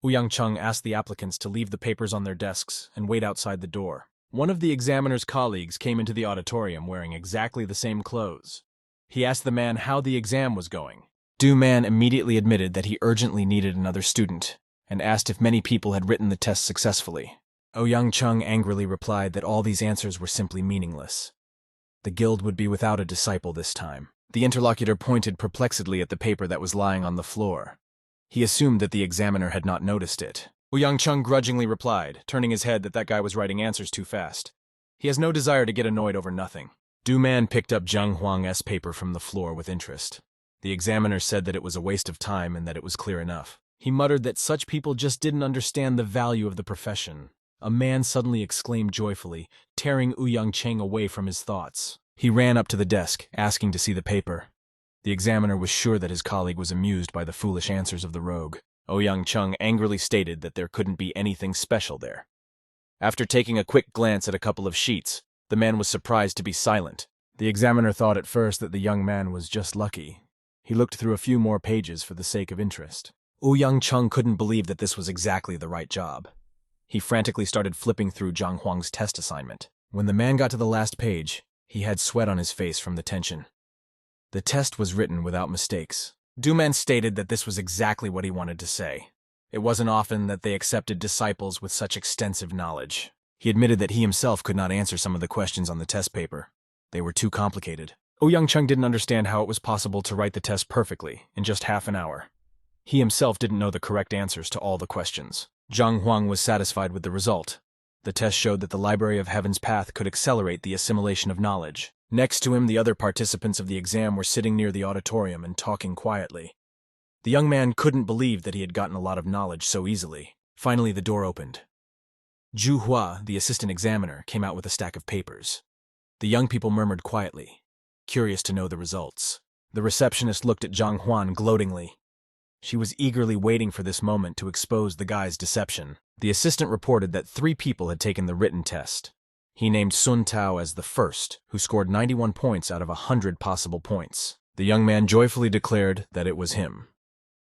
Ouyang Chung asked the applicants to leave the papers on their desks and wait outside the door. One of the examiner's colleagues came into the auditorium wearing exactly the same clothes. He asked the man how the exam was going. Du Man immediately admitted that he urgently needed another student and asked if many people had written the test successfully. Ouyang Chung angrily replied that all these answers were simply meaningless. The guild would be without a disciple this time. The interlocutor pointed perplexedly at the paper that was lying on the floor. He assumed that the examiner had not noticed it. Ouyang Chung grudgingly replied, turning his head, that that guy was writing answers too fast. He has no desire to get annoyed over nothing. Du Man picked up Zhang Huang's paper from the floor with interest. The examiner said that it was a waste of time and that it was clear enough. He muttered that such people just didn't understand the value of the profession. A man suddenly exclaimed joyfully, tearing Ouyang Chung away from his thoughts. He ran up to the desk, asking to see the paper. The examiner was sure that his colleague was amused by the foolish answers of the rogue. Ouyang Chung angrily stated that there couldn't be anything special there. After taking a quick glance at a couple of sheets, the man was surprised to be silent. The examiner thought at first that the young man was just lucky. He looked through a few more pages for the sake of interest. Ouyang Chung couldn't believe that this was exactly the right job. He frantically started flipping through Zhang Huang's test assignment. When the man got to the last page, he had sweat on his face from the tension. The test was written without mistakes. Du Man stated that this was exactly what he wanted to say. It wasn't often that they accepted disciples with such extensive knowledge. He admitted that he himself could not answer some of the questions on the test paper. They were too complicated. Ouyang Chung didn't understand how it was possible to write the test perfectly in just half an hour. He himself didn't know the correct answers to all the questions. Zhang Huang was satisfied with the result. The test showed that the Library of Heaven's path could accelerate the assimilation of knowledge. Next to him, the other participants of the exam were sitting near the auditorium and talking quietly. The young man couldn't believe that he had gotten a lot of knowledge so easily. Finally, the door opened. Zhu Hua, the assistant examiner, came out with a stack of papers. The young people murmured quietly, curious to know the results. The receptionist looked at Zhang Huan gloatingly. She was eagerly waiting for this moment to expose the guy's deception. The assistant reported that 3 people had taken the written test. He named Sun Tao as the first, who scored 91 points out of 100 possible points. The young man joyfully declared that it was him.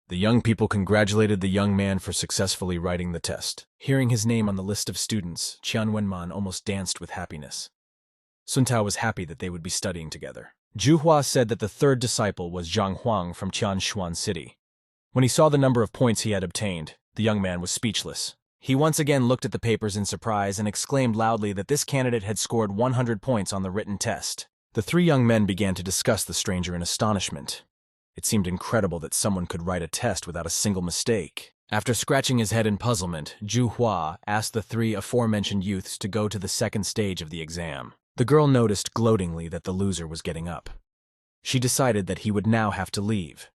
The young people congratulated the young man for successfully writing the test. Hearing his name on the list of students, Qian Wenman almost danced with happiness. Sun Tao was happy that they would be studying together. Zhu Hua said that the third disciple was Zhang Huang from Tianshuan City. When he saw the number of points he had obtained, the young man was speechless. He once again looked at the papers in surprise and exclaimed loudly that this candidate had scored 100 points on the written test. The 3 young men began to discuss the stranger in astonishment. It seemed incredible that someone could write a test without a single mistake. After scratching his head in puzzlement, Zhu Hua asked the 3 aforementioned youths to go to the second stage of the exam. The girl noticed gloatingly that the loser was getting up. She decided that he would now have to leave.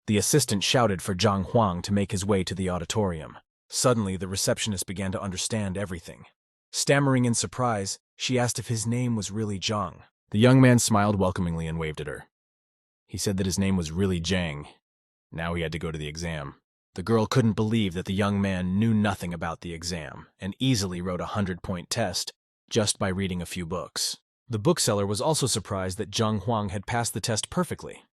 The assistant shouted for Zhang Huang to make his way to the auditorium. Suddenly, the receptionist began to understand everything. Stammering in surprise, she asked if his name was really Zhang. The young man smiled welcomingly and waved at her. He said that his name was really Zhang. Now he had to go to the exam. The girl couldn't believe that the young man knew nothing about the exam and easily wrote a 100-point test just by reading a few books. The bookseller was also surprised that Zhang Huang had passed the test perfectly.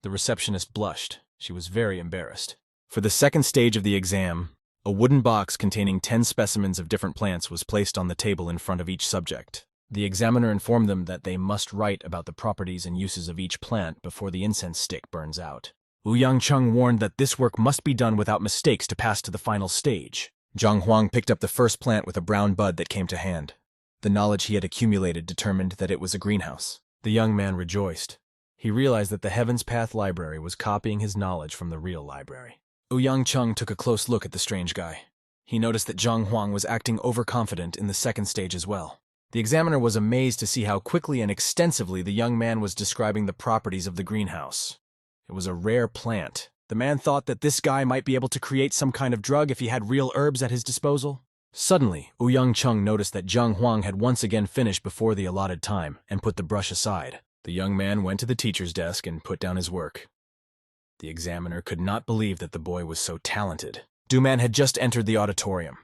The receptionist blushed. She was very embarrassed. For the second stage of the exam, a wooden box containing 10 specimens of different plants was placed on the table in front of each subject. The examiner informed them that they must write about the properties and uses of each plant before the incense stick burns out. Ouyang Chung warned that this work must be done without mistakes to pass to the final stage. Zhang Huang picked up the first plant with a brown bud that came to hand. The knowledge he had accumulated determined that it was a greenhouse. The young man rejoiced. He realized that the Heaven's Path library was copying his knowledge from the real library. Ouyang Chung took a close look at the strange guy. He noticed that Zhang Huang was acting overconfident in the second stage as well. The examiner was amazed to see how quickly and extensively the young man was describing the properties of the greenhouse. It was a rare plant. The man thought that this guy might be able to create some kind of drug if he had real herbs at his disposal. Suddenly, Ouyang Chung noticed that Zhang Huang had once again finished before the allotted time and put the brush aside. The young man went to the teacher's desk and put down his work. The examiner could not believe that the boy was so talented. Duman had just entered the auditorium.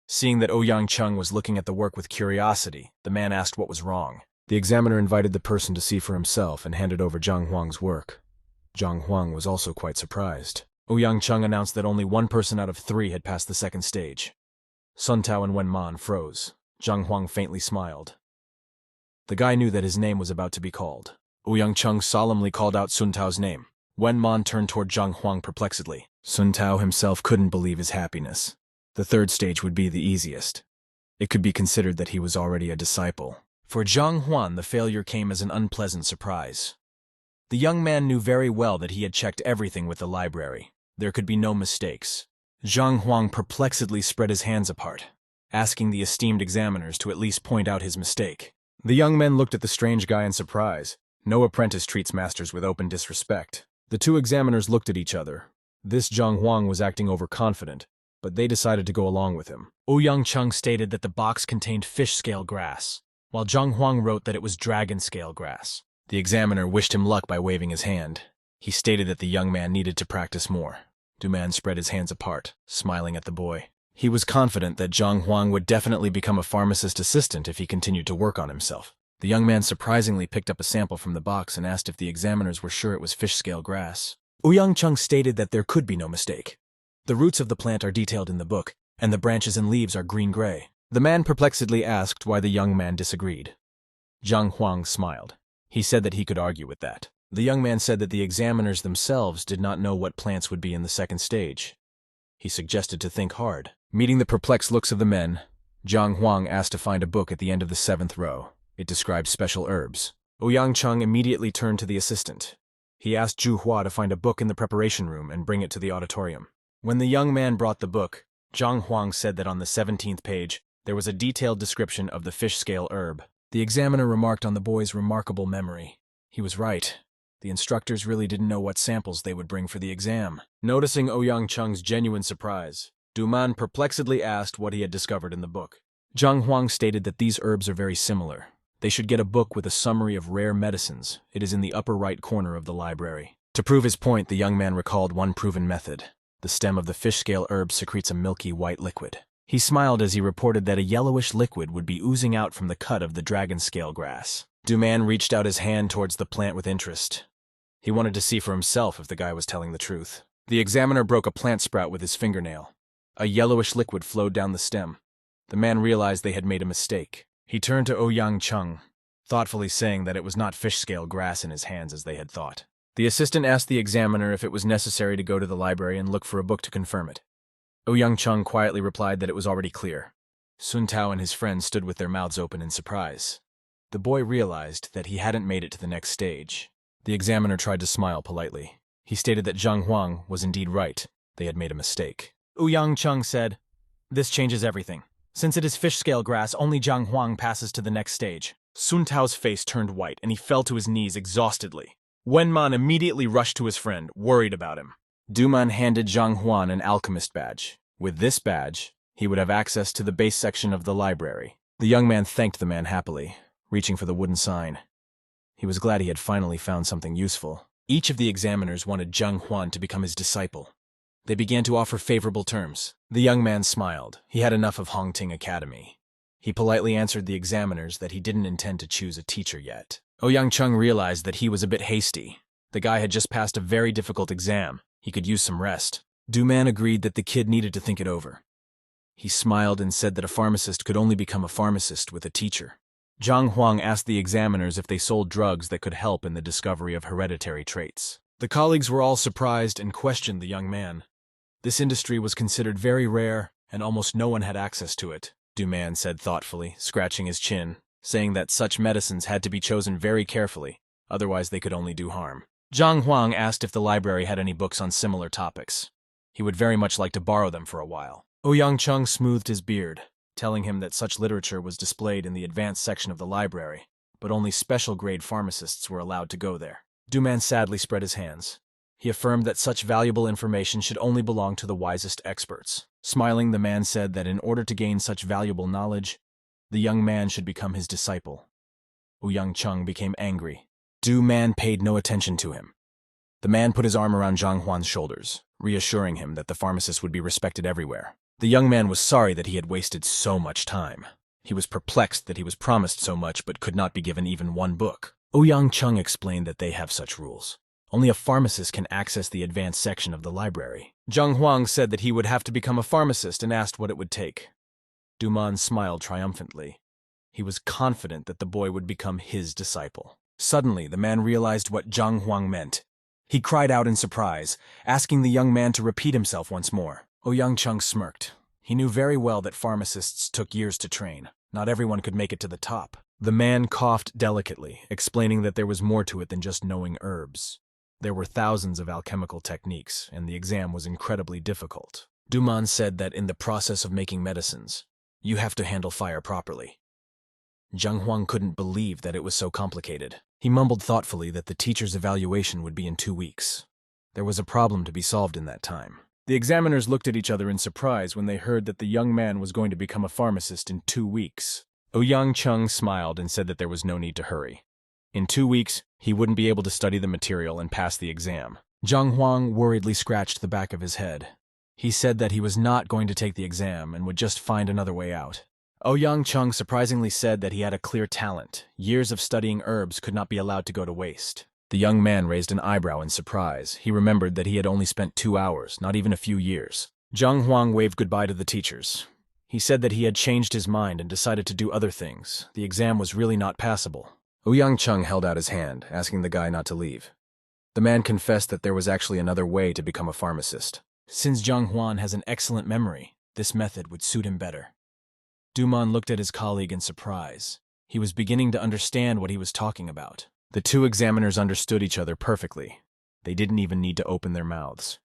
Seeing that Ouyang Chung was looking at the work with curiosity, the man asked what was wrong. The examiner invited the person to see for himself and handed over Zhang Huang's work. Zhang Huang was also quite surprised. Ouyang Chung announced that only one person out of 3 had passed the second stage. Sun Tao and Wen Man froze. Zhang Huang faintly smiled. The guy knew that his name was about to be called. Ouyang Chung solemnly called out Sun Tao's name. Wen Man turned toward Zhang Huang perplexedly. Sun Tao himself couldn't believe his happiness. The third stage would be the easiest. It could be considered that he was already a disciple. For Zhang Huan, the failure came as an unpleasant surprise. The young man knew very well that he had checked everything with the library. There could be no mistakes. Zhang Huang perplexedly spread his hands apart, asking the esteemed examiners to at least point out his mistake. The young men looked at the strange guy in surprise. No apprentice treats masters with open disrespect. The two examiners looked at each other. This Zhang Huang was acting overconfident, but they decided to go along with him. Ouyang Chung stated that the box contained fish scale grass, while Zhang Huang wrote that it was dragon scale grass. The examiner wished him luck by waving his hand. He stated that the young man needed to practice more. Duman spread his hands apart, smiling at the boy. He was confident that Zhang Huang would definitely become a pharmacist assistant if he continued to work on himself. The young man surprisingly picked up a sample from the box and asked if the examiners were sure it was fish scale grass. Ouyang Chung stated that there could be no mistake. The roots of the plant are detailed in the book, and the branches and leaves are green-gray. The man perplexedly asked why the young man disagreed. Zhang Huang smiled. He said that he could argue with that. The young man said that the examiners themselves did not know what plants would be in the second stage. He suggested to think hard. Meeting the perplexed looks of the men, Zhang Huang asked to find a book at the end of the 7th row. It described special herbs. Ouyang Chung immediately turned to the assistant. He asked Zhu Hua to find a book in the preparation room and bring it to the auditorium. When the young man brought the book, Zhang Huang said that on the 17th page, there was a detailed description of the fish scale herb. The examiner remarked on the boy's remarkable memory. He was right. The instructors really didn't know what samples they would bring for the exam. Noticing Ouyang Chung's genuine surprise, Duman perplexedly asked what he had discovered in the book. Zhang Huang stated that these herbs are very similar. They should get a book with a summary of rare medicines. It is in the upper right corner of the library. To prove his point, the young man recalled one proven method. The stem of the fish scale herb secretes a milky white liquid. He smiled as he reported that a yellowish liquid would be oozing out from the cut of the dragon scale grass. Duman reached out his hand towards the plant with interest. He wanted to see for himself if the guy was telling the truth. The examiner broke a plant sprout with his fingernail. A yellowish liquid flowed down the stem. The man realized they had made a mistake. He turned to Ouyang Chung, thoughtfully saying that it was not fish scale grass in his hands as they had thought. The assistant asked the examiner if it was necessary to go to the library and look for a book to confirm it. Ouyang Chung quietly replied that it was already clear. Sun Tao and his friends stood with their mouths open in surprise. The boy realized that he hadn't made it to the next stage. The examiner tried to smile politely. He stated that Zhang Huang was indeed right. They had made a mistake. Ouyang Chung said, "This changes everything. Since it is fish scale grass, only Zhang Huang passes to the next stage." Sun Tao's face turned white and he fell to his knees exhaustedly. Wen Man immediately rushed to his friend, worried about him. Duman handed Zhang Huan an Alchemist badge. With this badge, he would have access to the base section of the library. The young man thanked the man happily, reaching for the wooden sign. He was glad he had finally found something useful. Each of the examiners wanted Zhang Huan to become his disciple. They began to offer favorable terms. The young man smiled. He had enough of Hongting Academy. He politely answered the examiners that he didn't intend to choose a teacher yet. Ouyang Chung realized that he was a bit hasty. The guy had just passed a very difficult exam. He could use some rest. Duman agreed that the kid needed to think it over. He smiled and said that a pharmacist could only become a pharmacist with a teacher. Zhang Huang asked the examiners if they sold drugs that could help in the discovery of hereditary traits. The colleagues were all surprised and questioned the young man. This industry was considered very rare and almost no one had access to it, Du-man said thoughtfully, scratching his chin, saying that such medicines had to be chosen very carefully, otherwise they could only do harm. Zhang Huang asked if the library had any books on similar topics. He would very much like to borrow them for a while. Ouyang Chung smoothed his beard, telling him that such literature was displayed in the advanced section of the library, but only special-grade pharmacists were allowed to go there. Du-man sadly spread his hands. He affirmed that such valuable information should only belong to the wisest experts. Smiling, the man said that in order to gain such valuable knowledge, the young man should become his disciple. Ouyang Chung became angry. Du-man paid no attention to him. The man put his arm around Zhang Huan's shoulders, reassuring him that the pharmacist would be respected everywhere. The young man was sorry that he had wasted so much time. He was perplexed that he was promised so much but could not be given even one book. Ouyang Chung explained that they have such rules. Only a pharmacist can access the advanced section of the library. Zhang Huang said that he would have to become a pharmacist and asked what it would take. Du-man smiled triumphantly. He was confident that the boy would become his disciple. Suddenly, the man realized what Zhang Huang meant. He cried out in surprise, asking the young man to repeat himself once more. Ouyang Chung smirked. He knew very well that pharmacists took years to train. Not everyone could make it to the top. The man coughed delicately, explaining that there was more to it than just knowing herbs. There were thousands of alchemical techniques, and the exam was incredibly difficult. Du-man said that in the process of making medicines, you have to handle fire properly. Zhang Huang couldn't believe that it was so complicated. He mumbled thoughtfully that the teacher's evaluation would be in 2 weeks. There was a problem to be solved in that time. The examiners looked at each other in surprise when they heard that the young man was going to become a pharmacist in 2 weeks. Ouyang Chung smiled and said that there was no need to hurry. In 2 weeks, he wouldn't be able to study the material and pass the exam. Zhang Huang worriedly scratched the back of his head. He said that he was not going to take the exam and would just find another way out. Ouyang Chung surprisingly said that he had a clear talent. Years of studying herbs could not be allowed to go to waste. The young man raised an eyebrow in surprise. He remembered that he had only spent 2 hours, not even a few years. Zhang Huang waved goodbye to the teachers. He said that he had changed his mind and decided to do other things. The exam was really not passable. Ouyang Chung held out his hand, asking the guy not to leave. The man confessed that there was actually another way to become a pharmacist. Since Zhang Huan has an excellent memory, this method would suit him better. Du-man looked at his colleague in surprise. He was beginning to understand what he was talking about. The two examiners understood each other perfectly. They didn't even need to open their mouths.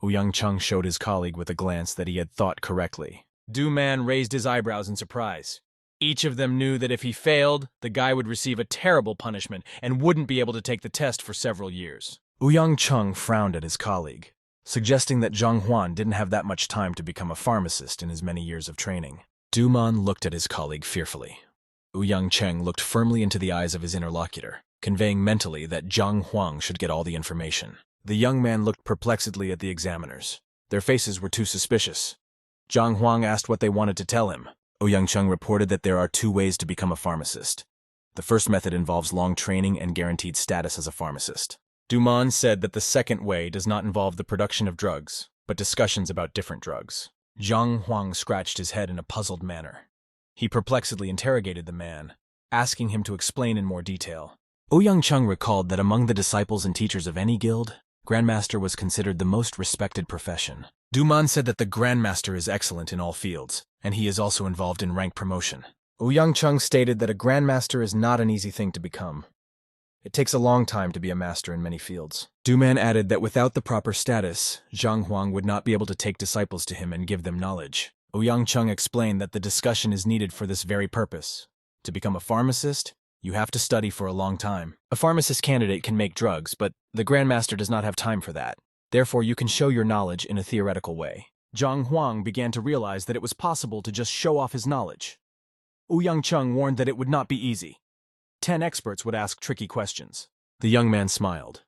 Ouyang Chung showed his colleague with a glance that he had thought correctly. Du-man raised his eyebrows in surprise. Each of them knew that if he failed, the guy would receive a terrible punishment and wouldn't be able to take the test for several years. Ouyang Chung frowned at his colleague, suggesting that Zhang Huan didn't have that much time to become a pharmacist in his many years of training. Du-man looked at his colleague fearfully. Ouyang Chung looked firmly into the eyes of his interlocutor, conveying mentally that Zhang Huang should get all the information. The young man looked perplexedly at the examiners. Their faces were too suspicious. Zhang Huang asked what they wanted to tell him. Ouyang Chung reported that there are 2 ways to become a pharmacist. The first method involves long training and guaranteed status as a pharmacist. Du-man said that the second way does not involve the production of drugs, but discussions about different drugs. Zhang Huang scratched his head in a puzzled manner. He perplexedly interrogated the man, asking him to explain in more detail. Ouyang Chung recalled that among the disciples and teachers of any guild, Grandmaster was considered the most respected profession. Du-man said that the Grandmaster is excellent in all fields, and he is also involved in rank promotion. Ouyang Chung stated that a Grandmaster is not an easy thing to become. It takes a long time to be a master in many fields. Du-man added that without the proper status, Zhang Huang would not be able to take disciples to him and give them knowledge. Ouyang Chung explained that the discussion is needed for this very purpose. To become a pharmacist, you have to study for a long time. A pharmacist candidate can make drugs, but the Grandmaster does not have time for that. Therefore, you can show your knowledge in a theoretical way. Zhang Huang began to realize that it was possible to just show off his knowledge. Ouyang Chung warned that it would not be easy. 10 experts would ask tricky questions. The young man smiled.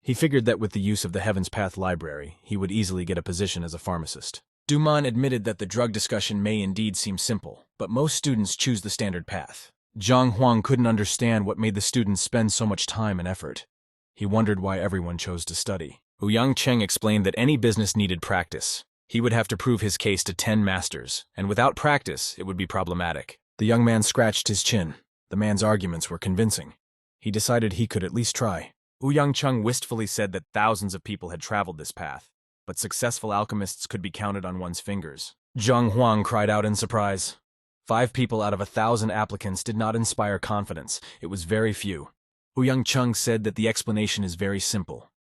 He figured that with the use of the Heaven's Path library, he would easily get a position as a pharmacist. Du-man admitted that the drug discussion may indeed seem simple, but most students choose the standard path. Zhang Huang couldn't understand what made the students spend so much time and effort. He wondered why everyone chose to study. Ouyang Chung explained that any business needed practice. He would have to prove his case to 10 masters, and without practice, it would be problematic. The young man scratched his chin. The man's arguments were convincing. He decided he could at least try. Ouyang Chung wistfully said that thousands of people had traveled this path, but successful alchemists could be counted on one's fingers. Zhang Huang cried out in surprise. 5 people out of 1,000 applicants did not inspire confidence. It was very few. Ouyang Chung said that the explanation is very simple.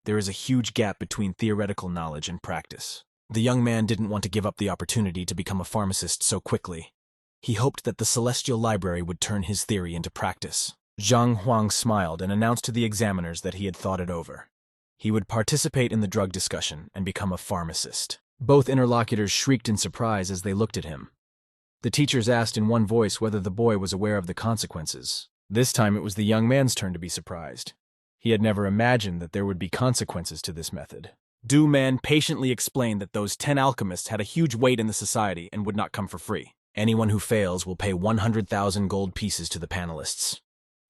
There is a huge gap between theoretical knowledge and practice. The young man didn't want to give up the opportunity to become a pharmacist so quickly. He hoped that the Celestial Library would turn his theory into practice. Zhang Huang smiled and announced to the examiners that he had thought it over. He would participate in the drug discussion and become a pharmacist. Both interlocutors shrieked in surprise as they looked at him. The teachers asked in one voice whether the boy was aware of the consequences. This time it was the young man's turn to be surprised. He had never imagined that there would be consequences to this method. Du Man patiently explained that those 10 alchemists had a huge weight in the society and would not come for free. Anyone who fails will pay 100,000 gold pieces to the panelists.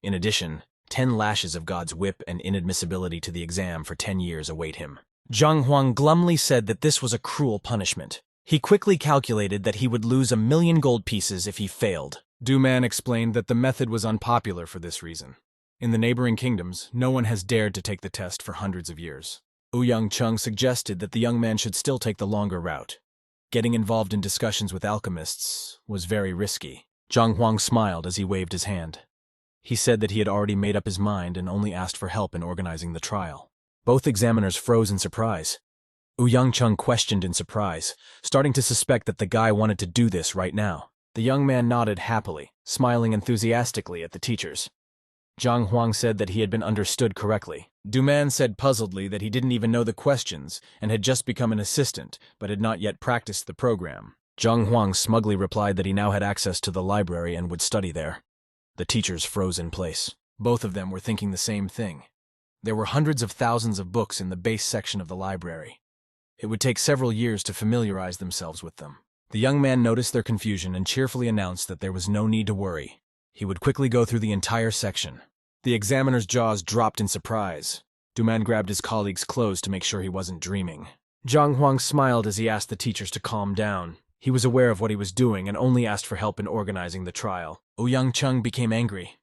In addition, 10 lashes of God's whip and inadmissibility to the exam for 10 years await him. Zhang Huang glumly said that this was a cruel punishment. He quickly calculated that he would lose 1,000,000 gold pieces if he failed. Du Man explained that the method was unpopular for this reason. In the neighboring kingdoms, no one has dared to take the test for hundreds of years. Ouyang Chung suggested that the young man should still take the longer route. Getting involved in discussions with alchemists was very risky. Zhang Huang smiled as he waved his hand. He said that he had already made up his mind and only asked for help in organizing the trial. Both examiners froze in surprise. Ouyang Chung questioned in surprise, starting to suspect that the guy wanted to do this right now. The young man nodded happily, smiling enthusiastically at the teachers. Zhang Huang said that he had been understood correctly. Du Man said puzzledly that he didn't even know the questions and had just become an assistant, but had not yet practiced the program. Zhang Huang smugly replied that he now had access to the library and would study there. The teachers froze in place. Both of them were thinking the same thing. There were hundreds of thousands of books in the base section of the library. It would take several years to familiarize themselves with them. The young man noticed their confusion and cheerfully announced that there was no need to worry. He would quickly go through the entire section. The examiner's jaws dropped in surprise. Du Man grabbed his colleague's clothes to make sure he wasn't dreaming. Zhang Huang smiled as he asked the teachers to calm down. He was aware of what he was doing and only asked for help in organizing the trial. Ouyang Chung became angry.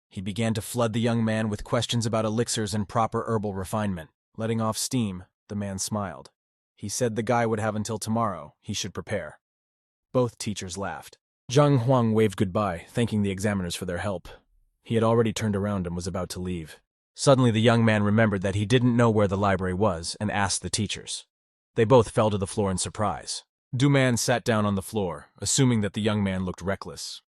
He began to flood the young man with questions about elixirs and proper herbal refinement. Letting off steam, the man smiled. He said the guy would have until tomorrow. He should prepare. Both teachers laughed. Zhang Huang waved goodbye, thanking the examiners for their help. He had already turned around and was about to leave. Suddenly the young man remembered that he didn't know where the library was and asked the teachers. They both fell to the floor in surprise. Du Man sat down on the floor, assuming that the young man looked reckless.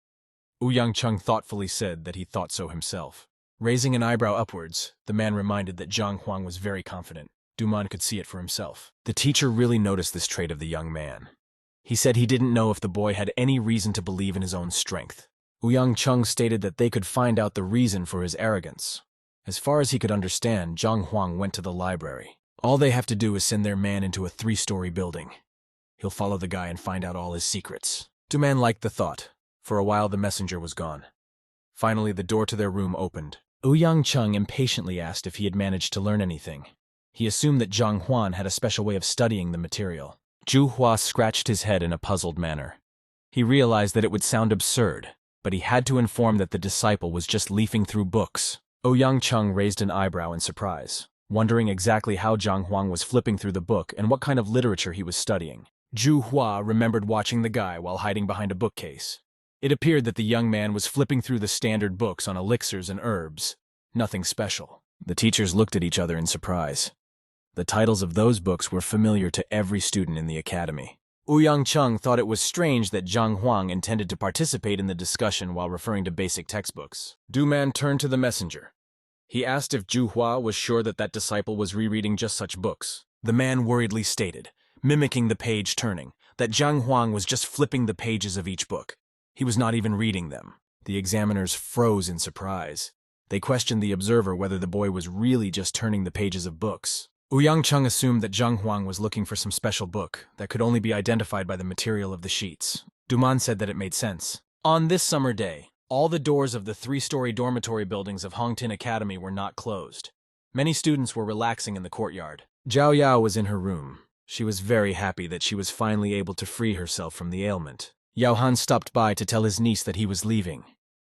Ouyang Chung thoughtfully said that he thought so himself. Raising an eyebrow upwards, the man reminded that Zhang Huang was very confident. Du Man could see it for himself. The teacher really noticed this trait of the young man. He said he didn't know if the boy had any reason to believe in his own strength. Ouyang Chung stated that they could find out the reason for his arrogance. As far as he could understand, Zhang Huang went to the library. All they have to do is send their man into a 3-story building. He'll follow the guy and find out all his secrets. Du Man liked the thought. For a while the messenger was gone. Finally the door to their room opened. Ouyang Chung impatiently asked if he had managed to learn anything. He assumed that Zhang Huan had a special way of studying the material. Zhu Hua scratched his head in a puzzled manner. He realized that it would sound absurd, but he had to inform that the disciple was just leafing through books. Ouyang Chung raised an eyebrow in surprise, wondering exactly how Zhang Huang was flipping through the book and what kind of literature he was studying. Zhu Hua remembered watching the guy while hiding behind a bookcase. It appeared that the young man was flipping through the standard books on elixirs and herbs. Nothing special. The teachers looked at each other in surprise. The titles of those books were familiar to every student in the academy. Ouyang Chung thought it was strange that Zhang Huang intended to participate in the discussion while referring to basic textbooks. Du Man turned to the messenger. He asked if Zhu Hua was sure that that disciple was rereading just such books. The man worriedly stated, mimicking the page turning, that Zhang Huang was just flipping the pages of each book. He was not even reading them. The examiners froze in surprise. They questioned the observer whether the boy was really just turning the pages of books. Ouyang Chung assumed that Zhang Huang was looking for some special book that could only be identified by the material of the sheets. Du Man said that it made sense. On this summer day, all the doors of the 3-story dormitory buildings of Hongtin Academy were not closed. Many students were relaxing in the courtyard. Zhao Yao was in her room. She was very happy that she was finally able to free herself from the ailment. Yao Han stopped by to tell his niece that he was leaving.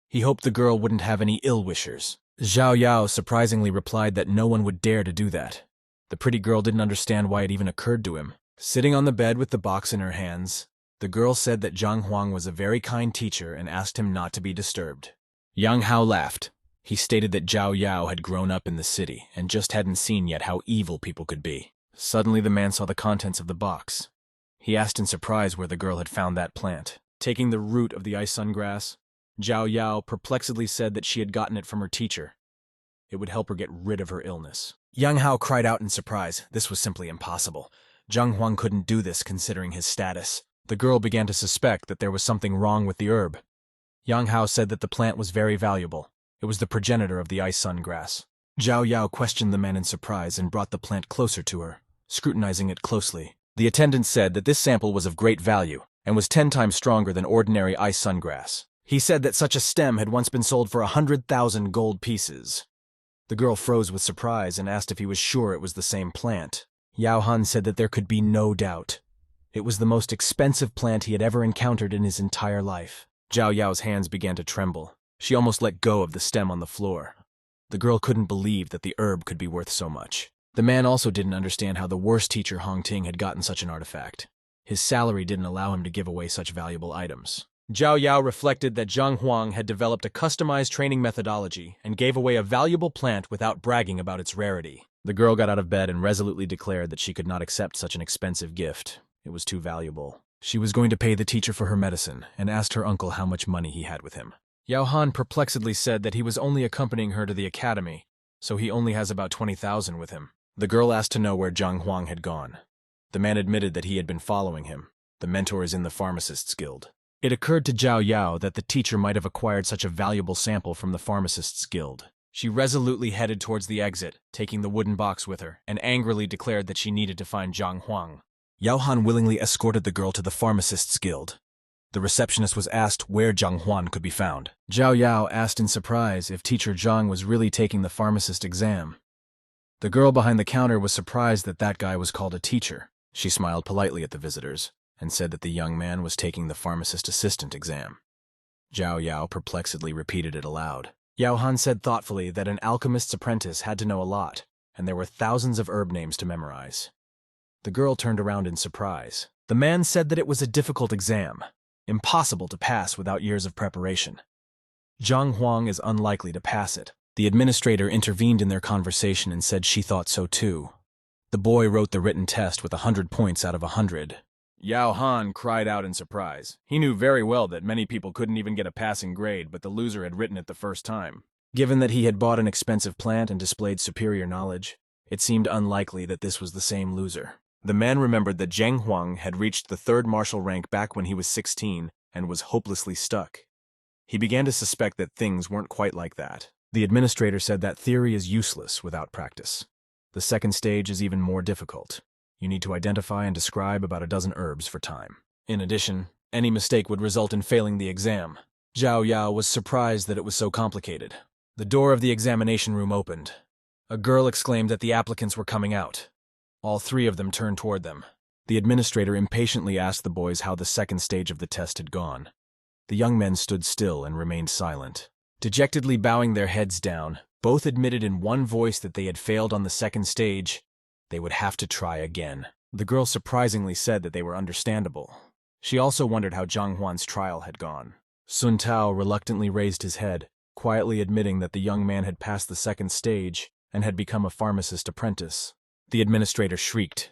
He hoped the girl wouldn't have any ill-wishers. Zhao Yao surprisingly replied that no one would dare to do that. The pretty girl didn't understand why it even occurred to him. Sitting on the bed with the box in her hands, The girl said that Zhang Huang was a very kind teacher and asked him not to be disturbed. Yang Hao laughed. He stated that Zhao Yao had grown up in the city and just hadn't seen yet how evil people could be. Suddenly the man saw the contents of the box. He asked in surprise where the girl had found that plant. Taking the root of the ice sun grass, Zhao Yao perplexedly said that she had gotten it from her teacher. It would help her get rid of her illness. Yang Hao cried out in surprise. This was simply impossible. Zhang Huang couldn't do this considering his status. The girl began to suspect that there was something wrong with the herb. Yang Hao said that the plant was very valuable. It was the progenitor of the ice sun grass. Zhao Yao questioned the man in surprise and brought the plant closer to her, scrutinizing it closely. The attendant said that this sample was of great value and was 10 times stronger than ordinary ice sun grass. He said that such a stem had once been sold for 100,000 gold pieces. The girl froze with surprise and asked if he was sure it was the same plant. Yao Han said that there could be no doubt. It was the most expensive plant he had ever encountered in his entire life. Zhao Yao's hands began to tremble. She almost let go of the stem on the floor. The girl couldn't believe that the herb could be worth so much. The man also didn't understand how the worst teacher Hong Ting had gotten such an artifact. His salary didn't allow him to give away such valuable items. Zhao Yao reflected that Zhang Huang had developed a customized training methodology and gave away a valuable plant without bragging about its rarity. The girl got out of bed and resolutely declared that she could not accept such an expensive gift. It was too valuable. She was going to pay the teacher for her medicine and asked her uncle how much money he had with him. Yao Han perplexedly said that he was only accompanying her to the academy, so he only has about 20,000 with him. The girl asked to know where Zhang Huang had gone. The man admitted that he had been following him. The mentor is in the pharmacist's guild. It occurred to Zhao Yao that the teacher might have acquired such a valuable sample from the pharmacist's guild. She resolutely headed towards the exit, taking the wooden box with her, and angrily declared that she needed to find Zhang Huang. Yao Han willingly escorted the girl to the pharmacist's guild. The receptionist was asked where Zhang Huang could be found. Zhao Yao asked in surprise if teacher Zhang was really taking the pharmacist exam. The girl behind the counter was surprised that that guy was called a teacher. She smiled politely at the visitors and said that the young man was taking the pharmacist assistant exam. Zhao Yao perplexedly repeated it aloud. Yao Han said thoughtfully that an alchemist's apprentice had to know a lot, and there were thousands of herb names to memorize. The girl turned around in surprise. The man said that it was a difficult exam, impossible to pass without years of preparation. Zhang Huang is unlikely to pass it. The administrator intervened in their conversation and said she thought so too. The boy wrote the written test with 100 points out of 100. Yao Han cried out in surprise. He knew very well that many people couldn't even get a passing grade, but the loser had written it the first time. Given that he had bought an expensive plant and displayed superior knowledge, it seemed unlikely that this was the same loser. The man remembered that Zhang Huang had reached the 3rd martial rank back when he was 16 and was hopelessly stuck. He began to suspect that things weren't quite like that. The administrator said that theory is useless without practice. The 2nd stage is even more difficult. You need to identify and describe about a dozen herbs for time. In addition, any mistake would result in failing the exam. Zhao Yao was surprised that it was so complicated. The door of the examination room opened. A girl exclaimed that the applicants were coming out. All 3 of them turned toward them. The administrator impatiently asked the boys how the 2nd stage of the test had gone. The young men stood still and remained silent. Dejectedly bowing their heads down, both admitted in one voice that they had failed on the 2nd stage. They would have to try again. The girl surprisingly said that they were understandable. She also wondered how Zhang Huan's trial had gone. Sun Tao reluctantly raised his head, quietly admitting that the young man had passed the 2nd stage and had become a pharmacist apprentice. The administrator shrieked.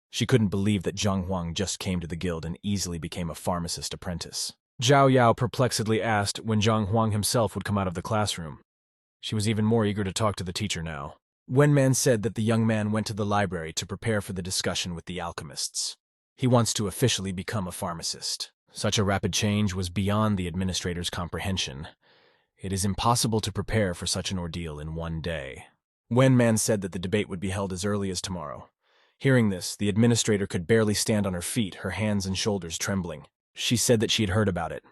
She couldn't believe that Zhang Huang just came to the guild and easily became a pharmacist apprentice. Zhao Yao perplexedly asked when Zhang Huang himself would come out of the classroom. She was even more eager to talk to the teacher now. Wenman said that the young man went to the library to prepare for the discussion with the alchemists. He wants to officially become a pharmacist. Such a rapid change was beyond the administrator's comprehension. It is impossible to prepare for such an ordeal in one day. Wenman said that the debate would be held as early as tomorrow. Hearing this, the administrator could barely stand on her feet, her hands and shoulders trembling. She said that she had heard about it.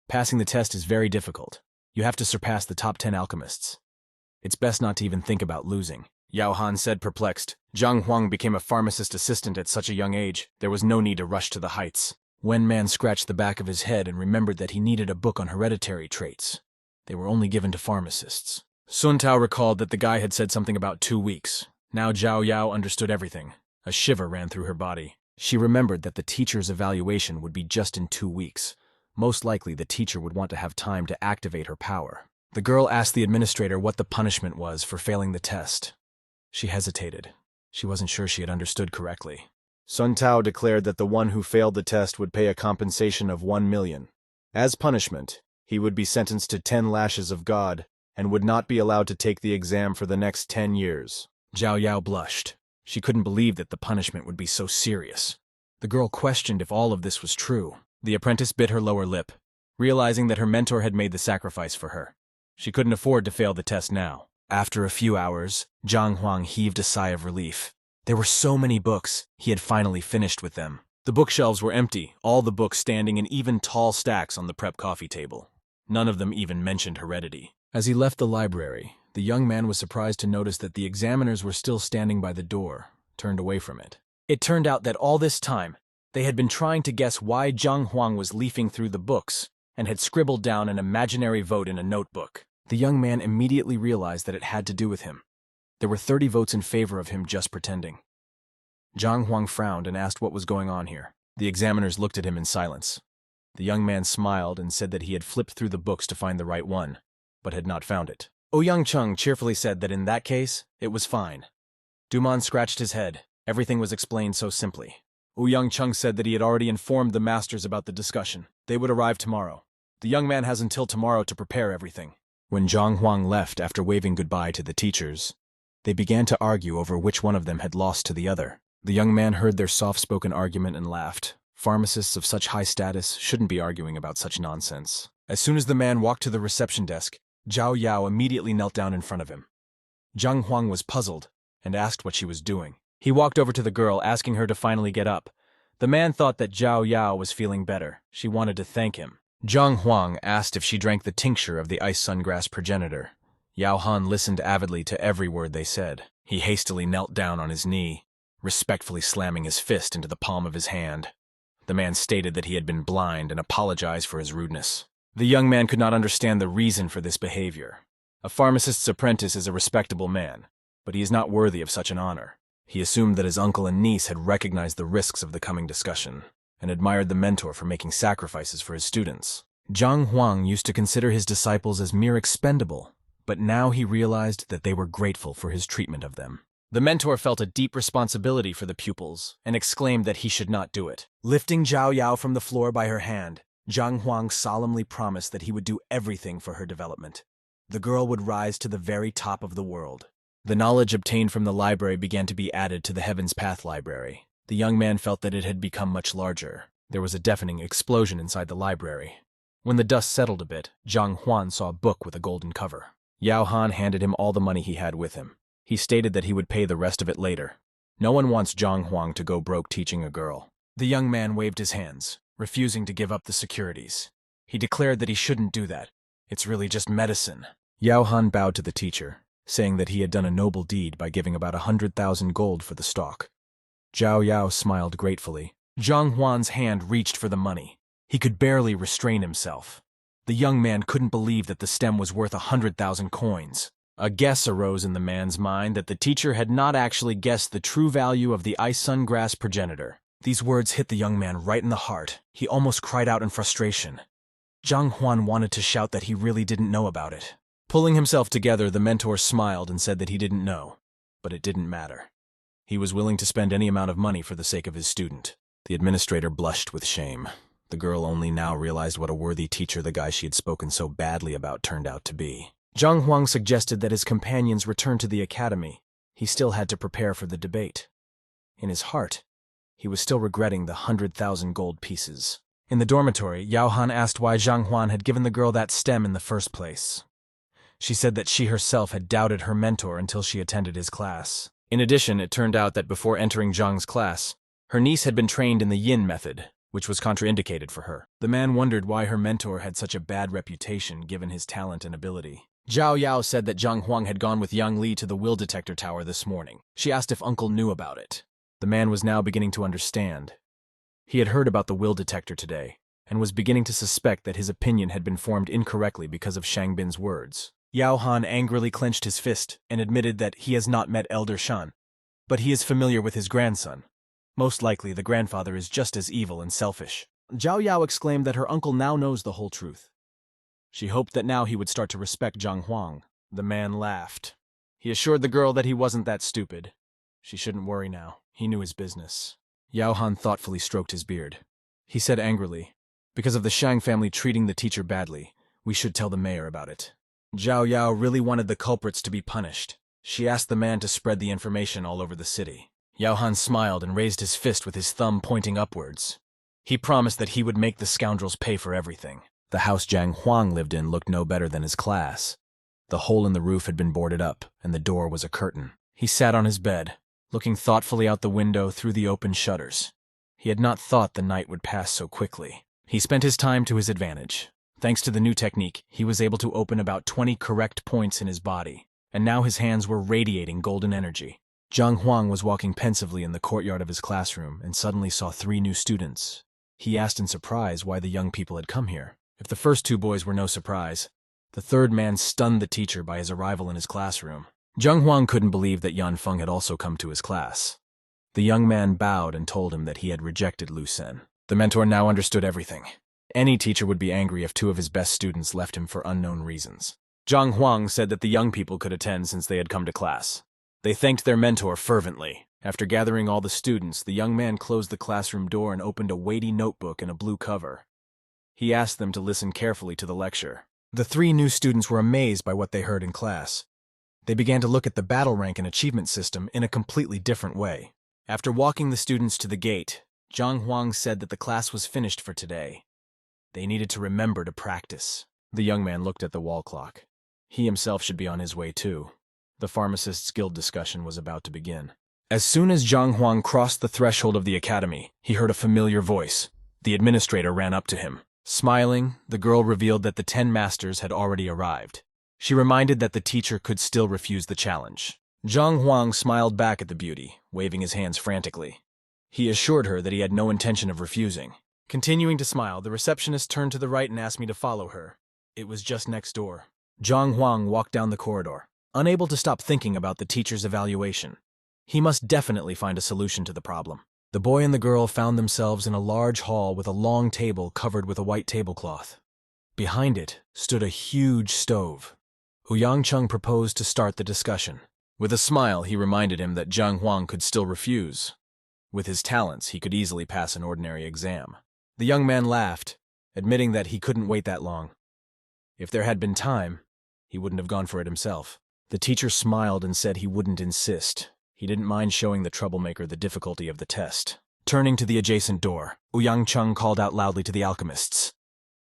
Passing the test is very difficult. You have to surpass the top 10 alchemists. It's best not to even think about losing. Yao Han said, perplexed. Zhang Huang became a pharmacist assistant at such a young age. There was no need to rush to the heights. Wenman scratched the back of his head and remembered that he needed a book on hereditary traits. They were only given to pharmacists. Sun Tao recalled that the guy had said something about 2 weeks. Now Zhao Yao understood everything. A shiver ran through her body. She remembered that the teacher's evaluation would be just in 2 weeks. Most likely the teacher would want to have time to activate her power. The girl asked the administrator what the punishment was for failing the test. She hesitated. She wasn't sure she had understood correctly. Sun Tao declared that the one who failed the test would pay a compensation of 1 million. As punishment, he would be sentenced to 10 lashes of God and would not be allowed to take the exam for the next 10 years. Zhao Yao blushed. She couldn't believe that the punishment would be so serious. The girl questioned if all of this was true. The apprentice bit her lower lip, realizing that her mentor had made the sacrifice for her. She couldn't afford to fail the test now. After a few hours, Zhang Huang heaved a sigh of relief. There were so many books, he had finally finished with them. The bookshelves were empty, all the books standing in even tall stacks on the prep coffee table. None of them even mentioned heredity. As he left the library, the young man was surprised to notice that the examiners were still standing by the door, turned away from it. It turned out that all this time, they had been trying to guess why Zhang Huang was leafing through the books and had scribbled down an imaginary vote in a notebook. The young man immediately realized that it had to do with him. There were 30 votes in favor of him just pretending. Zhang Huang frowned and asked what was going on here. The examiners looked at him in silence. The young man smiled and said that he had flipped through the books to find the right one, but had not found it. Ouyang Cheng cheerfully said that in that case, it was fine. Duman scratched his head. Everything was explained so simply. Ouyang Cheng said that he had already informed the masters about the discussion. They would arrive tomorrow. The young man has until tomorrow to prepare everything. When Zhang Huang left after waving goodbye to the teachers, they began to argue over which one of them had lost to the other. The young man heard their soft-spoken argument and laughed. Pharmacists of such high status shouldn't be arguing about such nonsense. As soon as the man walked to the reception desk, Zhao Yao immediately knelt down in front of him. Zhang Huang was puzzled and asked what she was doing. He walked over to the girl, asking her to finally get up. The man thought that Zhao Yao was feeling better. She wanted to thank him. Zhang Huang asked if she drank the tincture of the ice sungrass progenitor. Yao Han listened avidly to every word they said. He hastily knelt down on his knee, respectfully slamming his fist into the palm of his hand. The man stated that he had been blind and apologized for his rudeness. The young man could not understand the reason for this behavior. A pharmacist's apprentice is a respectable man, but he is not worthy of such an honor. He assumed that his uncle and niece had recognized the risks of the coming discussion, and admired the mentor for making sacrifices for his students. Zhang Huang used to consider his disciples as mere expendable, but now he realized that they were grateful for his treatment of them. The mentor felt a deep responsibility for the pupils and exclaimed that he should not do it. Lifting Zhao Yao from the floor by her hand, Zhang Huang solemnly promised that he would do everything for her development. The girl would rise to the very top of the world. The knowledge obtained from the library began to be added to the Heaven's Path library. The young man felt that it had become much larger. There was a deafening explosion inside the library. When the dust settled a bit, Zhang Huan saw a book with a golden cover. Yao Han handed him all the money he had with him. He stated that he would pay the rest of it later. No one wants Zhang Huang to go broke teaching a girl. The young man waved his hands, refusing to give up the securities. He declared that he shouldn't do that. It's really just medicine. Yao Han bowed to the teacher, saying that he had done a noble deed by giving about 100,000 gold for the stock. Zhao Yao smiled gratefully. Zhang Huan's hand reached for the money. He could barely restrain himself. The young man couldn't believe that the stem was worth 100,000 coins. A guess arose in the man's mind that the teacher had not actually guessed the true value of the ice sungrass progenitor. These words hit the young man right in the heart. He almost cried out in frustration. Zhang Huan wanted to shout that he really didn't know about it. Pulling himself together, the mentor smiled and said that he didn't know, but it didn't matter. He was willing to spend any amount of money for the sake of his student. The administrator blushed with shame. The girl only now realized what a worthy teacher the guy she had spoken so badly about turned out to be. Zhang Huang suggested that his companions return to the academy. He still had to prepare for the debate. In his heart, he was still regretting the 100,000 gold pieces. In the dormitory, Yao Han asked why Zhang Huan had given the girl that stem in the first place. She said that she herself had doubted her mentor until she attended his class. In addition, it turned out that before entering Zhang's class, her niece had been trained in the yin method, which was contraindicated for her. The man wondered why her mentor had such a bad reputation given his talent and ability. Zhao Yao said that Zhang Huang had gone with Yang Li to the will detector tower this morning. She asked if Uncle knew about it. The man was now beginning to understand. He had heard about the will detector today, and was beginning to suspect that his opinion had been formed incorrectly because of Shangbin's words. Yao Han angrily clenched his fist and admitted that he has not met Elder Shan, but he is familiar with his grandson.
Most likely, the grandfather is just as evil and selfish. Zhao Yao exclaimed that her uncle now knows the whole truth. She hoped that now he would start to respect Zhang Huang. The man laughed. He assured the girl that he wasn't that stupid. She shouldn't worry now. He knew his business. Yao Han thoughtfully stroked his beard. He said angrily, "Because of the Shang family treating the teacher badly, we should tell the mayor about it." Zhao Yao really wanted the culprits to be punished. She asked the man to spread the information all over the city. Yao Han smiled and raised his fist with his thumb pointing upwards. He promised that he would make the scoundrels pay for everything. The house Zhang Huang lived in looked no better than his class. The hole in the roof had been boarded up, and the door was a curtain. He sat on his bed, looking thoughtfully out the window through the open shutters. He had not thought the night would pass so quickly. He spent his time to his advantage. Thanks to the new technique, he was able to open about 20 correct points in his body, and now his hands were radiating golden energy. Zhang Huang was walking pensively in the courtyard of his classroom and suddenly saw 3 new students. He asked in surprise why the young people had come here. If the first 2 boys were no surprise, the third man stunned the teacher by his arrival in his classroom. Zhang Huang couldn't believe that Yan Feng had also come to his class. The young man bowed and told him that he had rejected Lu Sen. The mentor now understood everything. Any teacher would be angry if 2 of his best students left him for unknown reasons. Zhang Huang said that the young people could attend since they had come to class. They thanked their mentor fervently. After gathering all the students, the young man closed the classroom door and opened a weighty notebook and a blue cover. He asked them to listen carefully to the lecture. The 3 new students were amazed by what they heard in class. They began to look at the battle rank and achievement system in a completely different way. After walking the students to the gate, Zhang Huang said that the class was finished for today. They needed to remember to practice. The young man looked at the wall clock. He himself should be on his way too. The pharmacist's guild discussion was about to begin. As soon as Zhang Huang crossed the threshold of the academy, he heard a familiar voice. The administrator ran up to him. Smiling, the girl revealed that the 10 masters had already arrived. She reminded that the teacher could still refuse the challenge. Zhang Huang smiled back at the beauty, waving his hands frantically. He assured her that he had no intention of refusing. Continuing to smile, the receptionist turned to the right and asked me to follow her. It was just next door. Zhang Huang walked down the corridor, unable to stop thinking about the teacher's evaluation. He must definitely find a solution to the problem. The boy and the girl found themselves in a large hall with a long table covered with a white tablecloth. Behind it stood a huge stove. Ouyang Chung proposed to start the discussion. With a smile, he reminded him that Zhang Huang could still refuse. With his talents, he could easily pass an ordinary exam. The young man laughed, admitting that he couldn't wait that long. If there had been time, he wouldn't have gone for it himself. The teacher smiled and said he wouldn't insist. He didn't mind showing the troublemaker the difficulty of the test. Turning to the adjacent door, Ouyang Chung called out loudly to the alchemists.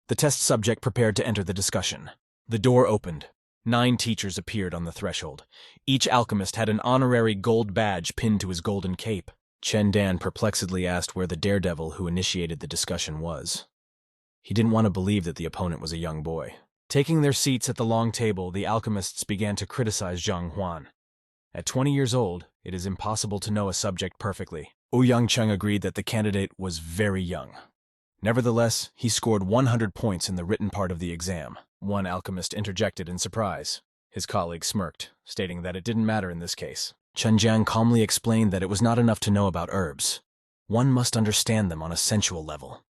The test subject prepared to enter the discussion. The door opened. 9 teachers appeared on the threshold. Each alchemist had an honorary gold badge pinned to his golden cape. Chen Dan perplexedly asked where the daredevil who initiated the discussion was. He didn't want to believe that the opponent was a young boy. Taking their seats at the long table, the alchemists began to criticize Zhang Huan. At 20 years old, it is impossible to know a subject perfectly. Ouyang Chung agreed that the candidate was very young. Nevertheless, he scored 100 points in the written part of the exam. One alchemist interjected in surprise. His colleague smirked, stating that it didn't matter in this case. Chen Jiang calmly explained that it was not enough to know about herbs. One must understand them on a sensual level.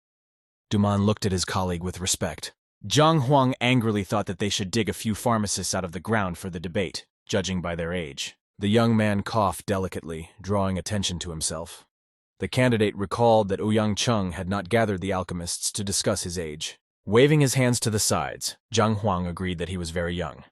Duman looked at his colleague with respect. Zhang Huang angrily thought that they should dig a few pharmacists out of the ground for the debate, judging by their age. The young man coughed delicately, drawing attention to himself. The candidate recalled that Ouyang Chung had not gathered the alchemists to discuss his age. Waving his hands to the sides, Zhang Huang agreed that he was very young.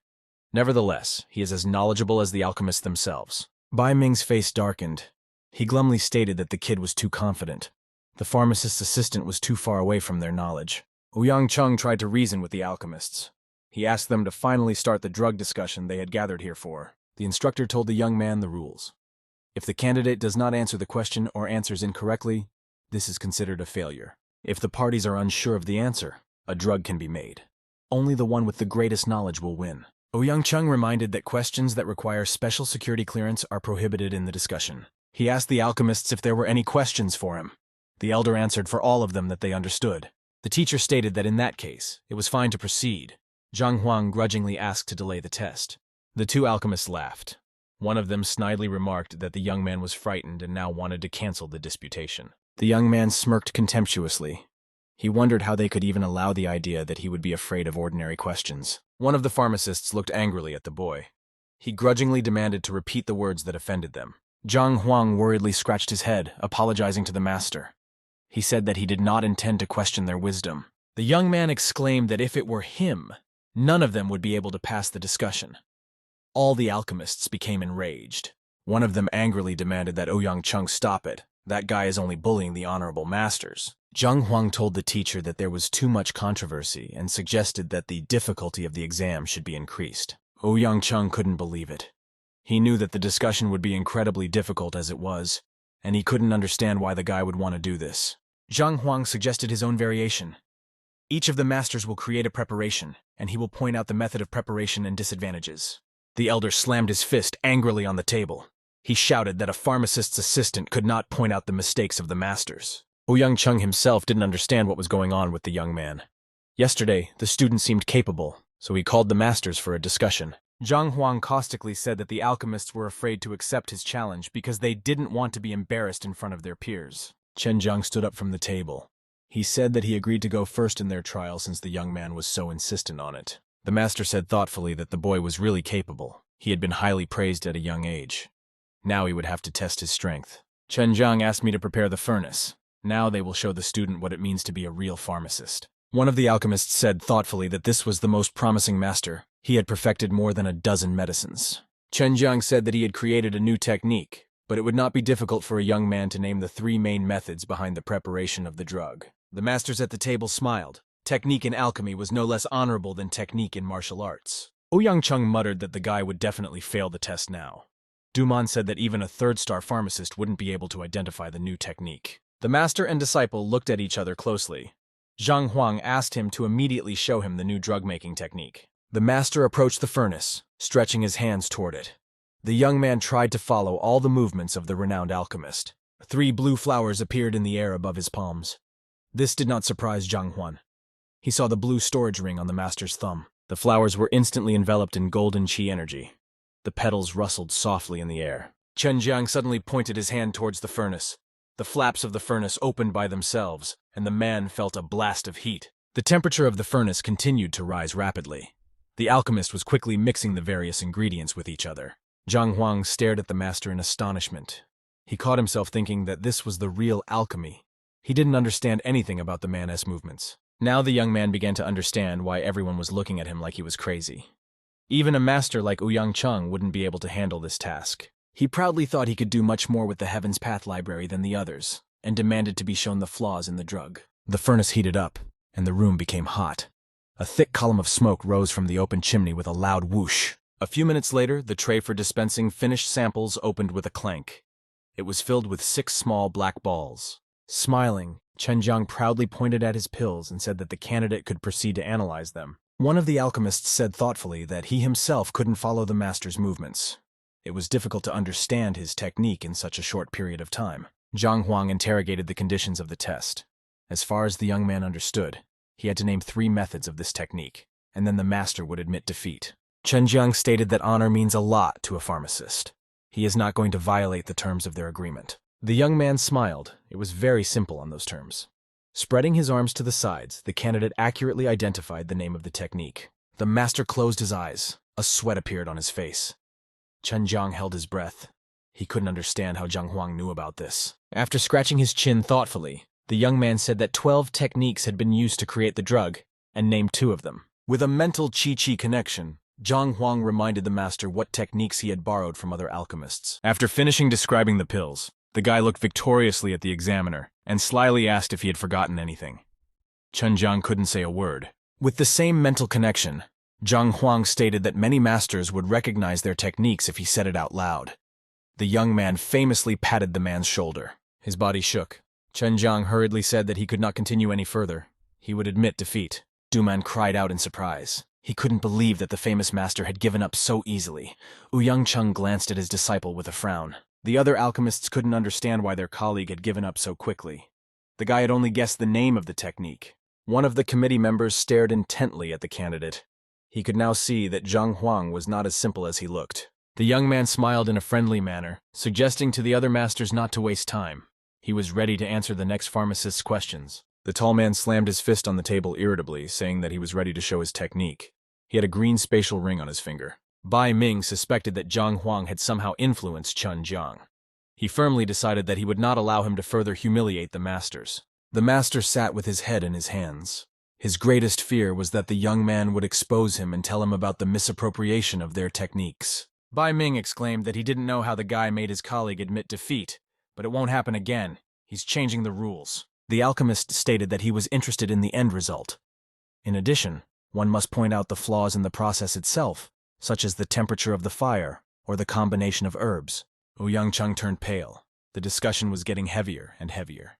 Nevertheless, he is as knowledgeable as the alchemists themselves. Bai Ming's face darkened. He glumly stated that the kid was too confident. The pharmacist's assistant was too far away from their knowledge. Ouyang Chung tried to reason with the alchemists. He asked them to finally start the drug discussion they had gathered here for. The instructor told the young man the rules. If the candidate does not answer the question or answers incorrectly, this is considered a failure. If the parties are unsure of the answer, a drug can be made. Only the one with the greatest knowledge will win. Ouyang Chung reminded that questions that require special security clearance are prohibited in the discussion. He asked the alchemists if there were any questions for him. The elder answered for all of them that they understood. The teacher stated that in that case, it was fine to proceed. Zhang Huang grudgingly asked to delay the test. The 2 alchemists laughed.
One of them snidely remarked that the young man was frightened and now wanted to cancel the disputation. The young man smirked contemptuously. He wondered how they could even allow the idea that he would be afraid of ordinary questions. One of the pharmacists looked angrily at the boy. He grudgingly demanded to repeat the words that offended them. Zhang Huang worriedly scratched his head, apologizing to the master. He said that he did not intend to question their wisdom. The young man exclaimed that if it were him, none of them would be able to pass the discussion. All the alchemists became enraged. One of them angrily demanded that Ouyang Chung stop it. That guy is only bullying the honorable masters. Zhang Huang told the teacher that there was too much controversy and suggested that the difficulty of the exam should be increased. Ouyang Chung couldn't believe it. He knew that the discussion would be incredibly difficult as it was, and he couldn't understand why the guy would want to do this. Zhang Huang suggested his own variation. Each of the masters will create a preparation, and he will point out the method of preparation and disadvantages. The elder slammed his fist angrily on the table. He shouted that a pharmacist's assistant could not point out the mistakes of the masters. Ouyang Chung himself didn't understand what was going on with the young man. Yesterday, the student seemed capable, so he called the masters for a discussion. Zhang Huang caustically said that the alchemists were afraid to accept his challenge because they didn't want to be embarrassed in front of their peers. Chen Jiang stood up from the table. He said that he agreed to go first in their trial since the young man was so insistent on it. The master said thoughtfully that the boy was really capable. He had been highly praised at a young age. Now he would have to test his strength. Chen Jiang asked me to prepare the furnace. Now they will show the student what it means to be a real pharmacist. One of the alchemists said thoughtfully that this was the most promising master. He had perfected more than a dozen medicines. Chen Jiang said that he had created a new technique, but it would not be difficult for a young man to name the 3 main methods behind the preparation of the drug. The masters at the table smiled. Technique in alchemy was no less honorable than technique in martial arts. Ouyang Chung muttered that the guy would definitely fail the test now. Duman said that even a 3rd-star pharmacist wouldn't be able to identify the new technique. The master and disciple looked at each other closely. Zhang Huang asked him to immediately show him the new drug-making technique. The master approached the furnace, stretching his hands toward it. The young man tried to follow all the movements of the renowned alchemist. 3 blue flowers appeared in the air above his palms. This did not surprise Zhang Huan. He saw the blue storage ring on the master's thumb. The flowers were instantly enveloped in golden chi energy. The petals rustled softly in the air. Chen Jiang suddenly pointed his hand towards the furnace. The flaps of the furnace opened by themselves, and the man felt a blast of heat. The temperature of the furnace continued to rise rapidly. The alchemist was quickly mixing the various ingredients with each other. Zhang Huang stared at the master in astonishment. He caught himself thinking that this was the real alchemy. He didn't understand anything about the man's movements. Now the young man began to understand why everyone was looking at him like he was crazy. Even a master like Ouyang Chung wouldn't be able to handle this task. He proudly thought he could do much more with the Heaven's Path library than the others, and demanded to be shown the flaws in the drug. The furnace heated up, and the room became hot. A thick column of smoke rose from the open chimney with a loud whoosh. A few minutes later, the tray for dispensing finished samples opened with a clank. It was filled with 6 small black balls. Smiling, Chen Jiang proudly pointed at his pills and said that the candidate could proceed to analyze them. One of the alchemists said thoughtfully that he himself couldn't follow the master's movements. It was difficult to understand his technique in such a short period of time. Zhang Huang interrogated the conditions of the test. As far as the young man understood, he had to name 3 methods of this technique, and then the master would admit defeat. Chen Jiang stated that honor means a lot to a pharmacist. He is not going to violate the terms of their agreement. The young man smiled. It was very simple on those terms. Spreading his arms to the sides, the candidate accurately identified the name of the technique. The master closed his eyes. A sweat appeared on his face. Chen Jiang held his breath. He couldn't understand how Zhang Huang knew about this. After scratching his chin thoughtfully, the young man said that 12 techniques had been used to create the drug, and named 2 of them. With a mental chi-chi connection, Zhang Huang reminded the master what techniques he had borrowed from other alchemists. After finishing describing the pills, the guy looked victoriously at the examiner and slyly asked if he had forgotten anything. Chen Jiang couldn't say a word. With the same mental connection, Zhang Huang stated that many masters would recognize their techniques if he said it out loud. The young man famously patted the man's shoulder. His body shook. Chen Jiang hurriedly said that he could not continue any further. He would admit defeat. Duman cried out in surprise. He couldn't believe that the famous master had given up so easily. Ouyang Chung glanced at his disciple with a frown. The other alchemists couldn't understand why their colleague had given up so quickly. The guy had only guessed the name of the technique. One of the committee members stared intently at the candidate. He could now see that Zhang Huang was not as simple as he looked.
The young man smiled in a friendly manner, suggesting to the other masters not to waste time. He was ready to answer the next pharmacist's questions.
The tall man slammed his fist on the table irritably, saying that he was ready to show his technique. He had a green spatial ring on his finger.
Bai Ming suspected that Zhang Huang had somehow influenced Chun Jiang. He firmly decided that he would not allow him to further humiliate the masters.
The master sat with his head in his hands. His greatest fear was that the young man would expose him and tell him about the misappropriation of their techniques.
Bai Ming exclaimed that he didn't know how the guy made his colleague admit defeat, but it won't happen again. He's changing the rules.
The alchemist stated that he was interested in the end result. In addition, one must point out the flaws in the process itself, such as the temperature of the fire or the combination of herbs.
Ouyang Chung turned pale. The discussion was getting heavier and heavier.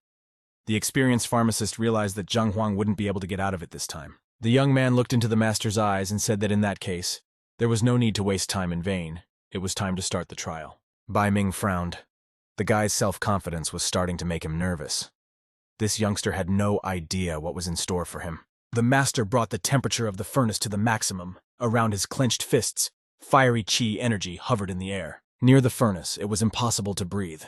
The experienced pharmacist realized that Zhang Huang wouldn't be able to get out of it this time. The young man looked into the master's eyes and said that in that case, there was no need to waste time in vain. It was time to start the trial.
Bai Ming frowned. The guy's self-confidence was starting to make him nervous. This youngster had no idea what was in store for him.
The master brought the temperature of the furnace to the maximum. Around his clenched fists, fiery chi energy hovered in the air. Near the furnace, it was impossible to breathe.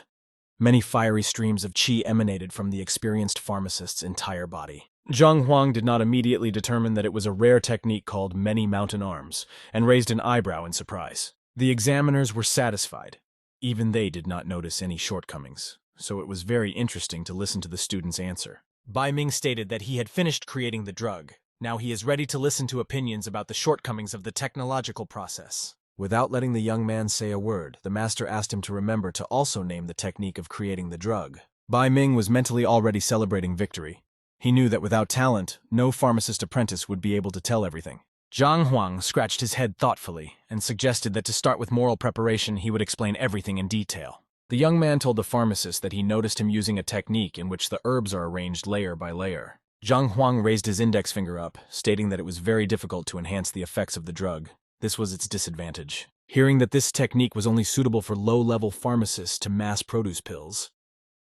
Many fiery streams of chi emanated from the experienced pharmacist's entire body. Zhang Huang did not immediately determine that it was a rare technique called many mountain arms, and raised an eyebrow in surprise. The examiners were satisfied. Even they did not notice any shortcomings, so it was very interesting to listen to the student's answer. Bai Ming stated that he had finished creating the drug. Now he is ready to listen to opinions about the shortcomings of the technological process.
Without letting the young man say a word, the master asked him to remember to also name the technique of creating the drug.
Bai Ming was mentally already celebrating victory. He knew that without talent, no pharmacist apprentice would be able to tell everything. Zhang Huang scratched his head thoughtfully and suggested that to start with moral preparation, he would explain everything in detail. The young man told the pharmacist that he noticed him using a technique in which the herbs are arranged layer by layer. Zhang Huang raised his index finger up, stating that it was very difficult to enhance the effects of the drug. This was its disadvantage. Hearing that this technique was only suitable for low-level pharmacists to mass-produce pills,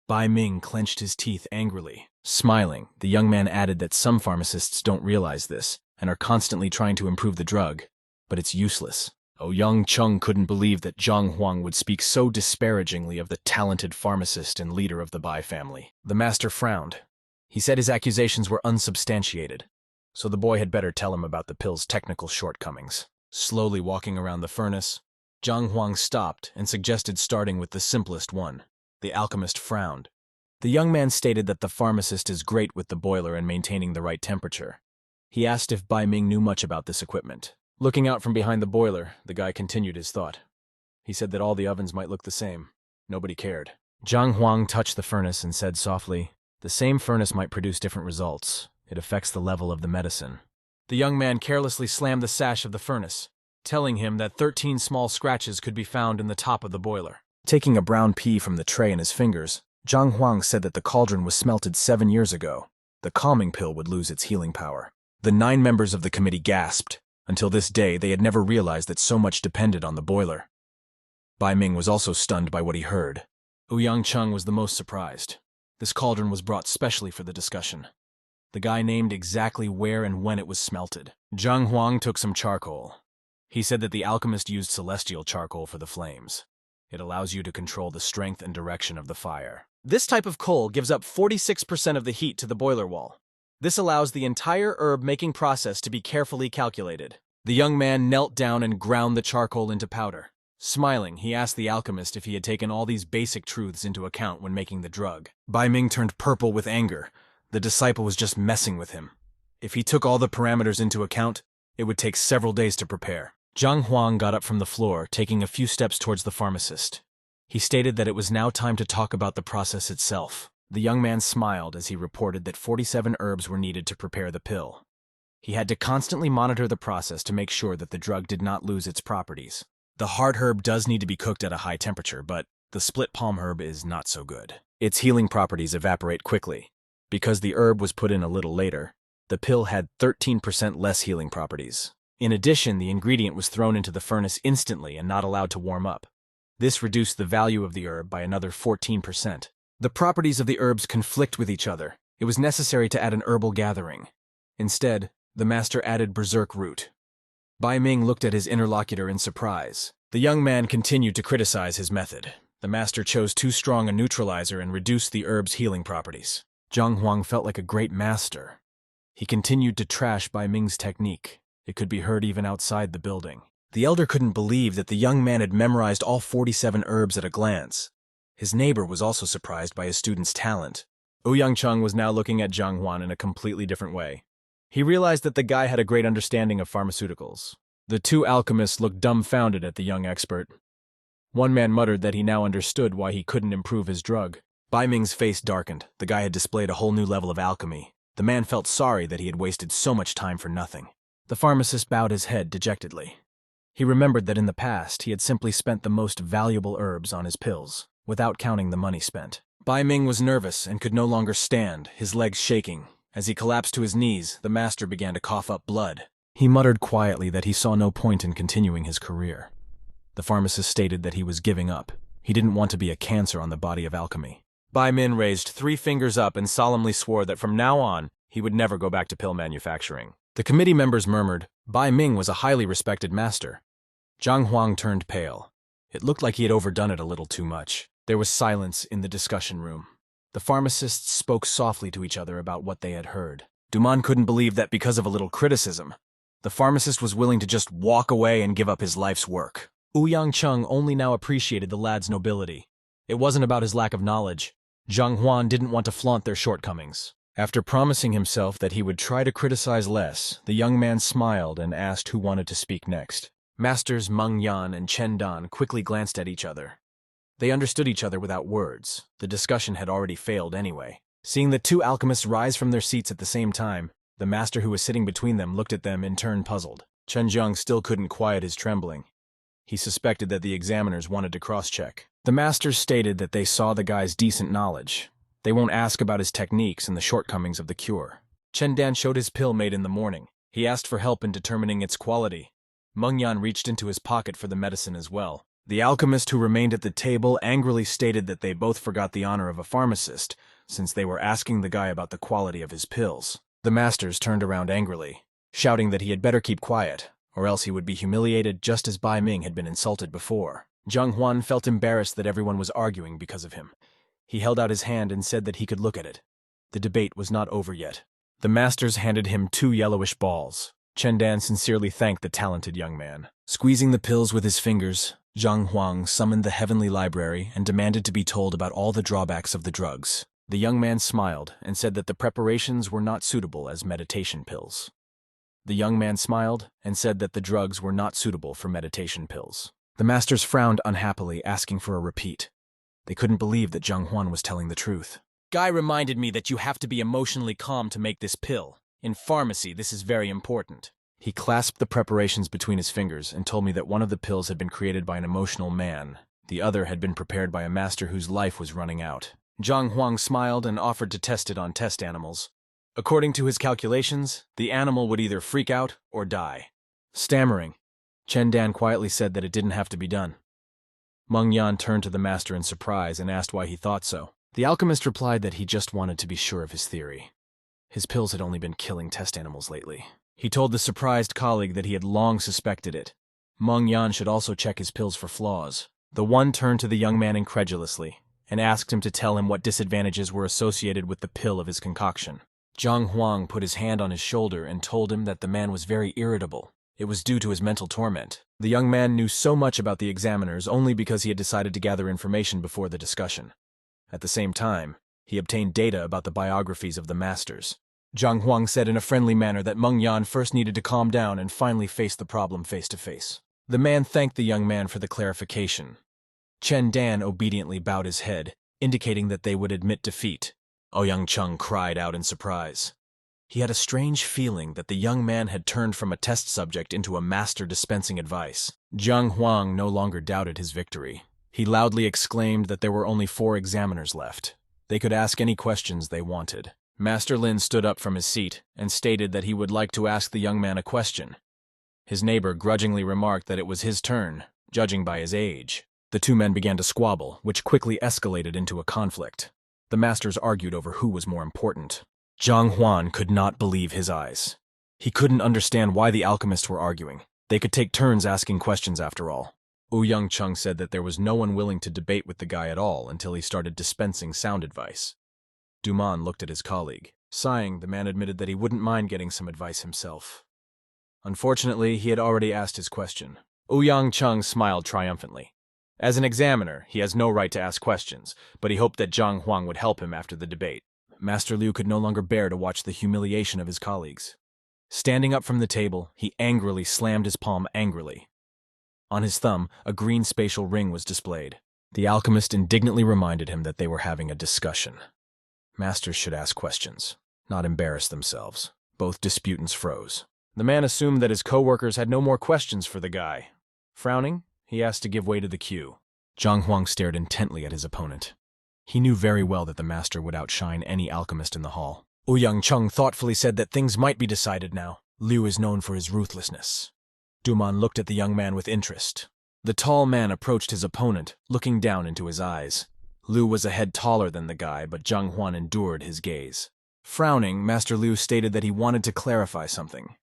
Bai Ming clenched his teeth angrily. Smiling, the young man added that some pharmacists don't realize this and are constantly trying to improve the drug, but it's useless. Ouyang Chung couldn't believe that Zhang Huang would speak so disparagingly of the talented pharmacist and leader of the Bai family. The master frowned. He said his accusations were unsubstantiated, so the boy had better tell him about the pill's technical shortcomings. Slowly walking around the furnace, Zhang Huang stopped and suggested starting with the simplest one. The alchemist frowned. The young man stated that the pharmacist is great with the boiler and maintaining the right temperature. He asked if Bai Ming knew much about this equipment. Looking out from behind the boiler, the guy continued his thought. He said that all the ovens might look the same. Nobody cared. Zhang Huang touched the furnace and said softly, "The same furnace might produce different results. It affects the level of the medicine." The young man carelessly slammed the sash of the furnace, telling him that 13 small scratches could be found in the top of the boiler. Taking a brown pea from the tray in his fingers, Zhang Huang said that the cauldron was smelted 7 years ago. The calming pill would lose its healing power. The 9 members of the committee gasped. Until this day, they had never realized that so much depended on the boiler. Bai Ming was also stunned by what he heard. Ouyang Chung was the most surprised. This cauldron was brought specially for the discussion. The guy named exactly where and when it was smelted. Zhang Huang took some charcoal. He said that the alchemist used celestial charcoal for the flames. It allows you to control the strength and direction of the fire. This type of coal gives up 46% of the heat to the boiler wall. This allows the entire herb-making process to be carefully calculated. The young man knelt down and ground the charcoal into powder. Smiling, he asked the alchemist if he had taken all these basic truths into account when making the drug. Bai Ming turned purple with anger. The disciple was just messing with him. If he took all the parameters into account, it would take several days to prepare. Zhang Huang got up from the floor, taking a few steps towards the pharmacist. He stated that it was now time to talk about the process itself. The young man smiled as he reported that 47 herbs were needed to prepare the pill. He had to constantly monitor the process to make sure that the drug did not lose its properties. The hard herb does need to be cooked at a high temperature, but the split palm herb is not so good. Its healing properties evaporate quickly. Because the herb was put in a little later, the pill had 13% less healing properties. In addition, the ingredient was thrown into the furnace instantly and not allowed to warm up. This reduced the value of the herb by another 14%. The properties of the herbs conflict with each other. It was necessary to add an herbal gathering. Instead, the master added berserk root. Bai Ming looked at his interlocutor in surprise.
The young man continued to criticize his method. The master chose too strong a neutralizer and reduced the herb's healing properties. Zhang Huang felt like a great master. He continued to trash Bai Ming's technique. It could be heard even outside the building. The elder couldn't believe that the young man had memorized all 47 herbs at a glance. His neighbor was also surprised by his student's talent. Ouyang Chung was now looking at Zhang Huan in a completely different way. He realized that the guy had a great understanding of pharmaceuticals. The two alchemists looked dumbfounded at the young expert. One man muttered that he now understood why he couldn't improve his drug. Bai Ming's face darkened. The guy had displayed a whole new level of alchemy. The man felt sorry that he had wasted so much time for nothing. The pharmacist bowed his head dejectedly. He remembered that in the past he had simply spent the most valuable herbs on his pills, without counting the money spent. Bai Ming was nervous and could no longer stand, his legs shaking. As he collapsed to his knees, the master began to cough up blood. He muttered quietly that he saw no point in continuing his career. The pharmacist stated that he was giving up. He didn't want to be a cancer on the body of alchemy. Bai Min raised 3 fingers up and solemnly swore that from now on, he would never go back to pill manufacturing. The committee members murmured. Bai Ming was a highly respected master. Zhang Huang turned pale. It looked like he had overdone it a little too much. There was silence in the discussion room. The pharmacists spoke softly to each other about what they had heard. Duman couldn't believe that because of a little criticism, the pharmacist was willing to just walk away and give up his life's work. Ouyang Chung only now appreciated the lad's nobility. It wasn't about his lack of knowledge. Zhang Huan didn't want to flaunt their shortcomings. After promising himself that he would try to criticize less, the young man smiled and asked who wanted to speak next. Masters Meng Yan and Chen Dan quickly glanced at each other. They understood each other without words. The discussion had already failed anyway. Seeing the two alchemists rise from their seats at the same time, the master who was sitting between them looked at them in turn puzzled. Chen Jiang still couldn't quiet his trembling. He suspected that the examiners wanted to cross-check. The masters stated that they saw the guy's decent knowledge. They won't ask about his techniques and the shortcomings of the cure. Chen Dan showed his pill made in the morning. He asked for help in determining its quality. Meng Yan reached into his pocket for the medicine as well. The alchemist who remained at the table angrily stated that they both forgot the honor of a pharmacist, since they were asking the guy about the quality of his pills. The masters turned around angrily, shouting that he had better keep quiet, or else he would be humiliated just as Bai Ming had been insulted before. Zhang Huan felt embarrassed that everyone was arguing because of him. He held out his hand and said that he could look at it. The debate was not over yet. The masters handed him 2 yellowish balls. Chen Dan sincerely thanked the talented young man. Squeezing the pills with his fingers, Zhang Huang summoned the heavenly library and demanded to be told about all the drawbacks of the drugs. The young man smiled and said that the preparations were not suitable as meditation pills. The young man smiled and said that the drugs were not suitable for meditation pills. The masters frowned unhappily, asking for a repeat. They couldn't believe that Zhang Huan was telling the truth. Guy reminded me that you have to be emotionally calm to make this pill. In pharmacy, this is very important. He clasped the preparations between his fingers and told me that one of the pills had been created by an emotional man. The other had been prepared by a master whose life was running out. Zhang Huang smiled and offered to test it on test animals. According to his calculations, the animal would either freak out or die. Stammering, Chen Dan quietly said that it didn't have to be done. Meng Yan turned to the master in surprise and asked why he thought so. The alchemist replied that he just wanted to be sure of his theory. His pills had only been killing test animals lately. He told the surprised colleague that he had long suspected it. Meng Yan should also check his pills for flaws. The one turned to the young man incredulously and asked him to tell him what disadvantages were associated with the pill of his concoction. Zhang Huang put his hand on his shoulder and told him that the man was very irritable. It was due to his mental torment. The young man knew so much about the examiners only because he had decided to gather information before the discussion. At the same time, he obtained data about the biographies of the masters. Zhang Huang said in a friendly manner that Meng Yan first needed to calm down and finally face the problem face to face. The man thanked the young man for the clarification. Chen Dan obediently bowed his head, indicating that they would admit defeat. Ouyang Chung cried out in surprise. He had a strange feeling that the young man had turned from a test subject into a master dispensing advice. Zhang Huang no longer doubted his victory. He loudly exclaimed that there were only 4 examiners left. They could ask any questions they wanted. Master Lin stood up from his seat and stated that he would like to ask the young man a question. His neighbor grudgingly remarked that it was his turn, judging by his age. The 2 men began to squabble, which quickly escalated into a conflict. The masters argued over who was more important. Zhang Huan could not believe his eyes. He couldn't understand why the alchemists were arguing. They could take turns asking questions after all. Young Chung said that there was no one willing to debate with the guy at all until he started dispensing sound advice. Duman looked at his colleague. Sighing, the man admitted that he wouldn't mind getting some advice himself. Unfortunately, he had already asked his question. Young Chung smiled triumphantly. As an examiner, he has no right to ask questions, but he hoped that Zhang Huang would help him after the debate. Master Liu could no longer bear to watch the humiliation of his colleagues. Standing up from the table, he angrily slammed his palm angrily. On his thumb, a green spatial ring was displayed. The alchemist indignantly reminded him that they were having a discussion. Masters should ask questions, not embarrass themselves. Both disputants froze. The man assumed that his co-workers had no more questions for the guy. Frowning, he asked to give way to the cue. Zhang Huang stared intently at his opponent. He knew very well that the master would outshine any alchemist in the hall. Young Chung thoughtfully said that things might be decided now. Liu is known for his ruthlessness. Duman looked at the young man with interest. The tall man approached his opponent, looking down into his eyes. Liu was a head taller than the guy, but Zhang Huan endured his gaze. Frowning, Master Liu stated that he wanted to clarify something.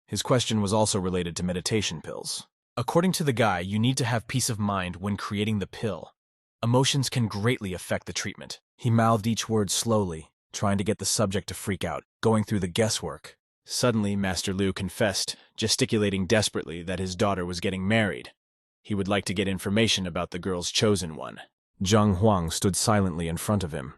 His question was also related to meditation pills. According to the guy, you need to have peace of mind when creating the pill. Emotions can greatly affect the treatment. He mouthed each word slowly, trying to get the subject to freak out, going through the guesswork. Suddenly, Master Liu confessed, gesticulating desperately, that his daughter was getting married. He would like to get information about the girl's chosen one. Zhang Huang stood silently in front of him.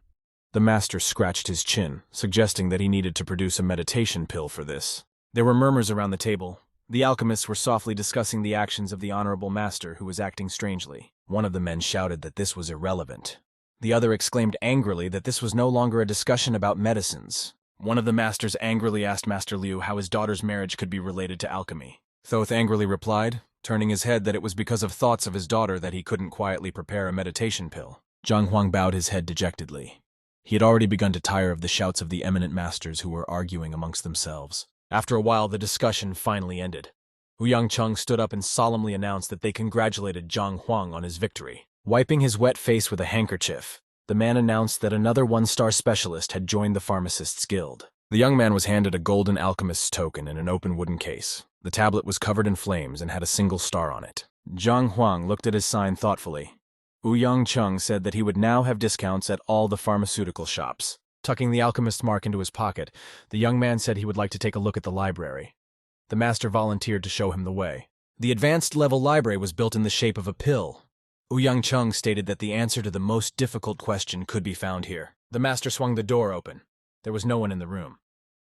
The master scratched his chin, suggesting that he needed to produce a meditation pill for this. There were murmurs around the table. The alchemists were softly discussing the actions of the honorable master, who was acting strangely. One of the men shouted that this was irrelevant. The other exclaimed angrily that this was no longer a discussion about medicines. One of the masters angrily asked Master Liu how his daughter's marriage could be related to alchemy. Thoth angrily replied, turning his head, that it was because of thoughts of his daughter that he couldn't quietly prepare a meditation pill. Zhang Huang bowed his head dejectedly. He had already begun to tire of the shouts of the eminent masters who were arguing amongst themselves. After a while, the discussion finally ended. Young Chung stood up and solemnly announced that they congratulated Zhang Huang on his victory. Wiping his wet face with a handkerchief, the man announced that another one-star specialist had joined the pharmacist's guild. The young man was handed a golden alchemist's token in an open wooden case. The tablet was covered in flames and had a single star on it. Zhang Huang looked at his sign thoughtfully. Young Chung said that he would now have discounts at all the pharmaceutical shops. Tucking the alchemist's mark into his pocket, the young man said he would like to take a look at the library. The master volunteered to show him the way. The advanced-level library was built in the shape of a pill. Young Chung stated that the answer to the most difficult question could be found here. The master swung the door open. There was no one in the room.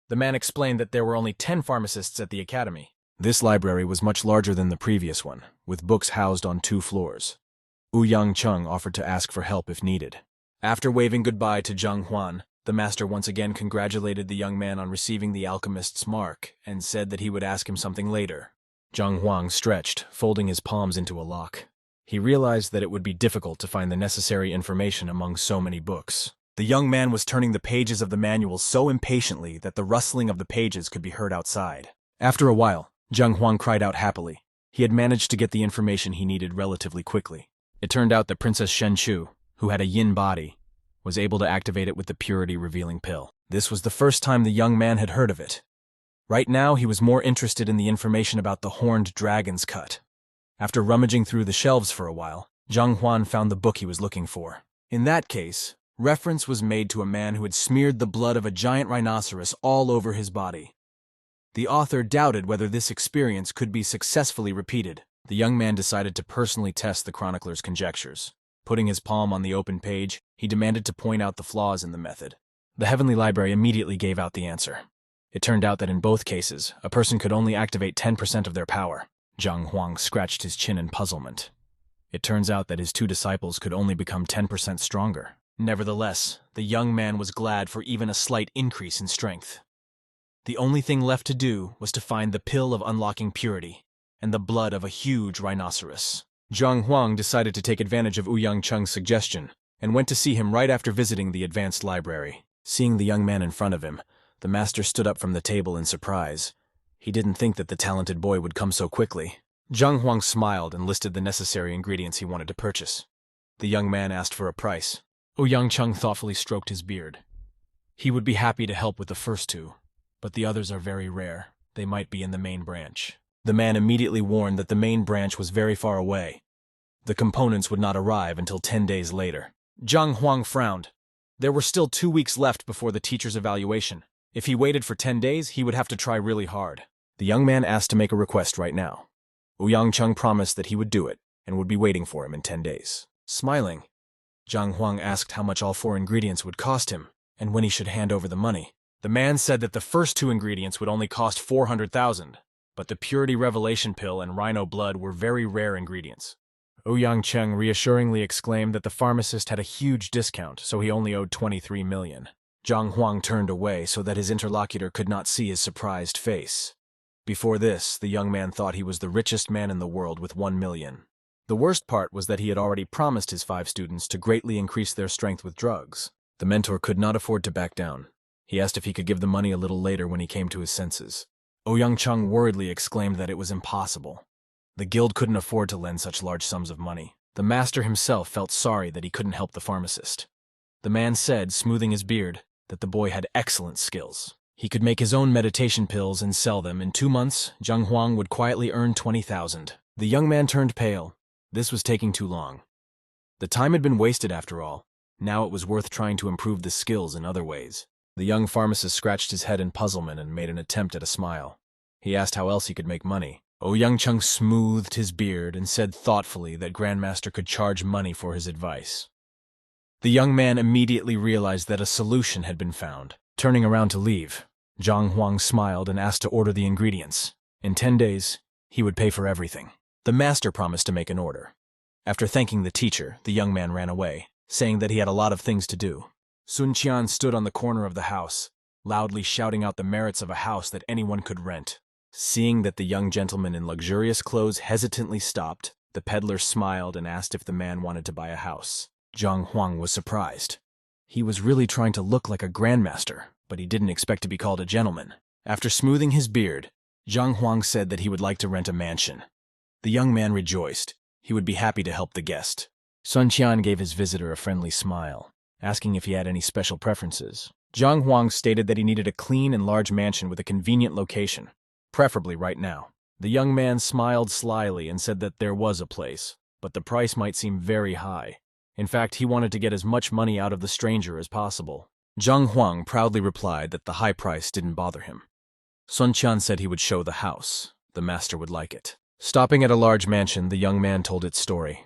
The man explained that there were only 10 pharmacists at the academy. This library was much larger than the previous one, with books housed on 2 floors. Young Chung offered to ask for help if needed. After waving goodbye to Zhang Huan, the master once again congratulated the young man on receiving the alchemist's mark and said that he would ask him something later. Zhang Huang stretched, folding his palms into a lock. He realized that it would be difficult to find the necessary information among so many books. The young man was turning the pages of the manual so impatiently that the rustling of the pages could be heard outside. After a while, Zhang Huang cried out happily. He had managed to get the information he needed relatively quickly. It turned out that Princess Shenchu, who had a yin body, was able to activate it with the purity-revealing pill. This was the first time the young man had heard of it. Right now, he was more interested in the information about the horned dragon's cut. After rummaging through the shelves for a while, Zhang Huan found the book he was looking for. In that case, reference was made to a man who had smeared the blood of a giant rhinoceros all over his body. The author doubted whether this experience could be successfully repeated. The young man decided to personally test the chronicler's conjectures. Putting his palm on the open page, he demanded to point out the flaws in the method. The Heavenly Library immediately gave out the answer. It turned out that in both cases, a person could only activate 10% of their power. Zhang Huang scratched his chin in puzzlement. It turns out that his 2 disciples could only become 10% stronger. Nevertheless, the young man was glad for even a slight increase in strength. The only thing left to do was to find the pill of unlocking purity and the blood of a huge rhinoceros. Zhang Huang decided to take advantage of Young Chung's suggestion and went to see him right after visiting the advanced library. Seeing the young man in front of him, the master stood up from the table in surprise. He didn't think that the talented boy would come so quickly. Zhang Huang smiled and listed the necessary ingredients he wanted to purchase. The young man asked for a price. Young Chung thoughtfully stroked his beard. He would be happy to help with the first 2, but the others are very rare. They might be in the main branch. The man immediately warned that the main branch was very far away. The components would not arrive until 10 days later. Zhang Huang frowned. There were still 2 weeks left before the teacher's evaluation. If he waited for 10 days, he would have to try really hard. The young man asked to make a request right now. Ouyang Chung promised that he would do it and would be waiting for him in 10 days. Smiling, Zhang Huang asked how much all 4 ingredients would cost him and when he should hand over the money. The man said that the first 2 ingredients would only cost 400,000, but the Purity Revelation Pill and Rhino Blood were very rare ingredients. Ouyang Chung reassuringly exclaimed that the pharmacist had a huge discount, so he only owed 23 million. Zhang Huang turned away so that his interlocutor could not see his surprised face. Before this, the young man thought he was the richest man in the world with 1 million. The worst part was that he had already promised his 5 students to greatly increase their strength with drugs. The mentor could not afford to back down. He asked if he could give the money a little later when he came to his senses. Ouyang Chung worriedly exclaimed that it was impossible. The guild couldn't afford to lend such large sums of money. The master himself felt sorry that he couldn't help the pharmacist. The man said, smoothing his beard, that the boy had excellent skills. He could make his own meditation pills and sell them. In 2 months, Zhang Huang would quietly earn 20,000. The young man turned pale. This was taking too long. The time had been wasted after all. Now it was worth trying to improve the skills in other ways. The young pharmacist scratched his head in puzzlement and made an attempt at a smile. He asked how else he could make money. Ouyang Chung smoothed his beard and said thoughtfully that Grandmaster could charge money for his advice. The young man immediately realized that a solution had been found. Turning around to leave, Zhang Huang smiled and asked to order the ingredients. In 10 days, he would pay for everything. The master promised to make an order. After thanking the teacher, the young man ran away, saying that he had a lot of things to do. Sun Qian stood on the corner of the house, loudly shouting out the merits of a house that anyone could rent. Seeing that the young gentleman in luxurious clothes hesitantly stopped, the peddler smiled and asked if the man wanted to buy a house. Zhang Huang was surprised. He was really trying to look like a grandmaster, but he didn't expect to be called a gentleman. After smoothing his beard, Zhang Huang said that he would like to rent a mansion. The young man rejoiced. He would be happy to help the guest. Sun Qian gave his visitor a friendly smile, asking if he had any special preferences. Zhang Huang stated that he needed a clean and large mansion with a convenient location, preferably right now. The young man smiled slyly and said that there was a place, but the price might seem very high. In fact, he wanted to get as much money out of the stranger as possible. Zhang Huang proudly replied that the high price didn't bother him. Sun Qian said he would show the house. The master would like it. Stopping at a large mansion, the young man told its story.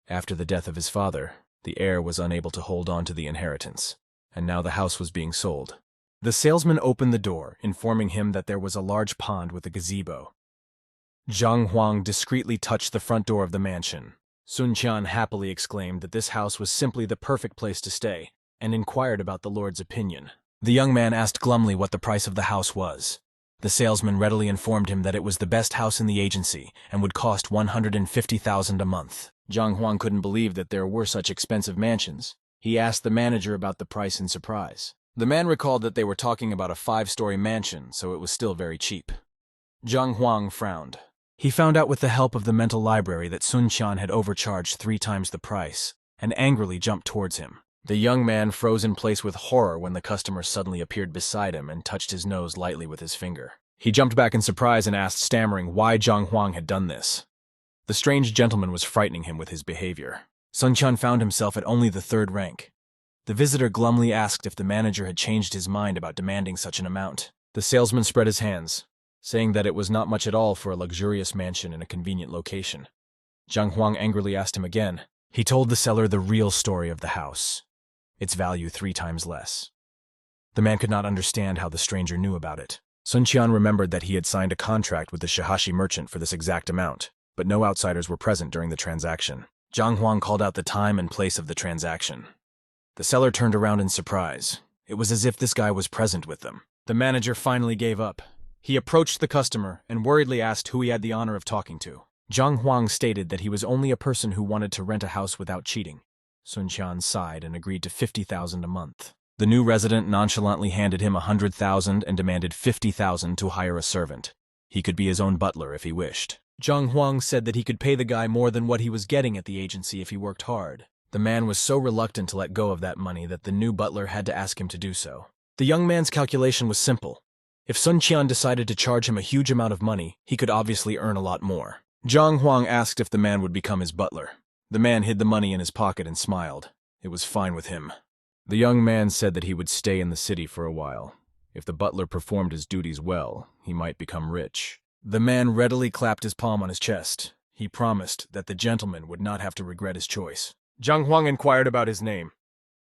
After the death of his father, the heir was unable to hold on to the inheritance, and now the house was being sold. The salesman opened the door, informing him that there was a large pond with a gazebo. Zhang Huang discreetly touched the front door of the mansion. Sun Qian happily exclaimed that this house was simply the perfect place to stay, and inquired about the lord's opinion. The young man asked glumly what the price of the house was. The salesman readily informed him that it was the best house in the agency and would cost 150,000 a month. Zhang Huang couldn't believe that there were such expensive mansions. He asked the manager about the price in surprise. The man recalled that they were talking about a 5-story mansion, so it was still very cheap. Zhang Huang frowned. He found out with the help of the mental library that Sun Qian had overcharged 3 times the price, and angrily jumped towards him. The young man froze in place with horror when the customer suddenly appeared beside him and touched his nose lightly with his finger. He jumped back in surprise and asked, stammering, why Zhang Huang had done this. The strange gentleman was frightening him with his behavior. Sun Qian found himself at only the 3rd rank. The visitor glumly asked if the manager had changed his mind about demanding such an amount. The salesman spread his hands, saying that it was not much at all for a luxurious mansion in a convenient location. Zhang Huang angrily asked him again. He told the seller the real story of the house, its value 3 times less. The man could not understand how the stranger knew about it. Sun Qian remembered that he had signed a contract with the Shihashi merchant for this exact amount, but no outsiders were present during the transaction. Zhang Huang called out the time and place of the transaction. The seller turned around in surprise. It was as if this guy was present with them. The manager finally gave up. He approached the customer and worriedly asked who he had the honor of talking to. Zhang Huang stated that he was only a person who wanted to rent a house without cheating. Sun Qian sighed and agreed to 50,000 a month. The new resident nonchalantly handed him 100,000 and demanded 50,000 to hire a servant. He could be his own butler if he wished. Zhang Huang said that he could pay the guy more than what he was getting at the agency if he worked hard. The man was so reluctant to let go of that money that the new butler had to ask him to do so. The young man's calculation was simple. If Sun Qian decided to charge him a huge amount of money, he could obviously earn a lot more. Zhang Huang asked if the man would become his butler. The man hid the money in his pocket and smiled. It was fine with him. The young man said that he would stay in the city for a while. If the butler performed his duties well, he might become rich. The man readily clapped his palm on his chest. He promised that the gentleman would not have to regret his choice. Zhang Huang inquired about his name.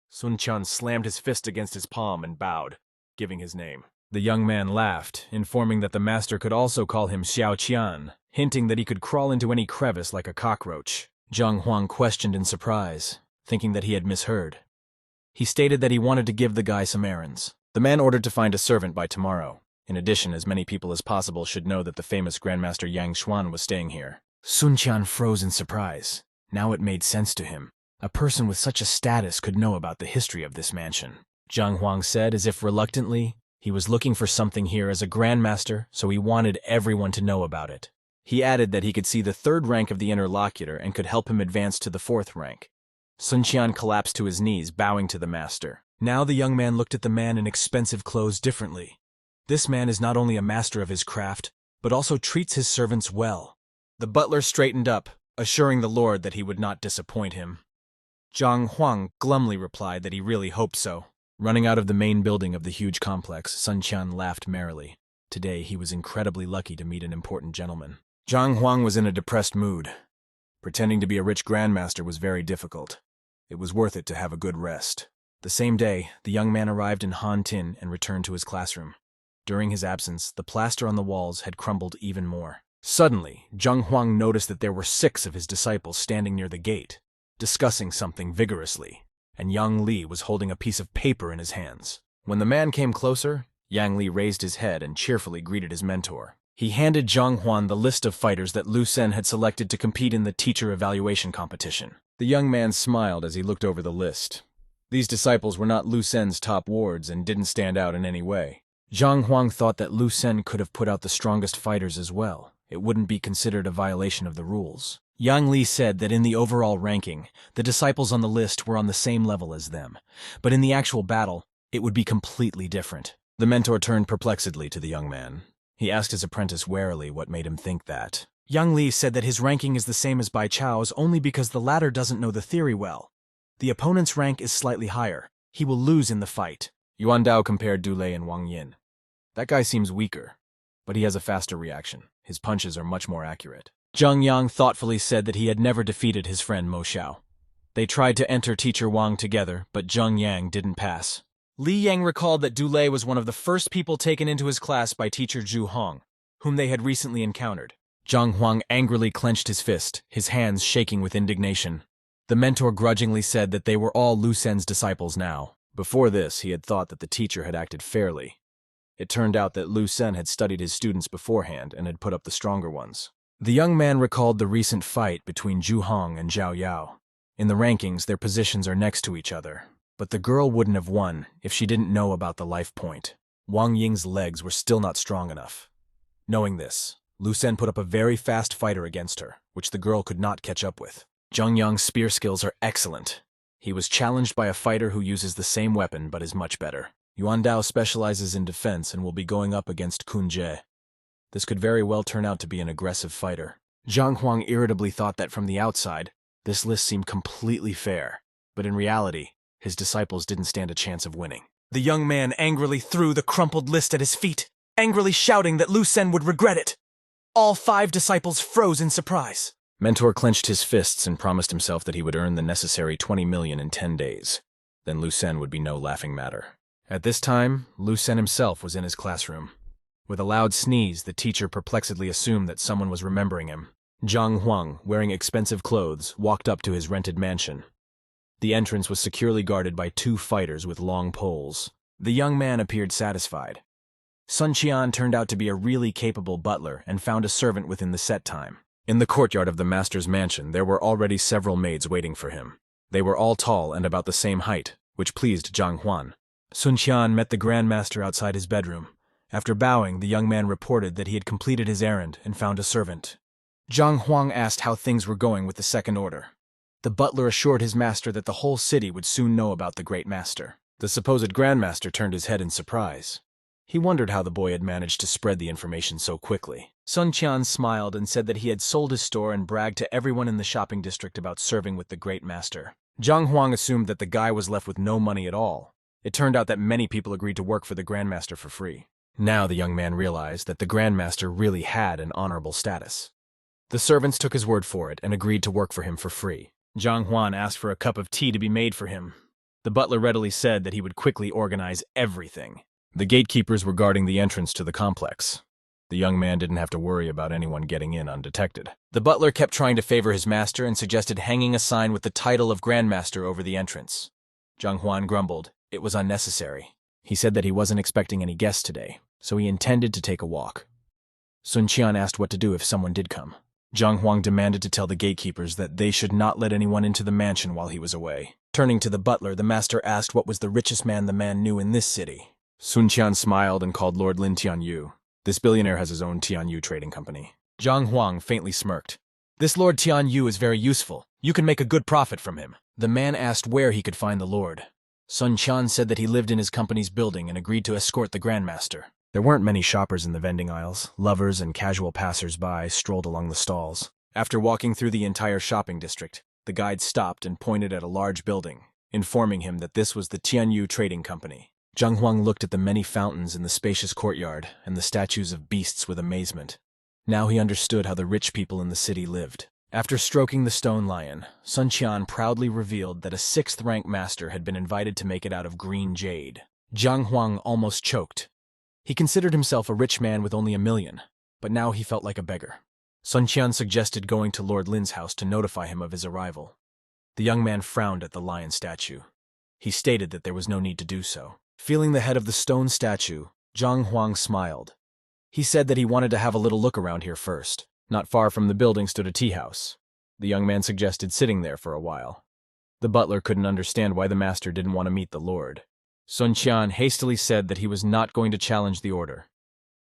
Sun Qian slammed his fist against his palm and bowed, giving his name. The young man laughed, informing that the master could also call him Xiao Qian, hinting that he could crawl into any crevice like a cockroach. Zhang Huang questioned in surprise, thinking that he had misheard. He stated that he wanted to give the guy some errands. The man ordered to find a servant by tomorrow. In addition, as many people as possible should know that the famous Grandmaster Yang Xuan was staying here. Sun Qian froze in surprise. Now it made sense to him. A person with such a status could know about the history of this mansion. Zhang Huang said, as if reluctantly, he was looking for something here as a Grandmaster, so he wanted everyone to know about it. He added that he could see the 3rd rank of the interlocutor and could help him advance to the 4th rank. Sun Qian collapsed to his knees, bowing to the master. Now the young man looked at the man in expensive clothes differently. This man is not only a master of his craft, but also treats his servants well. The butler straightened up, assuring the lord that he would not disappoint him. Zhang Huang glumly replied that he really hoped so. Running out of the main building of the huge complex, Sun Qian laughed merrily. Today he was incredibly lucky to meet an important gentleman. Zhang Huang was in a depressed mood. Pretending to be a rich grandmaster was very difficult. It was worth it to have a good rest. The same day, the young man arrived in Hantin and returned to his classroom. During his absence, the plaster on the walls had crumbled even more. Suddenly, Zhang Huang noticed that there were 6 of his disciples standing near the gate, discussing something vigorously, and Yang Li was holding a piece of paper in his hands. When the man came closer, Yang Li raised his head and cheerfully greeted his mentor. He handed Zhang Huan the list of fighters that Lu Sen had selected to compete in the teacher evaluation competition. The young man smiled as he looked over the list. These disciples were not Lu Sen's top wards and didn't stand out in any way. Zhang Huang thought that Lu Sen could have put out the strongest fighters as well. It wouldn't be considered a violation of the rules. Yang Li said that in the overall ranking, the disciples on the list were on the same level as them, but in the actual battle, it would be completely different. The mentor turned perplexedly to the young man. He asked his apprentice warily what made him think that. Yang Li said that his ranking is the same as Bai Chao's only because the latter doesn't know the theory well. The opponent's rank is slightly higher. He will lose in the fight. Yuan Dao compared Du Lei and Wang Yin. That guy seems weaker, but he has a faster reaction. His punches are much more accurate. Zheng Yang thoughtfully said that he had never defeated his friend Mo Xiao. They tried to enter Teacher Wang together, but Zheng Yang didn't pass. Li Yang recalled that Du Lei was one of the first people taken into his class by teacher Zhu Hong, whom they had recently encountered. Zhang Huang angrily clenched his fist, his hands shaking with indignation. The mentor grudgingly said that they were all Lu Sen's disciples now. Before this, he had thought that the teacher had acted fairly. It turned out that Lu Sen had studied his students beforehand and had put up the stronger ones. The young man recalled the recent fight between Zhu Hong and Zhao Yao. In the rankings, their positions are next to each other. But the girl wouldn't have won if she didn't know about the life point. Wang Ying's legs were still not strong enough. Knowing this, Lu Sen put up a very fast fighter against her, which the girl could not catch up with. Zheng Yang's spear skills are excellent. He was challenged by a fighter who uses the same weapon but is much better. Yuan Dao specializes in defense and will be going up against Kun Jie. This could very well turn out to be an aggressive fighter. Zhang Huang irritably thought that from the outside, this list seemed completely fair, but in reality, his disciples didn't stand a chance of winning. The young man angrily threw the crumpled list at his feet, angrily shouting that Lu Sen would regret it. All 5 disciples froze in surprise. Mentor clenched his fists and promised himself that he would earn the necessary 20 million in 10 days. Then Lu Sen would be no laughing matter. At this time, Lu Sen himself was in his classroom. With a loud sneeze, the teacher perplexedly assumed that someone was remembering him. Zhang Huang, wearing expensive clothes, walked up to his rented mansion. The entrance was securely guarded by 2 fighters with long poles. The young man appeared satisfied. Sun Qian turned out to be a really capable butler and found a servant within the set time. In the courtyard of the master's mansion, there were already several maids waiting for him. They were all tall and about the same height, which pleased Zhang Huan. Sun Qian met the grandmaster outside his bedroom. After bowing, the young man reported that he had completed his errand and found a servant. Zhang Huang asked how things were going with the second order. The butler assured his master that the whole city would soon know about the great master. The supposed grandmaster turned his head in surprise. He wondered how the boy had managed to spread the information so quickly.
Sun Qian smiled and said that he had sold his store and bragged to everyone in the shopping district about serving with the Great Master. Zhang Huang assumed that the guy was left with no money at all. It turned out that many people agreed to work for the Grandmaster for free. Now the young man realized that the Grandmaster really had an honorable status. The servants took his word for it and agreed to work for him for free. Zhang Huan asked for a cup of tea to be made for him. The butler readily said that he would quickly organize everything. The gatekeepers were guarding the entrance to the complex. The young man didn't have to worry about anyone getting in undetected. The butler kept trying to favor his master and suggested hanging a sign with the title of Grandmaster over the entrance. Zhang Huan grumbled. It was unnecessary. He said that he wasn't expecting any guests today, so he intended to take a walk. Sun Qian asked what to do if someone did come. Zhang Huang demanded to tell the gatekeepers that they should not let anyone into the mansion while he was away. Turning to the butler, the master asked what was the richest man the man knew in this city. Sun Qian smiled and called Lord Lin Tianyu. This billionaire has his own Tianyu trading company. Zhang Huang faintly smirked. This Lord Tianyu is very useful. You can make a good profit from him. The man asked where he could find the Lord. Sun Qian said that he lived in his company's building and agreed to escort the Grandmaster. There weren't many shoppers in the vending aisles. Lovers and casual passers-by strolled along the stalls. After walking through the entire shopping district, the guide stopped and pointed at a large building, informing him that this was the Tianyu Trading Company. Zhang Huang looked at the many fountains in the spacious courtyard and the statues of beasts with amazement. Now he understood how the rich people in the city lived. After stroking the stone lion, Sun Qian proudly revealed that a 6th-rank master had been invited to make it out of green jade. Zhang Huang almost choked. He considered himself a rich man with only $1 million, but now he felt like a beggar. Sun Qian suggested going to Lord Lin's house to notify him of his arrival. The young man frowned at the lion statue. He stated that there was no need to do so. Feeling the head of the stone statue, Zhang Huang smiled. He said that he wanted to have a little look around here first. Not far from the building stood a tea house. The young man suggested sitting there for a while. The butler couldn't understand why the master didn't want to meet the lord. Sun Qian hastily said that he was not going to challenge the order.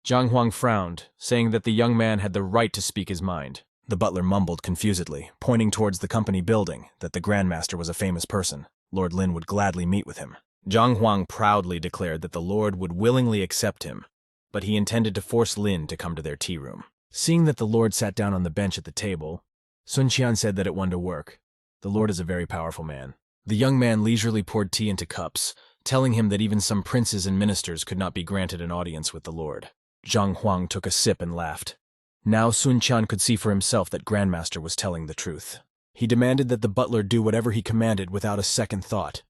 Zhang Huang frowned, saying that the young man had the right to speak his mind. The butler mumbled confusedly, pointing towards the company building, that the Grandmaster was a famous person. Lord Lin would gladly meet with him. Zhang Huang proudly declared that the lord would willingly accept him, but he intended to force Lin to come to their tea room. Seeing that the lord sat down on the bench at the table, Sun Qian said that it went to work. The lord is a very powerful man. The young man leisurely poured tea into cups, telling him that even some princes and ministers could not be granted an audience with the lord. Zhang Huang took a sip and laughed. Now Sun Qian could see for himself that Grandmaster was telling the truth. He demanded that the butler do whatever he commanded without a second thought.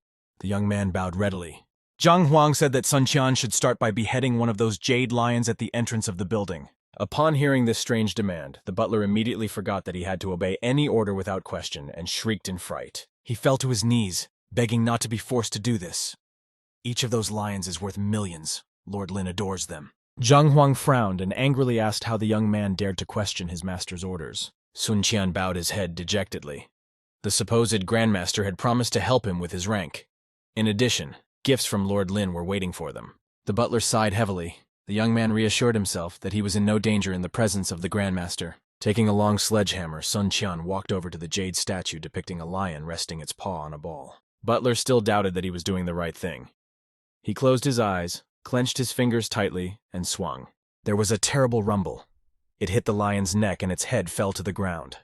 The young man bowed readily. Zhang Huang said that Sun Qian should start by beheading one of those jade lions at the entrance of the building. Upon hearing this strange demand, the butler immediately forgot that he had to obey any order without question and shrieked in fright. He fell to his knees, begging not to be forced to do this. Each of those lions is worth millions. Lord Lin adores them. Zhang Huang frowned and angrily asked how the young man dared to question his master's orders. Sun Qian bowed his head dejectedly. The supposed Grandmaster had promised to help him with his rank. In addition, gifts from Lord Lin were waiting for them. The butler sighed heavily. The young man reassured himself that he was in no danger in the presence of the Grandmaster. Taking a long sledgehammer, Sun Qian walked over to the jade statue depicting a lion resting its paw on a ball. Butler still doubted that he was doing the right thing. He closed his eyes, clenched his fingers tightly, and swung. There was a terrible rumble. It hit the lion's neck and its head fell to the ground.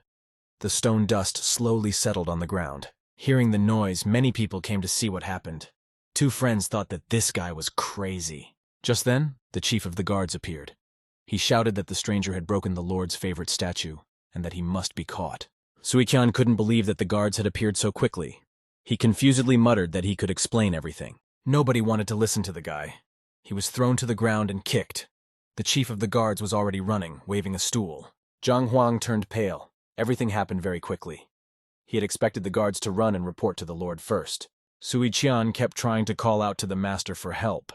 The stone dust slowly settled on the ground. Hearing the noise, many people came to see what happened. Two friends thought that this guy was crazy. Just then, the chief of the guards appeared. He shouted that the stranger had broken the lord's favorite statue, and that he must be caught. Suiqian couldn't believe that the guards had appeared so quickly. He confusedly muttered that he could explain everything. Nobody wanted to listen to the guy. He was thrown to the ground and kicked. The chief of the guards was already running, waving a stool. Zhang Huang turned pale. Everything happened very quickly. He had expected the guards to run and report to the lord first. Suiqian kept trying to call out to the master for help.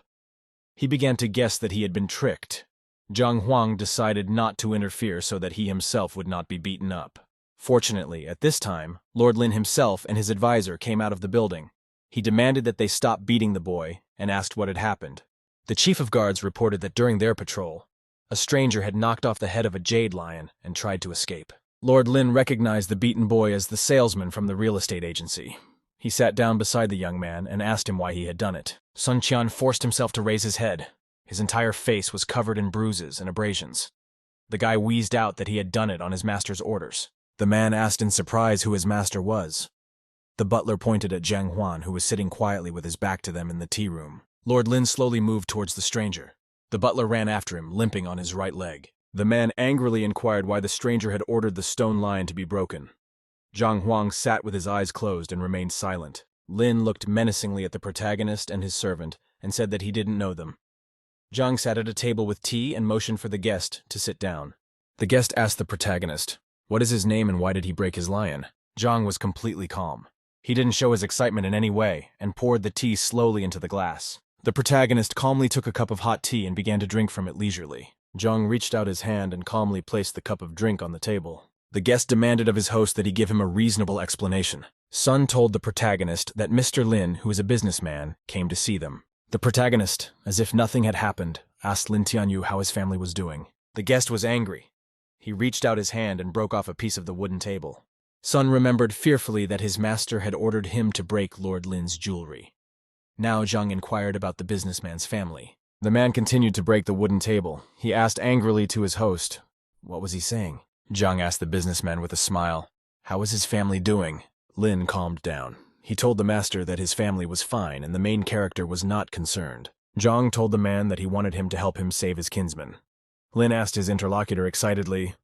He began to guess that he had been tricked. Zhang Huang decided not to interfere so that he himself would not be beaten up. Fortunately, at this time, Lord Lin himself and his advisor came out of the building. He demanded that they stop beating the boy and asked what had happened. The chief of guards reported that during their patrol, a stranger had knocked off the head of a jade lion and tried to escape. Lord Lin recognized the beaten boy as the salesman from the real estate agency. He sat down beside the young man and asked him why he had done it. Sun Qian forced himself to raise his head. His entire face was covered in bruises and abrasions. The guy wheezed out that he had done it on his master's orders.
The man asked in surprise who his master was. The butler pointed at Jiang Huan, who was sitting quietly with his back to them in the tea room. Lord Lin slowly moved towards the stranger. The butler ran after him, limping on his right leg. The man angrily inquired why the stranger had ordered the stone lion to be broken. Jiang Huang sat with his eyes closed and remained silent. Lin looked menacingly at the protagonist and his servant and said that he didn't know them. Jiang sat at a table with tea and motioned for the guest to sit down. The guest asked the protagonist, "What is his name and why did he break his lion?" Jiang was completely calm. He didn't show his excitement in any way and poured the tea slowly into the glass. The protagonist calmly took a cup of hot tea and began to drink from it leisurely. Jiang reached out his hand and calmly placed the cup of drink on the table. The guest demanded of his host that he give him a reasonable explanation. Sun told the protagonist that Mr. Lin, who is a businessman, came to see them. The protagonist, as if nothing had happened, asked Lin Tianyu how his family was doing. The guest was angry. He reached out his hand and broke off a piece of the wooden table. Sun remembered fearfully that his master had ordered him to break Lord Lin's jewelry. Now Jiang inquired about the businessman's family. The man continued to break the wooden table. He asked angrily to his host, "What was he saying?" Jiang asked the businessman with a smile, "How is his family doing?" Lin calmed down. He told the master that his family was fine and the main character was not concerned. Jiang told the man that he wanted him to help him save his kinsman. Lin asked his interlocutor excitedly,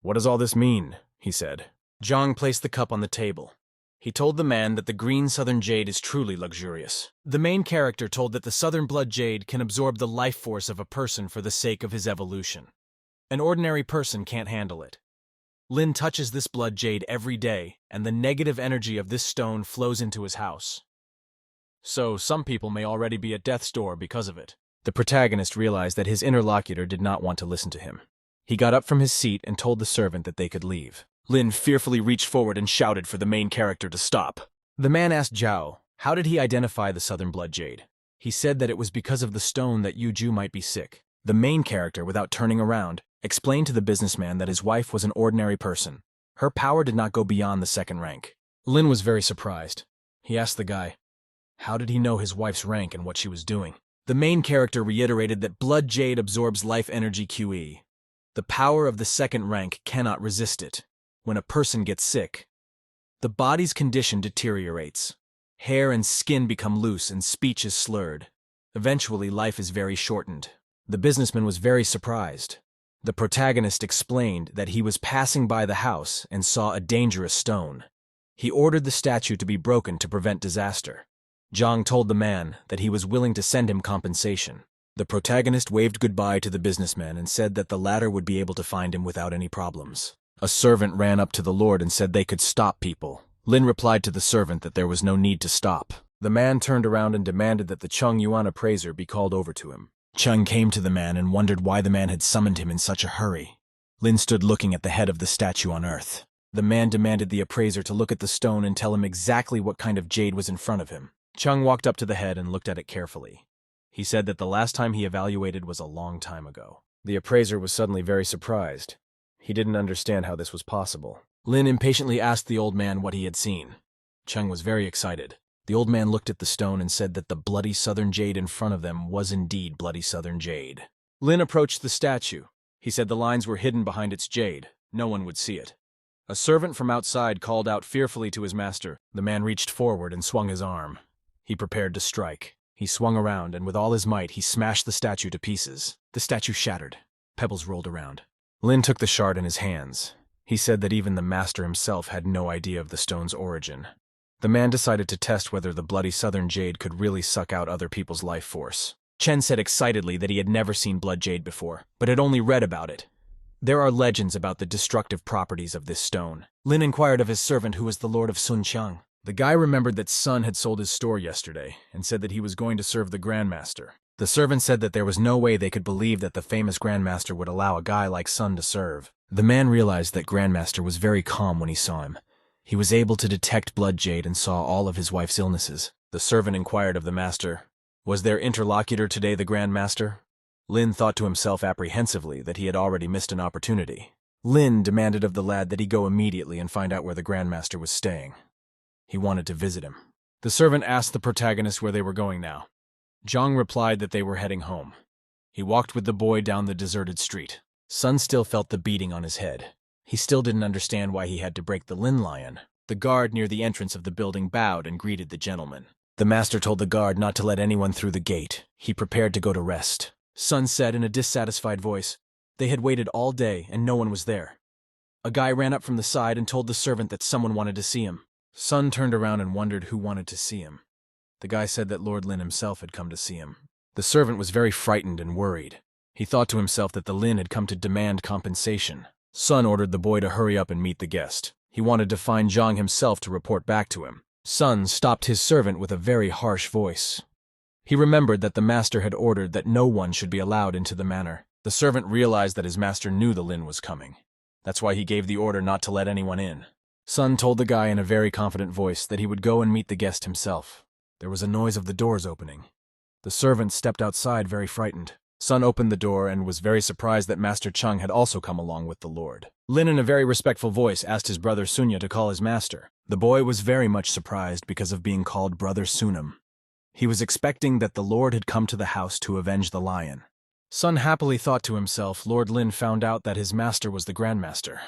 "What does all this mean?" he said. Jiang placed the cup on the table. He told the man that the green southern jade is truly luxurious. The main character told that the southern blood jade can absorb the life force of a person for the sake of his evolution. An ordinary person can't handle it. Lin touches this blood jade every day, and the negative energy of this stone flows into his house. So some people may already be at death's door because of it. The protagonist realized that his interlocutor did not want to listen to him. He got up from his seat and told the servant that they could leave. Lin fearfully reached forward and shouted for the main character to stop. The man asked Zhao, how did he identify the southern blood jade? He said that it was because of the stone that Yu Ju might be sick. The main character, without turning around, explained to the businessman that his wife was an ordinary person. Her power did not go beyond the second rank. Lin was very surprised. He asked the guy, how did he know his wife's rank and what she was doing? The main character reiterated that blood jade absorbs life energy QE. The power of the second rank cannot resist it. When a person gets sick, the body's condition deteriorates. Hair and skin become loose and speech is slurred. Eventually, life is very shortened. The businessman was very surprised. The protagonist explained that he was passing by the house and saw a dangerous stone. He ordered the statue to be broken to prevent disaster. Zhang told the man that he was willing to send him compensation. The protagonist waved goodbye to the businessman and said that the latter would be able to find him without any problems. A servant ran up to the lord and said they could stop people. Lin replied to the servant that there was no need to stop. The man turned around and demanded that the Chung Yuan appraiser be called over to him. Chung came to the man and wondered why the man had summoned him in such a hurry. Lin stood looking at the head of the statue on earth. The man demanded the appraiser to look at the stone and tell him exactly what kind of jade was in front of him. Chung walked up to the head and looked at it carefully. He said that the last time he evaluated was a long time ago. The appraiser was suddenly very surprised. He didn't understand how this was possible. Lin impatiently asked the old man what he had seen. Chung was very excited. The old man looked at the stone and said that the bloody southern jade in front of them was indeed bloody southern jade. Lin approached the statue. He said the lines were hidden behind its jade. No one would see it. A servant from outside called out fearfully to his master. The man reached forward and swung his arm. He prepared to strike. He swung around, and with all his might, he smashed the statue to pieces. The statue shattered. Pebbles rolled around. Lin took the shard in his hands. He said that even the master himself had no idea of the stone's origin. The man decided to test whether the bloody southern jade could really suck out other people's life force. Chen said excitedly that he had never seen blood jade before, but had only read about it. There are legends about the destructive properties of this stone. Lin inquired of his servant who was the lord of Sunqiang. The guy remembered that Sun had sold his store yesterday and said that he was going to serve the Grandmaster. The servant said that there was no way they could believe that the famous Grandmaster would allow a guy like Sun to serve. The man realized that Grandmaster was very calm when he saw him. He was able to detect blood jade and saw all of his wife's illnesses. The servant inquired of the master, was their interlocutor today the Grandmaster? Lin thought to himself apprehensively that he had already missed an opportunity. Lin demanded of the lad that he go immediately and find out where the Grandmaster was staying. He wanted to visit him. The servant asked the protagonist where they were going now. Zhang replied that they were heading home. He walked with the boy down the deserted street. Sun still felt the beating on his head. He still didn't understand why he had to break the Lin lion. The guard near the entrance of the building bowed and greeted the gentleman. The master told the guard not to let anyone through the gate. He prepared to go to rest. Sun said in a dissatisfied voice. They had waited all day and no one was there. A guy ran up from the side and told the servant that someone wanted to see him. Sun turned around and wondered who wanted to see him. The guy said that Lord Lin himself had come to see him. The servant was very frightened and worried. He thought to himself that the Lin had come to demand compensation. Sun ordered the boy to hurry up and meet the guest. He wanted to find Zhang himself to report back to him. Sun stopped his servant with a very harsh voice. He remembered that the master had ordered that no one should be allowed into the manor. The servant realized that his master knew the Lin was coming. That's why he gave the order not to let anyone in. Sun told the guy in a very confident voice that he would go and meet the guest himself. There was a noise of the doors opening. The servant stepped outside very frightened. Sun opened the door and was very surprised that Master Chung had also come along with the Lord. Lin in a very respectful voice asked his brother Sunya to call his master. The boy was very much surprised because of being called Brother Sunam. He was expecting that the Lord had come to the house to avenge the lion. Sun happily thought to himself Lord Lin found out that his master was the Grandmaster.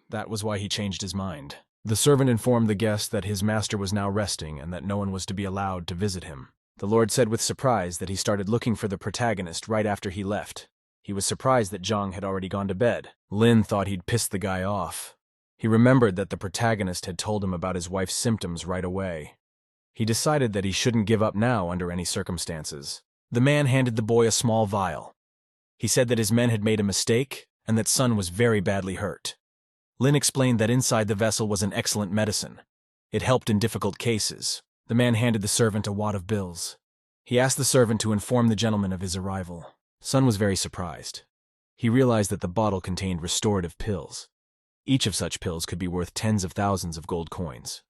That was why he changed his mind. The servant informed the guest that his master was now resting and that no one was to be allowed to visit him. The Lord said with surprise that he started looking for the protagonist right after he left. He was surprised that Zhang had already gone to bed. Lin thought he'd pissed the guy off. He remembered that the protagonist had told him about his wife's symptoms right away. He decided that he shouldn't give up now under any circumstances. The man handed the boy a small vial. He said that his men had made a mistake and that Sun was very badly hurt. Lin explained that inside the vessel was an excellent medicine. It helped in difficult cases. The man handed the servant a wad of bills. He asked the servant to inform the gentleman of his arrival. Sun was very surprised. He realized that the bottle contained restorative pills. Each of such pills could be worth tens of thousands of gold coins.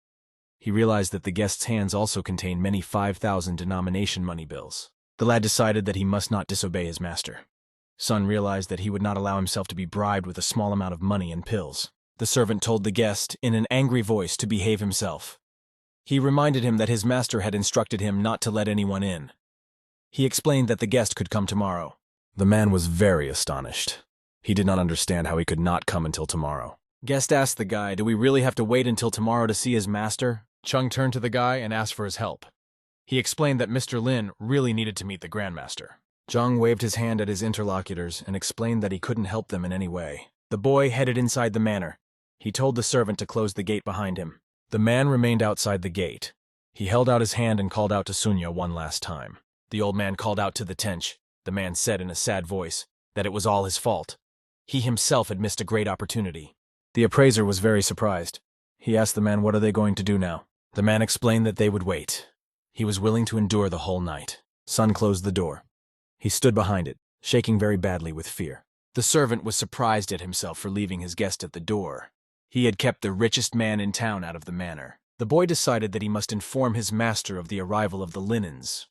He realized that the guest's hands also contained many 5,000 denomination money bills. The lad decided that he must not disobey his master. Sun realized that he would not allow himself to be bribed with a small amount of money and pills. The servant told the guest in an angry voice to behave himself. He reminded him that his master had instructed him not to let anyone in. He explained that the guest could come tomorrow. The man was very astonished. He did not understand how he could not come until tomorrow. Guest asked the guy, "Do we really have to wait until tomorrow to see his master?" Chung turned to the guy and asked for his help. He explained that Mr. Lin really needed to meet the Grandmaster. Zhang waved his hand at his interlocutors and explained that he couldn't help them in any way. The boy headed inside the manor. He told the servant to close the gate behind him. The man remained outside the gate. He held out his hand and called out to Sunya one last time. The old man called out to the tench. The man said in a sad voice that it was all his fault. He himself had missed a great opportunity. The appraiser was very surprised. He asked the man, "What are they going to do now?" The man explained that they would wait. He was willing to endure the whole night. Sun closed the door. He stood behind it, shaking very badly with fear. The servant was surprised at himself for leaving his guest at the door. He had kept the richest man in town out of the manor. The boy decided that he must inform his master of the arrival of the linens.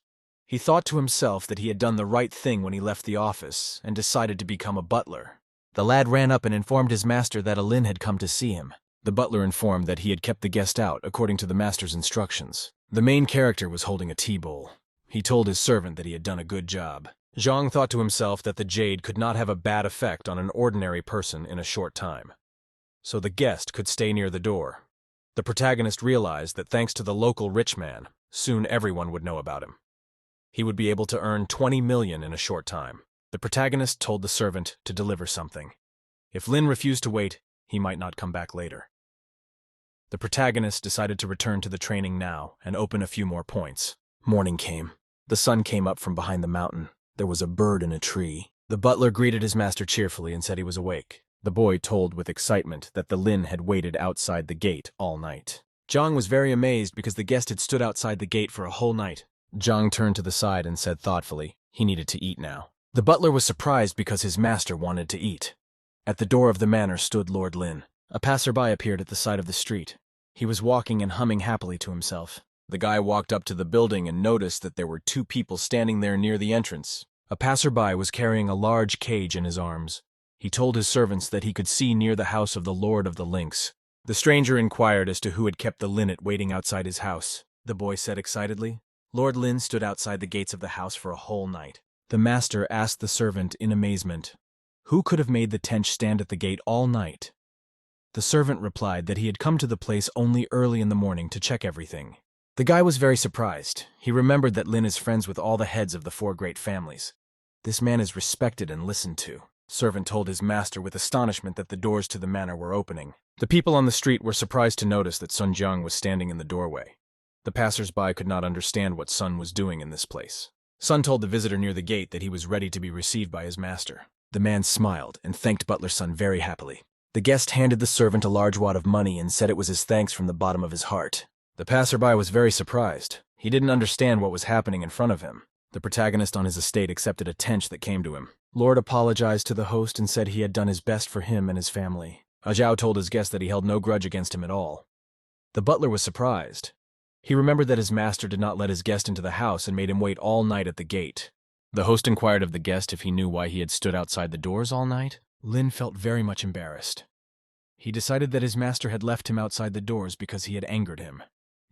He thought to himself that he had done the right thing when he left the office and decided to become a butler. The lad ran up and informed his master that a Lin had come to see him. The butler informed that he had kept the guest out according to the master's instructions. The main character was holding a tea bowl. He told his servant that he had done a good job. Zhang thought to himself that the jade could not have a bad effect on an ordinary person in a short time. So the guest could stay near the door. The protagonist realized that thanks to the local rich man, soon everyone would know about him. He would be able to earn 20 million in a short time. The protagonist told the servant to deliver something. If Lin refused to wait, he might not come back later. The protagonist decided to return to the training now and open a few more points. Morning came. The sun came up from behind the mountain. There was a bird in a tree. The butler greeted his master cheerfully and said he was awake. The boy told with excitement that the Lin had waited outside the gate all night. Zhang was very amazed because the guest had stood outside the gate for a whole night. Zhang turned to the side and said thoughtfully he needed to eat now. The butler was surprised because his master wanted to eat. At the door of the manor stood Lord Lin. A passerby appeared at the side of the street. He was walking and humming happily to himself. The guy walked up to the building and noticed that there were two people standing there near the entrance. A passerby was carrying a large cage in his arms. He told his servants that he could see near the house of the Lord of the Lynx. The stranger inquired as to who had kept the linnet waiting outside his house. The boy said excitedly. Lord Lin stood outside the gates of the house for a whole night. The master asked the servant in amazement,
Who could have made the tench stand at the gate all night? The servant replied that he had come to the place only early in the morning to check everything. The guy was very surprised. He remembered that Lin is friends with all the heads of the 4 great families. This man is respected and listened to. Servant told his master with astonishment that the doors to the manor were opening. The people on the street were surprised to notice that Sun Jiang was standing in the doorway. The passers-by could not understand what Sun was doing in this place. Sun told the visitor near the gate that he was ready to be received by his master. The man smiled and thanked Butler Sun very happily. The guest handed the servant a large wad of money and said it was his thanks from the bottom of his heart. The passerby was very surprised. He didn't understand what was happening in front of him. The protagonist on his estate accepted a tench that came to him. Lord apologized to the host and said he had done his best for him and his family. Zhao told his guest that he held no grudge against him at all. The butler was surprised. He remembered that his master did not let his guest into the house and made him wait all night at the gate. The host inquired of the guest if he knew why he had stood outside the doors all night. Lin felt very much embarrassed. He decided that his master had left him outside the doors because he had angered him.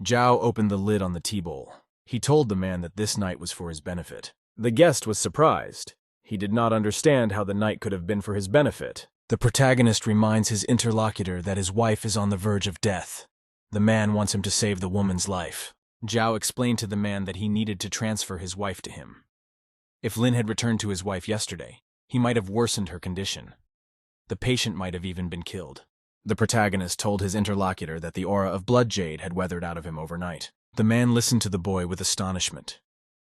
Zhao opened the lid on the tea bowl. He told the man that this night was for his benefit. The guest was surprised. He did not understand how the night could have been for his benefit. The protagonist reminds his interlocutor that his wife is on the verge of death. The man wants him to save the woman's life. Zhao explained to the man that he needed to transfer his wife to him. If Lin had returned to his wife yesterday, he might have worsened her condition. The patient might have even been killed. The protagonist told his interlocutor that the aura of blood jade had weathered out of him overnight. The man listened to the boy with astonishment.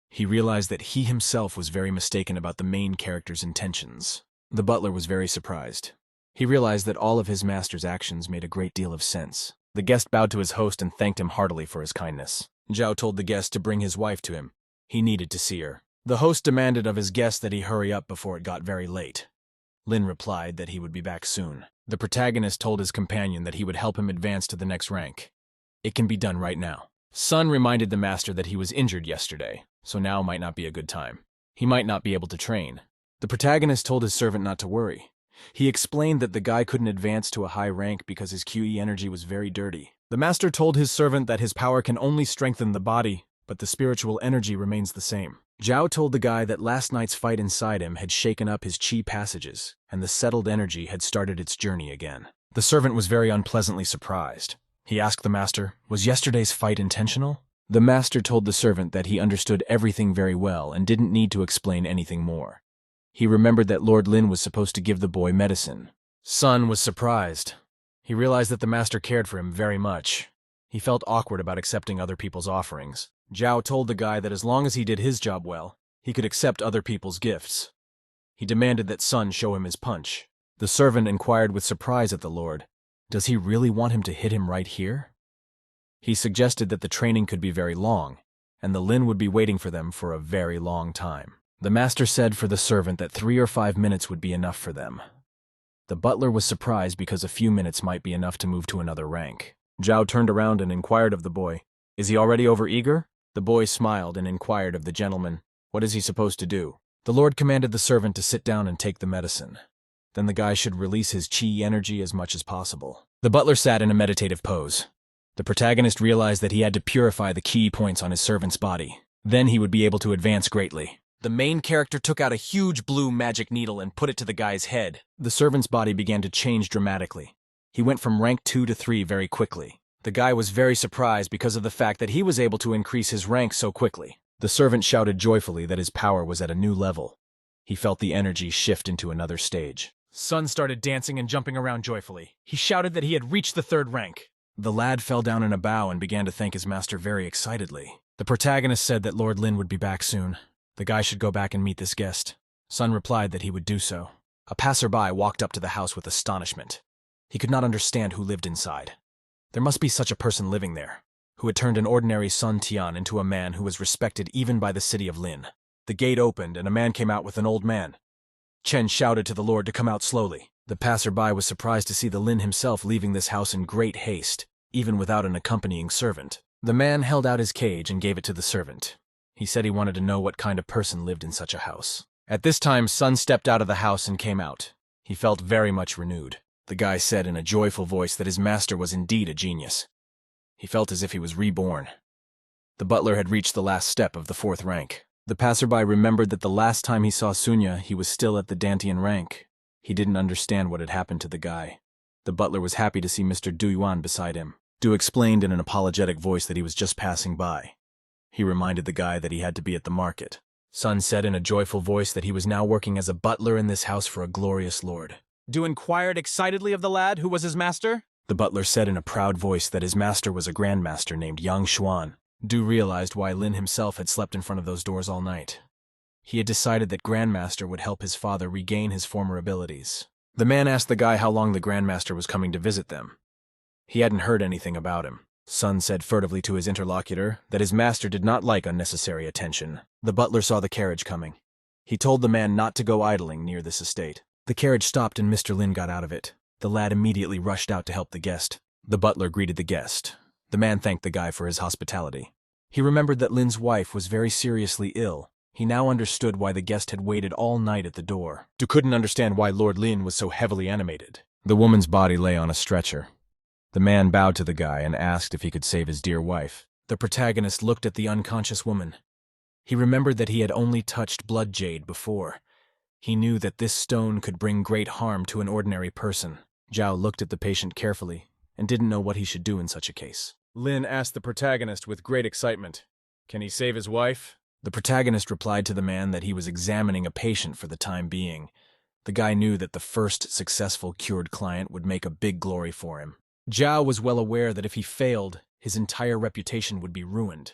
He realized that he himself was very mistaken about the main character's intentions. The butler was very surprised. He realized that all of his master's actions made a great deal of sense. The guest bowed to his host and thanked him heartily for his kindness. Zhao told the guest to bring his wife to him. He needed to see her. The host demanded of his guest that he hurry up before it got very late. Lin replied that he would be back soon. The protagonist told his companion that he would help him advance to the next rank. It can be done right now. Sun reminded the master that he was injured yesterday, so now might not be a good time. He might not be able to train. The protagonist told his servant not to worry. He explained that the guy couldn't advance to a high rank because his QE energy was very dirty. The master told his servant that his power can only strengthen the body, but the spiritual energy remains the same. Zhao told the guy that last night's fight inside him had shaken up his chi passages, and the settled energy had started its journey again. The servant was very unpleasantly surprised. He asked the master, was yesterday's fight intentional? The master told the servant that he understood everything very well and didn't need to explain anything more. He remembered that Lord Lin was supposed to give the boy medicine. Sun was surprised. He realized that the master cared for him very much. He felt awkward about accepting other people's offerings. Zhao told the guy that as long as he did his job well, he could accept other people's gifts. He demanded that Sun show him his punch. The servant inquired with surprise at the lord, does he really want him to hit him right here? He suggested that the training could be very long, and the Lin would be waiting for them for a very long time. The master said for the servant that 3 or 5 minutes would be enough for them. The butler was surprised because a few minutes might be enough to move to another rank. Zhao turned around and inquired of the boy, is he already overeager? The boy smiled and inquired of the gentleman, what is he supposed to do? The lord commanded the servant to sit down and take the medicine. Then the guy should release his chi energy as much as possible. The butler sat in a meditative pose. The protagonist realized that he had to purify the ki points on his servant's body. Then he would be able to advance greatly. The main character took out a huge blue magic needle and put it to the guy's head. The servant's body began to change dramatically. He went from rank 2 to 3 very quickly. The guy was very surprised because of the fact that he was able to increase his rank so quickly. The servant shouted joyfully that his power was at a new level. He felt the energy shift into another stage. Sun started dancing and jumping around joyfully. He shouted that he had reached the 3rd rank. The lad fell down in a bow and began to thank his master very excitedly. The protagonist said that Lord Lin would be back soon. The guy should go back and meet this guest. Sun replied that he would do so. A passerby walked up to the house with astonishment. He could not understand who lived inside. There must be such a person living there, who had turned an ordinary Sun Tian into a man who was respected even by the city of Lin. The gate opened and a man came out with an old man. Chen shouted to the lord to come out slowly. The passerby was surprised to see the Lin himself leaving this house in great haste, even without an accompanying servant. The man held out his cage and gave it to the servant. He said he wanted to know what kind of person lived in such a house. At this time, Sun stepped out of the house and came out. He felt very much renewed. The guy said in a joyful voice that his master was indeed a genius. He felt as if he was reborn. The butler had reached the last step of the 4th rank. The passerby remembered that the last time he saw Sunya, he was still at the Dantian rank.
He didn't understand what had happened to the guy. The butler was happy to see Mr. Du Yuan beside him. Du explained in an apologetic voice that he was just passing by. He reminded the guy that he had to be at the market. Sun said in a joyful voice that he was now working as a butler in this house for a glorious lord.
Du inquired excitedly of the lad who was his master.
The butler said in a proud voice that his master was a grandmaster named Yang Xuan. Du realized why Lin himself had slept in front of those doors all night. He had decided that Grandmaster would help his father regain his former abilities. The man asked the guy how long the Grandmaster was coming to visit them. He hadn't heard anything about him. Sun said furtively to his interlocutor that his master did not like unnecessary attention. The butler saw the carriage coming. He told the man not to go idling near this estate. The carriage stopped and Mr. Lin got out of it. The lad immediately rushed out to help the guest. The butler greeted the guest. The man thanked the guy for his hospitality. He remembered that Lin's wife was very seriously ill. He now understood why the guest had waited all night at the door. Du couldn't understand why Lord Lin was so heavily animated. The woman's body lay on a stretcher. The man bowed to the guy and asked if he could save his dear wife. The protagonist looked at the unconscious woman. He remembered that he had only touched blood jade before. He knew that this stone could bring great harm to an ordinary person. Zhao looked at the patient carefully and didn't know what he should do in such a case.
Lin asked the protagonist with great excitement, "Can he save his wife?"
The protagonist replied to the man that he was examining a patient for the time being. The guy knew that the first successful cured client would make a big glory for him. Zhao was well aware that if he failed, his entire reputation would be ruined.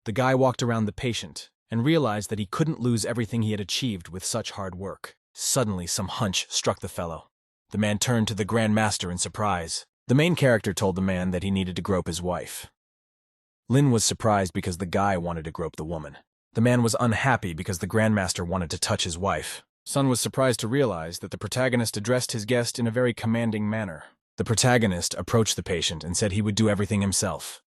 The guy walked around the patient and realized that he couldn't lose everything he had achieved with such hard work. Suddenly, some hunch struck the fellow. The man turned to the Grand Master in surprise. The main character told the man that he needed to grope his wife. Lin was surprised because the guy wanted to grope the woman. The man was unhappy because the Grandmaster wanted to touch his wife. Sun was surprised to realize that the protagonist addressed his guest in a very commanding manner. The protagonist approached the patient and said he would do everything himself.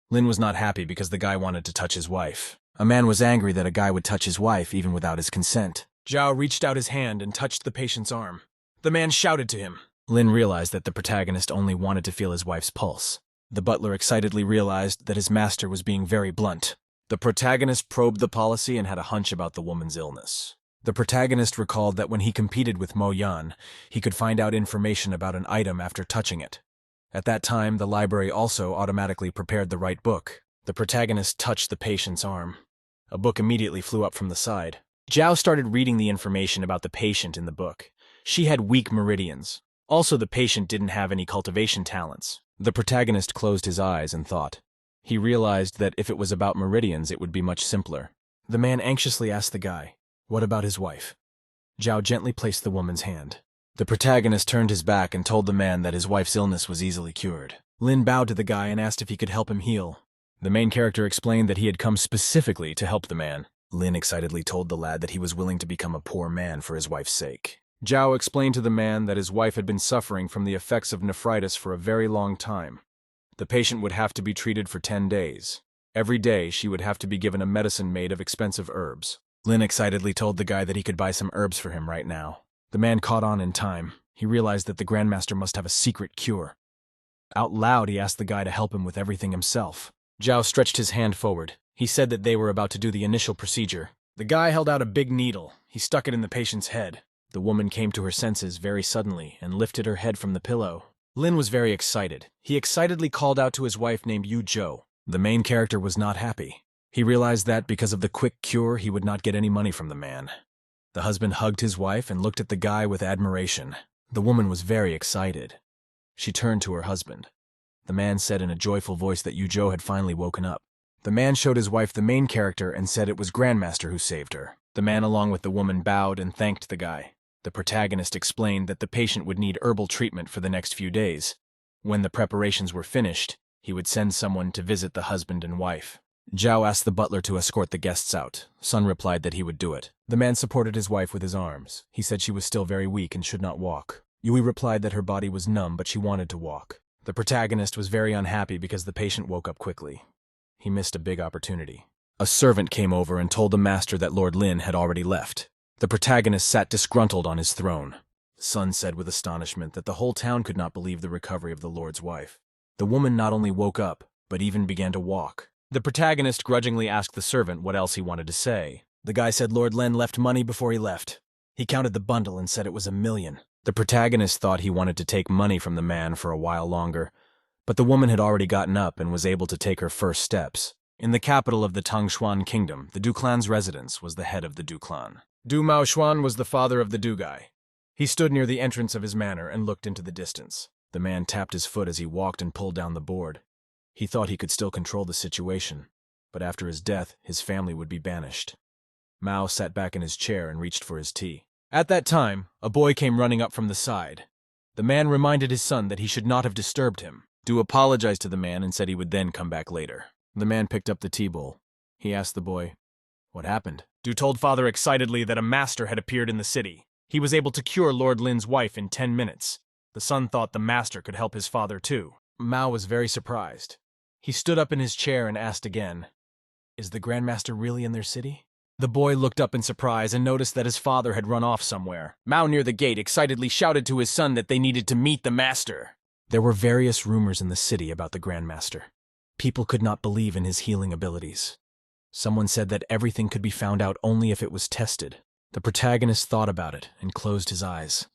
Lin was not happy because the guy wanted to touch his wife. A man was angry that a guy would touch his wife even without his consent. Zhao reached out his hand and touched the patient's arm. The man shouted to him. Lin realized that the protagonist only wanted to feel his wife's pulse. The butler excitedly realized that his master was being very blunt. The protagonist probed the policy and had a hunch about the woman's illness. The protagonist recalled that when he competed with Mo Yan, he could find out information about an item after touching it. At that time, the library also automatically prepared the right book. The protagonist touched the patient's arm. A book immediately flew up from the side. Zhao started reading the information about the patient in the book. She had weak meridians. Also, the patient didn't have any cultivation talents. The protagonist closed his eyes and thought. He realized that if it was about meridians, it would be much simpler. The man anxiously asked the guy, "What about his wife?" Zhao gently placed the woman's hand. The protagonist turned his back and told the man that his wife's illness was easily cured. Lin bowed to the guy and asked if he could help him heal. The main character explained that he had come specifically to help the man. Lin excitedly told the lad that he was willing to become a poor man for his wife's sake. Zhao explained to the man that his wife had been suffering from the effects of nephritis for a very long time. The patient would have to be treated for 10 days. Every day, she would have to be given a medicine made of expensive herbs. Lin excitedly told the guy that he could buy some herbs for him right now. The man caught on in time. He realized that the Grandmaster must have a secret cure. Out loud, he asked the guy to help him with everything himself. Zhao stretched his hand forward. He said that they were about to do the initial procedure. The guy held out a big needle. He stuck it in the patient's head. The woman came to her senses very suddenly and lifted her head from the pillow. Lin was very excited. He excitedly called out to his wife named Yu Zhou. The main character was not happy. He realized that because of the quick cure, he would not get any money from the man. The husband hugged his wife and looked at the guy with admiration. The woman was very excited. She turned to her husband. The man said in a joyful voice that Yu Zhou had finally woken up. The man showed his wife the main character and said it was Grandmaster who saved her. The man along with the woman bowed and thanked the guy. The protagonist explained that the patient would need herbal treatment for the next few days. When the preparations were finished, he would send someone to visit the husband and wife. Zhao asked the butler to escort the guests out. Sun replied that he would do it. The man supported his wife with his arms. He said she was still very weak and should not walk. Yui replied that her body was numb, but she wanted to walk. The protagonist was very unhappy because the patient woke up quickly. He missed a big opportunity. A servant came over and told the master that Lord Lin had already left. The protagonist sat disgruntled on his throne. Sun said with astonishment that the whole town could not believe the recovery of the Lord's wife. The woman not only woke up, but even began to walk. The protagonist grudgingly asked the servant what else he wanted to say. The guy said Lord Lin left money before he left. He counted the bundle and said it was 1 million. The protagonist thought he wanted to take money from the man for a while longer, but the woman had already gotten up and was able to take her first steps. In the capital of the Tangshuan kingdom, the Du clan's residence was the head of the Du clan. Du Maoshuan was the father of the Du guy. He stood near the entrance of his manor and looked into the distance. The man tapped his foot as he walked and pulled down the board. He thought he could still control the situation, but after his death, his family would be banished. Mao sat back in his chair and reached for his tea. At that time, a boy came running up from the side. The man reminded his son that he should not have disturbed him. Du apologized to the man and said he would then come back later. The man picked up the tea bowl. He asked the boy, "What happened?"
Du told father excitedly that a master had appeared in the city. He was able to cure Lord Lin's wife in 10 minutes. The son thought the master could help his father too.
Mao was very surprised. He stood up in his chair and asked again, "Is the Grandmaster really in their city?" The boy looked up in surprise and noticed that his father had run off somewhere. Mao, near the gate, excitedly shouted to his son that they needed to meet the master. There were various rumors in the city about the Grandmaster. People could not believe in his healing abilities. Someone said that everything could be found out only if it was tested. The protagonist thought about it and closed his eyes.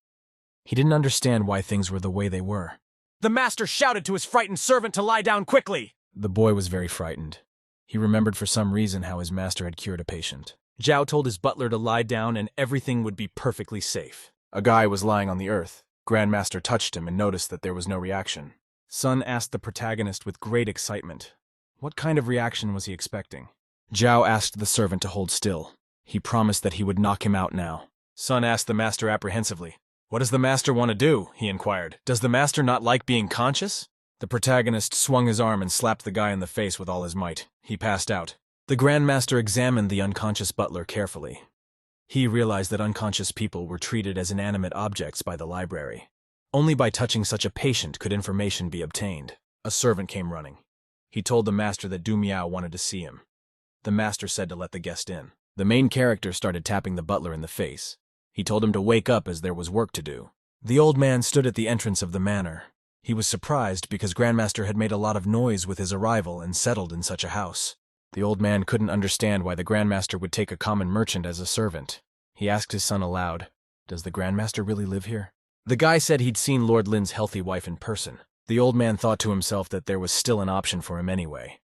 He didn't understand why things were the way they were.
The master shouted to his frightened servant to lie down quickly.
The boy was very frightened. He remembered for some reason how his master had cured a patient.
Zhao told his butler to lie down and everything would be perfectly safe.
A guy was lying on the earth. Grandmaster touched him and noticed that there was no reaction. Sun asked the protagonist with great excitement. What kind of reaction was he expecting? Zhao asked the servant to hold still. He promised that he would knock him out now. Sun asked the master apprehensively. "What does the master want to do?" he inquired. "Does the master not like being conscious?" The protagonist swung his arm and slapped the guy in the face with all his might. He passed out. The Grandmaster examined the unconscious butler carefully. He realized that unconscious people were treated as inanimate objects by the library. Only by touching such a patient could information be obtained. A servant came running. He told the master that Du Miao wanted to see him. The master said to let the guest in. The main character started tapping the butler in the face. He told him to wake up as there was work to do. The old man stood at the entrance of the manor. He was surprised because Grandmaster had made a lot of noise with his arrival and settled in such a house. The old man couldn't understand why the Grandmaster would take a common merchant as a servant. He asked his son aloud, "Does the Grandmaster really live here?" The guy said he'd seen Lord Lin's healthy wife in person. The old man thought to himself that there was still an option for him anyway.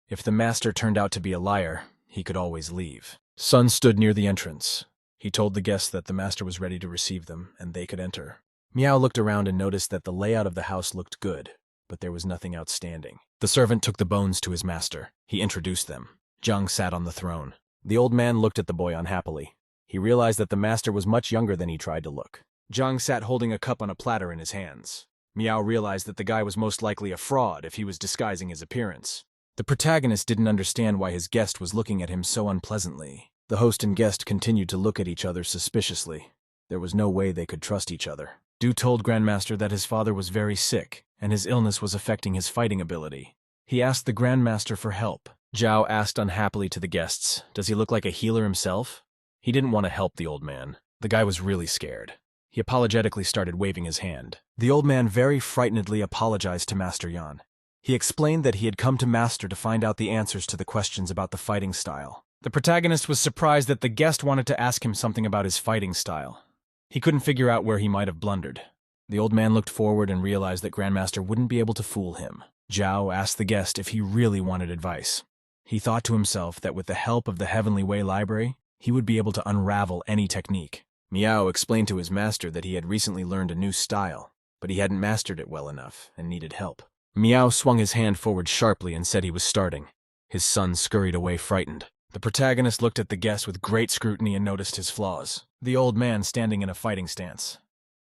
If the master turned out to be a liar, he could always leave. Sun stood near the entrance. He told the guests that the master was ready to receive them, and they could enter. Miao looked around and noticed that the layout of the house looked good, but there was nothing outstanding. The servant took the bones to his master. He introduced them. Zhang sat on the throne. The old man looked at the boy unhappily. He realized that the master was much younger than he tried to look. Zhang sat holding a cup on a platter in his hands. Miao realized that the guy was most likely a fraud if he was disguising his appearance. The protagonist didn't understand why his guest was looking at him so unpleasantly. The host and guest continued to look at each other suspiciously. There was no way they could trust each other. Du told Grandmaster that his father was very sick, and his illness was affecting his fighting ability. He asked the Grandmaster for help. Zhao asked unhappily to the guests, "Does he look like a healer himself?" He didn't want to help the old man. The guy was really scared. He apologetically started waving his hand. The old man very frightenedly apologized to Master Yan. He explained that he had come to Master to find out the answers to the questions about the fighting style. The protagonist was surprised that the guest wanted to ask him something about his fighting style. He couldn't figure out where he might have blundered. The old man looked forward and realized that Grandmaster wouldn't be able to fool him. Zhao asked the guest if he really wanted advice. He thought to himself that with the help of the Heavenly Way Library, he would be able to unravel any technique. Miao explained to his master that he had recently learned a new style, but he hadn't mastered it well enough and needed help. Miao swung his hand forward sharply and said he was starting. His son scurried away frightened. The protagonist looked at the guest with great scrutiny and noticed his flaws. The old man standing in a fighting stance.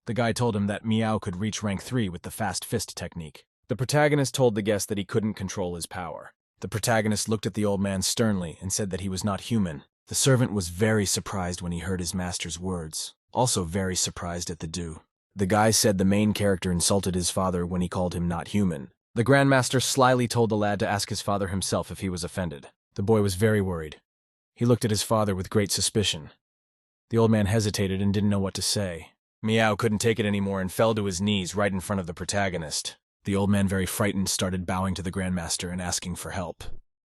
The guy told him that Miao could reach rank 3 with the fast fist technique. The protagonist told the guest that he couldn't control his power. The protagonist looked at the old man sternly and said that he was not human. The servant was very surprised when he heard his master's words, also very surprised at the Du. The guy said the main character insulted his father when he called him not human. The Grandmaster slyly told the lad to ask his father himself if he was offended. The boy was very worried. He looked at his father with great suspicion. The old man hesitated and didn't know what to say. Miao couldn't take it anymore and fell to his knees right in front of the protagonist. The old man, very frightened, started bowing to the Grandmaster and asking for help.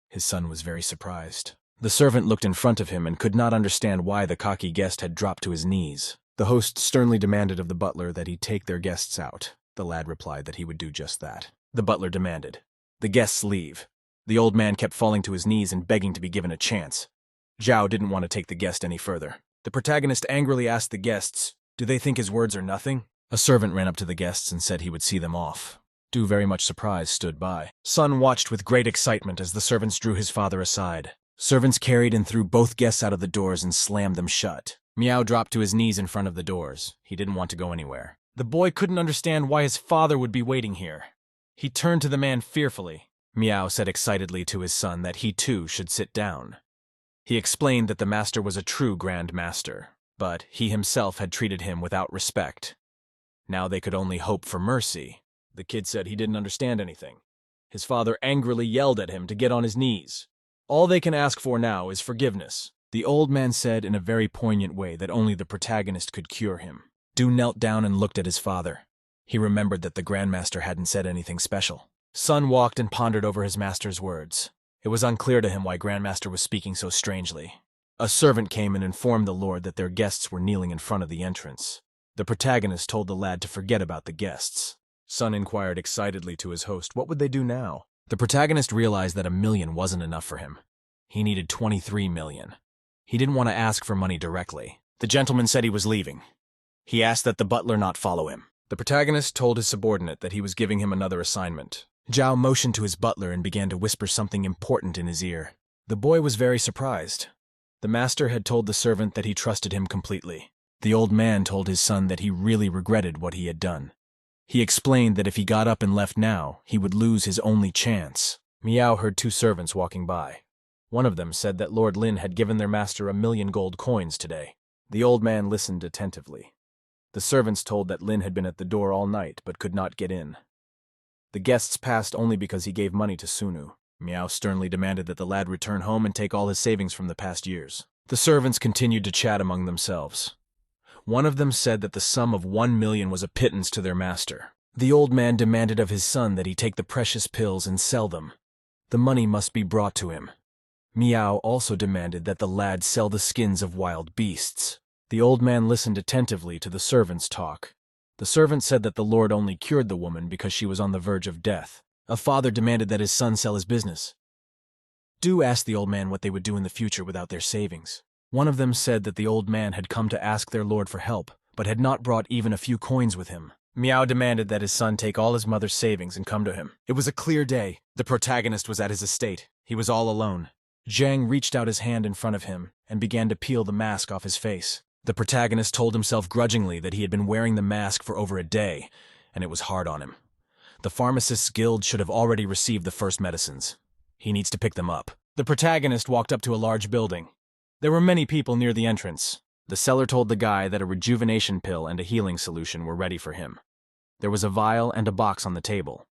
His son was very surprised. The servant looked in front of him and could not understand why the cocky guest had dropped to his knees. The host sternly demanded of the butler that he take their guests out. The lad replied that he would do just that. The butler demanded. The guests leave. The old man kept falling to his knees and begging to be given a chance. Zhao didn't want to take the guest any further. The protagonist angrily asked the guests, do they think his words are nothing? A servant ran up to the guests and said he would see them off. Du, very much surprised, stood by. Sun watched with great excitement as the servants drew his father aside. Servants carried and threw both guests out of the doors and slammed them shut. Meow dropped to his knees in front of the doors. He didn't want to go anywhere.
The boy couldn't understand why his father would be waiting here. He turned to the man fearfully.
Meow said excitedly to his son that he too should sit down. He explained that the master was a true Grand Master, but he himself had treated him without respect. Now they could only hope for mercy. The kid said he didn't understand anything. His father angrily yelled at him to get on his knees. All they can ask for now is forgiveness. The old man said in a very poignant way that only the protagonist could cure him. Du knelt down and looked at his father. He remembered that the Grandmaster hadn't said anything special. Sun walked and pondered over his master's words. It was unclear to him why Grandmaster was speaking so strangely. A servant came and informed the lord that their guests were kneeling in front of the entrance. The protagonist told the lad to forget about the guests. Sun inquired excitedly to his host, what would they do now? The protagonist realized that $1 million wasn't enough for him. He needed 23 million. He didn't want to ask for money directly. The gentleman said he was leaving. He asked that the butler not follow him. The protagonist told his subordinate that he was giving him another assignment. Zhao motioned to his butler and began to whisper something important in his ear. The boy was very surprised. The master had told the servant that he trusted him completely. The old man told his son that he really regretted what he had done. He explained that if he got up and left now, he would lose his only chance. Meow heard 2 servants walking by. One of them said that Lord Lin had given their master 1 million gold coins today. The old man listened attentively. The servants told that Lin had been at the door all night but could not get in. The guests passed only because he gave money to Sunu. Meow sternly demanded that the lad return home and take all his savings from the past years. The servants continued to chat among themselves. One of them said that the sum of 1 million was a pittance to their master. The old man demanded of his son that he take the precious pills and sell them. The money must be brought to him. Meow also demanded that the lad sell the skins of wild beasts. The old man listened attentively to the servants' talk. The servant said that the lord only cured the woman because she was on the verge of death. A father demanded that his son sell his business. Du asked the old man what they would do in the future without their savings. One of them said that the old man had come to ask their lord for help, but had not brought even a few coins with him. Meow demanded that his son take all his mother's savings and come to him. It was a clear day. The protagonist was at his estate. He was all alone. Zhang reached out his hand in front of him and began to peel the mask off his face. The protagonist told himself grudgingly that he had been wearing the mask for over a day, and it was hard on him. The pharmacist's guild should have already received the first medicines. He needs to pick them up. The protagonist walked up to a large building. There were many people near the entrance. The seller told the guy that a rejuvenation pill and a healing solution were ready for him. There was a vial and a box on the table.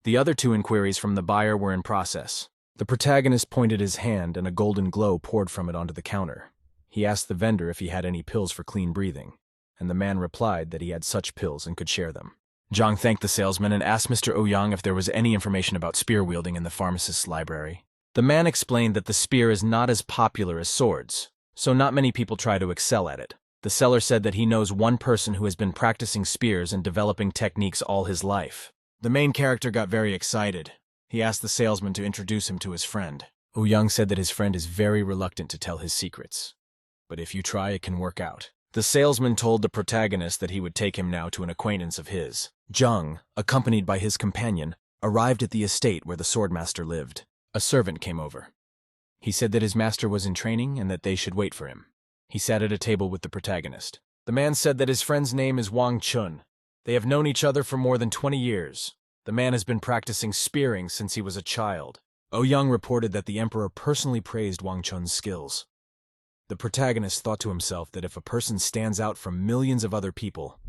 The other 2 inquiries from the buyer were in process. The protagonist pointed his hand and a golden glow poured from it onto the counter. He asked the vendor if he had any pills for clean breathing, and the man replied that he had such pills and could share them. Zhang thanked the salesman and asked Mr. Ouyang if there was any information about spear wielding in the pharmacist's library. The man explained that the spear is not as popular as swords, so not many people try to excel at it. The seller said that he knows one person who has been practicing spears and developing techniques all his life. The main character got very excited. He asked the salesman to introduce him to his friend. Ouyang said that his friend is very reluctant to tell his secrets. But if you try, it can work out. The salesman told the protagonist that he would take him now to an acquaintance of his. Zhang, accompanied by his companion, arrived at the estate where the swordmaster lived. A servant came over. He said that his master was in training and that they should wait for him. He sat at a table with the protagonist. The man said that his friend's name is Wang Chun. They have known each other for more than 20 years. The man has been practicing spearing since he was a child. Ouyang reported that the emperor personally praised Wang Chun's skills. The protagonist thought to himself that if a person stands out from millions of other people,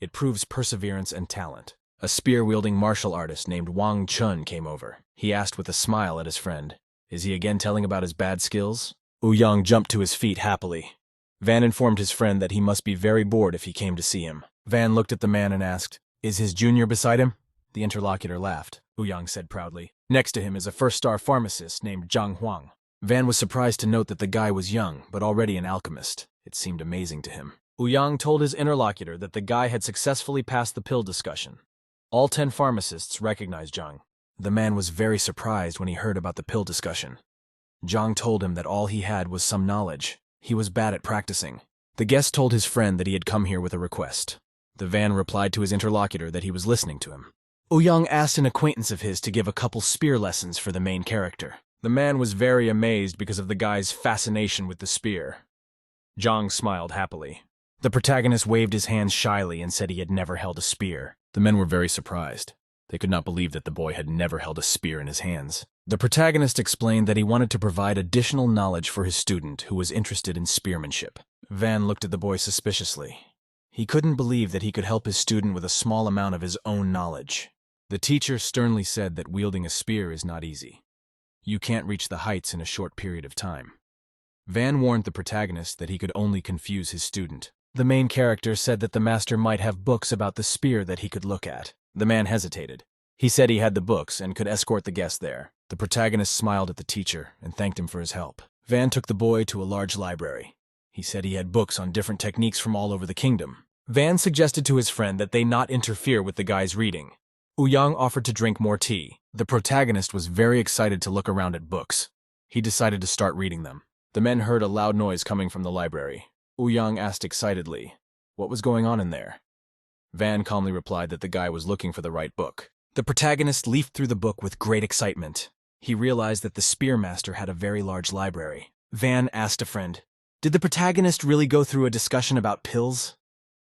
it proves perseverance and talent. A spear-wielding martial artist named Wang Chun came over. He asked with a smile at his friend, "Is he again telling about his bad skills?" Ouyang jumped to his feet happily. Van informed his friend that he must be very bored if he came to see him. Van looked at the man and asked, "Is his junior beside him?" The interlocutor laughed. Ouyang said proudly, "Next to him is a first-star pharmacist named Zhang Huang." Van was surprised to note that the guy was young, but already an alchemist. It seemed amazing to him.
Ouyang told his interlocutor that the guy had successfully passed the pill discussion. All 10 pharmacists recognized Zhang.
The man was very surprised when he heard about the pill discussion. Zhang told him that all he had was some knowledge. He was bad at practicing. The guest told his friend that he had come here with a request. The van replied to his interlocutor that he was listening to him.
Ouyang asked an acquaintance of his to give a couple spear lessons for the main character.
The man was very amazed because of the guy's fascination with the spear. Zhang smiled happily. The protagonist waved his hands shyly and said he had never held a spear. The men were very surprised. They could not believe that the boy had never held a spear in his hands. The protagonist explained that he wanted to provide additional knowledge for his student who was interested in spearmanship. Van looked at the boy suspiciously. He couldn't believe that he could help his student with a small amount of his own knowledge. The teacher sternly said that wielding a spear is not easy. You can't reach the heights in a short period of time. Van warned the protagonist that he could only confuse his student. The main character said that the master might have books about the spear that he could look at. The man hesitated. He said he had the books and could escort the guest there. The protagonist smiled at the teacher and thanked him for his help. Van took the boy to a large library. He said he had books on different techniques from all over the kingdom. Van suggested to his friend that they not interfere with the guy's reading. Ouyang offered to drink more tea. The protagonist was very excited to look around at books. He decided to start reading them. The men heard a loud noise coming from the library. Ouyang asked excitedly, what was going on in there? Van calmly replied that the guy was looking for the right book. The protagonist leafed through the book with great excitement. He realized that the spearmaster had a very large library. Van asked a friend, did the protagonist really go through a discussion about pills?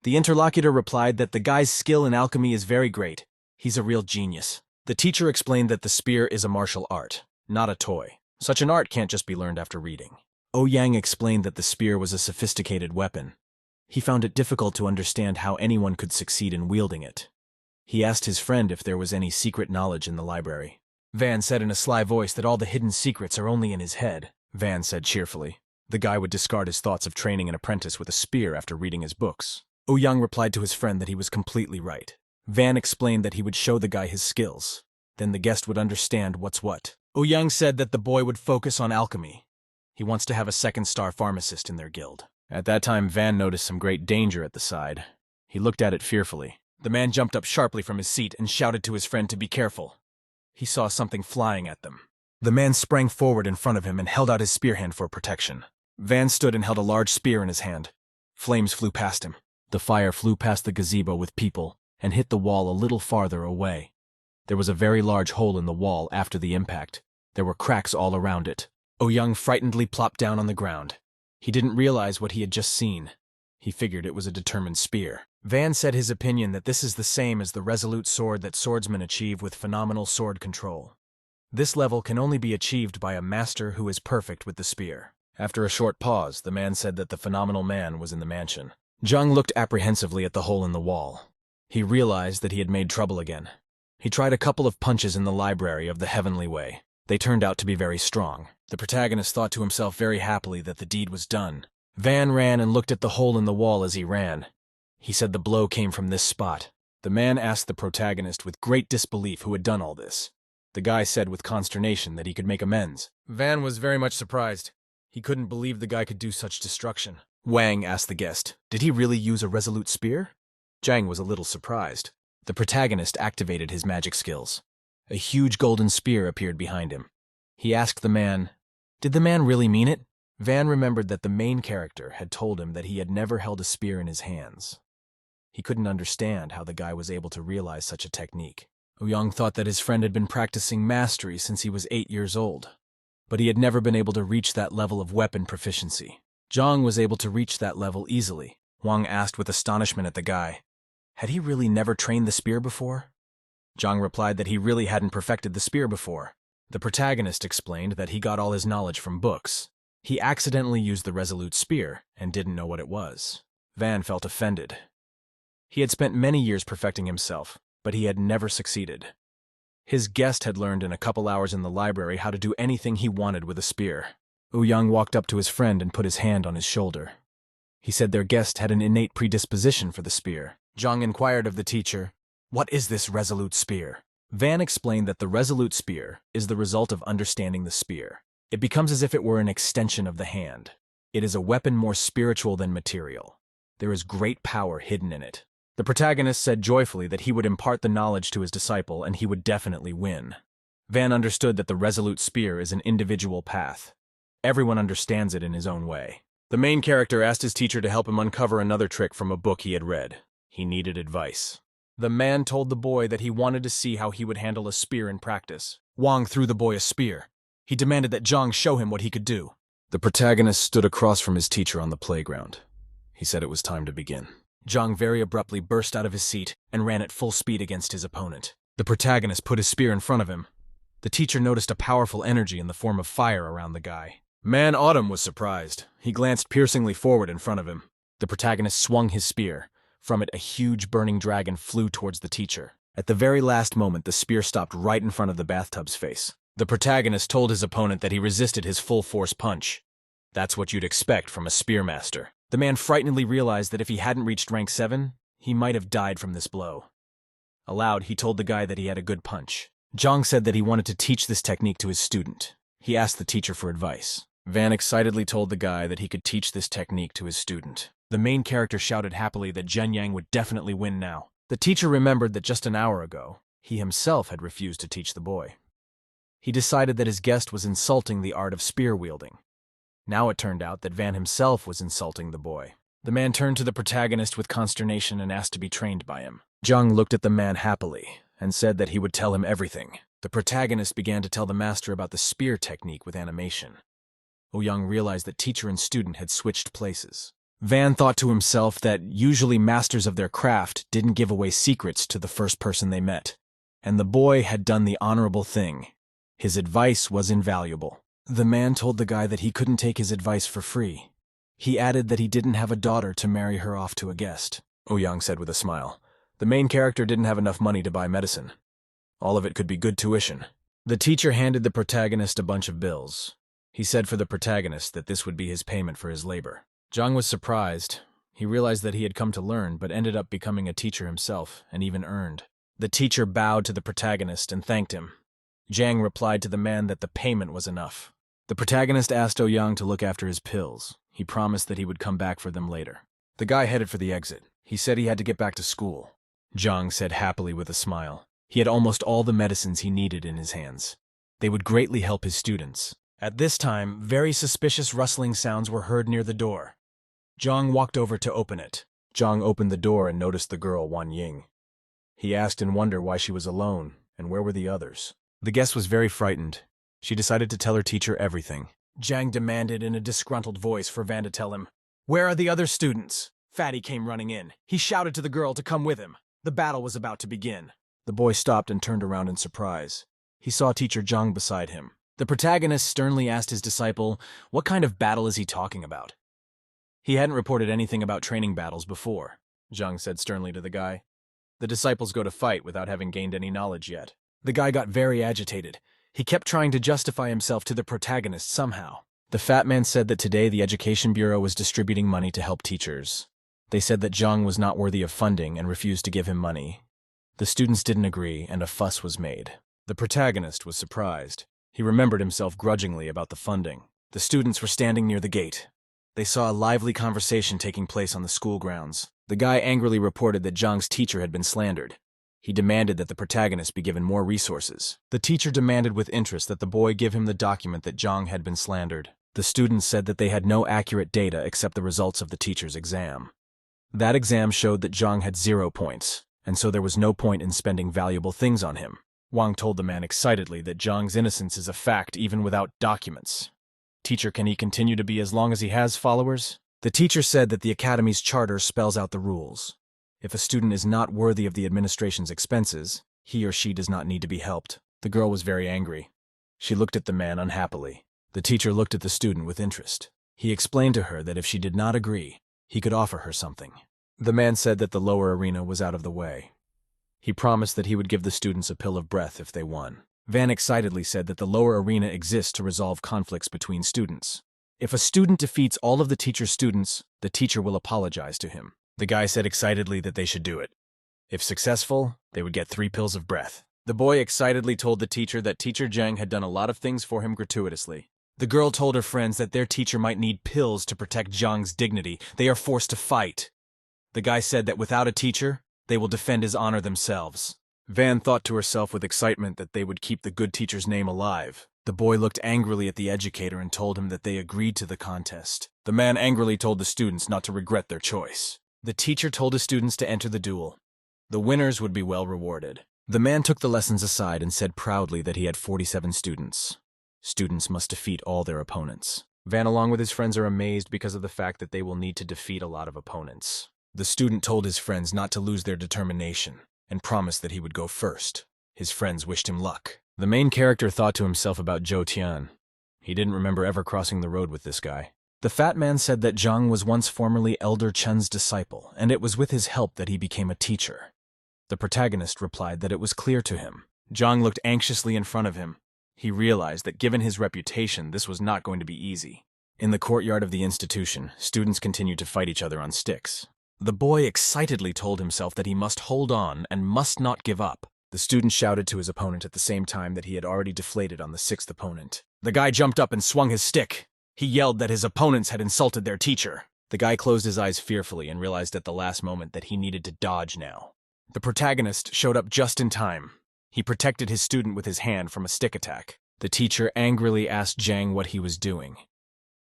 The interlocutor replied that the guy's skill in alchemy is very great. He's a real genius. The teacher explained that the spear is a martial art, not a toy. Such an art can't just be learned after reading. Ouyang explained that the spear was a sophisticated weapon. He found it difficult to understand how anyone could succeed in wielding it. He asked his friend if there was any secret knowledge in the library. Van said in a sly voice that all the hidden secrets are only in his head. Van said cheerfully. The guy would discard his thoughts of training an apprentice with a spear after reading his books. Ouyang replied to his friend that he was completely right. Van explained that he would show the guy his skills. Then the guest would understand what's what. Ouyang said that the boy would focus on alchemy. He wants to have a second-star pharmacist in their guild. At that time, Van noticed some great danger at the side. He looked at it fearfully. The man jumped up sharply from his seat and shouted to his friend to be careful. He saw something flying at them. The man sprang forward in front of him and held out his spear hand for protection. Van stood and held a large spear in his hand. Flames flew past him. The fire flew past the gazebo with people and hit the wall a little farther away. There was a very large hole in the wall after the impact. There were cracks all around it. Ouyang frightenedly plopped down on the ground. He didn't realize what he had just seen. He figured it was a determined spear. Van said his opinion that this is the same as the resolute sword that swordsmen achieve with phenomenal sword control. This level can only be achieved by a master who is perfect with the spear. After a short pause, the man said that the phenomenal man was in the mansion. Zhang looked apprehensively at the hole in the wall. He realized that he had made trouble again. He tried a couple of punches in the library of the Heavenly Way. They turned out to be very strong. The protagonist thought to himself very happily that the deed was done. Van ran and looked at the hole in the wall as he ran. He said the blow came from this spot. The man asked the protagonist with great disbelief who had done all this. The guy said with consternation that he could make amends. Van was very much surprised. He couldn't believe the guy could do such destruction. Wang asked the guest, did he really use a resolute spear? Zhang was a little surprised. The protagonist activated his magic skills. A huge golden spear appeared behind him. He asked the man, did the man really mean it? Van remembered that the main character had told him that he had never held a spear in his hands. He couldn't understand how the guy was able to realize such a technique. Ouyang thought that his friend had been practicing mastery since he was 8 years old, but he had never been able to reach that level of weapon proficiency. Zhang was able to reach that level easily. Wang asked with astonishment at the guy, had he really never trained the spear before? Zhang replied that he really hadn't perfected the spear before. The protagonist explained that he got all his knowledge from books. He accidentally used the resolute spear and didn't know what it was. Van felt offended. He had spent many years perfecting himself, but he had never succeeded. His guest had learned in a couple hours in the library how to do anything he wanted with a spear. Ouyang walked up to his friend and put his hand on his shoulder. He said their guest had an innate predisposition for the spear. Zhang inquired of the teacher, what is this resolute spear? Van explained that the resolute spear is the result of understanding the spear. It becomes as if it were an extension of the hand. It is a weapon more spiritual than material. There is great power hidden in it. The protagonist said joyfully that he would impart the knowledge to his disciple and he would definitely win. Van understood that the resolute spear is an individual path. Everyone understands it in his own way. The main character asked his teacher to help him uncover another trick from a book he had read. He needed advice. The man told the boy that he wanted to see how he would handle a spear in practice. Wang threw the boy a spear. He demanded that Zhang show him what he could do. The protagonist stood across from his teacher on the playground. He said it was time to begin. Zhang very abruptly burst out of his seat and ran at full speed against his opponent. The protagonist put his spear in front of him. The teacher noticed a powerful energy in the form of fire around the guy. Man Autumn was surprised. He glanced piercingly forward in front of him. The protagonist swung his spear. From it, a huge burning dragon flew towards the teacher. At the very last moment, the spear stopped right in front of the bathtub's face. The protagonist told his opponent that he resisted his full-force punch. That's what you'd expect from a spearmaster. The man frighteningly realized that if he hadn't reached rank 7, he might have died from this blow. Aloud, he told the guy that he had a good punch. Zhang said that he wanted to teach this technique to his student. He asked the teacher for advice. Van excitedly told the guy that he could teach this technique to his student. The main character shouted happily that Zhen Yang would definitely win now. The teacher remembered that just an hour ago, he himself had refused to teach the boy. He decided that his guest was insulting the art of spear wielding. Now it turned out that Van himself was insulting the boy. The man turned to the protagonist with consternation and asked to be trained by him. Zhang looked at the man happily and said that he would tell him everything. The protagonist began to tell the master about the spear technique with animation. Ouyang realized that teacher and student had switched places. Van thought to himself that usually masters of their craft didn't give away secrets to the first person they met. And the boy had done the honorable thing. His advice was invaluable. The man told the guy that he couldn't take his advice for free. He added that he didn't have a daughter to marry her off to a guest. Ouyang said with a smile. The main character didn't have enough money to buy medicine. All of it could be good tuition. The teacher handed the protagonist a bunch of bills. He said for the protagonist that this would be his payment for his labor. Zhang was surprised. He realized that he had come to learn, but ended up becoming a teacher himself, and even earned. The teacher bowed to the protagonist and thanked him. Zhang replied to the man that the payment was enough. The protagonist asked Ouyang to look after his pills. He promised that he would come back for them later. The guy headed for the exit. He said he had to get back to school. Zhang said happily with a smile. He had almost all the medicines he needed in his hands. They would greatly help his students. At this time, very suspicious rustling sounds were heard near the door. Zhang walked over to open it. Zhang opened the door and noticed the girl, Wan Ying. He asked in wonder why she was alone, and where were the others. The guest was very frightened. She decided to tell her teacher everything. Zhang demanded in a disgruntled voice for Van to tell him, "Where are the other students?" Fatty came running in. He shouted to the girl to come with him. The battle was about to begin. The boy stopped and turned around in surprise. He saw teacher Zhang beside him. The protagonist sternly asked his disciple, what kind of battle is he talking about? He hadn't reported anything about training battles before, Zhang said sternly to the guy. The disciples go to fight without having gained any knowledge yet. The guy got very agitated. He kept trying to justify himself to the protagonist somehow. The fat man said that today the Education Bureau was distributing money to help teachers. They said that Zhang was not worthy of funding and refused to give him money. The students didn't agree, and a fuss was made. The protagonist was surprised. He remembered himself grudgingly about the funding. The students were standing near the gate. They saw a lively conversation taking place on the school grounds. The guy angrily reported that Zhang's teacher had been slandered. He demanded that the protagonist be given more resources. The teacher demanded with interest that the boy give him the document that Zhang had been slandered. The students said that they had no accurate data except the results of the teacher's exam. That exam showed that Zhang had 0 points, and so there was no point in spending valuable things on him. Wang told the man excitedly that Zhang's innocence is a fact even without documents. Teacher, can he continue to be as long as he has followers? The teacher said that the academy's charter spells out the rules. If a student is not worthy of the administration's expenses, he or she does not need to be helped. The girl was very angry. She looked at the man unhappily. The teacher looked at the student with interest. He explained to her that if she did not agree, he could offer her something. The man said that the lower arena was out of the way. He promised that he would give the students a pill of breath if they won. Van excitedly said that the lower arena exists to resolve conflicts between students. If a student defeats all of the teacher's students, the teacher will apologize to him. The guy said excitedly that they should do it. If successful, they would get 3 pills of breath. The boy excitedly told the teacher that Teacher Zhang had done a lot of things for him gratuitously. The girl told her friends that their teacher might need pills to protect Zhang's dignity. They are forced to fight. The guy said that without a teacher, they will defend his honor themselves. Van thought to herself with excitement that they would keep the good teacher's name alive. The boy looked angrily at the educator and told him that they agreed to the contest. The man angrily told the students not to regret their choice. The teacher told his students to enter the duel. The winners would be well rewarded. The man took the lessons aside and said proudly that he had 47 students. Students must defeat all their opponents. Van, along with his friends, are amazed because of the fact that they will need to defeat a lot of opponents. The student told his friends not to lose their determination and promised that he would go first. His friends wished him luck. The main character thought to himself about Zhou Tian. He didn't remember ever crossing the road with this guy. The fat man said that Zhang was once formerly Elder Chen's disciple, and it was with his help that he became a teacher. The protagonist replied that it was clear to him. Zhang looked anxiously in front of him. He realized that given his reputation, this was not going to be easy. In the courtyard of the institution, students continued to fight each other on sticks. The boy excitedly told himself that he must hold on and must not give up. The student shouted to his opponent at the same time that he had already deflated on the sixth opponent. The guy jumped up and swung his stick. He yelled that his opponents had insulted their teacher. The guy closed his eyes fearfully and realized at the last moment that he needed to dodge now. The protagonist showed up just in time. He protected his student with his hand from a stick attack. The teacher angrily asked Zhang what he was doing.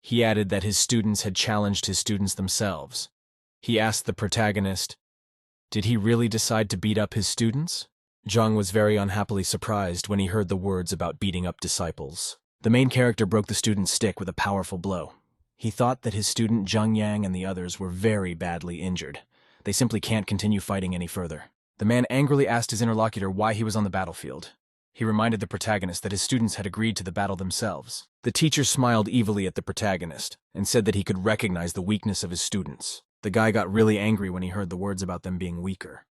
He added that his students had challenged his students themselves. He asked the protagonist, did he really decide to beat up his students? Zhang was very unhappily surprised when he heard the words about beating up disciples. The main character broke the student's stick with a powerful blow. He thought that his student Zhang Yang and the others were very badly injured. They simply can't continue fighting any further. The man angrily asked his interlocutor why he was on the battlefield. He reminded the protagonist that his students had agreed to the battle themselves. The teacher smiled evilly at the protagonist and said that he could recognize the weakness of his students. The guy got really angry when he heard the words about them being weaker.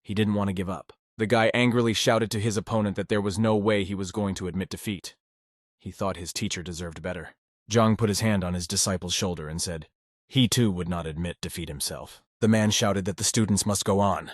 He didn't want to give up. The guy angrily shouted to his opponent that there was no way he was going to admit defeat. He thought his teacher deserved better. Zhang put his hand on his disciple's shoulder and said, he too would not admit defeat himself. The man shouted that the students must go on.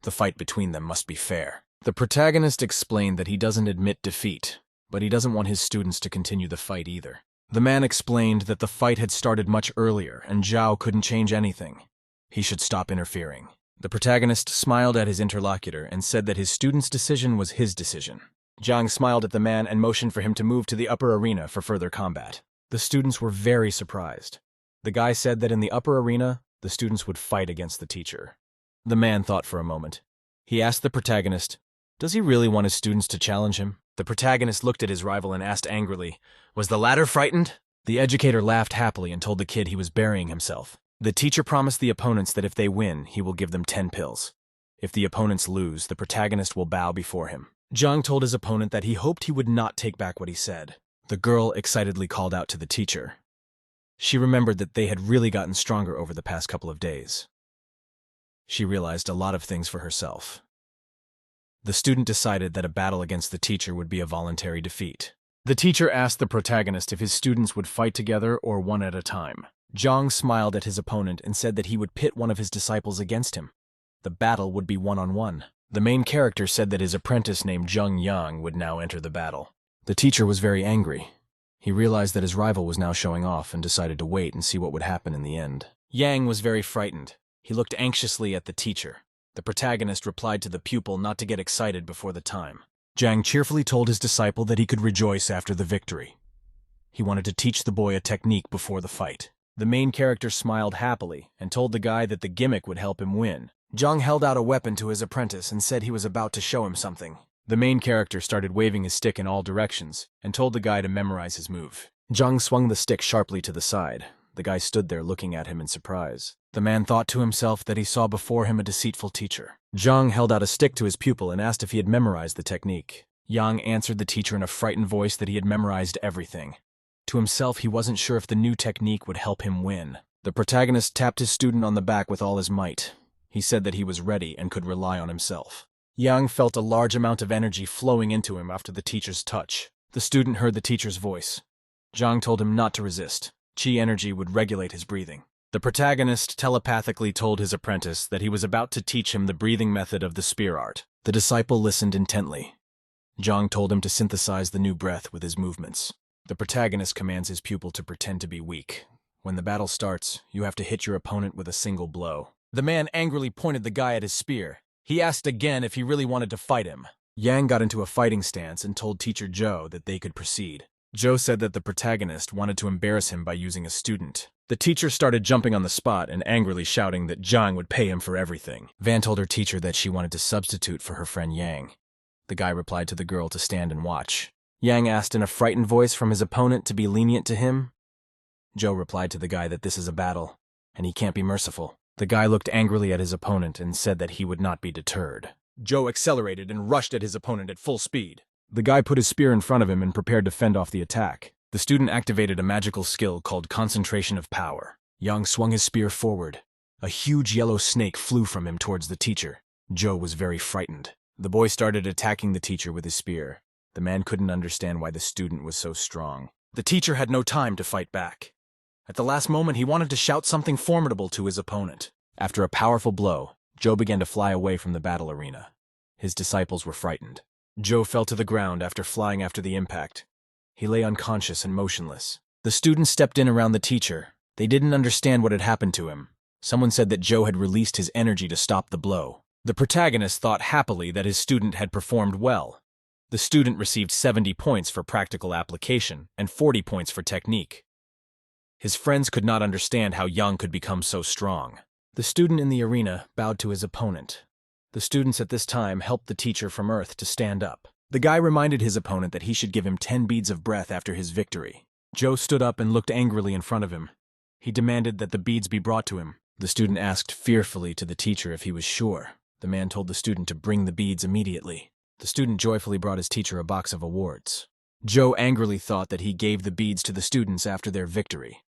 The fight between them must be fair. The protagonist explained that he doesn't admit defeat, but he doesn't want his students to continue the fight either. The man explained that the fight had started much earlier and Zhao couldn't change anything. He should stop interfering. The protagonist smiled at his interlocutor and said that his student's decision was his decision. Zhang smiled at the man and motioned for him to move to the upper arena for further combat. The students were very surprised. The guy said that in the upper arena, the students would fight against the teacher. The man thought for a moment. He asked the protagonist, does he really want his students to challenge him? The protagonist looked at his rival and asked angrily, was the latter frightened? The educator laughed happily and told the kid he was burying himself. The teacher promised the opponents that if they win, he will give them 10 pills. If the opponents lose, the protagonist will bow before him. Zhang told his opponent that he hoped he would not take back what he said. The girl excitedly called out to the teacher. She remembered that they had really gotten stronger over the past couple of days. She realized a lot of things for herself. The student decided that a battle against the teacher would be a voluntary defeat. The teacher asked the protagonist if his students would fight together or one at a time. Zhang smiled at his opponent and said that he would pit one of his disciples against him. The battle would be one-on-one. The main character said that his apprentice named Zheng Yang would now enter the battle. The teacher was very angry. He realized that his rival was now showing off and decided to wait and see what would happen in the end. Yang was very frightened. He looked anxiously at the teacher. The protagonist replied to the pupil not to get excited before the time. Zhang cheerfully told his disciple that he could rejoice after the victory. He wanted to teach the boy a technique before the fight. The main character smiled happily and told the guy that the gimmick would help him win. Zhang held out a weapon to his apprentice and said he was about to show him something. The main character started waving his stick in all directions and told the guy to memorize his move. Zhang swung the stick sharply to the side. The guy stood there looking at him in surprise. The man thought to himself that he saw before him a deceitful teacher. Zhang held out a stick to his pupil and asked if he had memorized the technique. Yang answered the teacher in a frightened voice that he had memorized everything. To himself, he wasn't sure if the new technique would help him win. The protagonist tapped his student on the back with all his might. He said that he was ready and could rely on himself. Yang felt a large amount of energy flowing into him after the teacher's touch. The student heard the teacher's voice. Zhang told him not to resist. Qi energy would regulate his breathing. The protagonist telepathically told his apprentice that he was about to teach him the breathing method of the spear art. The disciple listened intently. Zhang told him to synthesize the new breath with his movements. The protagonist commands his pupil to pretend to be weak. When the battle starts, you have to hit your opponent with a single blow. The man angrily pointed the guy at his spear. He asked again if he really wanted to fight him. Yang got into a fighting stance and told teacher Joe that they could proceed. Joe said that the protagonist wanted to embarrass him by using a student. The teacher started jumping on the spot and angrily shouting that Zhang would pay him for everything. Van told her teacher that she wanted to substitute for her friend Yang. The guy replied to the girl to stand and watch. Yang asked in a frightened voice from his opponent to be lenient to him. Joe replied to the guy that this is a battle, and he can't be merciful. The guy looked angrily at his opponent and said that he would not be deterred. Joe accelerated and rushed at his opponent at full speed. The guy put his spear in front of him and prepared to fend off the attack. The student activated a magical skill called concentration of power. Yang swung his spear forward. A huge yellow snake flew from him towards the teacher. Joe was very frightened. The boy started attacking the teacher with his spear. The man couldn't understand why the student was so strong. The teacher had no time to fight back. At the last moment, he wanted to shout something formidable to his opponent. After a powerful blow, Joe began to fly away from the battle arena. His disciples were frightened. Joe fell to the ground after flying after the impact. He lay unconscious and motionless. The students stepped in around the teacher. They didn't understand what had happened to him. Someone said that Joe had released his energy to stop the blow. The protagonist thought happily that his student had performed well. The student received 70 points for practical application and 40 points for technique. His friends could not understand how Yang could become so strong. The student in the arena bowed to his opponent. The students at this time helped the teacher from Earth to stand up. The guy reminded his opponent that he should give him 10 beads of breath after his victory. Joe stood up and looked angrily in front of him. He demanded that the beads be brought to him. The student asked fearfully to the teacher if he was sure. The man told the student to bring the beads immediately. The student joyfully brought his teacher a box of awards. Joe angrily thought that he gave the beads to the students after their victory.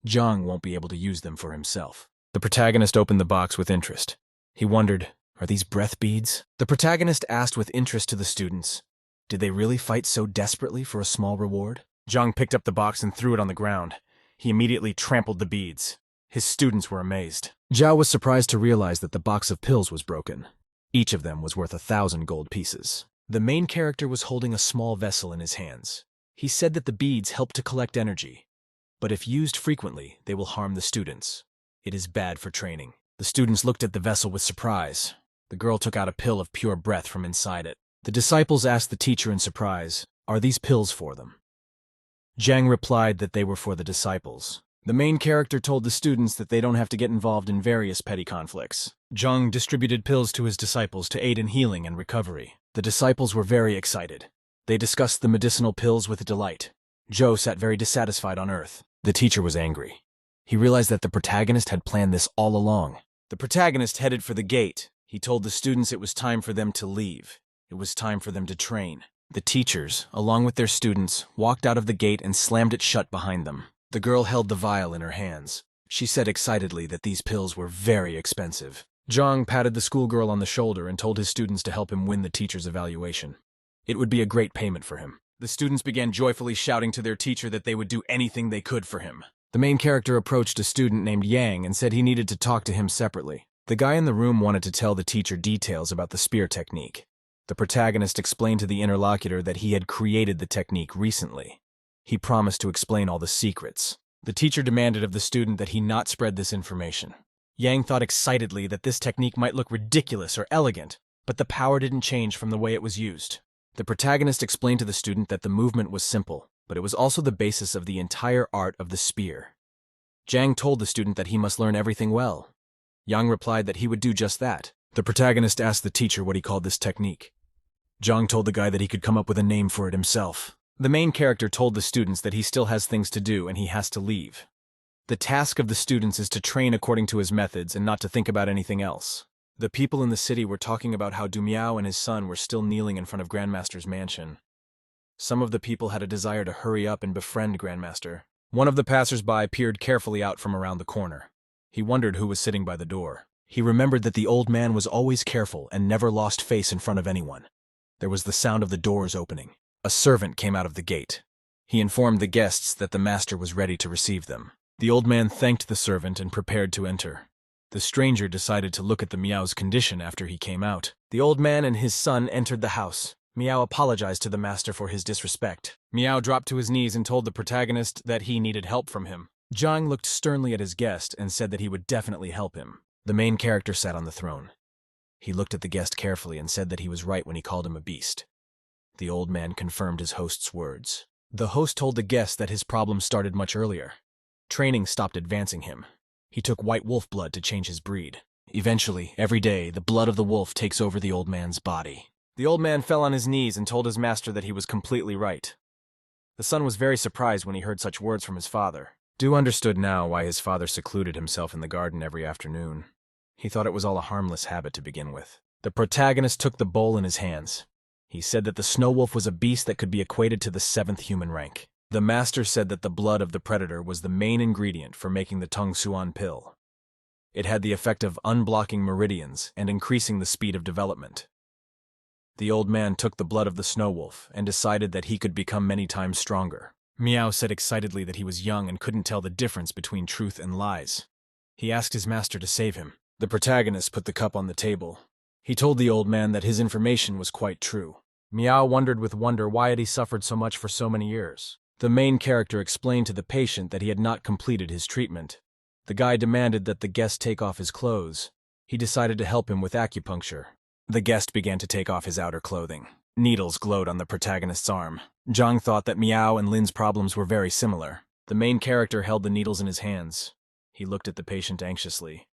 Zhang won't be able to use them for himself. The protagonist opened the box with interest. He wondered, are these breath beads? The protagonist asked with interest to the students, did they really fight so desperately for a small reward? Zhang picked up the box and threw it on the ground. He immediately trampled the beads. His students were amazed. Zhao was surprised to realize that the box of pills was broken. Each of them was worth 1,000 gold pieces. The main character was holding a small vessel in his hands. He said that the beads help to collect energy, but if used frequently, they will harm the students. It is bad for training. The students looked at the vessel with surprise. The girl took out a pill of pure breath from inside it. The disciples asked the teacher in surprise, are these pills for them? Zhang replied that they were for the disciples. The main character told the students that they don't have to get involved in various petty conflicts. Zhang distributed pills to his disciples to aid in healing and recovery. The disciples were very excited. They discussed the medicinal pills with delight. Joe sat very dissatisfied on Earth. The teacher was angry. He realized that the protagonist had planned this all along. The protagonist headed for the gate. He told the students it was time for them to leave. It was time for them to train. The teachers, along with their students, walked out of the gate and slammed it shut behind them. The girl held the vial in her hands. She said excitedly that these pills were very expensive. Zhang patted the schoolgirl on the shoulder and told his students to help him win the teacher's evaluation. It would be a great payment for him. The students began joyfully shouting to their teacher that they would do anything they could for him. The main character approached a student named Yang and said he needed to talk to him separately. The guy in the room wanted to tell the teacher details about the spear technique. The protagonist explained to the interlocutor that he had created the technique recently. He promised to explain all the secrets. The teacher demanded of the student that he not spread this information. Yang thought excitedly that this technique might look ridiculous or elegant, but the power didn't change from the way it was used. The protagonist explained to the student that the movement was simple, but it was also the basis of the entire art of the spear. Zhang told the student that he must learn everything well. Yang replied that he would do just that. The protagonist asked the teacher what he called this technique. Zhang told the guy that he could come up with a name for it himself. The main character told the students that he still has things to do and he has to leave. The task of the students is to train according to his methods and not to think about anything else. The people in the city were talking about how Du Miao and his son were still kneeling in front of Grandmaster's mansion. Some of the people had a desire to hurry up and befriend Grandmaster. One of the passers-by peered carefully out from around the corner. He wondered who was sitting by the door. He remembered that the old man was always careful and never lost face in front of anyone. There was the sound of the doors opening. A servant came out of the gate. He informed the guests that the master was ready to receive them. The old man thanked the servant and prepared to enter. The stranger decided to look at the Miao's condition after he came out. The old man and his son entered the house. Miao apologized to the master for his disrespect. Miao dropped to his knees and told the protagonist that he needed help from him. Zhang looked sternly at his guest and said that he would definitely help him. The main character sat on the throne. He looked at the guest carefully and said that he was right when he called him a beast. The old man confirmed his host's words. The host told the guest that his problem started much earlier. Training stopped advancing him. He took white wolf blood to change his breed. Eventually, every day, the blood of the wolf takes over the old man's body. The old man fell on his knees and told his master that he was completely right. The son was very surprised when he heard such words from his father. Du understood now why his father secluded himself in the garden every afternoon. He thought it was all a harmless habit to begin with. The protagonist took the bowl in his hands. He said that the snow wolf was a beast that could be equated to the 7th human rank. The master said that the blood of the predator was the main ingredient for making the Tong Suan pill. It had the effect of unblocking meridians and increasing the speed of development. The old man took the blood of the snow wolf and decided that he could become many times stronger. Meow said excitedly that he was young and couldn't tell the difference between truth and lies. He asked his master to save him. The protagonist put the cup on the table. He told the old man that his information was quite true. Meow wondered with wonder why had he suffered so much for so many years. The main character explained to the patient that he had not completed his treatment. The guy demanded that the guest take off his clothes. He decided to help him with acupuncture. The guest began to take off his outer clothing. Needles glowed on the protagonist's arm. Zhang thought that Meow and Lin's problems were very similar. The main character held the needles in his hands. He looked at the patient anxiously.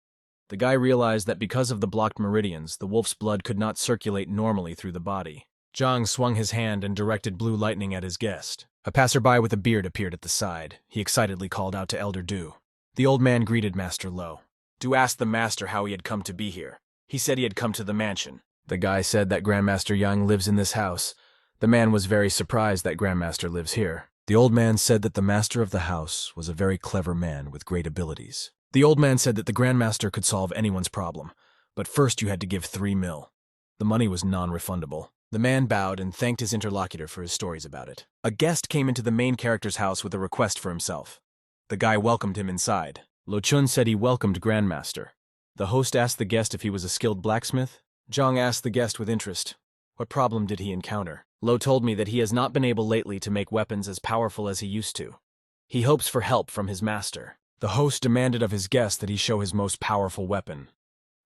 The guy realized that because of the blocked meridians, the wolf's blood could not circulate normally through the body. Zhang swung his hand and directed blue lightning at his guest. A passerby with a beard appeared at the side. He excitedly called out to Elder Du. The old man greeted Master Lo. Du asked the master how he had come to be here. He said he had come to the mansion. The guy said that Grandmaster Yang lives in this house. The man was very surprised that Grandmaster lives here. The old man said that the master of the house was a very clever man with great abilities. The old man said that the Grandmaster could solve anyone's problem, but first you had to give 3 mil. The money was non-refundable. The man bowed and thanked his interlocutor for his stories about it. A guest came into the main character's house with a request for himself. The guy welcomed him inside. Lo Chun said he welcomed Grandmaster. The host asked the guest if he was a skilled blacksmith. Zhang asked the guest with interest, what problem did he encounter? Lo told me that he has not been able lately to make weapons as powerful as he used to. He hopes for help from his master. The host demanded of his guest that he show his most powerful weapon.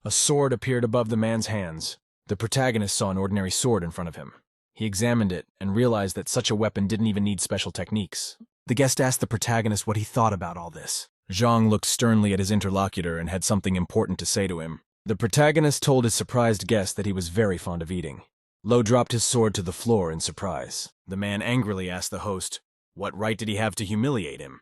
A sword appeared above the man's hands. The protagonist saw an ordinary sword in front of him. He examined it and realized that such a weapon didn't even need special techniques. The guest asked the protagonist what he thought about all this. Zhang looked sternly at his interlocutor and had something important to say to him. The protagonist told his surprised guest that he was very fond of eating. Lo dropped his sword to the floor in surprise. The man angrily asked the host, what right did he have to humiliate him?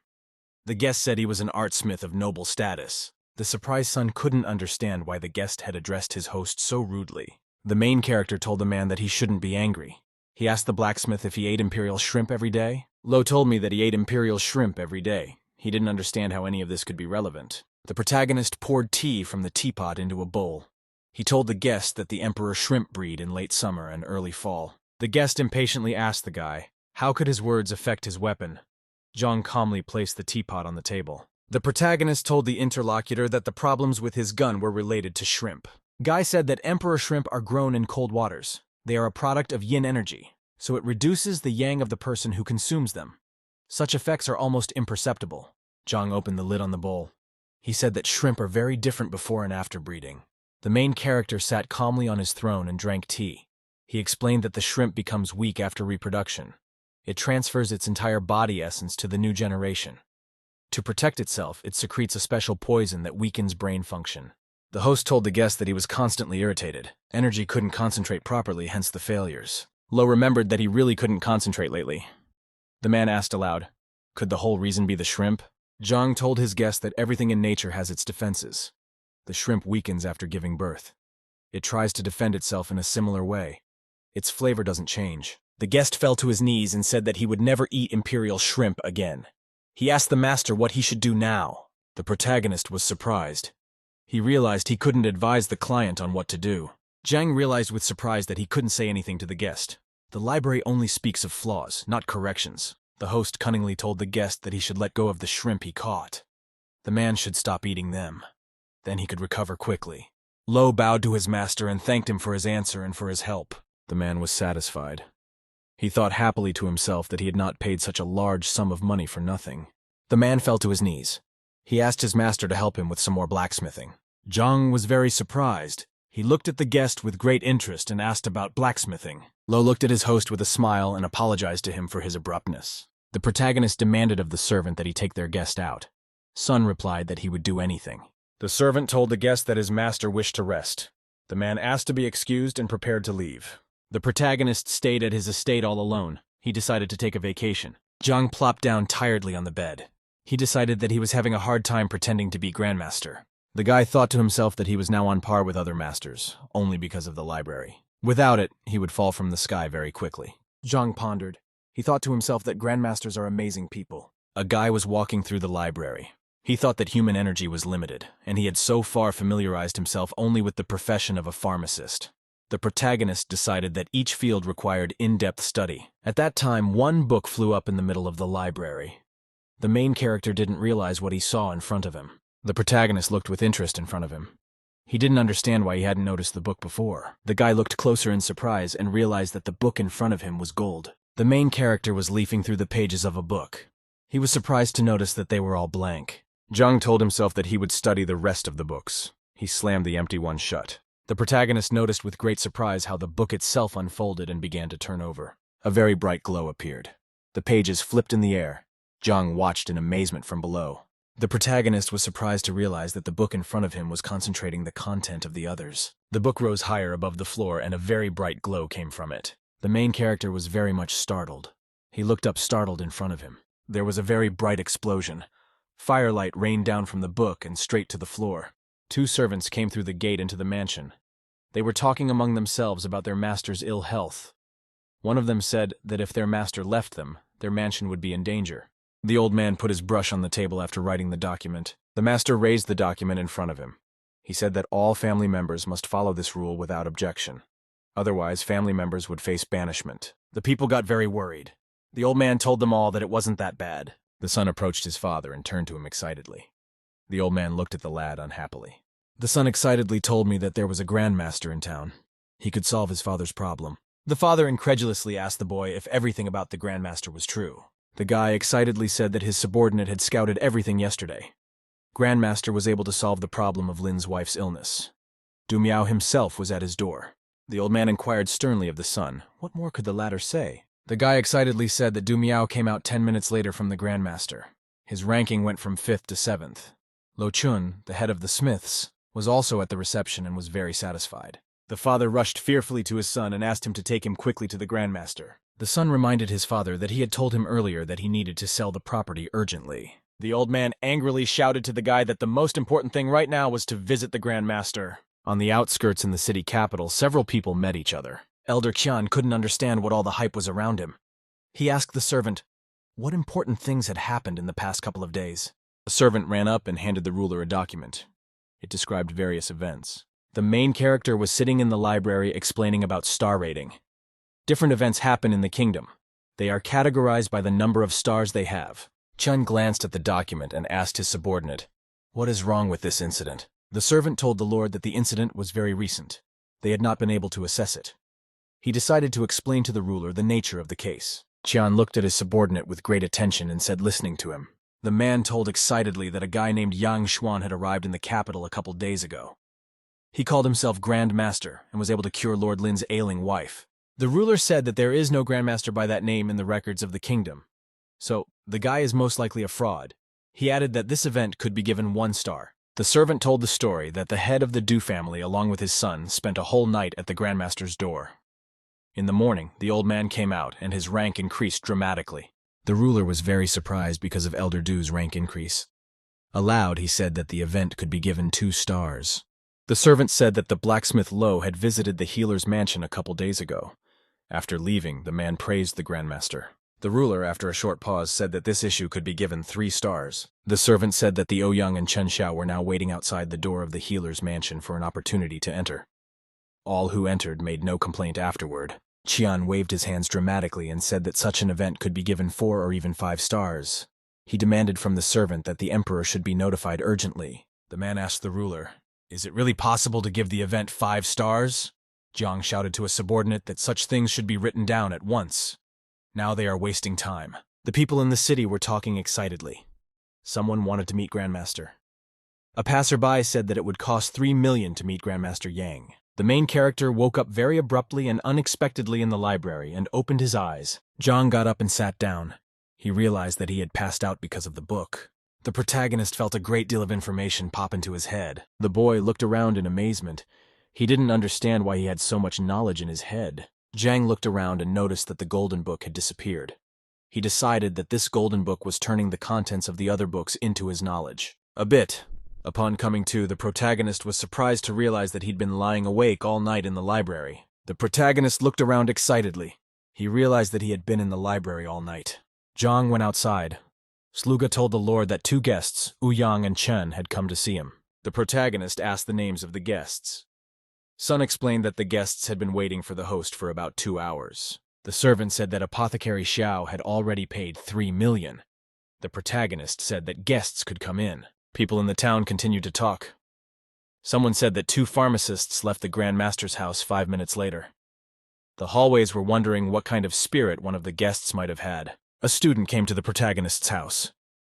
The guest said he was an artsmith of noble status. The surprised son couldn't understand why the guest had addressed his host so rudely. The main character told the man that he shouldn't be angry. He asked the blacksmith if he ate imperial shrimp every day. Lo told me that he ate imperial shrimp every day. He didn't understand how any of this could be relevant. The protagonist poured tea from the teapot into a bowl. He told the guest that the emperor shrimp breed in late summer and early fall. The guest impatiently asked the guy, how could his words affect his weapon? Zhang calmly placed the teapot on the table. The protagonist told the interlocutor that the problems with his gun were related to shrimp. Guy said that emperor shrimp are grown in cold waters. They are a product of yin energy, so it reduces the yang of the person who consumes them. Such effects are almost imperceptible. Zhang opened the lid on the bowl. He said that shrimp are very different before and after breeding. The main character sat calmly on his throne and drank tea. He explained that the shrimp becomes weak after reproduction. It transfers its entire body essence to the new generation. To protect itself, it secretes a special poison that weakens brain function. The host told the guest that he was constantly irritated. Energy couldn't concentrate properly, hence the failures. Lo remembered that he really couldn't concentrate lately. The man asked aloud, could the whole reason be the shrimp? Zhang told his guest that everything in nature has its defenses. The shrimp weakens after giving birth. It tries to defend itself in a similar way. Its flavor doesn't change. The guest fell to his knees and said that he would never eat imperial shrimp again. He asked the master what he should do now. The protagonist was surprised. He realized he couldn't advise the client on what to do. Zhang realized with surprise that he couldn't say anything to the guest. The library only speaks of flaws, not corrections. The host cunningly told the guest that he should let go of the shrimp he caught. The man should stop eating them. Then he could recover quickly. Lo bowed to his master and thanked him for his answer and for his help. The man was satisfied. He thought happily to himself that he had not paid such a large sum of money for nothing. The man fell to his knees. He asked his master to help him with some more blacksmithing.
Zhang was very surprised. He looked at the guest with great interest and asked about blacksmithing. Lo looked at his host with a smile and apologized to him for his abruptness. The protagonist demanded of the servant that he take their guest out. Sun replied that he would do anything. The servant told the guest that his master wished to rest. The man asked to be excused and prepared to leave. The protagonist stayed at his estate all alone. He decided to take a vacation. Zhang plopped down tiredly on the bed. He decided that he was having a hard time pretending to be Grandmaster. The guy thought to himself that he was now on par with other masters, only because of the library. Without it, he would fall from the sky very quickly. Zhang pondered. He thought to himself that Grandmasters are amazing people. A guy was walking through the library. He thought that human energy was limited, and he had so far familiarized himself only with the profession of a pharmacist. The protagonist decided that each field required in-depth study. At that time, one book flew up in the middle of the library. The main character didn't realize what he saw in front of him. The protagonist looked with interest in front of him. He didn't understand why he hadn't noticed the book before. The guy looked closer in surprise and realized that the book in front of him was gold. The main character was leafing through the pages of a book. He was surprised to notice that they were all blank. Zhang told himself that he would study the rest of the books. He slammed the empty one shut. The protagonist noticed with great surprise how the book itself unfolded and began to turn over. A very bright glow appeared. The pages flipped in the air. Zhang watched in amazement from below. The protagonist was surprised to realize that the book in front of him was concentrating the content of the others. The book rose higher above the floor and a very bright glow came from it. The main character was very much startled. He looked up startled in front of him. There was a very bright explosion. Firelight rained down from the book and straight to the floor. Two servants came through the gate into the mansion. They were talking among themselves about their master's ill health. One of them said that if their master left them, their mansion would be in danger. The old man put his brush on the table after writing the document. The master raised the document in front of him. He said that all family members must follow this rule without objection. Otherwise, family members would face banishment. The people got very worried. The old man told them all that it wasn't that bad. The son approached his father and turned to him excitedly. The old man looked at the lad unhappily. The son excitedly told me that there was a grandmaster in town. He could solve his father's problem. The father incredulously asked the boy if everything about the grandmaster was true. The guy excitedly said that his subordinate had scouted everything yesterday. Grandmaster was able to solve the problem of Lin's wife's illness. Du Miao himself was at his door. The old man inquired sternly of the son. What more could the latter say? The guy excitedly said that Du Miao came out 10 minutes later from the Grandmaster. His ranking went from 5th to 7th. Lo Chun, the head of the Smiths, was also at the reception and was very satisfied. The father rushed fearfully to his son and asked him to take him quickly to the Grandmaster. The son reminded his father that he had told him earlier that he needed to sell the property urgently. The old man angrily shouted to the guy that the most important thing right now was to visit the Grandmaster. On the outskirts in the city capital, several people met each other. Elder Qian couldn't understand what all the hype was around him. He asked the servant what important things had happened in the past couple of days. The servant ran up and handed the ruler a document. It described various events. The main character was sitting in the library explaining about star rating. Different events happen in the kingdom. They are categorized by the number of stars they have. Chun glanced at the document and asked his subordinate, "What is wrong with this incident?" The servant told the lord that the incident was very recent. They had not been able to assess it. He decided to explain to the ruler the nature of the case. Qian looked at his subordinate with great attention and said, listening to him. The man told excitedly that a guy named Yang Xuan had arrived in the capital a couple days ago. He called himself Grand Master and was able to cure Lord Lin's ailing wife. The ruler said that there is no Grand Master by that name in the records of the kingdom. So, the guy is most likely a fraud. He added that this event could be given 1 star. The servant told the story that the head of the Du family, along with his son, spent a whole night at the Grandmaster's door. In the morning, the old man came out, and his rank increased dramatically. The ruler was very surprised because of Elder Du's rank increase. Aloud, he said that the event could be given 2 stars. The servant said that the blacksmith Lo had visited the healer's mansion a couple days ago. After leaving, the man praised the Grandmaster. The ruler, after a short pause, said that this issue could be given 3 stars. The servant said that the Ouyang and Chen Xiao were now waiting outside the door of the healer's mansion for an opportunity to enter. All who entered made no complaint afterward. Qian waved his hands dramatically and said that such an event could be given 4 or even 5 stars. He demanded from the servant that the emperor should be notified urgently. The man asked the ruler, "Is it really possible to give the event 5 stars?" Jiang shouted to a subordinate that such things should be written down at once. Now they are wasting time. The people in the city were talking excitedly. Someone wanted to meet Grandmaster.
A passerby said that it would cost 3 million to meet Grandmaster Yang. The main character woke up very abruptly and unexpectedly in the library and opened his eyes. Zhang got up and sat down. He realized that he had passed out because of the book. The protagonist felt a great deal of information pop into his head. The boy looked around in amazement. He didn't understand why he had so much knowledge in his head. Zhang looked around and noticed that the golden book had disappeared. He decided that this golden book was turning the contents of the other books into his knowledge. A bit. Upon coming to, the protagonist was surprised to realize that he'd been lying awake all night in the library. The protagonist looked around excitedly. He realized that he had been in the library all night. Zhang went outside. Sluga told the lord that 2 guests, Ouyang and Chen, had come to see him. The protagonist asked the names of the guests. Sun explained that the guests had been waiting for the host for about 2 hours. The servant said that Apothecary Xiao had already paid 3 million. The protagonist said that guests could come in. People in the town continued to talk. Someone said that 2 pharmacists left the Grand Master's house 5 minutes later. The hallways were wondering what kind of spirit one of the guests might have had. A student came to the protagonist's house.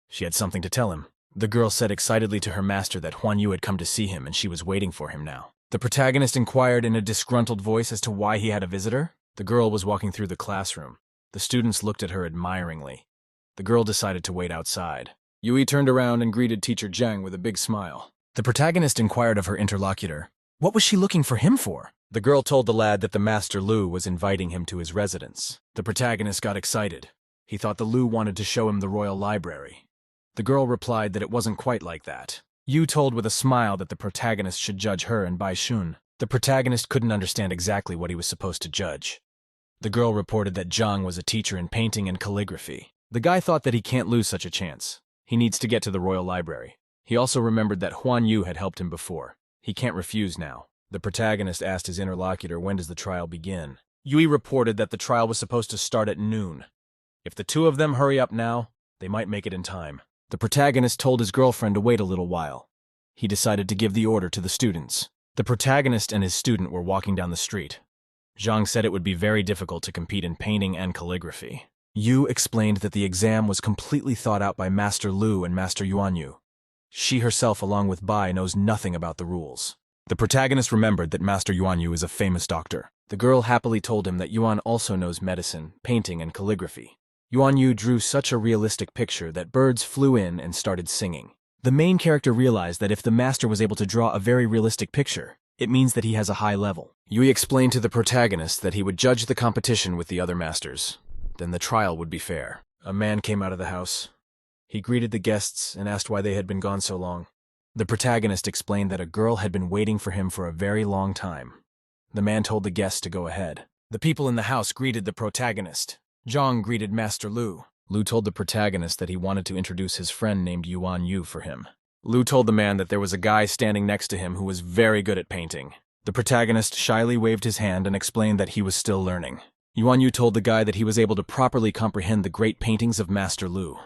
She had something to tell him. The girl said excitedly to her master that Huan Yu had come to see him and she was waiting for him now. The protagonist inquired in a disgruntled voice as to why he had a visitor. The girl was walking through the classroom. The students looked at her admiringly. The girl decided to wait outside. Yui turned around and greeted teacher Zhang with a big smile. The protagonist inquired of her interlocutor, what was she looking for him for? The girl told the lad that the Master Lu was inviting him to his residence. The protagonist got excited. He thought the Lu wanted to show him the royal library. The girl replied that it wasn't quite like that. Yu told with a smile that the protagonist should judge her and Bai Shun. The protagonist couldn't understand exactly what he was supposed to judge. The girl reported that Zhang was a teacher in painting and calligraphy. The guy thought that he can't lose such a chance. He needs to get to the royal library. He also remembered that Huan Yu had helped him before. He can't refuse now. The protagonist asked his interlocutor, when does the trial begin? Yui reported that the trial was supposed to start at noon. If the 2 of them hurry up now, they might make it in time. The protagonist told his girlfriend to wait a little while. He decided to give the order to the students. The protagonist and his student were walking down the street. Zhang said it would be very difficult to compete in painting and calligraphy. Yu explained that the exam was completely thought out by Master Lu and Master Yuanyu. She herself, along with Bai, knows nothing about the rules. The protagonist remembered that Master Yuanyu is a famous doctor. The girl happily told him that Yuan also knows medicine, painting, and calligraphy. Yuanyu drew such a realistic picture that birds flew in and started singing. The main character realized that if the master was able to draw a very realistic picture, it means that he has a high level. Yui explained to the protagonist that he would judge the competition with the other masters. Then the trial would be fair. A man came out of the house. He greeted the guests and asked why they had been gone so long. The protagonist explained that a girl had been waiting for him for a very long time. The man told the guests to go ahead. The people in the house greeted the protagonist. Zhang greeted Master Lu. Lu told the protagonist that he wanted to introduce his friend named Yuan Yu for him. Lu told the man that there was a guy standing next to him who was very good at painting. The protagonist shyly waved his hand and explained that he was still learning. Yuan Yu told the guy that he was able to properly comprehend the great paintings of Master Lu.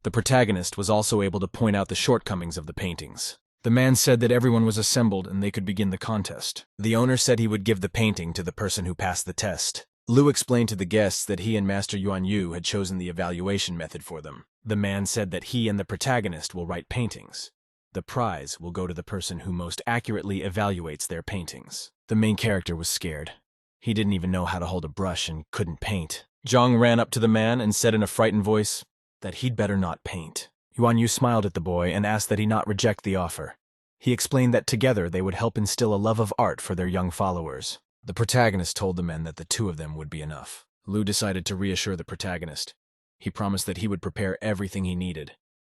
The protagonist was also able to point out the shortcomings of the paintings. The man said that everyone was assembled and they could begin the contest. The owner said he would give the painting to the person who passed the test. Lu explained to the guests that he and Master Yuan Yu had chosen the evaluation method for them. The man said that he and the protagonist will write paintings. The prize will go to the person who most accurately evaluates their paintings. The main character was scared. He didn't even know how to hold a brush and couldn't paint. Zhang ran up to the man and said in a frightened voice that he'd better not paint. Yuan Yu smiled at the boy and asked that he not reject the offer. He explained that together they would help instill a love of art for their young followers. The protagonist told the men that the 2 of them would be enough. Lu decided to reassure the protagonist. He promised that he would prepare everything he needed.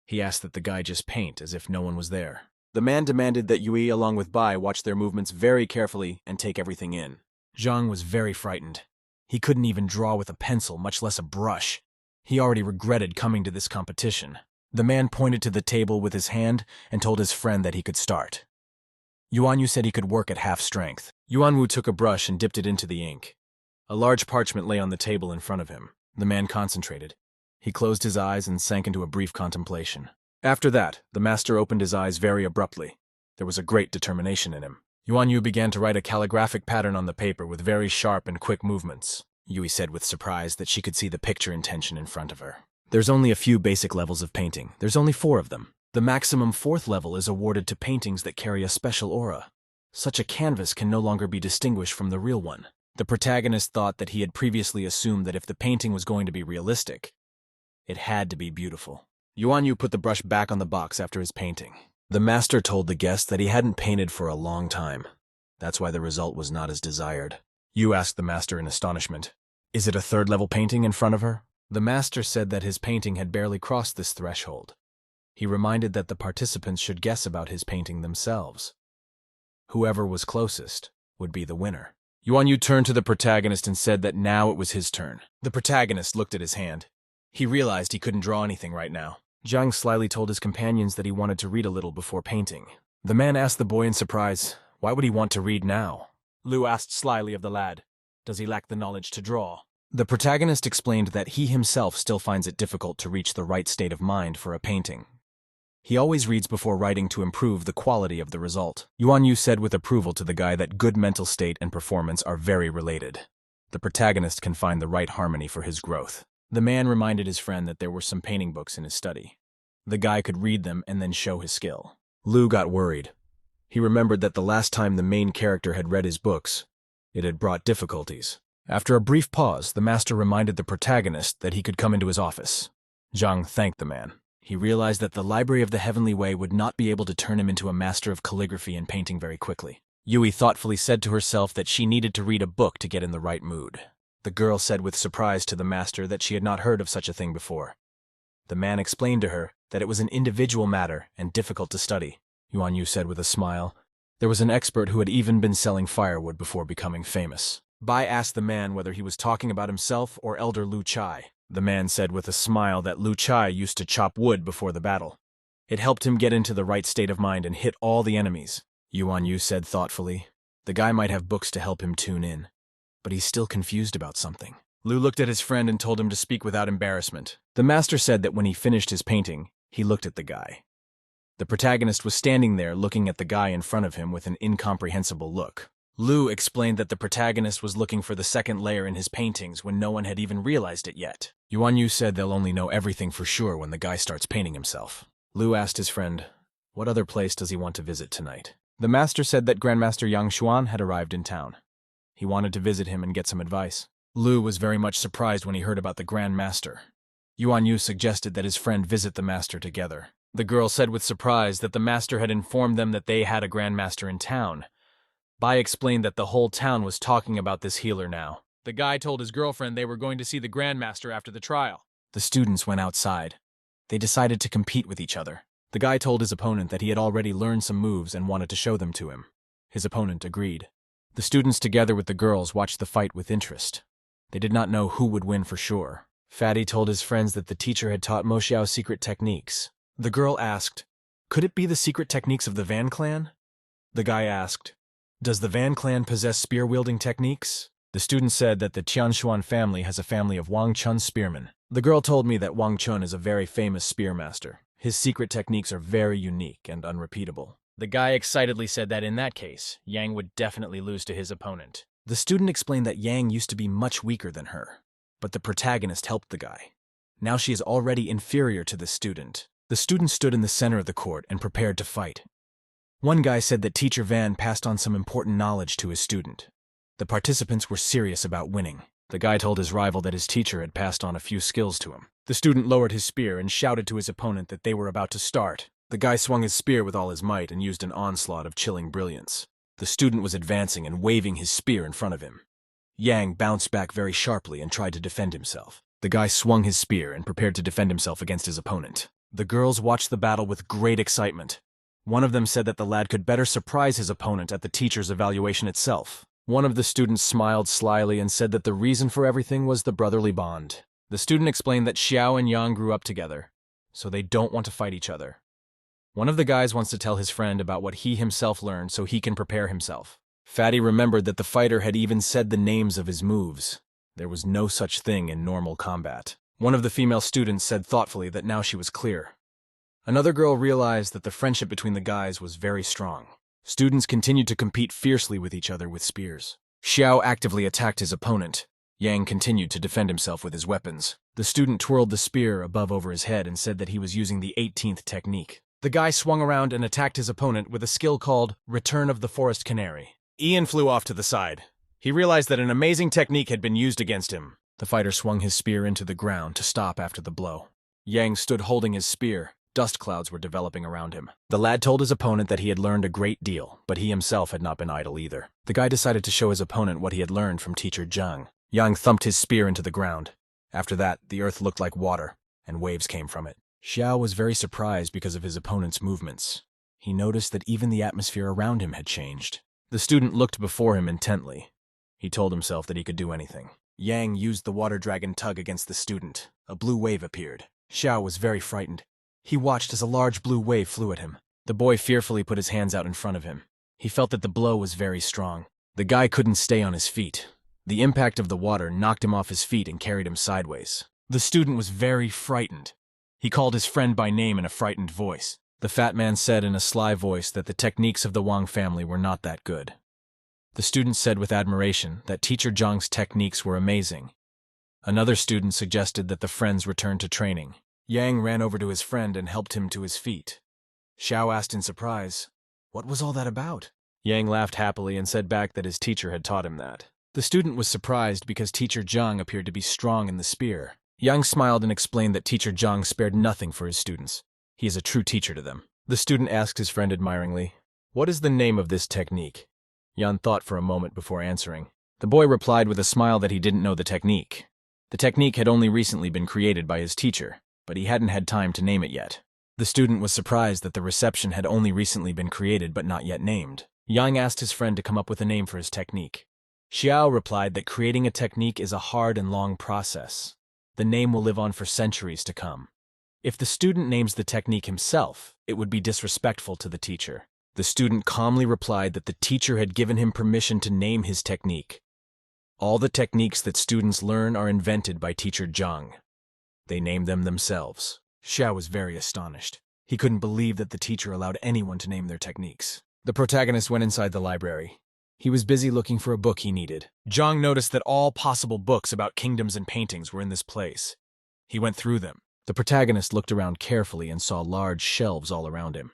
He asked that the guy just paint as if no one was there. The man demanded that Yui along with Bai watch their movements very carefully and take everything in. Zhang was very frightened. He couldn't even draw with a pencil, much less a brush. He already regretted coming to this competition. The man pointed to the table with his hand and told his friend that he could start. Yuanyu said he could work at half strength. Yuanwu took a brush and dipped it into the ink. A large parchment lay on the table in front of him. The man concentrated. He closed his eyes and sank into a brief contemplation. After that, the master opened his eyes very abruptly. There was a great determination in him. Yuanyu began to write a calligraphic pattern on the paper with very sharp and quick movements. Yui said with surprise that she could see the picture intention in front of her. There's only a few basic levels of painting. There's only 4 of them. The maximum 4th level is awarded to paintings that carry a special aura. Such a canvas can no longer be distinguished from the real one. The protagonist thought that he had previously assumed that if the painting was going to be realistic, it had to be beautiful. Yuan Yu put the brush back on the box after his painting. The master told the guest that he hadn't painted for a long time. That's why the result was not as desired. Yu asked the master in astonishment, "Is it a 3rd level painting in front of her?" The master said that his painting had barely crossed this threshold. He reminded that the participants should guess about his painting themselves. Whoever was closest would be the winner. Yuan Yu turned to the protagonist and said that now it was his turn. The protagonist looked at his hand. He realized he couldn't draw anything right now. Zhang slyly told his companions that he wanted to read a little before painting. The man asked the boy in surprise, why would he want to read now? Lu asked slyly of the lad, does he lack the knowledge to draw? The protagonist explained that he himself still finds it difficult to reach the right state of mind for a painting. He always reads before writing to improve the quality of the result. Yuan Yu said with approval to the guy that good mental state and performance are very related. The protagonist can find the right harmony for his growth. The man reminded his friend that there were some painting books in his study. The guy could read them and then show his skill. Lu got worried. He remembered that the last time the main character had read his books, it had brought difficulties. After a brief pause, the master reminded the protagonist that he could come into his office. Zhang thanked the man. He realized that the Library of the Heavenly Way would not be able to turn him into a master of calligraphy and painting very quickly. Yui thoughtfully said to herself that she needed to read a book to get in the right mood. The girl said with surprise to the master that she had not heard of such a thing before. The man explained to her that it was an individual matter and difficult to study. Yuan Yu said with a smile. There was an expert who had even been selling firewood before becoming famous. Bai asked the man whether he was talking about himself or Elder Lu Chai. The man said with a smile that Lu Chai used to chop wood before the battle. It helped him get into the right state of mind and hit all the enemies. Yuan Yu said thoughtfully. The guy might have books to help him tune in, but he's still confused about something. Lu looked at his friend and told him to speak without embarrassment. The master said that when he finished his painting, he looked at the guy. The protagonist was standing there looking at the guy in front of him with an incomprehensible look. Lu explained that the protagonist was looking for the second layer in his paintings when no one had even realized it yet. Yuan Yu said they'll only know everything for sure when the guy starts painting himself. Lu asked his friend, what other place does he want to visit tonight? The master said that Grandmaster Yang Xuan had arrived in town. He wanted to visit him and get some advice. Lu was very much surprised when he heard about the Grand Master. Yuan Yu suggested that his friend visit the master together. The girl said with surprise that the master had informed them that they had a Grand Master in town. Bai explained that the whole town was talking about this healer now. The guy told his girlfriend they were going to see the Grand Master after the trial. The students went outside. They decided to compete with each other. The guy told his opponent that he had already learned some moves and wanted to show them to him. His opponent agreed. The students together with the girls watched the fight with interest. They did not know who would win for sure. Fatty told his friends that the teacher had taught Mo Xiao secret techniques. The girl asked, could it be the secret techniques of the Van clan? The guy asked, does the Van clan possess spear-wielding techniques? The student said that the Tianshuan family has a family of Wang Chun spearmen. The girl told me that Wang Chun is a very famous spearmaster. His secret techniques are very unique and unrepeatable. The guy excitedly said that in that case, Yang would definitely lose to his opponent. The student explained that Yang used to be much weaker than her, but the protagonist helped the guy. Now she is already inferior to the student. The student stood in the center of the court and prepared to fight. One guy said that Teacher Van passed on some important knowledge to his student. The participants were serious about winning. The guy told his rival that his teacher had passed on a few skills to him. The student lowered his spear and shouted to his opponent that they were about to start. The guy swung his spear with all his might and used an onslaught of chilling brilliance. The student was advancing and waving his spear in front of him. Yang bounced back very sharply and tried to defend himself. The guy swung his spear and prepared to defend himself against his opponent. The girls watched the battle with great excitement. One of them said that the lad could better surprise his opponent at the teacher's evaluation itself. One of the students smiled slyly and said that the reason for everything was the brotherly bond. The student explained that Xiao and Yang grew up together, so they don't want to fight each other. One of the guys wants to tell his friend about what he himself learned so he can prepare himself. Fatty remembered that the fighter had even said the names of his moves. There was no such thing in normal combat. One of the female students said thoughtfully that now she was clear. Another girl realized that the friendship between the guys was very strong. Students continued to compete fiercely with each other with spears. Xiao actively attacked his opponent. Yang continued to defend himself with his weapons. The student twirled the spear above over his head and said that he was using the 18th technique.
The guy swung around and attacked his opponent with a skill called Return of the Forest Canary. Ian flew off to the side. He realized that an amazing technique had been used against him. The fighter swung his spear into the ground to stop after the blow. Yang stood holding his spear. Dust clouds were developing around him. The lad told his opponent that he had learned a great deal, but he himself had not been idle either. The guy decided to show his opponent what he had learned from teacher Zhang. Yang thumped his spear into the ground. After that, the earth looked like water, and waves came from it. Xiao was very surprised because of his opponent's movements. He noticed that even the atmosphere around him had changed. The student looked before him intently. He told himself that he could do anything. Yang used the water dragon tug against the student. A blue wave appeared. Xiao was very frightened. He watched as a large blue wave flew at him. The boy fearfully put his hands out in front of him. He felt that the blow was very strong. The guy couldn't stay on his feet. The impact of the water knocked him off his feet and carried him sideways. The student was very frightened. He called his friend by name in a frightened voice. The fat man said in a sly voice that the techniques of the Wang family were not that good. The student said with admiration that teacher Zhang's techniques were amazing. Another student suggested that the friends return to training. Yang ran over to his friend and helped him to his feet. Xiao asked in surprise, "What was all that about?" Yang laughed happily and said back that his teacher had taught him that. The student was surprised because teacher Zhang appeared to be strong in the spear. Yang smiled and explained that teacher Zhang spared nothing for his students. He is a true teacher to them. The student asked his friend admiringly, "What is the name of this technique?" Yan thought for a moment before answering. The boy replied with a smile that he didn't know the technique. The technique had only recently been created by his teacher, but he hadn't had time to name it yet. The student was surprised that the reception had only recently been created but not yet named. Yang asked his friend to come up with a name for his technique. Xiao replied that creating a technique is a hard and long process. The name will live on for centuries to come. If the student names the technique himself, it would be disrespectful to the teacher. The student calmly replied that the teacher had given him permission to name his technique. All the techniques that students learn are invented by teacher Zhang. They name them themselves. Xiao was very astonished. He couldn't believe that the teacher allowed anyone to name their techniques. The protagonist went inside the library. He was busy looking for a book he needed. Zhang noticed that all possible books about kingdoms and paintings were in this place. He went through them. The protagonist looked around carefully and saw large shelves all around him.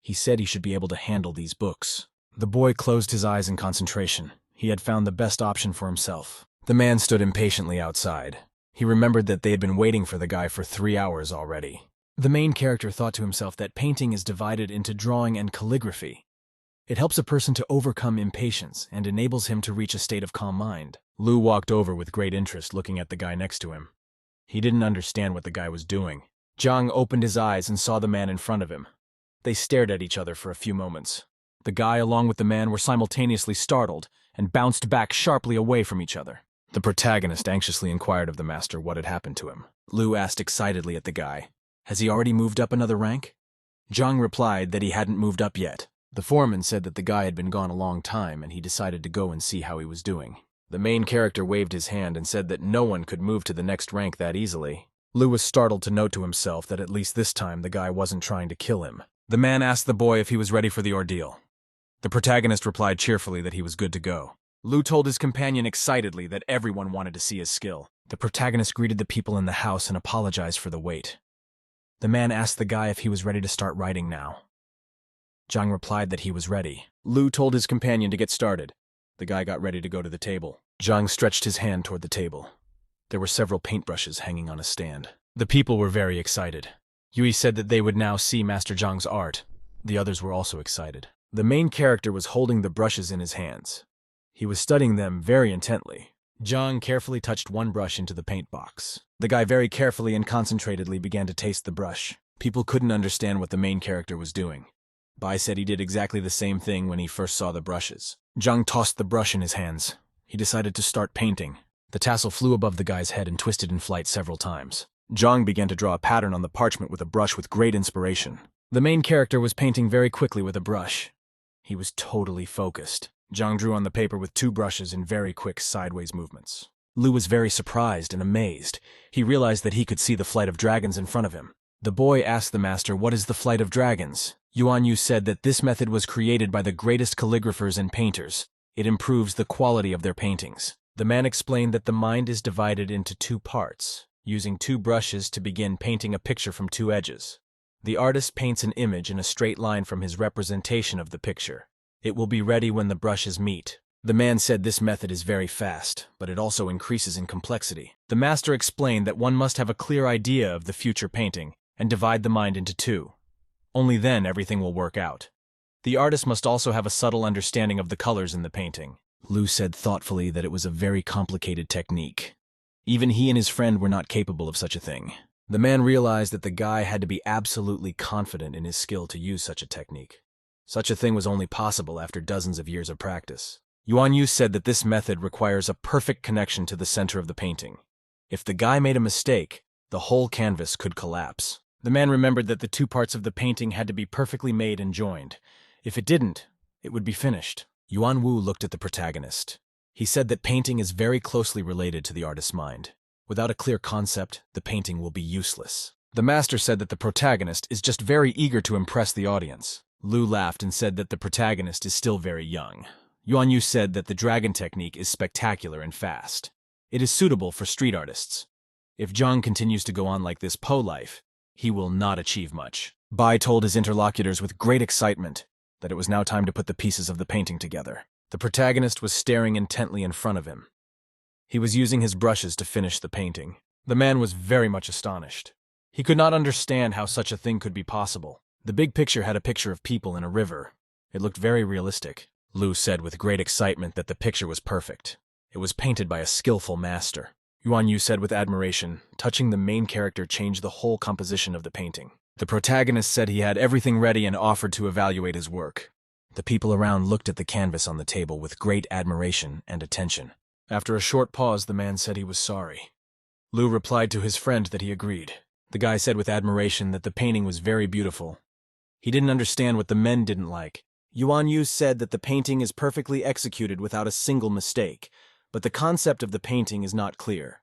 He said he should be able to handle these books. The boy closed his eyes in concentration. He had found the best option for himself. The man stood impatiently outside. He remembered that they had been waiting for the guy for 3 hours already. The main character thought to himself that painting is divided into drawing and calligraphy. It helps a person to overcome impatience and enables him to reach a state of calm mind. Lu walked over with great interest, looking at the guy next to him. He didn't understand what the guy was doing. Zhang opened his eyes and saw the man in front of him. They stared at each other for a few moments. The guy along with the man were simultaneously startled and bounced back sharply away from each other. The protagonist anxiously inquired of the master what had happened to him. Lu asked excitedly at the guy, "Has he already moved up another rank?" Zhang replied that he hadn't moved up yet. The foreman said that the guy had been gone a long time and he decided to go and see how he was doing. The main character waved his hand and said that no one could move to the next rank that easily. Lu was startled to note to himself that at least this time the guy wasn't trying to kill him. The man asked the boy if he was ready for the ordeal. The protagonist replied cheerfully that he was good to go. Lu told his companion excitedly that everyone wanted to see his skill. The protagonist greeted the people in the house and apologized for the wait. The man asked the guy if he was ready to start writing now. Zhang replied that he was ready. Lu told his companion to get started. The guy got ready to go to the table. Zhang stretched his hand toward the table. There were several paintbrushes hanging on a stand. The people were very excited. Yui said that they would now see Master Zhang's art. The others were also excited. The main character was holding the brushes in his hands. He was studying them very intently. Zhang carefully touched one brush into the paint box. The guy very carefully and concentratedly began to taste the brush. People couldn't understand what the main character was doing. Bai said he did exactly the same thing when he first saw the brushes. Zhang tossed the brush in his hands. He decided to start painting. The tassel flew above the guy's head and twisted in flight several times. Zhang began to draw a pattern on the parchment with a brush with great inspiration. The main character was painting very quickly with a brush. He was totally focused. Zhang drew on the paper with 2 brushes in very quick sideways movements. Lu was very surprised and amazed. He realized that he could see the flight of dragons in front of him. The boy asked the master, "What is the flight of dragons?" Yuan Yu said that this method was created by the greatest calligraphers and painters. It improves the quality of their paintings. The man explained that the mind is divided into 2 parts, using 2 brushes to begin painting a picture from 2 edges.
The artist paints an image in a straight line from his representation of the picture. It will be ready when the brushes meet. The man said this method is very fast, but it also increases in complexity. The master explained that one must have a clear idea of the future painting and divide the mind into two. Only then everything will work out. The artist must also have a subtle understanding of the colors in the painting. Lu said thoughtfully that it was a very complicated technique. Even he and his friend were not capable of such a thing. The man realized that the guy had to be absolutely confident in his skill to use such a technique. Such a thing was only possible after dozens of years of practice. Yuan Yu said that this method requires a perfect connection to the center of the painting. If the guy made a mistake, the whole canvas could collapse. The man remembered that the two parts of the painting had to be perfectly made and joined. If it didn't, it would be finished. Yuan Wu looked at the protagonist. He said that painting is very closely related to the artist's mind. Without a clear concept, the painting will be useless. The master said that the protagonist is just very eager to impress the audience. Lu laughed and said that the protagonist is still very young. Yuan Yu said that the dragon technique is spectacular and fast. It is suitable for street artists. If Zhang continues to go on like this life, he will not achieve much. Bai told his interlocutors with great excitement that it was now time to put the pieces of the painting together. The protagonist was staring intently in front of him. He was using his brushes to finish the painting. The man was very much astonished. He could not understand how such a thing could be possible. The big picture had a picture of people in a river. It looked very realistic. Lu said with great excitement that the picture was perfect. It was painted by a skillful master. Yuan Yu said with admiration, touching the main character changed the whole composition of the painting. The protagonist said he had everything ready and offered to evaluate his work. The people around looked at the canvas on the table with great admiration and attention. After a short pause, the man said he was sorry. Lu replied to his friend that he agreed. The guy said with admiration that the painting was very beautiful. He didn't understand what the men didn't like. Yuan Yu said that the painting is perfectly executed without a single mistake, but the concept of the painting is not clear.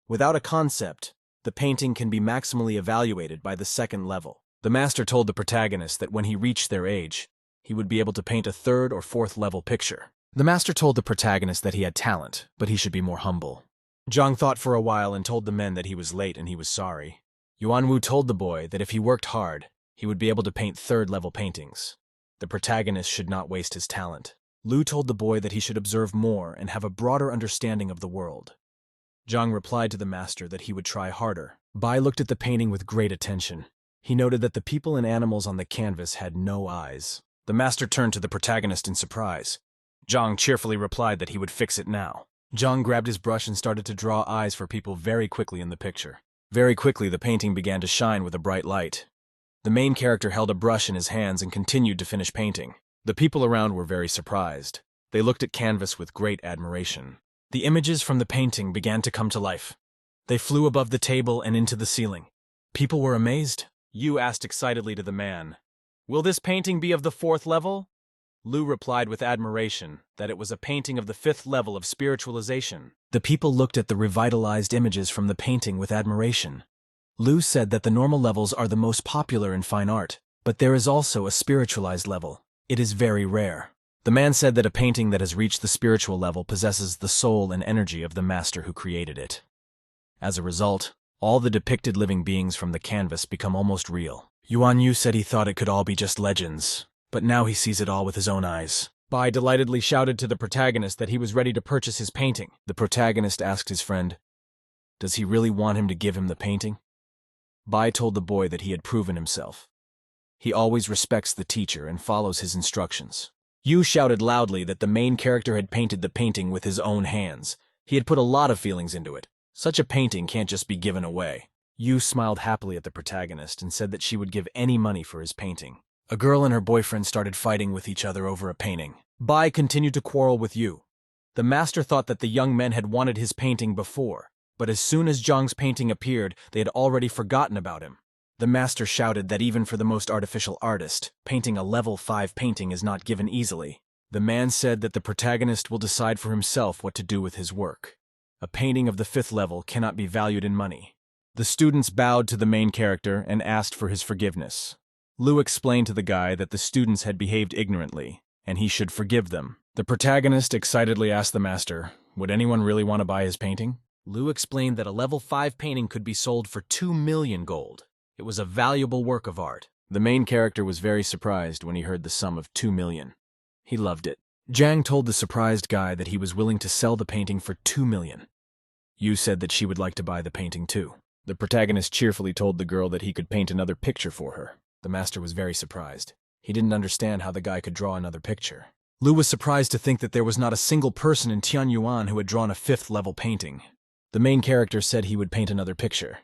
Without a concept, the painting can be maximally evaluated by the second level. The master told the protagonist that when he reached their age, he would be able to paint a third or fourth level picture. The master told the protagonist that he had talent, but he should be more humble. Zhang thought for a while and told the men that he was late and he was sorry. Yuan Wu told the boy that if he worked hard, he would be able to paint third-level paintings. The protagonist should not waste his talent. Lu told the boy that he should observe more and have a broader understanding of the world. Zhang replied to the master that he would try harder. Bai looked at the painting with great attention. He noted that the people and animals on the canvas had no eyes. The master turned to the protagonist in surprise. Zhang cheerfully replied that he would fix it now. Zhang grabbed his brush and started to draw eyes for people very quickly in the picture. Very quickly, the painting began to shine with a bright light. The main character held a brush in his hands and continued to finish painting. The people around were very surprised. They looked at canvas with great admiration. The images from the painting began to come to life. They flew above the table and into the ceiling. People were amazed. Yu asked excitedly to the man, "Will this painting be of the fourth level?" Lu replied with admiration that it was a painting of the fifth level of spiritualization. The people looked at the revitalized images from the painting with admiration. Lu said that the normal levels are the most popular in fine art, but there is also a spiritualized level. It is very rare. The man said that a painting that has reached the spiritual level possesses the soul and energy of the master who created it. As a result, all the depicted living beings from the canvas become almost real. Yuan Yu said he thought it could all be just legends, but now he sees it all with his own eyes. Bai delightedly shouted to the protagonist that he was ready to purchase his painting. The protagonist asked his friend, "Does he really want him to give him the painting?" Bai told the boy that he had proven himself. He always respects the teacher and follows his instructions. Yu shouted loudly that the main character had painted the painting with his own hands. He had put a lot of feelings into it. Such a painting can't just be given away. Yu smiled happily at the protagonist and said that she would give any money for his painting. A girl and her boyfriend started fighting with each other over a painting. Bai continued to quarrel with Yu. The master thought that the young men had wanted his painting before, but as soon as Zhang's painting appeared, they had already forgotten about him. The master shouted that even for the most artificial artist, painting a level 5 painting is not given easily. The man said that the protagonist will decide for himself what to do with his work. A painting of the 5th level cannot be valued in money. The students bowed to the main character and asked for his forgiveness. Lu explained to the guy that the students had behaved ignorantly, and he should forgive them. The protagonist excitedly asked the master, would anyone really want to buy his painting? Lu explained that a level 5 painting could be sold for 2 million gold.
It was a valuable work of art.
The main character was very surprised when he heard the sum of 2 million. He loved it. Jang told the surprised guy that he was willing to sell the painting for 2 million. Yu said that she would like to buy the painting too. The protagonist cheerfully told the girl that he could paint another picture for her. The master was very surprised. He didn't understand how the guy could draw another picture. Lu was surprised to think that there was not a single person in Tianyuan who had drawn a 5th level painting. The main character said he would paint another picture.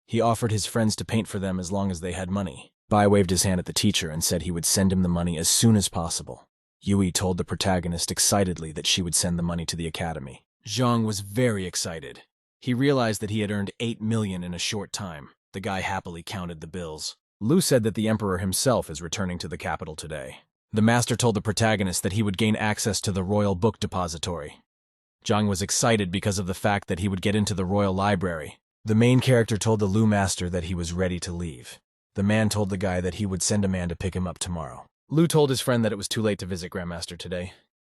He offered his friends to paint for them as long as they had money. Bai waved his hand at the teacher and said he would send him the money as soon as possible. Yui told the protagonist excitedly that she would send the money to the academy. Zhang was very excited. He realized that he had earned 8 million in a short time. The guy happily counted the bills. Lu said that the emperor himself is returning to the capital today. The master told the protagonist that he would gain access to the royal book depository. Zhang was excited because of the fact that he would get into the royal library. The main character told the Lu master that he was ready to leave. The man told the guy that he would send a man to pick him up tomorrow. Lu told his friend that it was too late to visit Grandmaster today.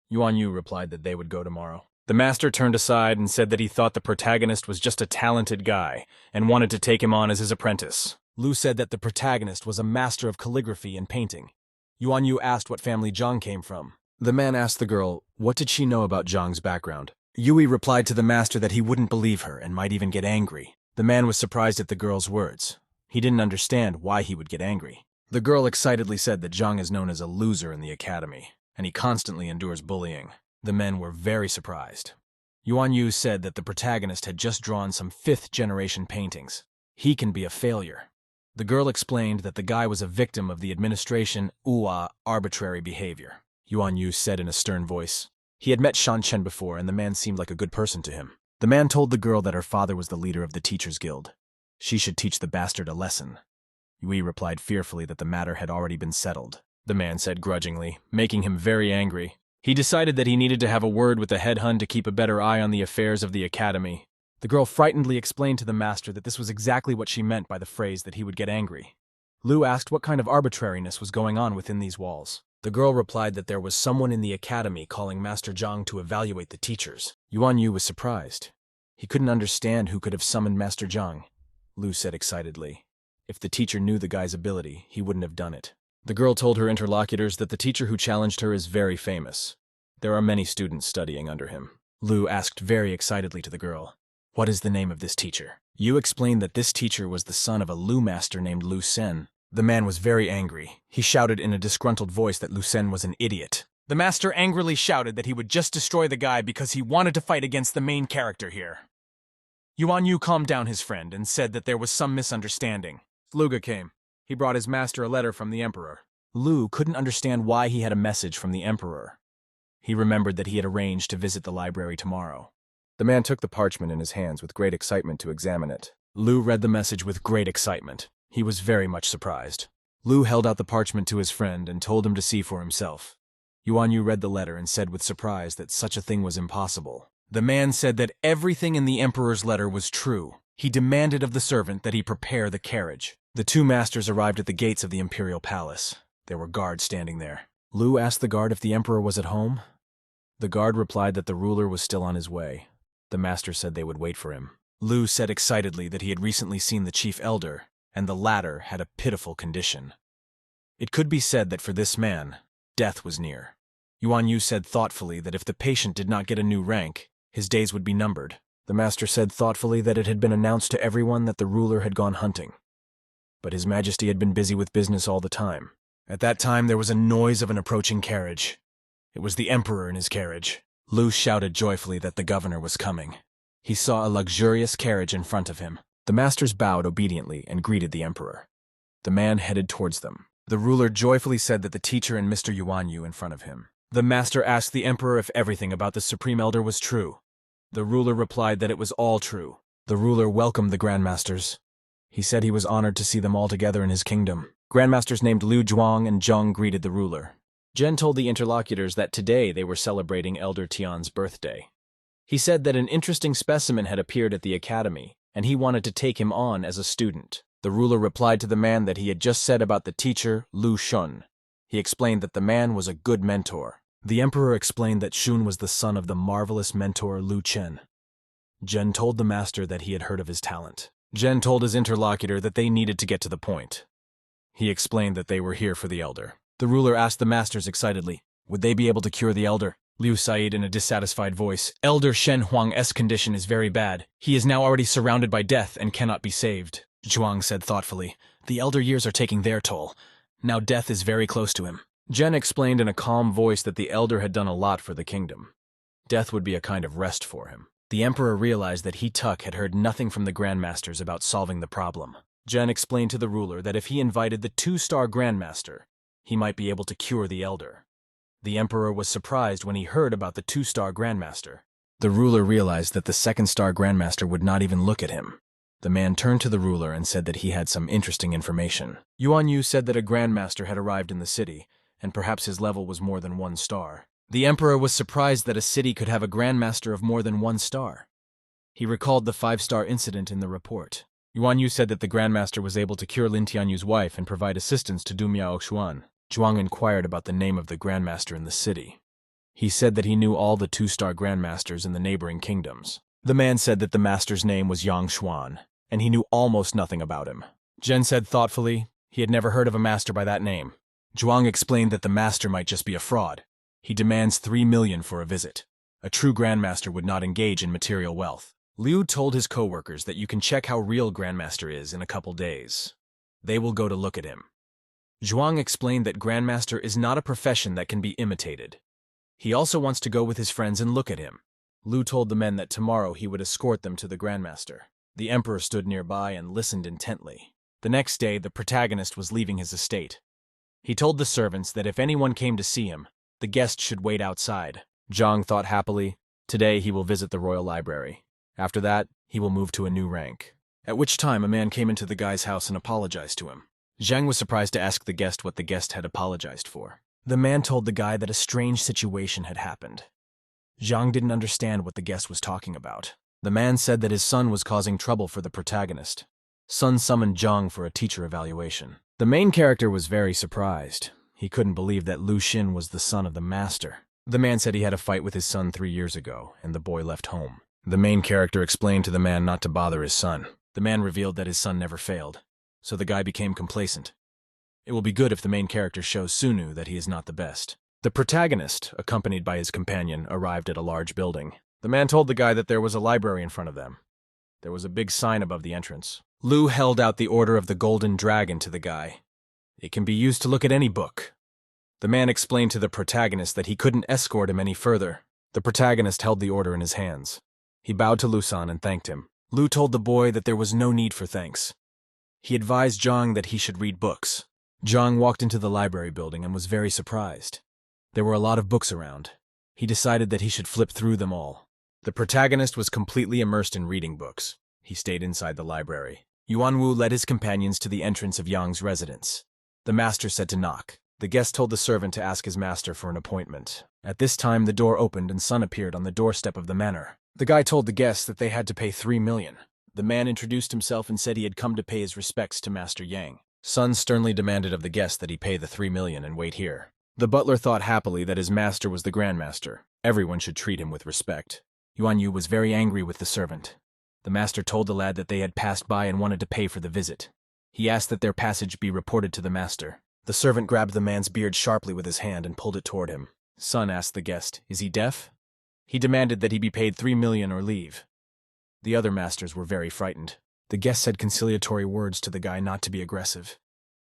Yuan Yu replied that they would go tomorrow. The master turned aside and said that he thought the protagonist was just a talented guy and wanted to take him on as his apprentice. Lu said that the protagonist was a master of calligraphy and painting. Yuan Yu asked what family Zhang came from. The man asked the girl, what did she know about Zhang's background? Yui replied to the master that he wouldn't believe her and might even get angry. The man was surprised at the girl's words. He didn't understand why he would get angry. The girl excitedly said that Zhang is known as a loser in the academy, and he constantly endures bullying. The men were very surprised. Yuan Yu said that the protagonist had just drawn some 5th-generation paintings. He can be a failure. The girl explained that the guy was a victim of the administration arbitrary behavior. Yuan Yu said in a stern voice. He had met Shan Chen before, and the man seemed like a good person to him. The man told the girl that her father was the leader of the Teachers Guild. She should teach the bastard a lesson. Yui replied fearfully that the matter had already been settled. The man said grudgingly, making him very angry. He decided that he needed to have a word with the head Hun to keep a better eye on the affairs of the academy. The girl frightenedly explained to the master that this was exactly what she meant by the phrase that he would get angry. Lu asked what kind of arbitrariness was going on within these walls. The girl replied that there was someone in the academy calling Master Zhang to evaluate the teachers. Yuan Yu was surprised. He couldn't understand who could have summoned Master Zhang. Lu said excitedly. If the teacher knew the guy's ability, he wouldn't have done it. The girl told her interlocutors that the teacher who challenged her is very famous. There are many students studying under him. Lu asked very excitedly to the girl, what is the name of this teacher? Yu explained that this teacher was the son of a Lu master named Lu Sen. The man was very angry. He shouted in a disgruntled voice that Lu Sen was an idiot. The master angrily shouted that he would just destroy the guy because he wanted to fight against the main character here. Yuan Yu calmed down his friend and said that there was some misunderstanding. Luga came. He brought his master a letter from the emperor. Lu couldn't understand why he had a message from the emperor. He remembered that he had arranged to visit the library tomorrow. The man took the parchment in his hands with great excitement to examine it. Lu read the message with great excitement. He was very much surprised. Lu held out the parchment to his friend and told him to see for himself. Yuan Yu read the letter and said with surprise that such a thing was impossible. The man said that everything in the emperor's letter was true. He demanded of the servant that he prepare the carriage. The two masters arrived at the gates of the imperial palace. There were guards standing there. Lu asked the guard if the emperor was at home. The guard replied that the ruler was still on his way. The master said they would wait for him. Lu said excitedly that he had recently seen the chief elder, and the latter had a pitiful condition. It could be said that for this man, death was near. Yuan Yu said thoughtfully that if the patient did not get a new rank, his days would be numbered. The master said thoughtfully that it had been announced to everyone that the ruler had gone hunting. But His Majesty had been busy with business all the time. At that time there was a noise of an approaching carriage. It was the emperor in his carriage. Lu shouted joyfully that the governor was coming. He saw a luxurious carriage in front of him. The masters bowed obediently and greeted the emperor. The man headed towards them. The ruler joyfully said that the teacher and Mr. Yuan Yu in front of him. The master asked the emperor if everything about the supreme elder was true. The ruler replied that it was all true. The ruler welcomed the grandmasters. He said he was honored to see them all together in his kingdom. Grandmasters named Liu Zhuang and Zheng greeted the ruler. Zhen told the interlocutors that today they were celebrating Elder Tian's birthday. He said that an interesting specimen had appeared at the academy, and he wanted to take him on as a student. The ruler replied to the man that he had just said about the teacher, Lu Shun. He explained that the man was a good mentor. The emperor explained that Shun was the son of the marvelous mentor Lu Chen. Zhen told the master that he had heard of his talent. Jen told his interlocutor that they needed to get to the point. He explained that they were here for the elder. The ruler asked the masters excitedly, would they be able to cure the elder? Liu Said in a dissatisfied voice, Elder Shen Huang's condition is very bad. He is now already surrounded by death and cannot be saved. Zhuang said thoughtfully, the elder years are taking their toll. Now death is very close to him. Jen explained in a calm voice that the elder had done a lot for the kingdom. Death would be a kind of rest for him. The emperor realized that he Tuck had heard nothing from the grandmasters about solving the problem. Jen explained to the ruler that if he invited the 2-star grandmaster, he might be able to cure the elder. The emperor was surprised when he heard about the 2-star grandmaster. The ruler realized that the 2nd-star grandmaster would not even look at him. The man turned to the ruler and said that he had some interesting information. Yuan Yu said that a grandmaster had arrived in the city, and perhaps his level was more than 1 star. The emperor was surprised that a city could have a grandmaster of more than 1 star. He recalled the 5-star incident in the report. Yuan Yu said that the grandmaster was able to cure Lin Tianyu's wife and provide assistance to Du Miao Xuan. Zhuang inquired about the name of the grandmaster in the city. He said that he knew all the 2-star grandmasters in the neighboring kingdoms. The man said that the master's name was Yang Xuan, and he knew almost nothing about him. Jen said thoughtfully, he had never heard of a master by that name. Zhuang explained that the master might just be a fraud. He demands 3 million for a visit. A true grandmaster would not engage in material wealth. Liu told his co-workers that you can check how real grandmaster is in a couple days. They will go to look at him. Zhuang explained that grandmaster is not a profession that can be imitated. He also wants to go with his friends and look at him. Liu told the men that tomorrow he would escort them to the grandmaster. The emperor stood nearby and listened intently. The next day, the protagonist was leaving his estate. He told the servants that if anyone came to see him, the guest should wait outside. Zhang thought happily, today he will visit the royal library. After that, he will move to a new rank. At which time a man came into the guy's house and apologized to him. Zhang was surprised to ask the guest what the guest had apologized for. The man told the guy that a strange situation had happened. Zhang didn't understand what the guest was talking about. The man said that his son was causing trouble for the protagonist. Sun summoned Zhang for a teacher evaluation. The main character was very surprised. He couldn't believe that Lu Xin was the son of the master. The man said he had a fight with his son 3 years ago, and the boy left home. The main character explained to the man not to bother his son. The man revealed that his son never failed, so the guy became complacent. It will be good if the main character shows Sunu that he is not the best. The protagonist, accompanied by his companion, arrived at a large building. The man told the guy that there was a library in front of them. There was a big sign above the entrance. Lu held out the Order of the Golden Dragon to the guy. It can be used to look at any book. The man explained to the protagonist that he couldn't escort him any further. The protagonist held the order in his hands. He bowed to Lu-san and thanked him. Lu told the boy that there was no need for thanks. He advised Zhang that he should read books. Zhang walked into the library building and was very surprised. There were a lot of books around. He decided that he should flip through them all. The protagonist was completely immersed in reading books. He stayed inside the library. Yuan Wu led his companions to the entrance of Yang's residence. The master said to knock. The guest told the servant to ask his master for an appointment. At this time, the door opened and Sun appeared on the doorstep of the manor. The guy told the guests that they had to pay 3 million. The man introduced himself and said he had come to pay his respects to Master Yang. Sun sternly demanded of the guest that he pay the 3 million and wait here. The butler thought happily that his master was the grandmaster. Everyone should treat him with respect. Yuan Yu was very angry with the servant. The master told the lad that they had passed by and wanted to pay for the visit. He asked that their passage be reported to the master. The servant grabbed the man's beard sharply with his hand and pulled it toward him. Sun asked the guest, "Is he deaf?" He demanded that he be paid 3 million or leave. The other masters were very frightened. The guest said conciliatory words to the guy not to be aggressive.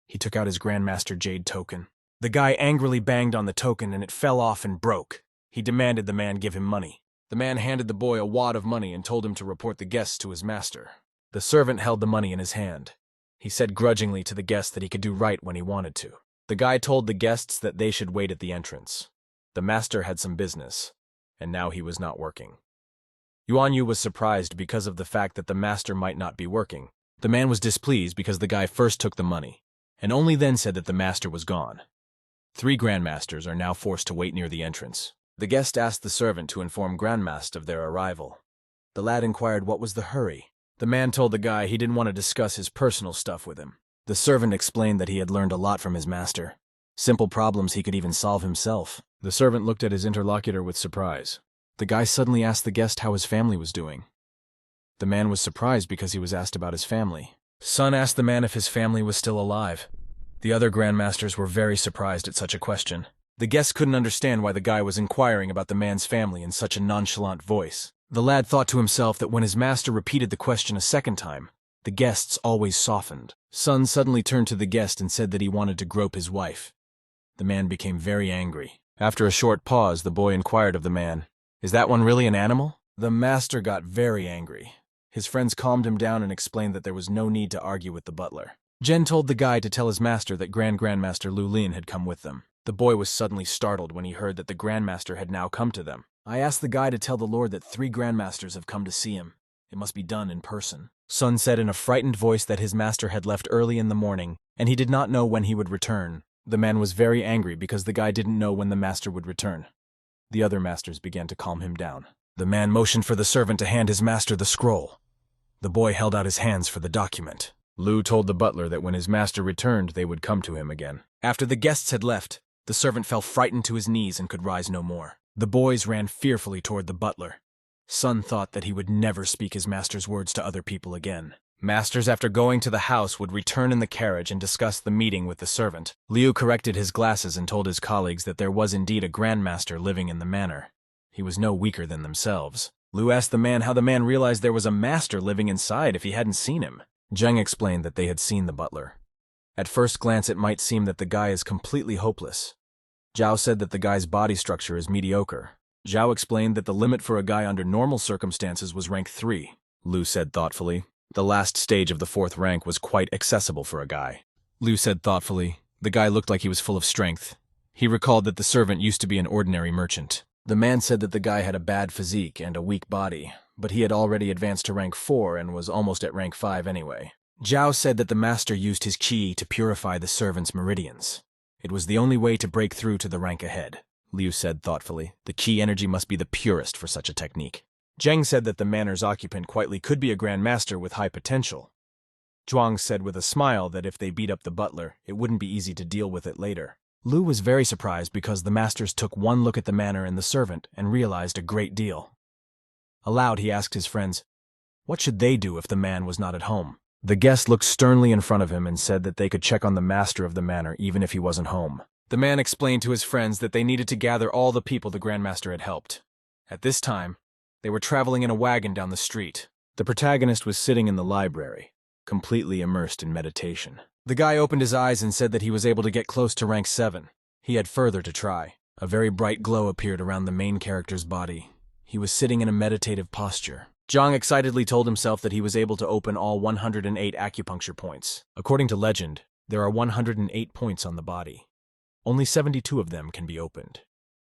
He took out his Grandmaster Jade token. The guy angrily banged on the token and it fell off and broke. He demanded the man give him money. The man handed the boy a wad of money and told him to report the guests to his master. The servant held the money in his hand. He said grudgingly to the guest that he could do right when he wanted to. The guy told the guests that they should wait at the entrance. The master had some business, and now he was not working. Yuan Yu was surprised because of the fact that the master might not be working. The man was displeased because the guy first took the money, and only then said that the master was gone. 3 grandmasters are now forced to wait near the entrance. The guest asked the servant to inform Grandmaster of their arrival. The lad inquired what was the hurry. The man told the guy he didn't want to discuss his personal stuff with him. The servant explained that he had learned a lot from his master. Simple problems he could even solve himself. The servant looked at his interlocutor with surprise. The guy suddenly asked the guest how his family was doing. The man was surprised because he was asked about his family. Sun asked the man if his family was still alive. The other grandmasters were very surprised at such a question. The guests couldn't understand why the guy was inquiring about the man's family in such a nonchalant voice. The lad thought to himself that when his master repeated the question a second time, the guests always softened. Sun suddenly turned to the guest and said that he wanted to grope his wife. The man became very angry. After a short pause, the boy inquired of the man, "Is that one really an animal?" The master got very angry. His friends calmed him down and explained that there was no need to argue with the butler. Jen told the guy to tell his master that Grandmaster Lu Lin had come with them. The boy was suddenly startled when he heard that the Grandmaster had now come to them. "I asked the guy to tell the Lord that 3 Grandmasters have come to see him. It must be done in person." Sun said in a frightened voice that his master had left early in the morning, and he did not know when he would return. The man was very angry because the guy didn't know when the master would return. The other masters began to calm him down. The man motioned for the servant to hand his master the scroll. The boy held out his hands for the document. Lu told the butler that when his master returned, they would come to him again. After the guests had left, the servant fell frightened to his knees and could rise no more. The boys ran fearfully toward the butler. Sun thought that he would never speak his master's words to other people again. Masters, after going to the house, would return in the carriage and discuss the meeting with the servant. Liu corrected his glasses and told his colleagues that there was indeed a grandmaster living in the manor. He was no weaker than themselves. Liu asked the man how the man realized there was a master living inside if he hadn't seen him. Zheng explained that they had seen the butler. At first glance, it might seem that the guy is completely hopeless. Zhao said that the guy's body structure is mediocre. Zhao explained that the limit for a guy under normal circumstances was rank 3. Liu said thoughtfully, "The last stage of the 4th rank was quite accessible for a guy." Liu said thoughtfully, "The guy looked like he was full of strength." He recalled that the servant used to be an ordinary merchant. The man said that the guy had a bad physique and a weak body, but he had already advanced to rank 4 and was almost at rank 5 anyway. Zhao said that the master used his qi to purify the servant's meridians. It was the only way to break through to the rank ahead. Liu said thoughtfully, "The qi energy must be the purest for such a technique." Zheng said that the manor's occupant quietly could be a grandmaster with high potential. Zhuang said with a smile that if they beat up the butler, it wouldn't be easy to deal with it later. Liu was very surprised because the masters took one look at the manor and the servant and realized a great deal. Aloud, he asked his friends, what should they do if the man was not at home? The guest looked sternly in front of him and said that they could check on the master of the manor even if he wasn't home. The man explained to his friends that they needed to gather all the people the Grandmaster had helped. At this time, they were traveling in a wagon down the street. The protagonist was sitting in the library, completely immersed in meditation. The guy opened his eyes and said that he was able to get close to rank 7. He had further to try. A very bright glow appeared around the main character's body. He was sitting in a meditative posture. Zhang excitedly told himself that he was able to open all 108 acupuncture points. According to legend, there are 108 points on the body. Only 72 of them can be opened.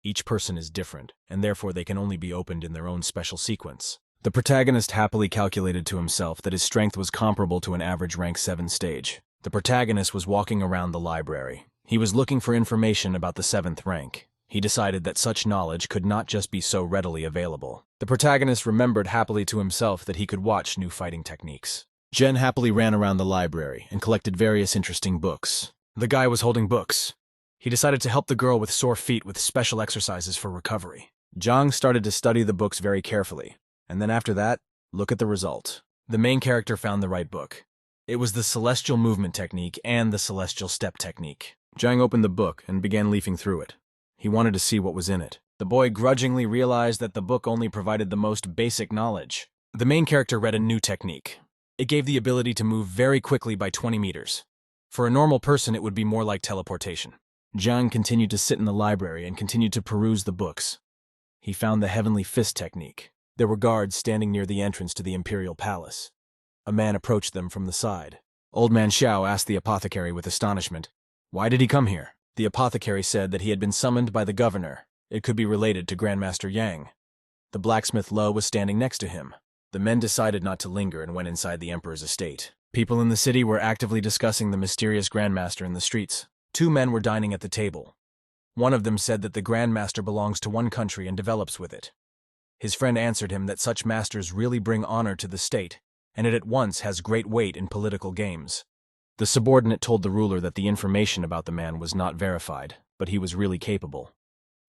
Each person is different, and therefore they can only be opened in their own special sequence. The protagonist happily calculated to himself that his strength was comparable to an average rank 7 stage. The protagonist was walking around the library. He was looking for information about the 7th rank. He decided that such knowledge could not just be so readily available. The protagonist remembered happily to himself that he could watch new fighting techniques. Jen happily ran around the library and collected various interesting books. The guy was holding books. He decided to help the girl with sore feet with special exercises for recovery. Zhang started to study the books very carefully, and then after that, look at the result. The main character found the right book. It was the Celestial Movement Technique and the Celestial Step Technique. Zhang opened the book and began leafing through it. He wanted to see what was in it. The boy grudgingly realized that the book only provided the most basic knowledge. The main character read a new technique. It gave the ability to move very quickly by 20 meters. For a normal person, it would be more like teleportation. Zhang continued to sit in the library and continued to peruse the books. He found the Heavenly Fist Technique. There were guards standing near the entrance to the Imperial Palace. A man approached them from the side. Old Man Xiao asked the apothecary with astonishment, "Why did he come here?" The apothecary said that he had been summoned by the governor. It could be related to Grandmaster Yang. The blacksmith Lo was standing next to him. The men decided not to linger and went inside the emperor's estate. People in the city were actively discussing the mysterious Grandmaster in the streets. 2 men were dining at the table. One of them said that the Grandmaster belongs to one country and develops with it. His friend answered him that such masters really bring honor to the state, and it at once has great weight in political games. The subordinate told the ruler that the information about the man was not verified, but he was really capable.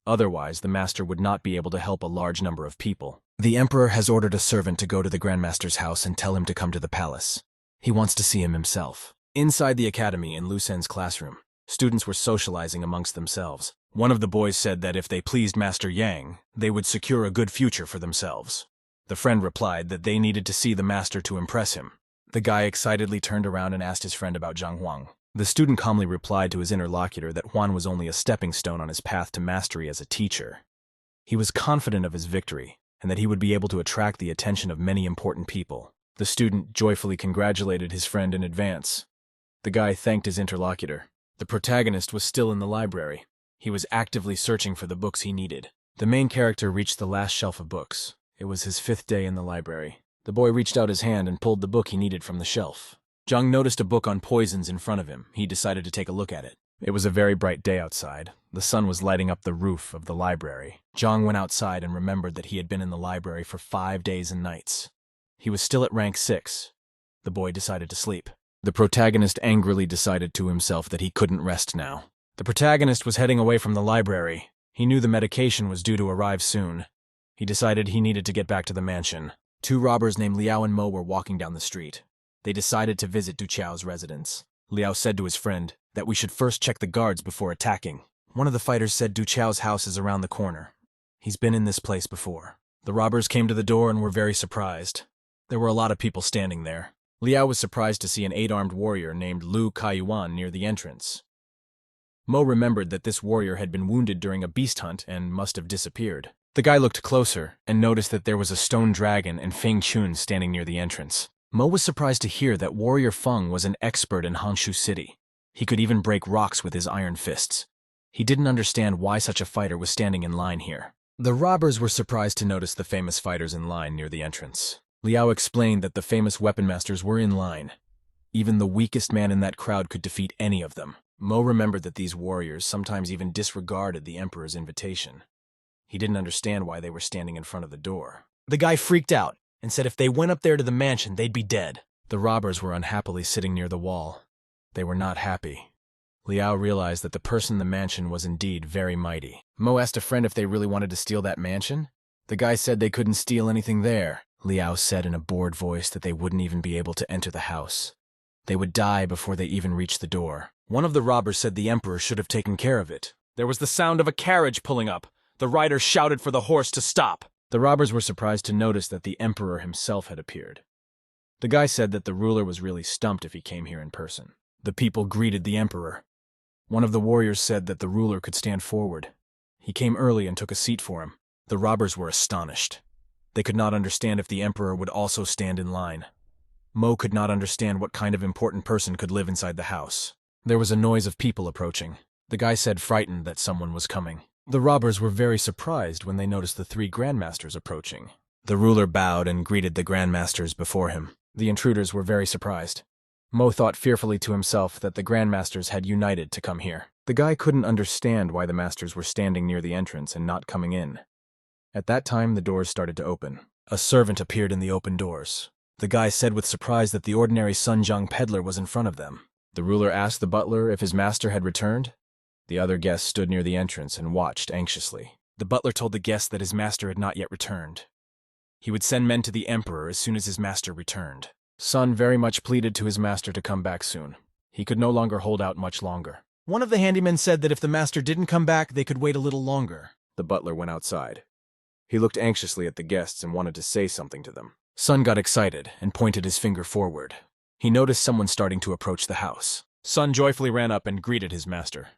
Otherwise, the master would not be able to help a large number of people. The emperor has ordered a servant to go to the Grandmaster's house and tell him to come to the palace. He wants to see him himself. Inside the academy in Lucen's classroom, students were socializing amongst themselves. One of the boys said that if they pleased Master Yang, they would secure a good future for themselves. The friend replied that they needed to see the master to impress him. The guy excitedly turned around and asked his friend about Zhang Huang. The student calmly replied to his interlocutor that Huan was only a stepping stone on his path to mastery as a teacher. He was confident of his victory, and that he would be able to attract the attention of many important people. The student joyfully congratulated his friend in advance. The guy thanked his interlocutor. The protagonist was still in the library. He was actively searching for the books he needed. The main character reached the last shelf of books. It was his 5th day in the library. The boy reached out his hand and pulled the book he needed from the shelf. Zhang noticed a book on poisons in front of him. He decided to take a look at it. It was a very bright day outside. The sun was lighting up the roof of the library. Zhang went outside and remembered that he had been in the library for 5 days and nights. He was still at rank 6. The boy decided to sleep. The protagonist angrily decided to himself that he couldn't rest now. The protagonist was heading away from the library. He knew the medication was due to arrive soon. He decided he needed to get back to the mansion. 2 robbers named Liao and Mo were walking down the street. They decided to visit Du Chao's residence. Liao said to his friend that we should first check the guards before attacking. One of the fighters said Du Chao's house is around the corner. He's been in this place before. The robbers came to the door and were very surprised. There were a lot of people standing there. Liao was surprised to see an 8-armed warrior named Lu Kaiyuan near the entrance. Mo remembered that this warrior had been wounded during a beast hunt and must have disappeared. The guy looked closer and noticed that there was a stone dragon and Feng Chun standing near the entrance. Mo was surprised to hear that Warrior Feng was an expert in Hanshu City. He could even break rocks with his iron fists. He didn't understand why such a fighter was standing in line here. The robbers were surprised to notice the famous fighters in line near the entrance. Liao explained that the famous weapon masters were in line. Even the weakest man in that crowd could defeat any of them. Mo remembered that these warriors sometimes even disregarded the emperor's invitation. He didn't understand why they were standing in front of the door. The guy freaked out and said if they went up there to the mansion, they'd be dead. The robbers were unhappily sitting near the wall. They were not happy. Liao realized that the person in the mansion was indeed very mighty. Mo asked a friend if they really wanted to steal that mansion. The guy said they couldn't steal anything there. Liao said in a bored voice that they wouldn't even be able to enter the house. They would die before they even reached the door. One of the robbers said the emperor should have taken care of it. There was the sound of a carriage pulling up. The rider shouted for the horse to stop. The robbers were surprised to notice that the emperor himself had appeared. The guy said that the ruler was really stumped if he came here in person. The people greeted the emperor. One of the warriors said that the ruler could stand forward. He came early and took a seat for him. The robbers were astonished. They could not understand if the emperor would also stand in line. Mo could not understand what kind of important person could live inside the house. There was a noise of people approaching. The guy said frightened that someone was coming. The robbers were very surprised when they noticed the 3 grandmasters approaching. The ruler bowed and greeted the grandmasters before him. The intruders were very surprised. Mo thought fearfully to himself that the grandmasters had united to come here. The guy couldn't understand why the masters were standing near the entrance and not coming in. At that time, the doors started to open. A servant appeared in the open doors. The guy said with surprise that the ordinary Sunjiang peddler was in front of them. The ruler asked the butler if his master had returned. The other guests stood near the entrance and watched anxiously. The butler told the guests that his master had not yet returned. He would send men to the emperor as soon as his master returned. Sun very much pleaded to his master to come back soon. He could no longer hold out much longer. One of the handymen said that if the master didn't come back, they could wait a little longer. The butler went outside. He looked anxiously at the guests and wanted to say something to them. Sun got excited and pointed his finger forward. He noticed someone starting to approach the house. Sun joyfully ran up and greeted his master.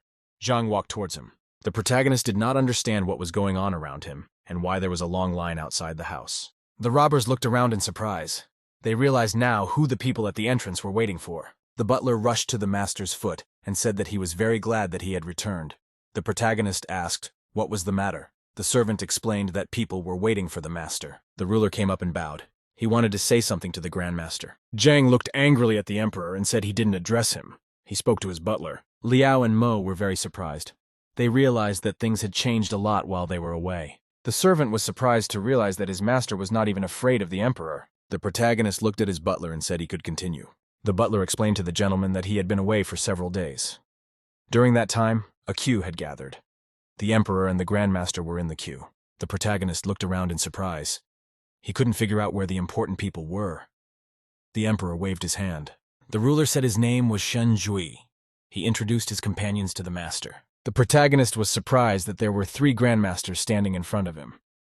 Zhang walked towards him. The protagonist did not understand what was going on around him and why there was a long line outside the house. The robbers looked around in surprise. They realized now who the people at the entrance were waiting for. The butler rushed to the master's foot and said that he was very glad that he had returned. The protagonist asked, what was the matter? The servant explained that people were waiting for the master. The ruler came up and bowed. He wanted to say something to the grandmaster. Zhang looked angrily at the emperor and said he didn't address him. He spoke to his butler. Liao and Mo were very surprised. They realized that things had changed a lot while they were away. The servant was surprised to realize that his master was not even afraid of the emperor. The protagonist looked at his butler and said he could continue. The butler explained to the gentleman that he had been away for several days. During that time, a queue had gathered. The emperor and the grandmaster were in the queue. The protagonist looked around in surprise. He couldn't figure out where the important people were. The emperor waved his hand. The ruler said his name was Shen Jui. He introduced his companions to the master. The protagonist was surprised that there were 3 grandmasters standing in front of him.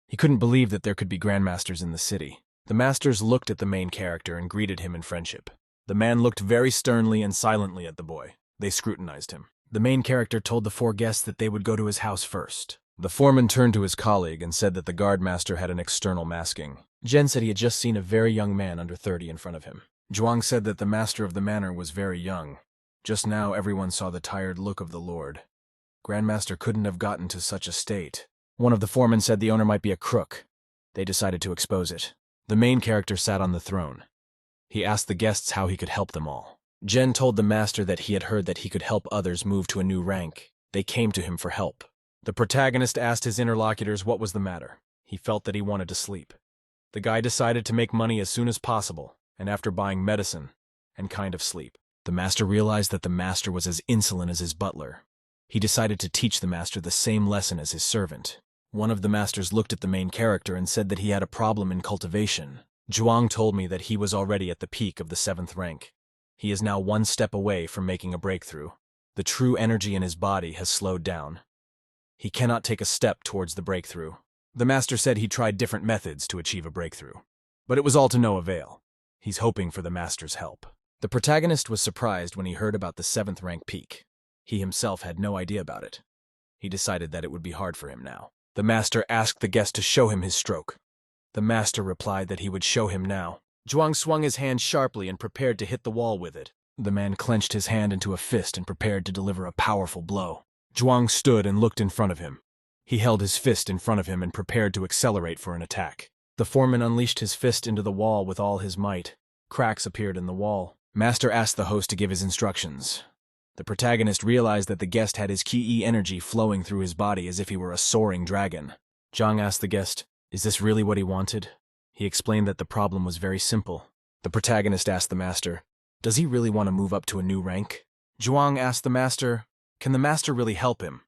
He couldn't believe that there could be grandmasters in the city. The masters looked at the main character and greeted him in friendship. The man looked very sternly and silently at the boy. They scrutinized him. The main character told the 4 guests that they would go to his house first. The foreman turned to his colleague and said that the guardmaster had an external masking. Jen said he had just seen a very young man under 30 in front of him. Zhuang said that the master of the manor was very young. Just now everyone saw the tired look of the lord. Grandmaster couldn't have gotten to such a state. One of the foremen said the owner might be a crook. They decided to expose it. The main character sat on the throne. He asked the guests how he could help them all. Jen told the master that he had heard that he could help others move to a new rank. They came to him for help. The protagonist asked his interlocutors what was the matter. He felt that he wanted to sleep. The guy decided to make money as soon as possible, and after buying medicine, and kind of sleep. The master realized that the master was as insolent as his butler. He decided to teach the master the same lesson as his servant. One of the masters looked at the main character and said that he had a problem in cultivation. Zhuang told me that he was already at the peak of the 7th rank. He is now 1 step away from making a breakthrough. The true energy in his body has slowed down. He cannot take a step towards the breakthrough. The master said he tried different methods to achieve a breakthrough, but it was all to no avail. He's hoping for the master's help. The protagonist was surprised when he heard about the 7th rank peak. He himself had no idea about it. He decided that it would be hard for him now. The master asked the guest to show him his stroke. The master replied that he would show him now. Zhuang swung his hand sharply and prepared to hit the wall with it. The man clenched his hand into a fist and prepared to deliver a powerful blow. Zhuang stood and looked in front of him. He held his fist in front of him and prepared to accelerate for an attack. The foreman unleashed his fist into the wall with all his might. Cracks appeared in the wall. Master asked the host to give his instructions. The protagonist realized that the guest had his ki energy flowing through his body as if he were a soaring dragon. Zhang asked the guest, "Is this really what he wanted?" He explained that the problem was very simple. The protagonist asked the master, "Does he really want to move up to a new rank?" Zhuang asked the master, "Can the master really help him?"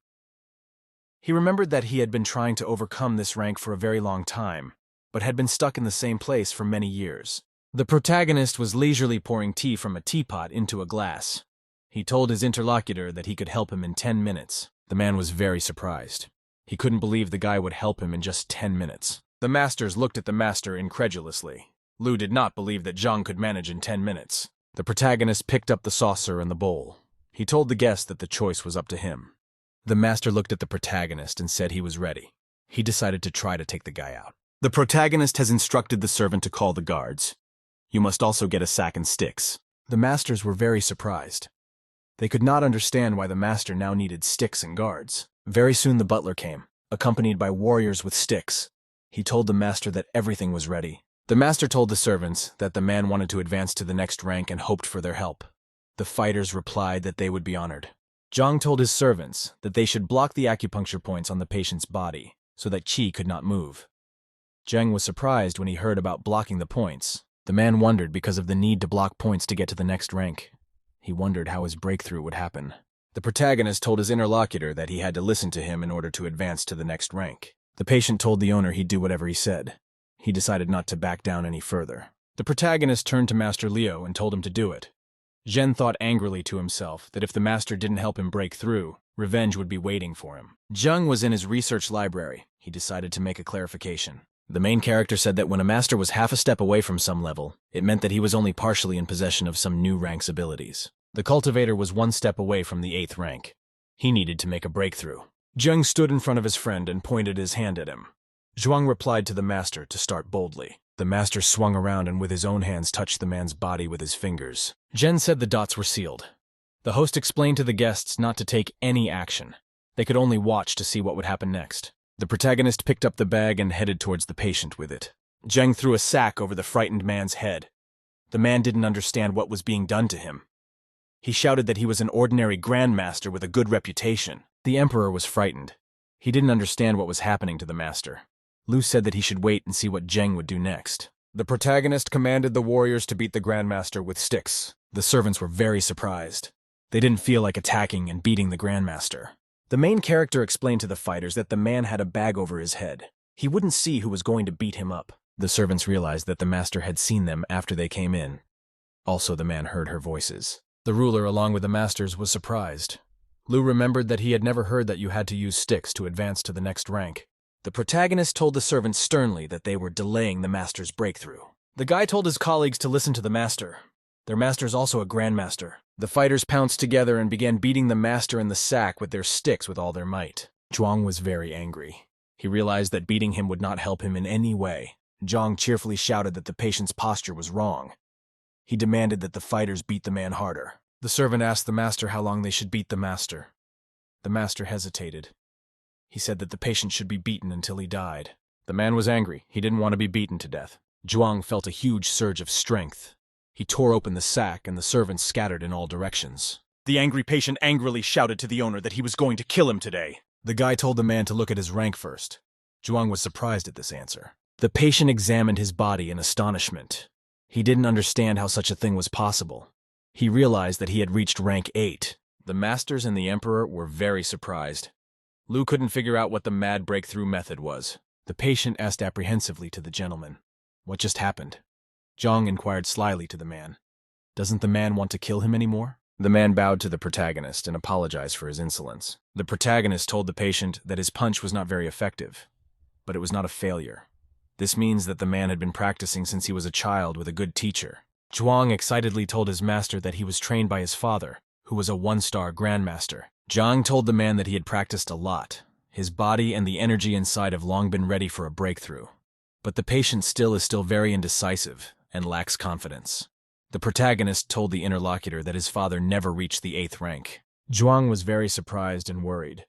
He remembered that he had been trying to overcome this rank for a very long time, but had been stuck in the same place for many years. The protagonist was leisurely pouring tea from a teapot into a glass. He told his interlocutor that he could help him in 10 minutes. The man was very surprised. He couldn't believe the guy would help him in just 10 minutes. The masters looked at the master incredulously. Lu did not believe that Zhang could manage in 10 minutes. The protagonist picked up the saucer and the bowl. He told the guest that the choice was up to him. The master looked at the protagonist and said he was ready. He decided to try to take the guy out. The protagonist has instructed the servant to call the guards. You must also get a sack and sticks. The masters were very surprised. They could not understand why the master now needed sticks and guards. Very soon the butler came, accompanied by warriors with sticks. He told the master that everything was ready. The master told the servants that the man wanted to advance to the next rank and hoped for their help. The fighters replied that they would be honored. Zhang told his servants that they should block the acupuncture points on the patient's body so that qi could not move. Zheng was surprised when he heard about blocking the points. The man wondered because of the need to block points to get to the next rank. He wondered how his breakthrough would happen. The protagonist told his interlocutor that he had to listen to him in order to advance to the next rank. The patient told the owner he'd do whatever he said. He decided not to back down any further. The protagonist turned to Master Liu and told him to do it. Zhen thought angrily to himself that if the master didn't help him break through, revenge would be waiting for him. Zheng was in his research library. He decided to make a clarification. The main character said that when a master was half a step away from some level, it meant that he was only partially in possession of some new rank's abilities. The cultivator was 1 step away from the 8th rank. He needed to make a breakthrough. Zheng stood in front of his friend and pointed his hand at him. Zhuang replied to the master to start boldly. The master swung around and with his own hands touched the man's body with his fingers. Zhen said the dots were sealed. The host explained to the guests not to take any action. They could only watch to see what would happen next. The protagonist picked up the bag and headed towards the patient with it. Zheng threw a sack over the frightened man's head. The man didn't understand what was being done to him. He shouted that he was an ordinary grandmaster with a good reputation. The emperor was frightened. He didn't understand what was happening to the master. Lu said that he should wait and see what Zheng would do next. The protagonist commanded the warriors to beat the grandmaster with sticks. The servants were very surprised. They didn't feel like attacking and beating the grandmaster. The main character explained to the fighters that the man had a bag over his head. He wouldn't see who was going to beat him up. The servants realized that the master had seen them after they came in. Also, the man heard her voices. The ruler, along with the masters, was surprised. Liu remembered that he had never heard that you had to use sticks to advance to the next rank. The protagonist told the servants sternly that they were delaying the master's breakthrough. The guy told his colleagues to listen to the master. Their master's also a grandmaster. The fighters pounced together and began beating the master in the sack with their sticks with all their might. Zhuang was very angry. He realized that beating him would not help him in any way. Zhuang cheerfully shouted that the patient's posture was wrong. He demanded that the fighters beat the man harder. The servant asked the master how long they should beat the master. The master hesitated. He said that the patient should be beaten until he died. The man was angry. He didn't want to be beaten to death. Zhuang felt a huge surge of strength. He tore open the sack, and the servants scattered in all directions. The angry patient angrily shouted to the owner that he was going to kill him today. The guy told the man to look at his rank first. Zhuang was surprised at this answer. The patient examined his body in astonishment. He didn't understand how such a thing was possible. He realized that he had reached rank 8. The masters and the emperor were very surprised. Liu couldn't figure out what the mad breakthrough method was. The patient asked apprehensively to the gentleman, "What just happened?" Zhang inquired slyly to the man. "Doesn't the man want to kill him anymore?" The man bowed to the protagonist and apologized for his insolence. The protagonist told the patient that his punch was not very effective, but it was not a failure. This means that the man had been practicing since he was a child with a good teacher. Zhuang excitedly told his master that he was trained by his father, who was a 1-star grandmaster. Zhang told the man that he had practiced a lot. His body and the energy inside have long been ready for a breakthrough. But the patient is still very indecisive and lacks confidence. The protagonist told the interlocutor that his father never reached the 8th rank. Zhuang was very surprised and worried.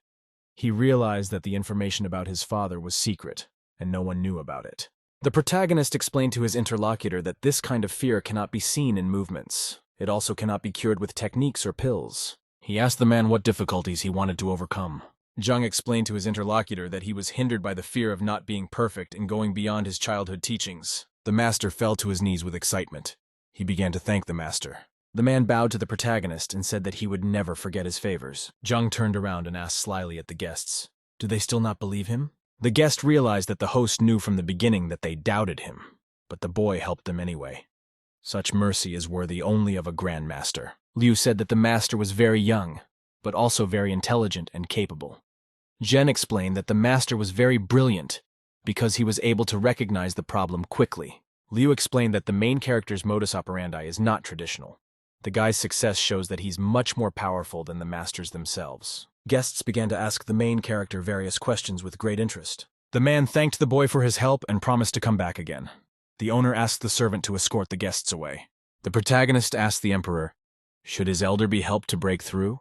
He realized that the information about his father was secret, and no one knew about it. The protagonist explained to his interlocutor that this kind of fear cannot be seen in movements. It also cannot be cured with techniques or pills. He asked the man what difficulties he wanted to overcome. Zhang explained to his interlocutor that he was hindered by the fear of not being perfect and going beyond his childhood teachings. The master fell to his knees with excitement. He began to thank the master. The man bowed to the protagonist and said that he would never forget his favors. Zhang turned around and asked slyly at the guests, "Do they still not believe him?" The guest realized that the host knew from the beginning that they doubted him, but the boy helped them anyway. Such mercy is worthy only of a grandmaster. Liu said that the master was very young, but also very intelligent and capable. Zhen explained that the master was very brilliant because he was able to recognize the problem quickly. Liu explained that the main character's modus operandi is not traditional. The guy's success shows that he's much more powerful than the masters themselves. Guests began to ask the main character various questions with great interest. The man thanked the boy for his help and promised to come back again. The owner asked the servant to escort the guests away. The protagonist asked the emperor, should his elder be helped to break through?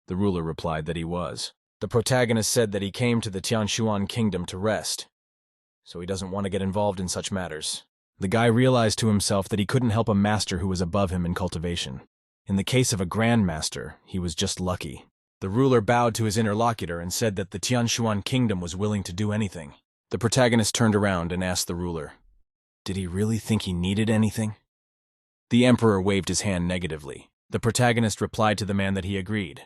The ruler replied that he was. The protagonist said that he came to the Tianshuan kingdom to rest, so he doesn't want to get involved in such matters. The guy realized to himself that he couldn't help a master who was above him in cultivation. In the case of a grandmaster, he was just lucky. The ruler bowed to his interlocutor and said that the Tianshuan kingdom was willing to do anything. The protagonist turned around and asked the ruler, did he really think he needed anything? The emperor waved his hand negatively. The protagonist replied to the man that he agreed.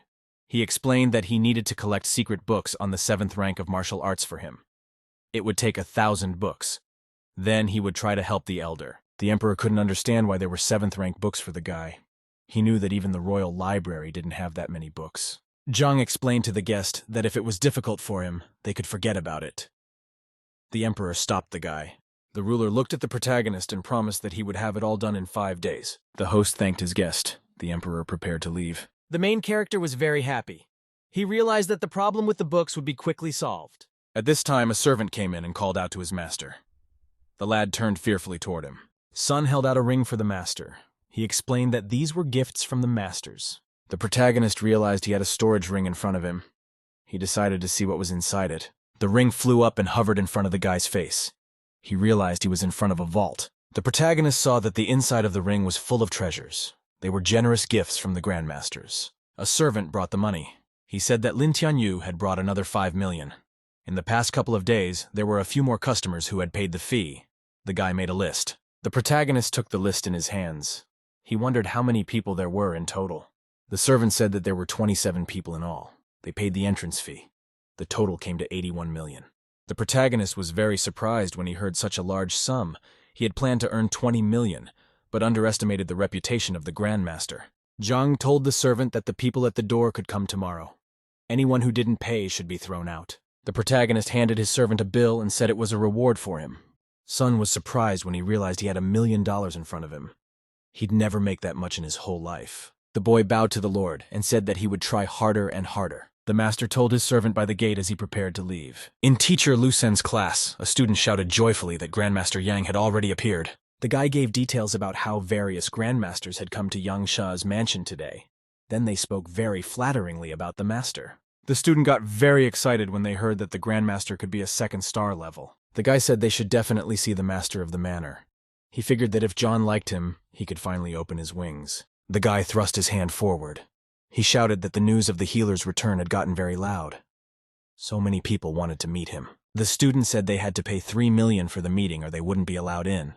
He explained that he needed to collect secret books on the 7th rank of martial arts for him. It would take 1,000 books. Then he would try to help the elder. The emperor couldn't understand why there were 7th rank books for the guy. He knew that even the royal library didn't have that many books. Zhang explained to the guest that if it was difficult for him, they could forget about it. The emperor stopped the guy. The ruler looked at the protagonist and promised that he would have it all done in 5 days. The host thanked his guest. The emperor prepared to leave.
The main character was very happy. He realized that the problem with the books would be quickly solved.
At this time, a servant came in and called out to his master. The lad turned fearfully toward him. Sun held out a ring for the master. He explained that these were gifts from the masters. The protagonist realized he had a storage ring in front of him. He decided to see what was inside it. The ring flew up and hovered in front of the guy's face. He realized he was in front of a vault. The protagonist saw that the inside of the ring was full of treasures. They were generous gifts from the grandmasters. A servant brought the money. He said that Lin Tianyu had brought another 5 million. In the past couple of days, there were a few more customers who had paid the fee. The guy made a list. The protagonist took the list in his hands. He wondered how many people there were in total. The servant said that there were 27 people in all. They paid the entrance fee. The total came to 81 million. The protagonist was very surprised when he heard such a large sum. He had planned to earn 20 million, but underestimated the reputation of the Grandmaster. Zhang told the servant that the people at the door could come tomorrow. Anyone who didn't pay should be thrown out. The protagonist handed his servant a bill and said it was a reward for him. Sun was surprised when he realized he had $1 million in front of him. He'd never make that much in his whole life. The boy bowed to the Lord and said that he would try harder and harder. The master told his servant by the gate as he prepared to leave. In teacher Lu Sen's class, a student shouted joyfully that Grandmaster Yang had already appeared. The guy gave details about how various Grandmasters had come to Yang Sha's mansion today. Then they spoke very flatteringly about the master. The student got very excited when they heard that the Grandmaster could be a 2nd star level. The guy said they should definitely see the master of the manor. He figured that if John liked him, he could finally open his wings. The guy thrust his hand forward. He shouted that the news of the healer's return had gotten very loud. So many people wanted to meet him. The student said they had to pay 3 million for the meeting or they wouldn't be allowed in.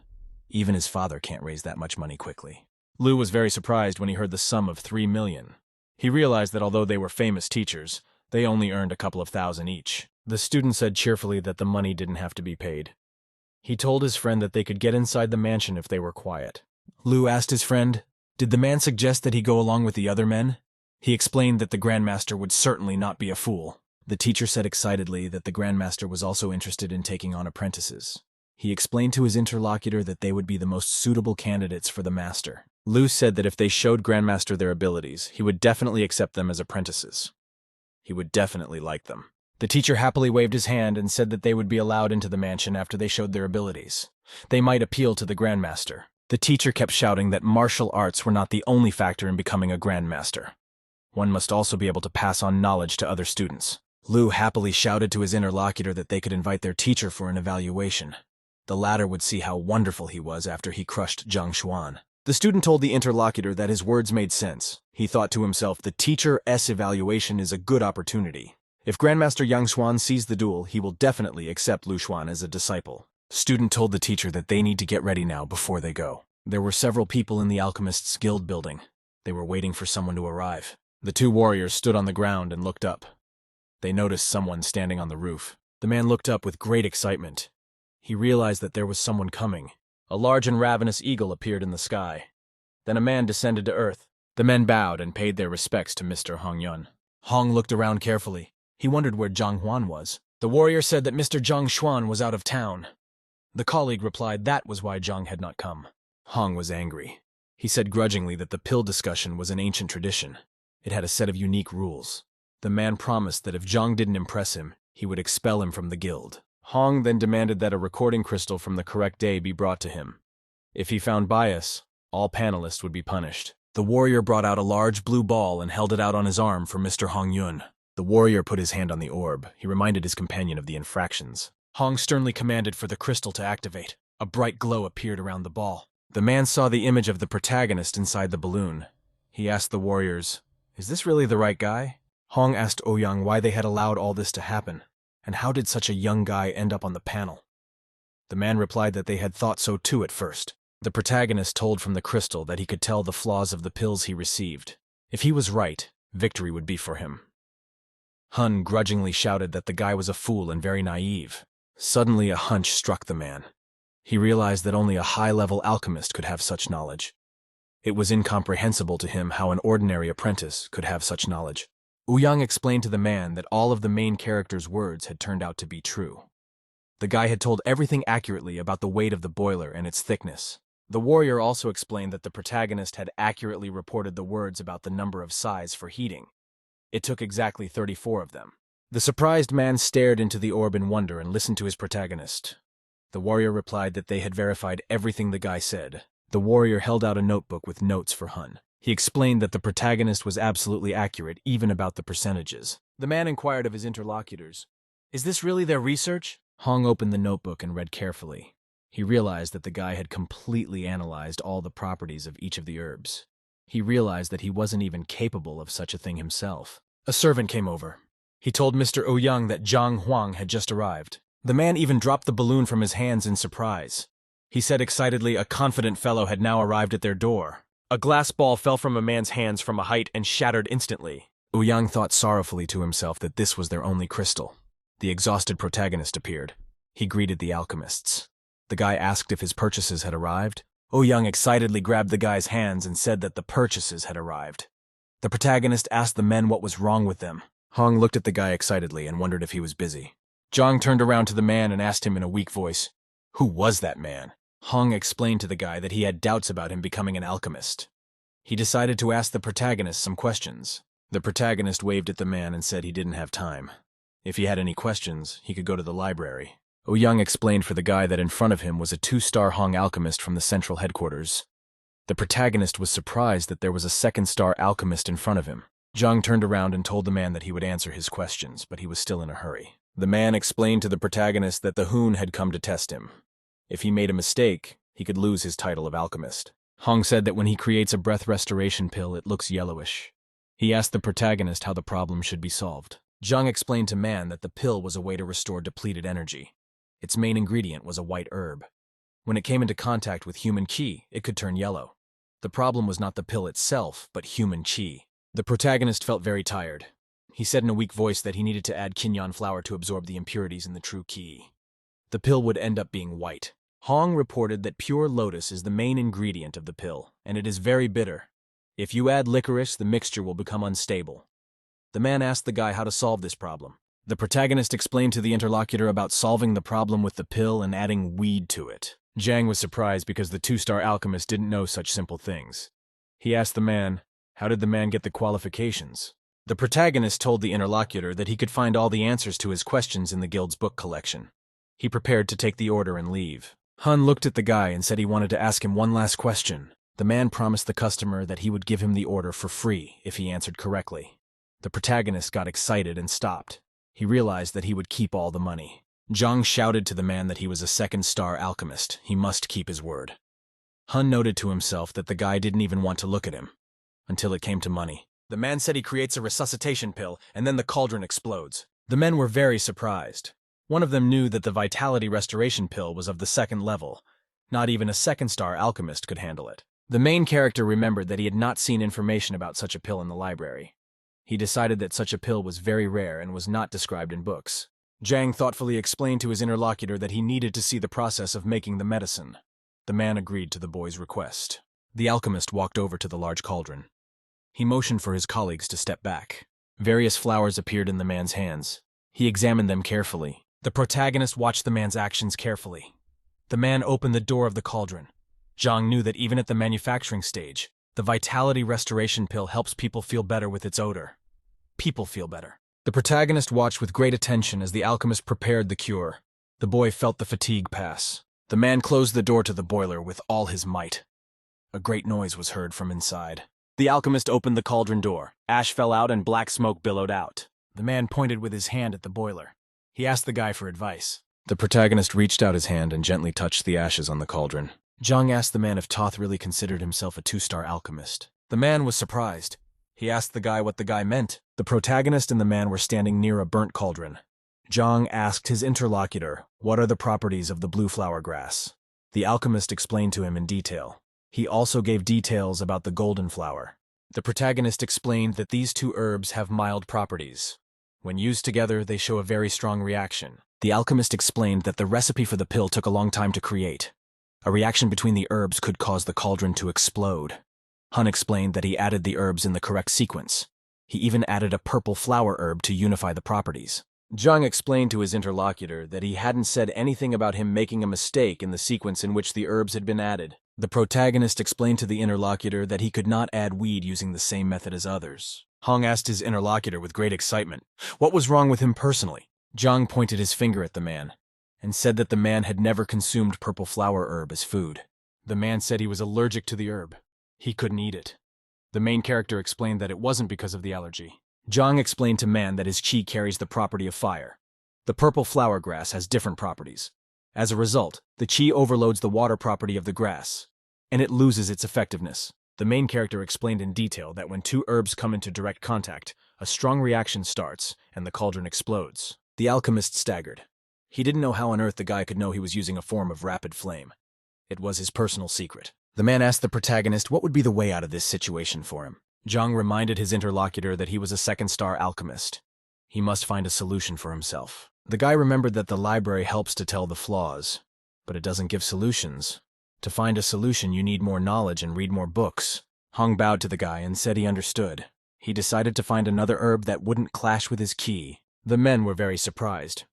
Even his father can't raise that much money quickly. Lu was very surprised when he heard the sum of 3 million. He realized that although they were famous teachers, they only earned a couple of thousand each. The student said cheerfully that the money didn't have to be paid. He told his friend that they could get inside the mansion if they were quiet. Lu asked his friend, did the man suggest that he go along with the other men? He explained that the Grandmaster would certainly not be a fool. The teacher said excitedly that the Grandmaster was also interested in taking on apprentices. He explained to his interlocutor that they would be the most suitable candidates for the master. Lu said that if they showed Grandmaster their abilities, he would definitely accept them as apprentices. He would definitely like them. The teacher happily waved his hand and said that they would be allowed into the mansion after they showed their abilities. They might appeal to the Grandmaster. The teacher kept shouting that martial arts were not the only factor in becoming a Grandmaster. One must also be able to pass on knowledge to other students. Lu happily shouted to his interlocutor that they could invite their teacher for an evaluation. The latter would see how wonderful he was after he crushed Zhang Xuan. The student told the interlocutor that his words made sense. He thought to himself, the teacher's evaluation is a good opportunity. If Grandmaster Yang Xuan sees the duel, he will definitely accept Lu Xuan as a disciple. Student told the teacher that they need to get ready now before they go. There were several people in the Alchemist's guild building. They were waiting for someone to arrive. The 2 warriors stood on the ground and looked up. They noticed someone standing on the roof. The man looked up with great excitement. He realized that there was someone coming. A large and ravenous eagle appeared in the sky. Then a man descended to earth. The men bowed and paid their respects to Mr. Hong Yun. Hong looked around carefully. He wondered where Zhang Huan was. The warrior said that Mr. Zhang Xuan was out of town. The colleague replied that was why Zhang had not come. Hong was angry. He said grudgingly that the pill discussion was an ancient tradition. It had a set of unique rules. The man promised that if Zhang didn't impress him, he would expel him from the guild. Hong then demanded that a recording crystal from the correct day be brought to him. If he found bias, all panelists would be punished. The warrior brought out a large blue ball and held it out on his arm for Mr. Hong Yun. The warrior put his hand on the orb. He reminded his companion of the infractions. Hong sternly commanded for the crystal to activate. A bright glow appeared around the ball. The man saw the image of the protagonist inside the balloon. He asked the warriors, "Is this really the right guy?" Hong asked Ouyang why they had allowed all this to happen, and how did such a young guy end up on the panel. The man replied that they had thought so too at first. The protagonist told from the crystal that he could tell the flaws of the pills he received. If he was right, victory would be for him. Hun grudgingly shouted that the guy was a fool and very naive. Suddenly a hunch struck the man. He realized that only a high-level alchemist could have such knowledge. It was incomprehensible to him how an ordinary apprentice could have such knowledge. Ouyang explained to the man that all of the main character's words had turned out to be true. The guy had told everything accurately about the weight of the boiler and its thickness. The warrior also explained that the protagonist had accurately reported the words about the number of sais for heating. It took exactly 34 of them. The surprised man stared into the orb in wonder and listened to his protagonist. The warrior replied that they had verified everything the guy said. The warrior held out a notebook with notes for Hun. He explained that the protagonist was absolutely accurate, even about the percentages. The man inquired of his interlocutors, "Is this really their research?" Hong opened the notebook and read carefully. He realized that the guy had completely analyzed all the properties of each of the herbs. He realized that he wasn't even capable of such a thing himself. A servant came over. He told Mr. Ouyang that Zhang Huang had just arrived. The man even dropped the balloon from his hands in surprise. He said excitedly a confident fellow had now arrived at their door. A glass ball fell from a man's hands from a height and shattered instantly. Ouyang thought sorrowfully to himself that this was their only crystal. The exhausted protagonist appeared. He greeted the alchemists. The guy asked if his purchases had arrived. Young excitedly grabbed the guy's hands and said that the purchases had arrived. The protagonist asked the men what was wrong with them. Hong looked at the guy excitedly and wondered if he was busy. Zhang turned around to the man and asked him in a weak voice, "Who was that man?" Hong explained to the guy that he had doubts about him becoming an alchemist. He decided to ask the protagonist some questions. The protagonist waved at the man and said he didn't have time. If he had any questions, he could go to the library. Young explained for the guy that in front of him was a 2-star Hong alchemist from the central headquarters. The protagonist was surprised that there was a 2-star alchemist in front of him. Zhang turned around and told the man that he would answer his questions, but he was still in a hurry. The man explained to the protagonist that the Hoon had come to test him. If he made a mistake, he could lose his title of alchemist. Hong said that when he creates a breath restoration pill, it looks yellowish. He asked the protagonist how the problem should be solved. Zhang explained to Man that the pill was a way to restore depleted energy. Its main ingredient was a white herb. When it came into contact with human qi, it could turn yellow. The problem was not the pill itself, but human qi. The protagonist felt very tired. He said in a weak voice that he needed to add quinyon flower to absorb the impurities in the true qi. The pill would end up being white. Hong reported that pure lotus is the main ingredient of the pill, and it is very bitter. If you add licorice, the mixture will become unstable. The man asked the guy how to solve this problem. The protagonist explained to the interlocutor about solving the problem with the pill and adding weed to it. Zhang was surprised because the 2-star alchemist didn't know such simple things. He asked the man, how did the man get the qualifications? The protagonist told the interlocutor that he could find all the answers to his questions in the guild's book collection. He prepared to take the order and leave. Hun looked at the guy and said he wanted to ask him one last question. The man promised the customer that he would give him the order for free if he answered correctly. The protagonist got excited and stopped. He realized that he would keep all the money. Zhang shouted to the man that he was a 2-star alchemist. He must keep his word. Hun noted to himself that the guy didn't even want to look at him, until it came to money. The man said he creates a resuscitation pill, and then the cauldron explodes. The men were very surprised. One of them knew that the vitality restoration pill was of the 2nd level. Not even a 2-star alchemist could handle it. The main character remembered that he had not seen information about such a pill in the library. He decided that such a pill was very rare and was not described in books. Zhang thoughtfully explained to his interlocutor that he needed to see the process of making the medicine. The man agreed to the boy's request. The alchemist walked over to the large cauldron. He motioned for his colleagues to step back. Various flowers appeared in the man's hands. He examined them carefully. The protagonist watched the man's actions carefully. The man opened the door of the cauldron. Zhang knew that even at the manufacturing stage, the vitality restoration pill helps people feel better with its odor. People feel better. The protagonist watched with great attention as the alchemist prepared the cure. The boy felt the fatigue pass. The man closed the door to the boiler with all his might. A great noise was heard from inside. The alchemist opened the cauldron door. Ash fell out and black smoke billowed out. The man pointed with his hand at the boiler. He asked the guy for advice. The protagonist reached out his hand and gently touched the ashes on the cauldron. Zhang asked the man if Toth really considered himself a 2-star alchemist. The man was surprised. He asked the guy what the guy meant. The protagonist and the man were standing near a burnt cauldron. Zhang asked his interlocutor, what are the properties of the blue flower grass? The alchemist explained to him in detail. He also gave details about the golden flower. The protagonist explained that these 2 herbs have mild properties. When used together, they show a very strong reaction. The alchemist explained that the recipe for the pill took a long time to create. A reaction between the herbs could cause the cauldron to explode. Hun explained that he added the herbs in the correct sequence. He even added a purple flower herb to unify the properties. Zhang explained to his interlocutor that he hadn't said anything about him making a mistake in the sequence in which the herbs had been added. The protagonist explained to the interlocutor that he could not add weed using the same method as others. Hong asked his interlocutor with great excitement, what was wrong with him personally? Zhang pointed his finger at the man and said that the man had never consumed purple flower herb as food. The man said he was allergic to the herb. He couldn't eat it. The main character explained that it wasn't because of the allergy. Zhang explained to Man that his qi carries the property of fire. The purple flower grass has different properties. As a result, the qi overloads the water property of the grass, and it loses its effectiveness. The main character explained in detail that when 2 herbs come into direct contact, a strong reaction starts, and the cauldron explodes. The alchemist staggered. He didn't know how on earth the guy could know he was using a form of rapid flame. It was his personal secret. The man asked the protagonist what would be the way out of this situation for him. Zhang reminded his interlocutor that he was a 2-star alchemist. He must find a solution for himself. The guy remembered that the library helps to tell the flaws, but it doesn't give solutions. To find a solution, you need more knowledge and read more books. Hong bowed to the guy and said he understood. He decided to find another herb that wouldn't clash with his ki. The men were very surprised.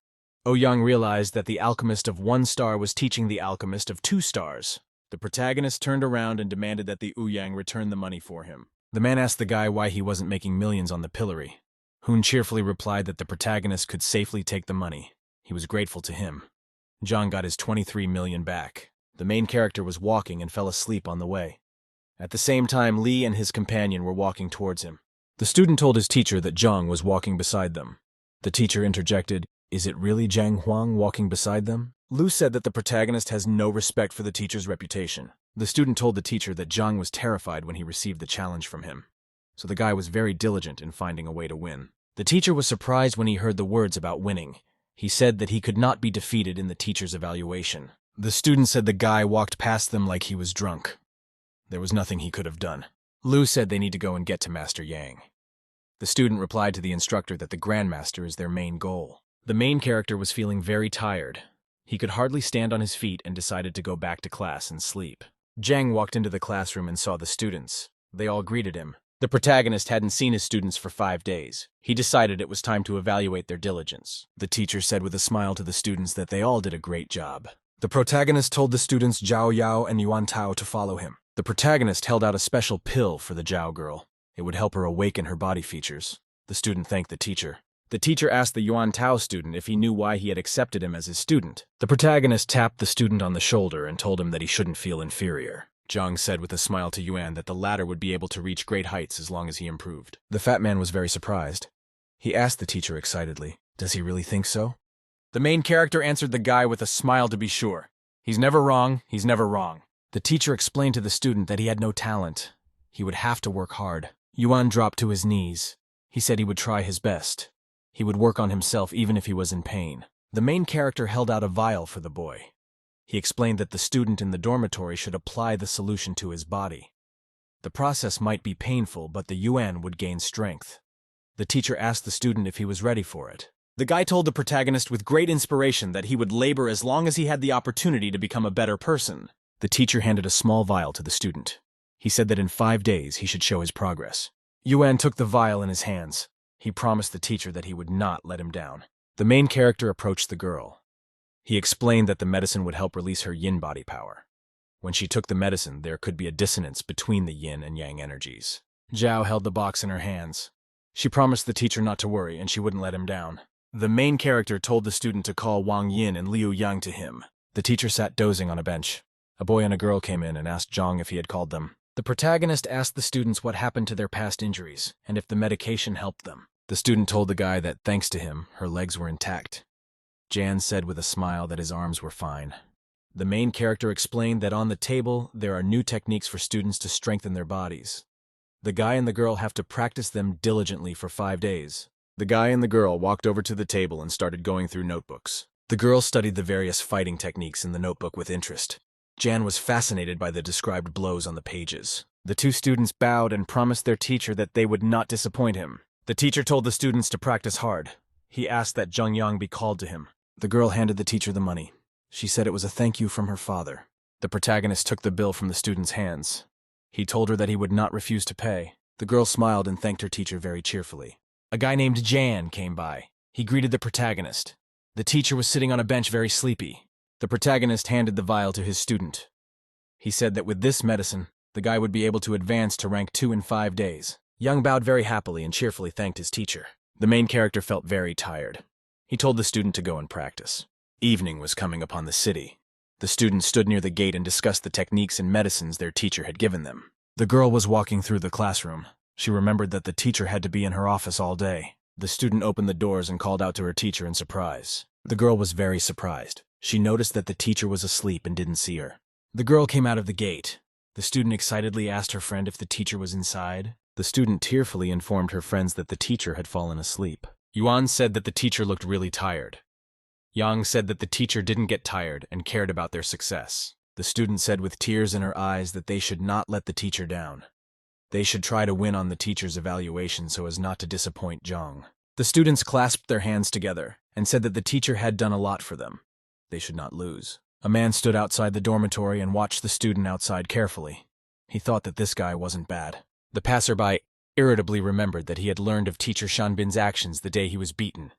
Oh-young realized that the alchemist of 1 star was teaching the alchemist of 2 stars. The protagonist turned around and demanded that the Ouyang return the money for him. The man asked the guy why he wasn't making millions on the pillory. Hoon cheerfully replied that the protagonist could safely take the money. He was grateful to him. Zhang got his 23 million back. The main character was walking and fell asleep on the way. At the same time, Li and his companion were walking towards him. The student told his teacher that Zhang was walking beside them. The teacher interjected, "Is it really Zhang Huang walking beside them?" Lu said that the protagonist has no respect for the teacher's reputation. The student told the teacher that Zhang was terrified when he received the challenge from him. So the guy was very diligent in finding a way to win. The teacher was surprised when he heard the words about winning. He said that he could not be defeated in the teacher's evaluation. The student said the guy walked past them like he was drunk. There was nothing he could have done. Lu said they need to go and get to Master Yang. The student replied to the instructor that the Grandmaster is their main goal. The main character was feeling very tired. He could hardly stand on his feet and decided to go back to class and sleep. Zhang walked into the classroom and saw the students. They all greeted him. The protagonist hadn't seen his students for 5 days. He decided it was time to evaluate their diligence. The teacher said with a smile to the students that they all did a great job. The protagonist told the students Zhao Yao and Yuan Tao to follow him. The protagonist held out a special pill for the Zhao girl. It would help her awaken her body features. The student thanked the teacher. The teacher asked the Yuan Tao student if he knew why he had accepted him as his student. The protagonist tapped the student on the shoulder and told him that he shouldn't feel inferior. Zhang said with a smile to Yuan that the latter would be able to reach great heights as long as he improved. The fat man was very surprised. He asked the teacher excitedly, "Does he really think so?" The main character answered the guy with a smile to be sure. "He's never wrong, he's never wrong." The teacher explained to the student that he had no talent. He would have to work hard. Yuan dropped to his knees. He said he would try his best. He would work on himself even if he was in pain. The main character held out a vial for the boy. He explained that the student in the dormitory should apply the solution to his body. The process might be painful, but the Yuan would gain strength. The teacher asked the student if he was ready for it. The guy told the protagonist with great inspiration that he would labor as long as he had the opportunity to become a better person. The teacher handed a small vial to the student. He said that in 5 days he should show his progress. Yuan took the vial in his hands. He promised the teacher that he would not let him down. The main character approached the girl. He explained that the medicine would help release her yin body power. When she took the medicine, there could be a dissonance between the yin and yang energies. Zhao held the box in her hands. She promised the teacher not to worry, and she wouldn't let him down. The main character told the student to call Wang Yin and Liu Yang to him. The teacher sat dozing on a bench. A boy and a girl came in and asked Zhang if he had called them. The protagonist asked the students what happened to their past injuries, and if the medication helped them. The student told the guy that, thanks to him, her legs were intact. Jan said with a smile that his arms were fine. The main character explained that on the table, there are new techniques for students to strengthen their bodies. The guy and the girl have to practice them diligently for 5 days. The guy and the girl walked over to the table and started going through notebooks. The girl studied the various fighting techniques in the notebook with interest. Jan was fascinated by the described blows on the pages. The 2 students bowed and promised their teacher that they would not disappoint him. The teacher told the students to practice hard. He asked that Zheng Yang be called to him. The girl handed the teacher the money. She said it was a thank you from her father. The protagonist took the bill from the student's hands. He told her that he would not refuse to pay. The girl smiled and thanked her teacher very cheerfully. A guy named Jan came by. He greeted the protagonist. The teacher was sitting on a bench very sleepy. The protagonist handed the vial to his student. He said that with this medicine, the guy would be able to advance to rank 2 in 5 days. Young bowed very happily and cheerfully thanked his teacher. The main character felt very tired. He told the student to go and practice. Evening was coming upon the city. The students stood near the gate and discussed the techniques and medicines their teacher had given them. The girl was walking through the classroom. She remembered that the teacher had to be in her office all day. The student opened the doors and called out to her teacher in surprise. The girl was very surprised. She noticed that the teacher was asleep and didn't see her. The girl came out of the gate. The student excitedly asked her friend if the teacher was inside. The student tearfully informed her friends that the teacher had fallen asleep. Yuan said that the teacher looked really tired. Yang said that the teacher didn't get tired and cared about their success. The student said with tears in her eyes that they should not let the teacher down. They should try to win on the teacher's evaluation so as not to disappoint Zhang. The students clasped their hands together and said that the teacher had done a lot for them. They should not lose. A man stood outside the dormitory and watched the student outside carefully. He thought that this guy wasn't bad. The passerby irritably remembered that he had learned of teacher Shanbin's actions the day he was beaten.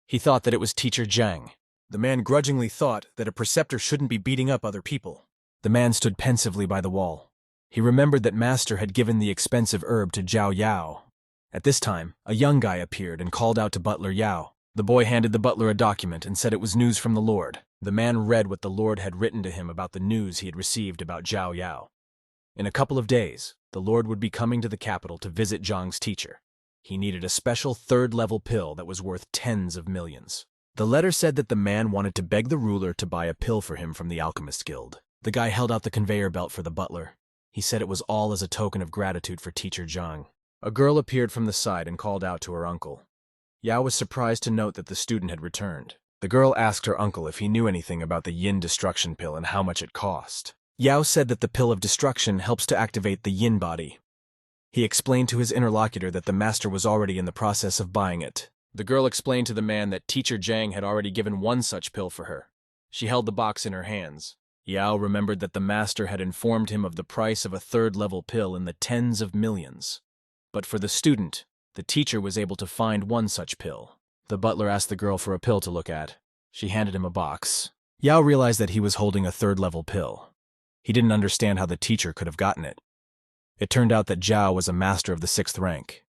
He thought that it was teacher Jiang. The man grudgingly thought that a preceptor shouldn't be beating up other people. The man stood pensively by the wall. He remembered that master had given the expensive herb to Zhao Yao. At this time, a young guy appeared and called out to butler Yao. The boy handed the butler a document and said it was news from the Lord. The man read what the Lord had written to him about the news he had received about Zhao Yao. In a couple of days, the Lord would be coming to the capital to visit Zhang's teacher. He needed a special third-level pill that was worth tens of millions. The letter said that the man wanted to beg the ruler to buy a pill for him from the Alchemist Guild. The guy held out the conveyor belt for the butler. He said it was all as a token of gratitude for teacher Zhang. A girl appeared from the side and called out to her uncle. Yao was surprised to note that the student had returned. The girl asked her uncle if he knew anything about the yin destruction pill and how much it cost. Yao said that the pill of destruction helps to activate the yin body. He explained to his interlocutor that the master was already in the process of buying it. The girl explained to the man that teacher Jiang had already given one such pill for her. She held the box in her hands. Yao remembered that the master had informed him of the price of a third-level pill in the tens of millions. But for the student, the teacher was able to find one such pill. The butler asked the girl for a pill to look at. She handed him a box. Yao realized that he was holding a third-level pill. He didn't understand how the teacher could have gotten it. It turned out that Zhao was a master of the 6th rank.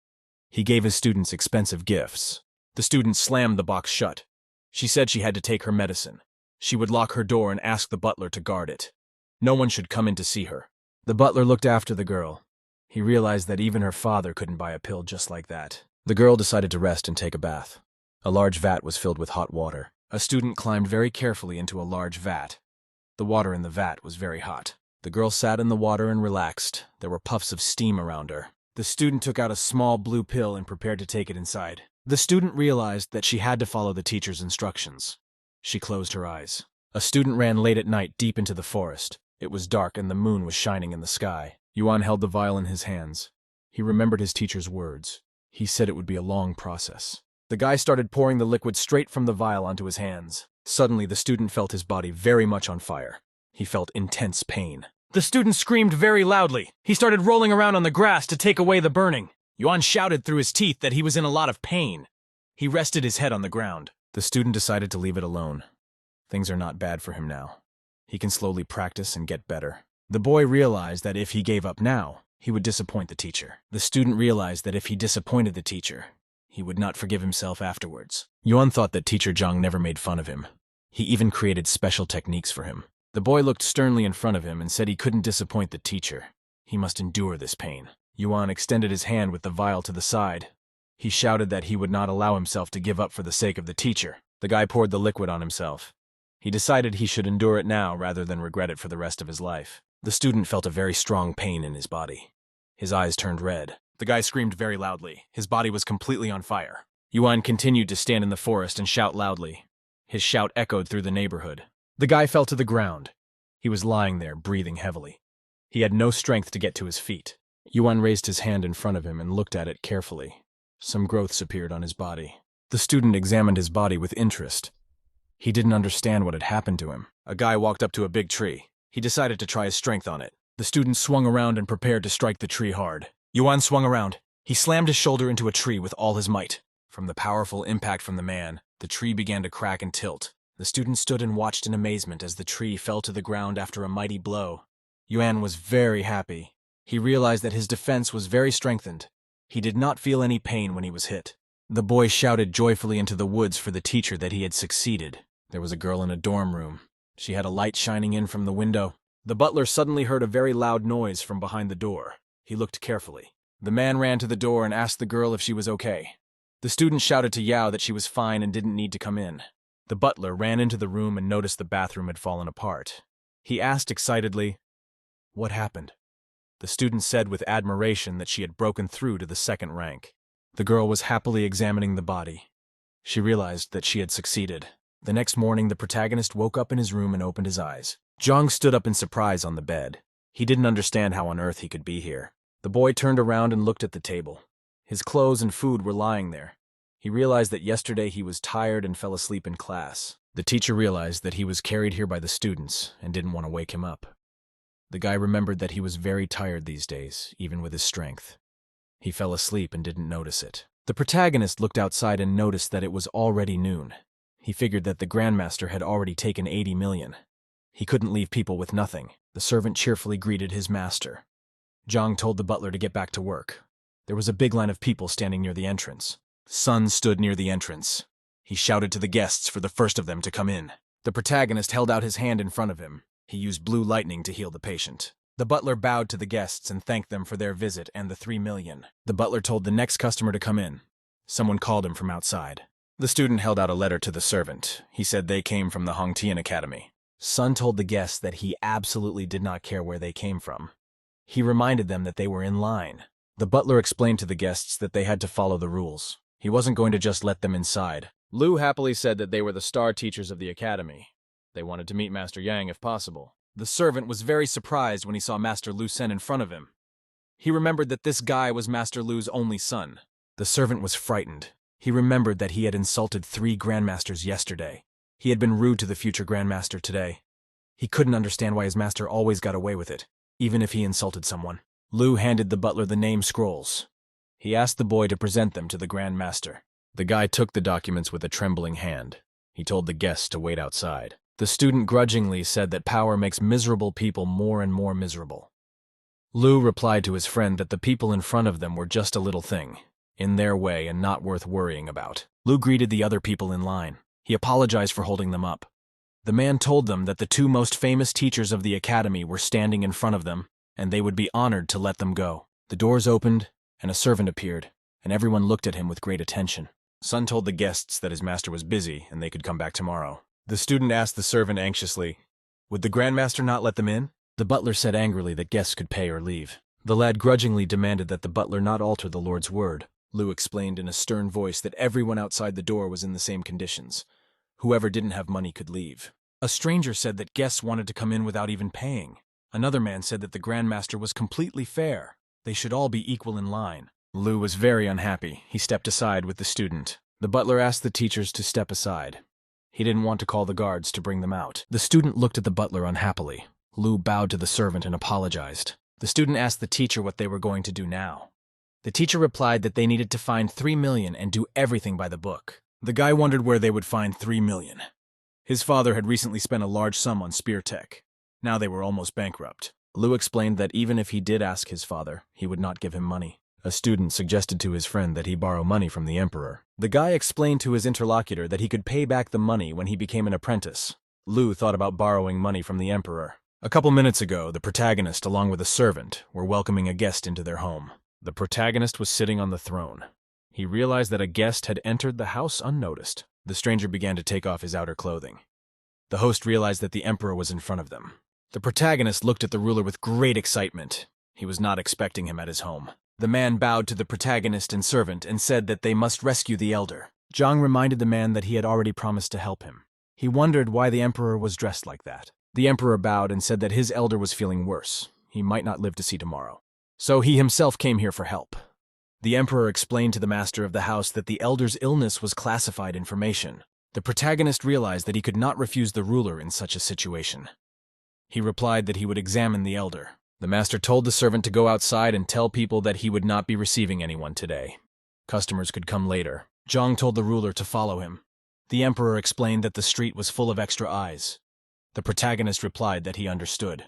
He gave his students expensive gifts. The student slammed the box shut. She said she had to take her medicine. She would lock her door and ask the butler to guard it. No one should come in to see her. The butler looked after the girl. He realized that even her father couldn't buy a pill just like that. The girl decided to rest and take a bath. A large vat was filled with hot water. A student climbed very carefully into a large vat. The water in the vat was very hot. The girl sat in the water and relaxed. There were puffs of steam around her. The student took out a small blue pill and prepared to take it inside. The student realized that she had to follow the teacher's instructions. She closed her eyes. A student ran late at night deep into the forest. It was dark and the moon was shining in the sky. Yuan held the vial in his hands. He remembered his teacher's words. He said it would be a long process. The guy started pouring the liquid straight from the vial onto his hands. Suddenly, the student felt his body very much on fire. He felt intense pain. The student screamed very loudly. He started rolling around on the grass to take away the burning. Yuan shouted through his teeth that he was in a lot of pain. He rested his head on the ground. The student decided to leave it alone. Things are not bad for him now. He can slowly practice and get better. The boy realized that if he gave up now, he would disappoint the teacher. The student realized that if he disappointed the teacher, he would not forgive himself afterwards. Yuan thought that teacher Zhang never made fun of him. He even created special techniques for him. The boy looked sternly in front of him and said he couldn't disappoint the teacher. He must endure this pain. Yuan extended his hand with the vial to the side. He shouted that he would not allow himself to give up for the sake of the teacher. The guy poured the liquid on himself. He decided he should endure it now rather than regret it for the rest of his life. The student felt a very strong pain in his body. His eyes turned red. The guy screamed very loudly. His body was completely on fire. Yuan continued to stand in the forest and shout loudly. His shout echoed through the neighborhood. The guy fell to the ground. He was lying there, breathing heavily. He had no strength to get to his feet. Yuan raised his hand in front of him and looked at it carefully. Some growths appeared on his body. The student examined his body with interest. He didn't understand what had happened to him. A guy walked up to a big tree. He decided to try his strength on it. The student swung around and prepared to strike the tree hard. Yuan swung around. He slammed his shoulder into a tree with all his might. From the powerful impact from the man, the tree began to crack and tilt. The student stood and watched in amazement as the tree fell to the ground after a mighty blow. Yuan was very happy. He realized that his defense was very strengthened. He did not feel any pain when he was hit. The boy shouted joyfully into the woods for the teacher that he had succeeded. There was a girl in a dorm room. She had a light shining in from the window. The butler suddenly heard a very loud noise from behind the door. He looked carefully. The man ran to the door and asked the girl if she was okay. The student shouted to Yao that she was fine and didn't need to come in. The butler ran into the room and noticed the bathroom had fallen apart. He asked excitedly, "What happened?" The student said with admiration that she had broken through to the 2nd rank. The girl was happily examining the body. She realized that she had succeeded. The next morning, the protagonist woke up in his room and opened his eyes. Zhang stood up in surprise on the bed. He didn't understand how on earth he could be here. The boy turned around and looked at the table. His clothes and food were lying there. He realized that yesterday he was tired and fell asleep in class. The teacher realized that he was carried here by the students and didn't want to wake him up. The guy remembered that he was very tired these days, even with his strength. He fell asleep and didn't notice it. The protagonist looked outside and noticed that it was already noon. He figured that the Grandmaster had already taken 80 million. He couldn't leave people with nothing. The servant cheerfully greeted his master. Zhang told the butler to get back to work. There was a big line of people standing near the entrance. Sun stood near the entrance. He shouted to the guests for the first of them to come in. The protagonist held out his hand in front of him. He used blue lightning to heal the patient. The butler bowed to the guests and thanked them for their visit and the 3 million. The butler told the next customer to come in. Someone called him from outside. The student held out a letter to the servant. He said they came from the Hongtian Academy. Sun told the guests that he absolutely did not care where they came from. He reminded them that they were in line. The butler explained to the guests that they had to follow the rules. He wasn't going to just let them inside. Lu happily said that they were the star teachers of the academy. They wanted to meet Master Yang if possible. The servant was very surprised when he saw Master Lu Sen in front of him. He remembered that this guy was Master Lu's only son. The servant was frightened. He remembered that he had insulted 3 grandmasters yesterday. He had been rude to the future grandmaster today. He couldn't understand why his master always got away with it, even if he insulted someone. Lu handed the butler the name scrolls. He asked the boy to present them to the grandmaster. The guy took the documents with a trembling hand. He told the guests to wait outside. The student grudgingly said that power makes miserable people more and more miserable. Lu replied to his friend that the people in front of them were just a little thing, in their way and not worth worrying about. Lu greeted the other people in line. He apologized for holding them up. The man told them that the 2 most famous teachers of the academy were standing in front of them, and they would be honored to let them go. The doors opened, and a servant appeared, and everyone looked at him with great attention. Sun told the guests that his master was busy and they could come back tomorrow. The student asked the servant anxiously, "Would the grandmaster not let them in?" The butler said angrily that guests could pay or leave. The lad grudgingly demanded that the butler not alter the Lord's word. Lu explained in a stern voice that everyone outside the door was in the same conditions. Whoever didn't have money could leave. A stranger said that guests wanted to come in without even paying. Another man said that the grandmaster was completely fair. They should all be equal in line. Lu was very unhappy. He stepped aside with the student. The butler asked the teachers to step aside. He didn't want to call the guards to bring them out. The student looked at the butler unhappily. Lu bowed to the servant and apologized. The student asked the teacher what they were going to do now. The teacher replied that they needed to find 3 million and do everything by the book. The guy wondered where they would find 3 million. His father had recently spent a large sum on spear tech. Now they were almost bankrupt. Lu explained that even if he did ask his father, he would not give him money. A student suggested to his friend that he borrow money from the emperor. The guy explained to his interlocutor that he could pay back the money when he became an apprentice. Lu thought about borrowing money from the emperor. A couple minutes ago, the protagonist, along with a servant, were welcoming a guest into their home. The protagonist was sitting on the throne. He realized that a guest had entered the house unnoticed. The stranger began to take off his outer clothing. The host realized that the emperor was in front of them. The protagonist looked at the ruler with great excitement. He was not expecting him at his home. The man bowed to the protagonist and servant and said that they must rescue the elder. Zhang reminded the man that he had already promised to help him. He wondered why the emperor was dressed like that. The emperor bowed and said that his elder was feeling worse. He might not live to see tomorrow. So he himself came here for help. The emperor explained to the master of the house that the elder's illness was classified information. The protagonist realized that he could not refuse the ruler in such a situation. He replied that he would examine the elder. The master told the servant to go outside and tell people that he would not be receiving anyone today. Customers could come later. Zhang told the ruler to follow him. The emperor explained that the street was full of extra eyes. The protagonist replied that he understood.